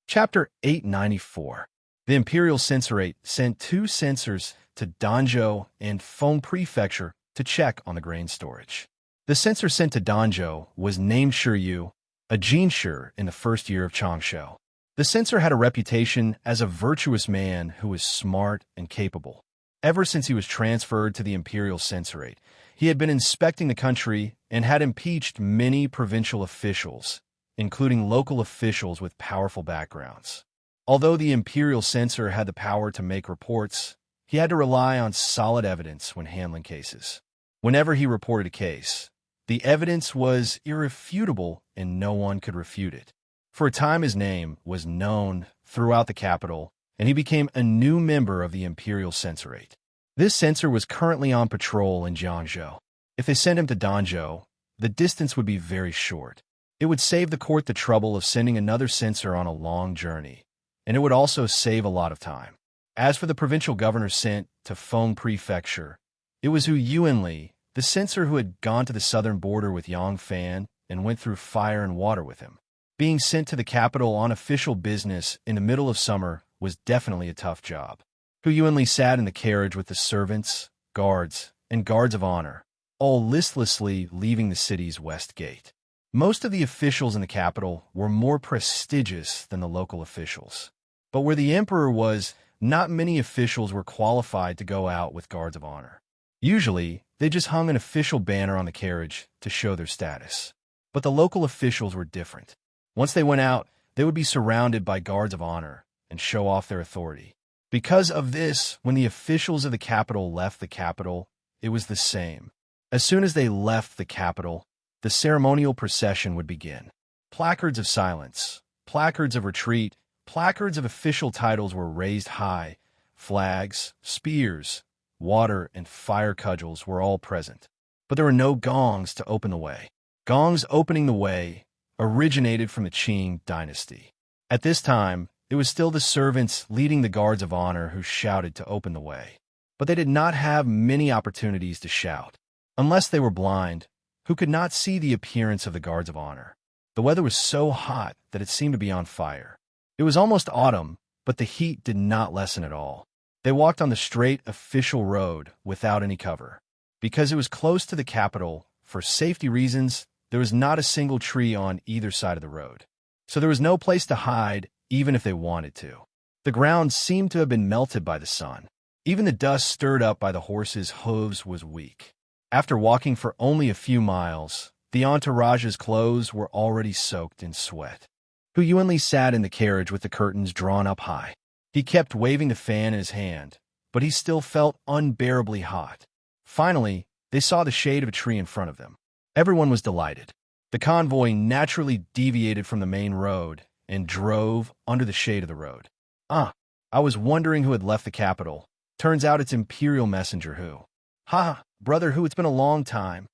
Chapter 894. The Imperial Censorate sent 2 censors to Danzhou and Feng Prefecture to check on the grain storage. The censor sent to Danzhou was named Shiyu, a jinshi in the first year of Changshou. The censor had a reputation as a virtuous man who was smart and capable. Ever since he was transferred to the Imperial Censorate, he had been inspecting the country and had impeached many provincial officials, including local officials with powerful backgrounds. Although the Imperial Censor had the power to make reports, he had to rely on solid evidence when handling cases. Whenever he reported a case, the evidence was irrefutable and no one could refute it. For a time his name was known throughout the capital, and he became a new member of the Imperial Censorate. This censor was currently on patrol in Jiangzhou. If they sent him to Danzhou, the distance would be very short. It would save the court the trouble of sending another censor on a long journey, and it would also save a lot of time. As for the provincial governor sent to Feng Prefecture, it was Hu Yuanli, the censor who had gone to the southern border with Yang Fan and went through fire and water with him. Being sent to the capital on official business in the middle of summer was definitely a tough job. Hu Yuanli sat in the carriage with the servants, guards, and guards of honor, all listlessly leaving the city's west gate. Most of the officials in the capital were more prestigious than the local officials. But where the emperor was, not many officials were qualified to go out with guards of honor. Usually, they just hung an official banner on the carriage to show their status. But the local officials were different. Once they went out, they would be surrounded by guards of honor and show off their authority. Because of this, when the officials of the capital left the capital, it was the same. As soon as they left the capital, the ceremonial procession would begin. Placards of silence, placards of retreat, placards of official titles were raised high. Flags, spears, water, and fire cudgels were all present. But there were no gongs to open the way. Gongs opening the way originated from the Qing dynasty. At this time, it was still the servants leading the guards of honor who shouted to open the way. But they did not have many opportunities to shout, unless they were blind, who could not see the appearance of the guards of honor. The weather was so hot that it seemed to be on fire. It was almost autumn, but the heat did not lessen at all. They walked on the straight official road without any cover. Because it was close to the capital, for safety reasons, there was not a single tree on either side of the road. So there was no place to hide, even if they wanted to. The ground seemed to have been melted by the sun. Even the dust stirred up by the horses' hooves was weak. After walking for only a few miles, the entourage's clothes were already soaked in sweat. Hu Yuanli sat in the carriage with the curtains drawn up high. He kept waving the fan in his hand, but he still felt unbearably hot. Finally, they saw the shade of a tree in front of them. Everyone was delighted. The convoy naturally deviated from the main road and drove under the shade of the road. I was wondering who had left the capital. Turns out it's Imperial Messenger Hu. Ha, brother Hu, it's been a long time.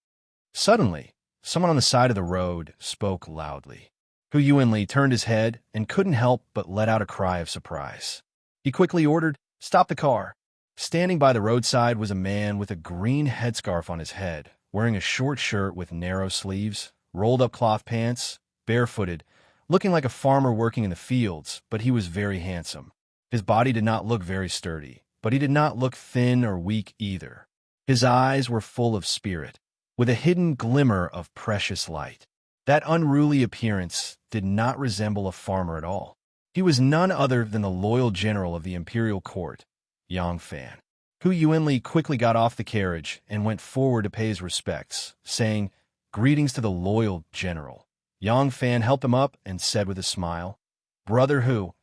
Suddenly, someone on the side of the road spoke loudly. Hu Yuanli turned his head and couldn't help but let out a cry of surprise. He quickly ordered, "Stop the car." Standing by the roadside was a man with a green headscarf on his head, wearing a short shirt with narrow sleeves, rolled-up cloth pants, barefooted, looking like a farmer working in the fields, but he was very handsome. His body did not look very sturdy, but he did not look thin or weak either. His eyes were full of spirit, with a hidden glimmer of precious light. That unruly appearance did not resemble a farmer at all. He was none other than the loyal general of the imperial court, Yang Fan. Hu Yuanli quickly got off the carriage and went forward to pay his respects, saying, "Greetings to the loyal general." Yang Fan helped him up and said with a smile, "Brother Hu,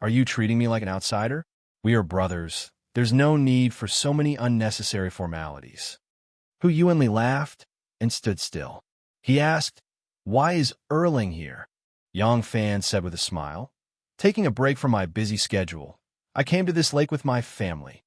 are you treating me like an outsider? We are brothers. There's no need for so many unnecessary formalities." Hu Yuanli laughed and stood still. He asked, "Why is Erling here?" Yang Fan said with a smile, "Taking a break from my busy schedule. I came to this lake with my family."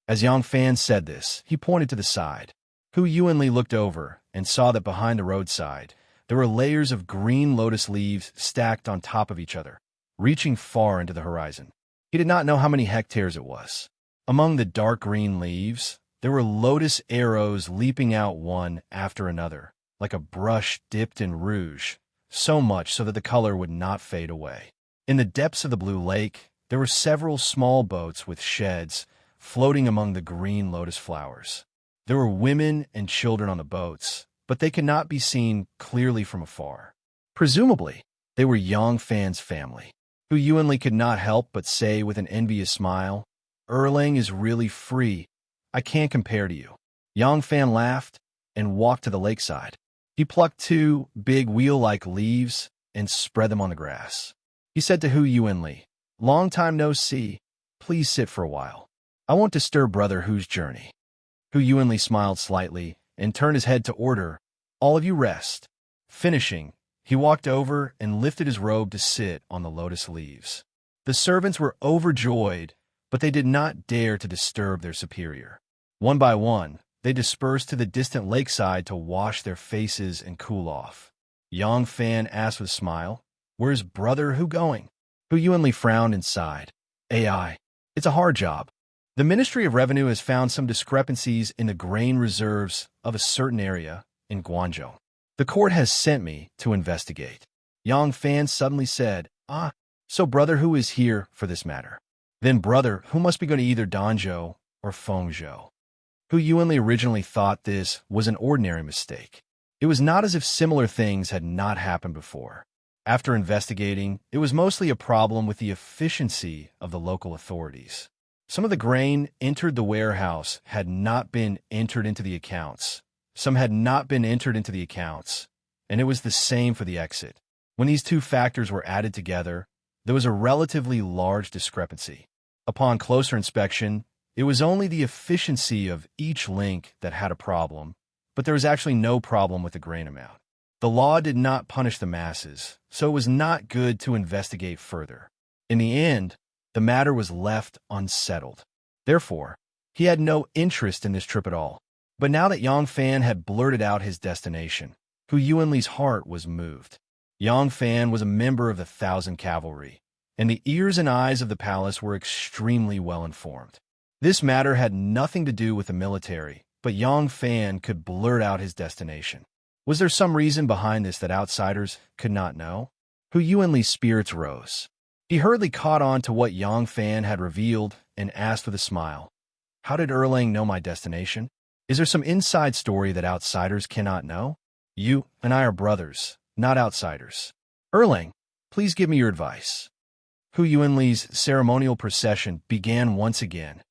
As Yang Fan said this, he pointed to the side. Hu Yuanli looked over and saw that behind the roadside, there were layers of green lotus leaves stacked on top of each other, reaching far into the horizon. He did not know how many hectares it was. Among the dark green leaves, there were lotus arrows leaping out one after another, like a brush dipped in rouge, so much so that the color would not fade away. In the depths of the blue lake, there were several small boats with sheds floating among the green lotus flowers. There were women and children on the boats, but they could not be seen clearly from afar. Presumably, they were Yang Fan's family. Hu Yuanli could not help but say with an envious smile, "Erling is really free. I can't compare to you." Yang Fan laughed and walked to the lakeside. He plucked 2 big wheel-like leaves and spread them on the grass. He said to Hu Yuanli, "Long time no see. Please sit for a while. I won't disturb Brother Hu's journey." Hu Yuanli smiled slightly and turned his head to order, "All of you rest." Finishing, he walked over and lifted his robe to sit on the lotus leaves. The servants were overjoyed, but they did not dare to disturb their superior. One by one, they dispersed to the distant lakeside to wash their faces and cool off. Yang Fan asked with a smile, "Where's Brother Hu going?" Hu Yuanli frowned and sighed. "AI. It's a hard job. The Ministry of Revenue has found some discrepancies in the grain reserves of a certain area in Guangzhou. The court has sent me to investigate." Yang Fan suddenly said, "So Brother Hu is here for this matter. Then Brother Hu must be going to either Danzhou or Fengzhou." Hu Yuanli originally thought this was an ordinary mistake. It was not as if similar things had not happened before. After investigating, it was mostly a problem with the efficiency of the local authorities. Some of the grain entered the warehouse had not been entered into the accounts. Some had not been entered into the accounts, and it was the same for the exit. When these 2 factors were added together, there was a relatively large discrepancy. Upon closer inspection, it was only the efficiency of each link that had a problem, but there was actually no problem with the grain amount. The law did not punish the masses, so it was not good to investigate further. In the end, the matter was left unsettled. Therefore, he had no interest in this trip at all. But now that Yang Fan had blurted out his destination, Hu Yuanli's heart was moved. Yang Fan was a member of the 1,000 Cavalry, and the ears and eyes of the palace were extremely well informed. This matter had nothing to do with the military, but Yang Fan could blurt out his destination. Was there some reason behind this that outsiders could not know? Hu Yuanli's spirits rose. He hurriedly caught on to what Yang Fan had revealed and asked with a smile, "How did Erling know my destination? Is there some inside story that outsiders cannot know? You and I are brothers, not outsiders. Erling, please give me your advice." Hu Yuanli's ceremonial procession began once again,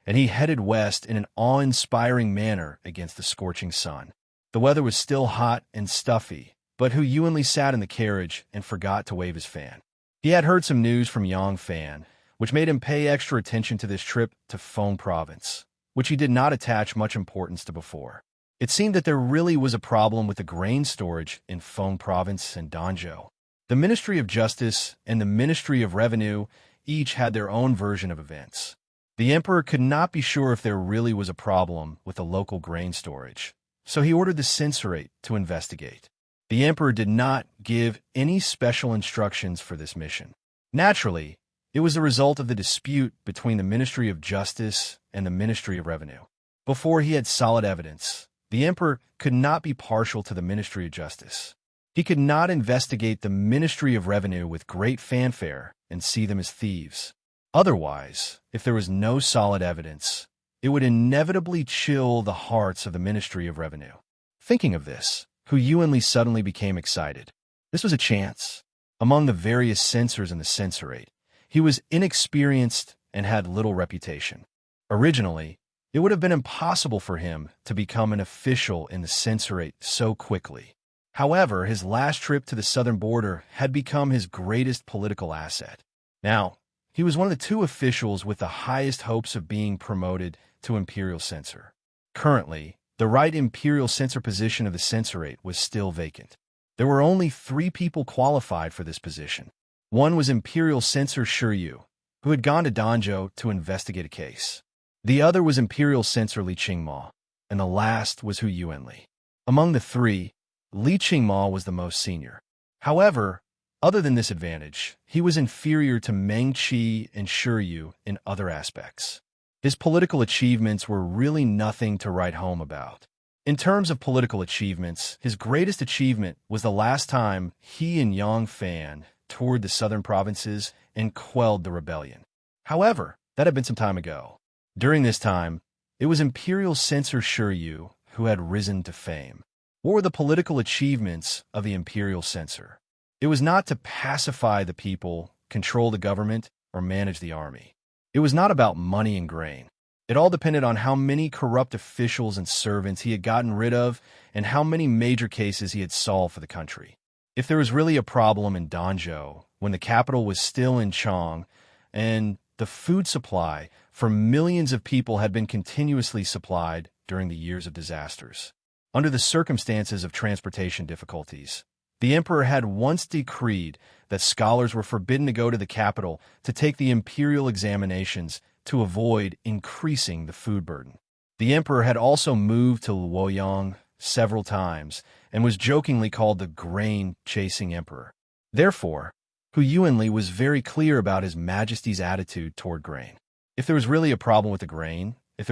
and he headed west in an awe-inspiring manner against the scorching sun. The weather was still hot and stuffy, but Hu Yuanli sat in the carriage and forgot to wave his fan. He had heard some news from Yang Fan, which made him pay extra attention to this trip to Feng Province, which he did not attach much importance to before. It seemed that there really was a problem with the grain storage in Feng Province and Danzhou. The Ministry of Justice and the Ministry of Revenue each had their own version of events. The emperor could not be sure if there really was a problem with the local grain storage, so he ordered the censorate to investigate. The emperor did not give any special instructions for this mission. Naturally, it was the result of the dispute between the Ministry of Justice and the Ministry of Revenue. Before he had solid evidence, the emperor could not be partial to the Ministry of Justice. He could not investigate the Ministry of Revenue with great fanfare and see them as thieves. Otherwise, if there was no solid evidence, it would inevitably chill the hearts of the Ministry of Revenue. Thinking of this, Hu Yuanli suddenly became excited. This was a chance. Among the various censors in the censorate, he was inexperienced and had little reputation. Originally, it would have been impossible for him to become an official in the censorate so quickly. However, his last trip to the southern border had become his greatest political asset. Now, he was one of the two officials with the highest hopes of being promoted to imperial censor. Currently, the right imperial censor position of the censorate was still vacant. There were only 3 people qualified for this position. One was imperial censor Shiryu, who had gone to Danzhou to investigate a case. The other was imperial censor Li Qingma, and the last was Hu Yuanli. Among the 3, Li Qingma was the most senior. However, other than this advantage, he was inferior to Meng Qi and Shiryu in other aspects. His political achievements were really nothing to write home about. In terms of political achievements, his greatest achievement was the last time he and Yang Fan toured the southern provinces and quelled the rebellion. However, that had been some time ago. During this time, it was Imperial Censor Shiryu who had risen to fame. What were the political achievements of the Imperial Censor? It was not to pacify the people, control the government, or manage the army. It was not about money and grain. It all depended on how many corrupt officials and servants he had gotten rid of and how many major cases he had solved for the country. If there was really a problem in Danzhou, when the capital was still in Chang, and the food supply for millions of people had been continuously supplied during the years of disasters. Under the circumstances of transportation difficulties, the emperor had once decreed that scholars were forbidden to go to the capital to take the imperial examinations to avoid increasing the food burden. The emperor had also moved to Luoyang several times and was jokingly called the grain-chasing emperor. Therefore, Hu Yuanli was very clear about His Majesty's attitude toward grain. If there was really a problem with the grain, Hu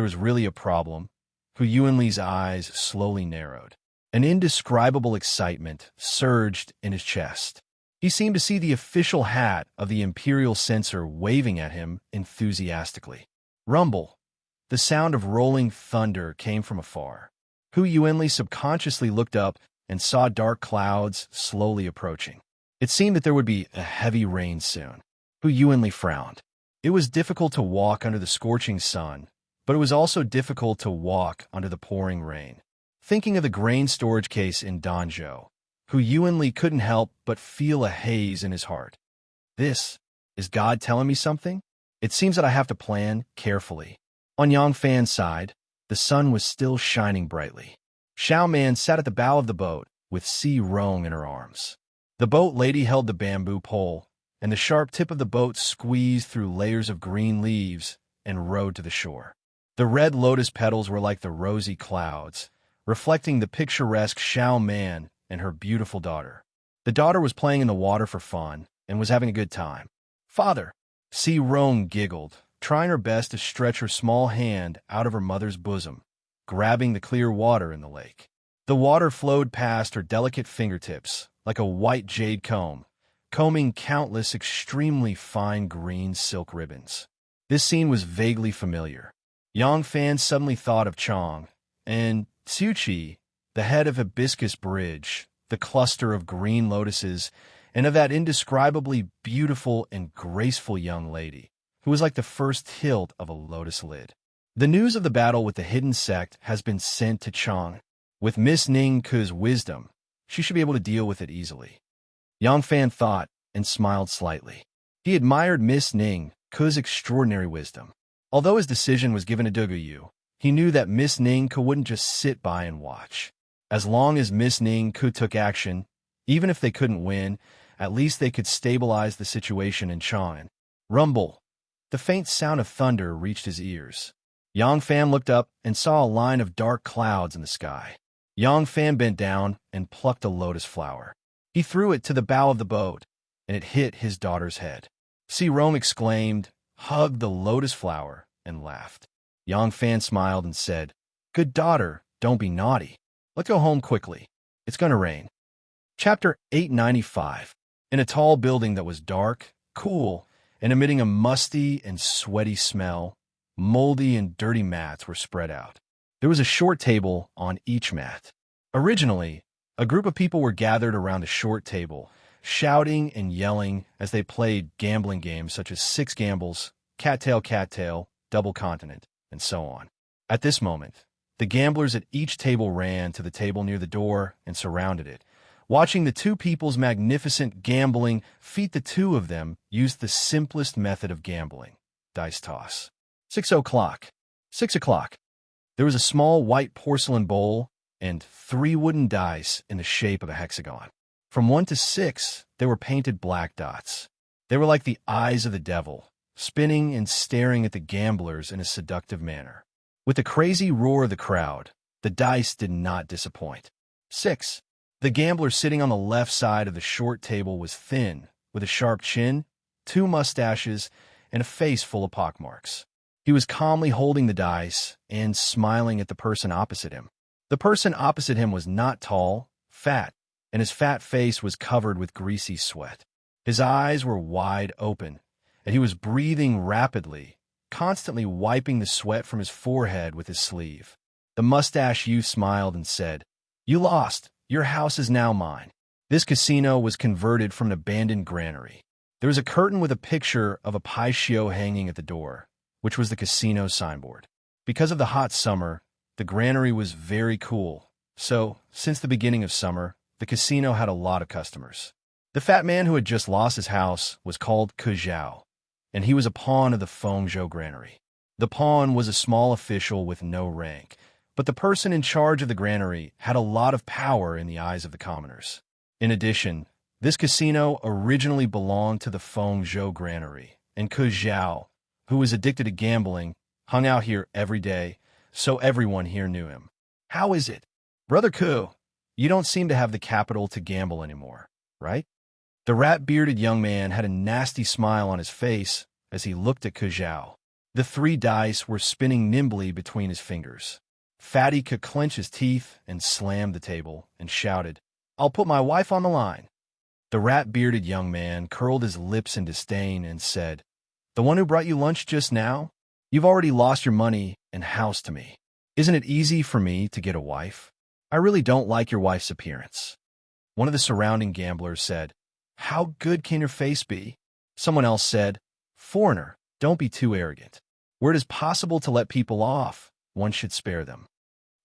Yuanli's eyes slowly narrowed. An indescribable excitement surged in his chest. He seemed to see the official hat of the imperial censor waving at him enthusiastically. Rumble. The sound of rolling thunder came from afar. Hu Yuanli subconsciously looked up and saw dark clouds slowly approaching. It seemed that there would be a heavy rain soon. Hu Yuanli frowned. It was difficult to walk under the scorching sun, but it was also difficult to walk under the pouring rain. Thinking of the grain storage case in Danzhou, Hu Yuanli couldn't help but feel a haze in his heart. Is God telling me something? It seems that I have to plan carefully. On Yang Fan's side, the sun was still shining brightly. Xiao Man sat at the bow of the boat with Si Rong in her arms. The boat lady held the bamboo pole, and the sharp tip of the boat squeezed through layers of green leaves and rowed to the shore. The red lotus petals were like the rosy clouds, reflecting the picturesque Xiao Man and her beautiful daughter. The daughter was playing in the water for fun and was having a good time. "Father," Si Rong giggled, trying her best to stretch her small hand out of her mother's bosom, grabbing the clear water in the lake. The water flowed past her delicate fingertips like a white jade comb, combing countless extremely fine green silk ribbons. This scene was vaguely familiar. Yang Fan suddenly thought of Chang, and Xiuqi, the head of Hibiscus Bridge, the cluster of green lotuses, and of that indescribably beautiful and graceful young lady, who was like the first hilt of a lotus lid. The news of the battle with the hidden sect has been sent to Chang. With Miss Ning Ku's wisdom, she should be able to deal with it easily. Yang Fan thought and smiled slightly. He admired Miss Ning Ku's extraordinary wisdom. Although his decision was given to Duguyu, he knew that Miss Ning Ku wouldn't just sit by and watch. As long as Miss Ning Ku took action, even if they couldn't win, at least they could stabilize the situation in Chang'an. Rumble. The faint sound of thunder reached his ears. Yang Fan looked up and saw a line of dark clouds in the sky. Yang Fan bent down and plucked a lotus flower. He threw it to the bow of the boat, and it hit his daughter's head. Si Rome exclaimed, hugged the lotus flower, and laughed. Yang Fan smiled and said, "Good daughter, don't be naughty. Let's go home quickly. It's going to rain." Chapter 895. In a tall building that was dark, cool, and emitting a musty and sweaty smell, moldy and dirty mats were spread out. There was a short table on each mat. Originally, a group of people were gathered around a short table, shouting and yelling as they played gambling games such as Six Gambles, Cattail, Double Continent, and so on. At this moment, the gamblers at each table ran to the table near the door and surrounded it. Watching the two people's magnificent gambling feat, the two of them used the simplest method of gambling, dice toss. 6 o'clock. 6 o'clock. There was a small white porcelain bowl and 3 wooden dice in the shape of a hexagon. From 1 to 6, they were painted black dots. They were like the eyes of the devil, spinning and staring at the gamblers in a seductive manner. With the crazy roar of the crowd, the dice did not disappoint. 6. The gambler sitting on the left side of the short table was thin, with a sharp chin, 2 mustaches, and a face full of pockmarks. He was calmly holding the dice and smiling at the person opposite him. The person opposite him was not tall, fat, and his fat face was covered with greasy sweat. His eyes were wide open, and he was breathing rapidly, constantly wiping the sweat from his forehead with his sleeve. The mustache youth smiled and said, "You lost. Your house is now mine." This casino was converted from an abandoned granary. There was a curtain with a picture of a paisio hanging at the door, which was the casino signboard. Because of the hot summer, the granary was very cool, so, since the beginning of summer, the casino had a lot of customers. The fat man who had just lost his house was called Ke Zhao, and he was a pawn of the Fengzhou granary. The pawn was a small official with no rank, but the person in charge of the granary had a lot of power in the eyes of the commoners. In addition, this casino originally belonged to the Fengzhou granary, and Ke Zhao, who was addicted to gambling, hung out here every day, so everyone here knew him. "How is it? Brother Ku, you don't seem to have the capital to gamble anymore, right?" The rat-bearded young man had a nasty smile on his face as he looked at Ke Zhao. The 3 dice were spinning nimbly between his fingers. Fatty could clench his teeth and slam the table and shouted, "I'll put my wife on the line." The rat-bearded young man curled his lips in disdain and said, "The one who brought you lunch just now? You've already lost your money and house to me. Isn't it easy for me to get a wife? I really don't like your wife's appearance." One of the surrounding gamblers said, "How good can your face be?" Someone else said, "Foreigner, don't be too arrogant. Where it is possible to let people off, one should spare them."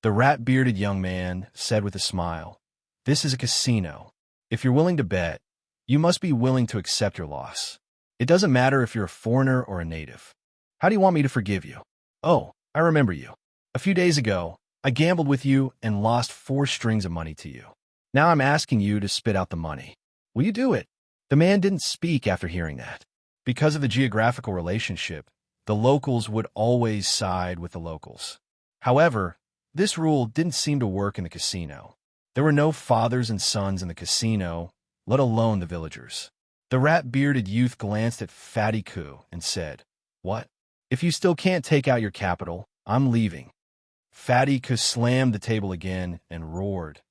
The rat-bearded young man said with a smile, "This is a casino. If you're willing to bet, you must be willing to accept your loss. It doesn't matter if you're a foreigner or a native. How do you want me to forgive you? Oh, I remember you. A few days ago, I gambled with you and lost 4 strings of money to you. Now I'm asking you to spit out the money. Will you do it?" The man didn't speak after hearing that. Because of the geographical relationship, the locals would always side with the locals. However, this rule didn't seem to work in the casino. There were no fathers and sons in the casino, let alone the villagers. The rat-bearded youth glanced at Fatty Ku and said, "What? If you still can't take out your capital, I'm leaving." Fatty Ku slammed the table again and roared,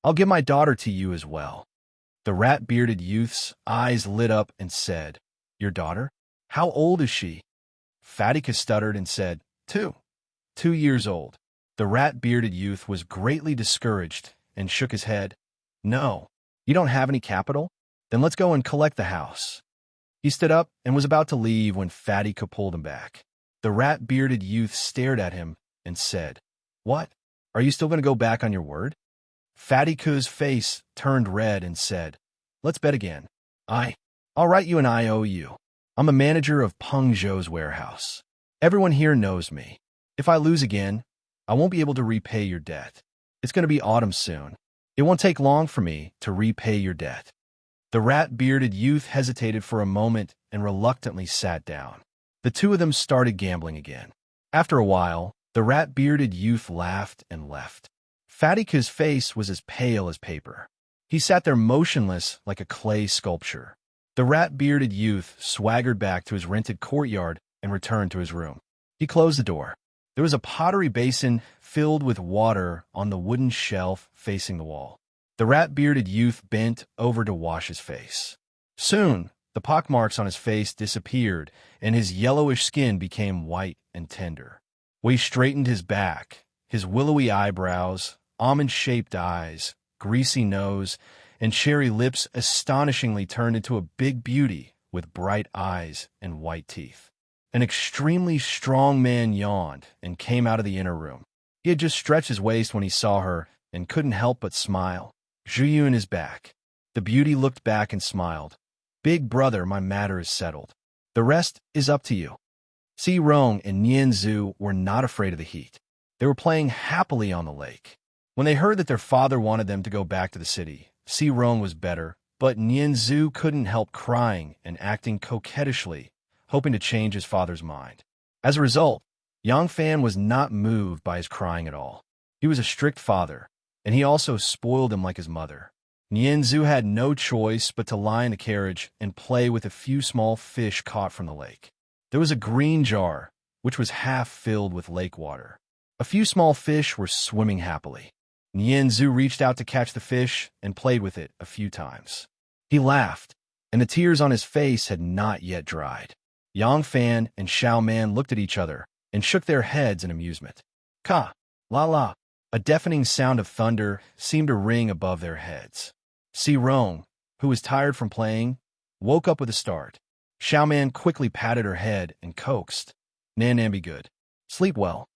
"I'll give my daughter to you as well." The rat-bearded youth's eyes lit up and said, "Your daughter? How old is she?" Fatty Ku stuttered and said, 2. 2 years old. The rat-bearded youth was greatly discouraged and shook his head. "No, you don't have any capital? Then let's go and collect the house." He stood up and was about to leave when Fatty Ku pulled him back. The rat-bearded youth stared at him and said, "What? Are you still going to go back on your word?" Fatty Ku's face turned red and said, "Let's bet again. I'll write you an IOU. I'm a manager of Peng Zhou's warehouse. Everyone here knows me. If I lose again, I won't be able to repay your debt. It's going to be autumn soon. It won't take long for me to repay your debt." The rat-bearded youth hesitated for a moment and reluctantly sat down. The two of them started gambling again. After a while, the rat-bearded youth laughed and left. Fatika's face was as pale as paper. He sat there motionless like a clay sculpture. The rat-bearded youth swaggered back to his rented courtyard and returned to his room. He closed the door. There was a pottery basin filled with water on the wooden shelf facing the wall. The rat-bearded youth bent over to wash his face. Soon, the pockmarks on his face disappeared, and his yellowish skin became white and tender. He straightened his back, his willowy eyebrows, almond-shaped eyes, greasy nose, and cherry lips astonishingly turned into a big beauty with bright eyes and white teeth. An extremely strong man yawned and came out of the inner room. He had just stretched his waist when he saw her and couldn't help but smile. Zhuyun is back. The beauty looked back and smiled. "Big brother, my matter is settled. The rest is up to you." Si Rong and Nian Zhu were not afraid of the heat. They were playing happily on the lake. When they heard that their father wanted them to go back to the city, Si Rong was better, but Nian Zhu couldn't help crying and acting coquettishly, hoping to change his father's mind. As a result, Yang Fan was not moved by his crying at all. He was a strict father, and he also spoiled him like his mother. Nian Zhu had no choice but to lie in the carriage and play with a few small fish caught from the lake. There was a green jar, which was half filled with lake water. A few small fish were swimming happily. Nian Zhu reached out to catch the fish and played with it a few times. He laughed, and the tears on his face had not yet dried. Yang Fan and Xiao Man looked at each other and shook their heads in amusement. Ka, la la, a deafening sound of thunder seemed to ring above their heads. Si Rong, who was tired from playing, woke up with a start. Xiao Man quickly patted her head and coaxed, "Nan Nan, be good. Sleep well."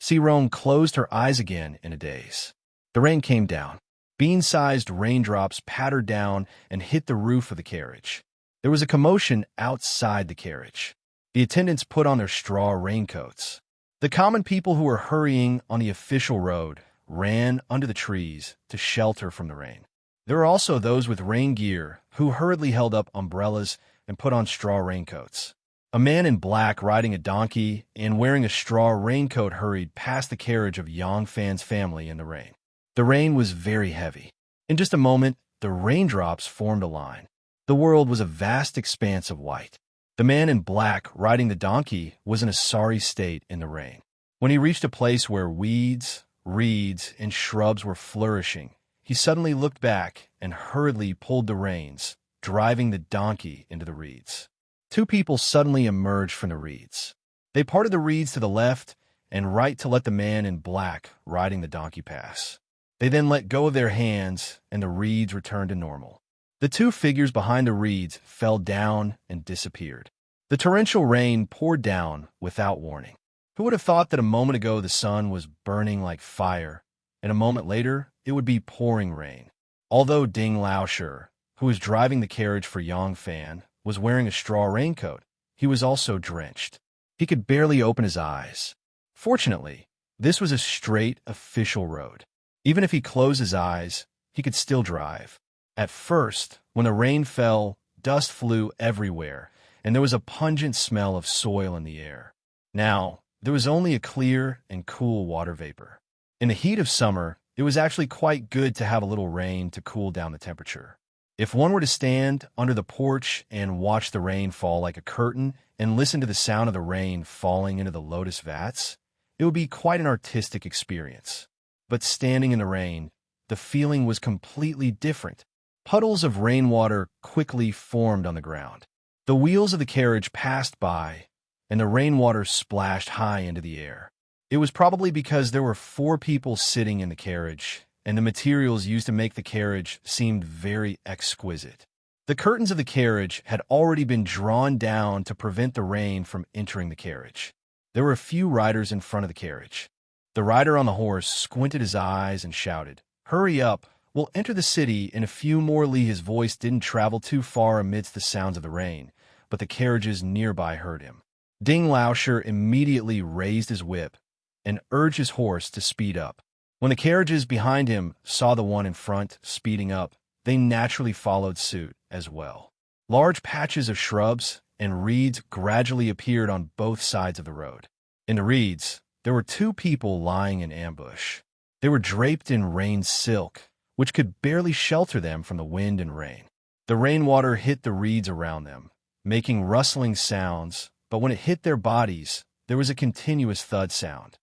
Si Rong closed her eyes again in a daze. The rain came down. Bean-sized raindrops pattered down and hit the roof of the carriage. There was a commotion outside the carriage. The attendants put on their straw raincoats. The common people who were hurrying on the official road ran under the trees to shelter from the rain. There were also those with rain gear who hurriedly held up umbrellas and put on straw raincoats. A man in black riding a donkey and wearing a straw raincoat hurried past the carriage of Yang Fan's family in the rain. The rain was very heavy. In just a moment, the raindrops formed a line. The world was a vast expanse of white. The man in black riding the donkey was in a sorry state in the rain. When he reached a place where weeds, reeds, and shrubs were flourishing, he suddenly looked back and hurriedly pulled the reins, driving the donkey into the reeds. Two people suddenly emerged from the reeds. They parted the reeds to the left and right to let the man in black riding the donkey pass. They then let go of their hands, and the reeds returned to normal. The two figures behind the reeds fell down and disappeared. The torrential rain poured down without warning. Who would have thought that a moment ago the sun was burning like fire, and a moment later it would be pouring rain? Although Ding Laoshi, who was driving the carriage for Yang Fan, was wearing a straw raincoat, he was also drenched. He could barely open his eyes. Fortunately, this was a straight, official road. Even if he closed his eyes, he could still drive. At first, when the rain fell, dust flew everywhere, and there was a pungent smell of soil in the air. Now, there was only a clear and cool water vapor. In the heat of summer, it was actually quite good to have a little rain to cool down the temperature. If one were to stand under the porch and watch the rain fall like a curtain and listen to the sound of the rain falling into the lotus vats, it would be quite an artistic experience. But standing in the rain, the feeling was completely different. Puddles of rainwater quickly formed on the ground. The wheels of the carriage passed by, and the rainwater splashed high into the air. It was probably because there were 4 people sitting in the carriage, and the materials used to make the carriage seemed very exquisite. The curtains of the carriage had already been drawn down to prevent the rain from entering the carriage. There were a few riders in front of the carriage. The rider on the horse squinted his eyes and shouted, "Hurry up! We'll enter the city in a few more li." His voice didn't travel too far amidst the sounds of the rain, but the carriages nearby heard him. Ding Lauscher immediately raised his whip and urged his horse to speed up. When the carriages behind him saw the one in front speeding up, they naturally followed suit as well. Large patches of shrubs and reeds gradually appeared on both sides of the road. In the reeds, there were two people lying in ambush. They were draped in rain silk, which could barely shelter them from the wind and rain. The rainwater hit the reeds around them, making rustling sounds, but when it hit their bodies, there was a continuous thud sound.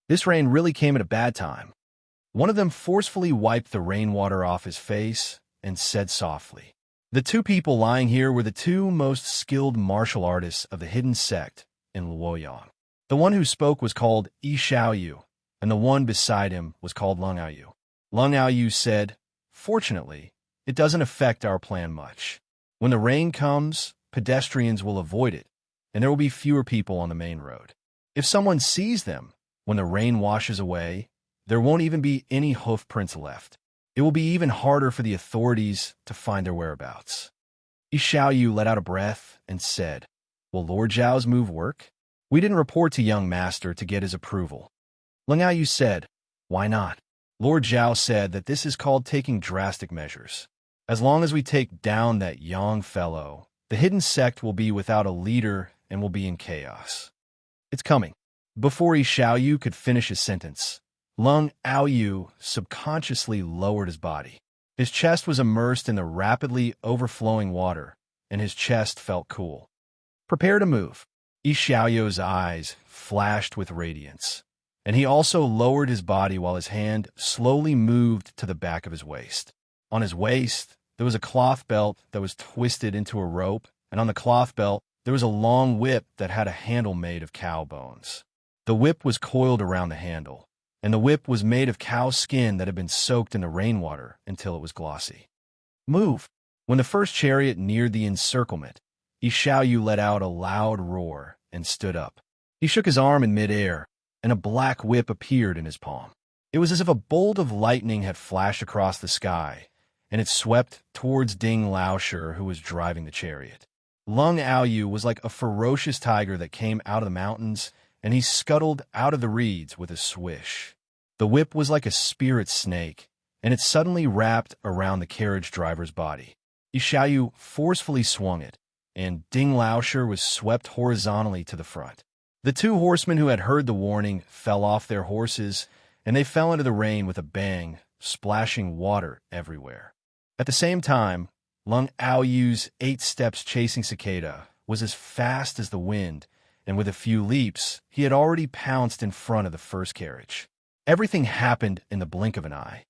This rain really came at a bad time. One of them forcefully wiped the rainwater off his face and said softly, "The two people lying here were the two most skilled martial artists of the hidden sect in Luoyang. The one who spoke was called Yi Xiaoyu, and the one beside him was called Lung Aoyu." Lung Aoyu said, "Fortunately, it doesn't affect our plan much. When the rain comes, pedestrians will avoid it, and there will be fewer people on the main road. If someone sees them, when the rain washes away, there won't even be any hoof prints left. It will be even harder for the authorities to find their whereabouts." Yi Xiaoyu let out a breath and said, "Will Lord Zhao's move work? We didn't report to young master to get his approval." Lung Aoyu said, "Why not? Lord Zhao said that this is called taking drastic measures. As long as we take down that young fellow, the hidden sect will be without a leader and will be in chaos. It's coming." Before Yi Xiaoyu could finish his sentence, Lung Aoyu subconsciously lowered his body. His chest was immersed in the rapidly overflowing water, and his chest felt cool. "Prepare to move." Yi Xiaoyu's eyes flashed with radiance, and he also lowered his body while his hand slowly moved to the back of his waist. On his waist, there was a cloth belt that was twisted into a rope, and on the cloth belt, there was a long whip that had a handle made of cow bones. The whip was coiled around the handle, and the whip was made of cow skin that had been soaked in the rainwater until it was glossy. "Move!" When the first chariot neared the encirclement, Yi Xiaoyu let out a loud roar and stood up. He shook his arm in midair, and a black whip appeared in his palm. It was as if a bolt of lightning had flashed across the sky, and it swept towards Ding Lauscher, who was driving the chariot. Lung Aoyu was like a ferocious tiger that came out of the mountains, and he scuttled out of the reeds with a swish. The whip was like a spirit snake, and it suddenly wrapped around the carriage driver's body. Yi Xiaoyu forcefully swung it, and Ding Lauscher was swept horizontally to the front. The two horsemen who had heard the warning fell off their horses, and they fell into the rain with a bang, splashing water everywhere. At the same time, Lung Aoyu's 8 steps chasing cicada was as fast as the wind, and with a few leaps, he had already pounced in front of the first carriage. Everything happened in the blink of an eye.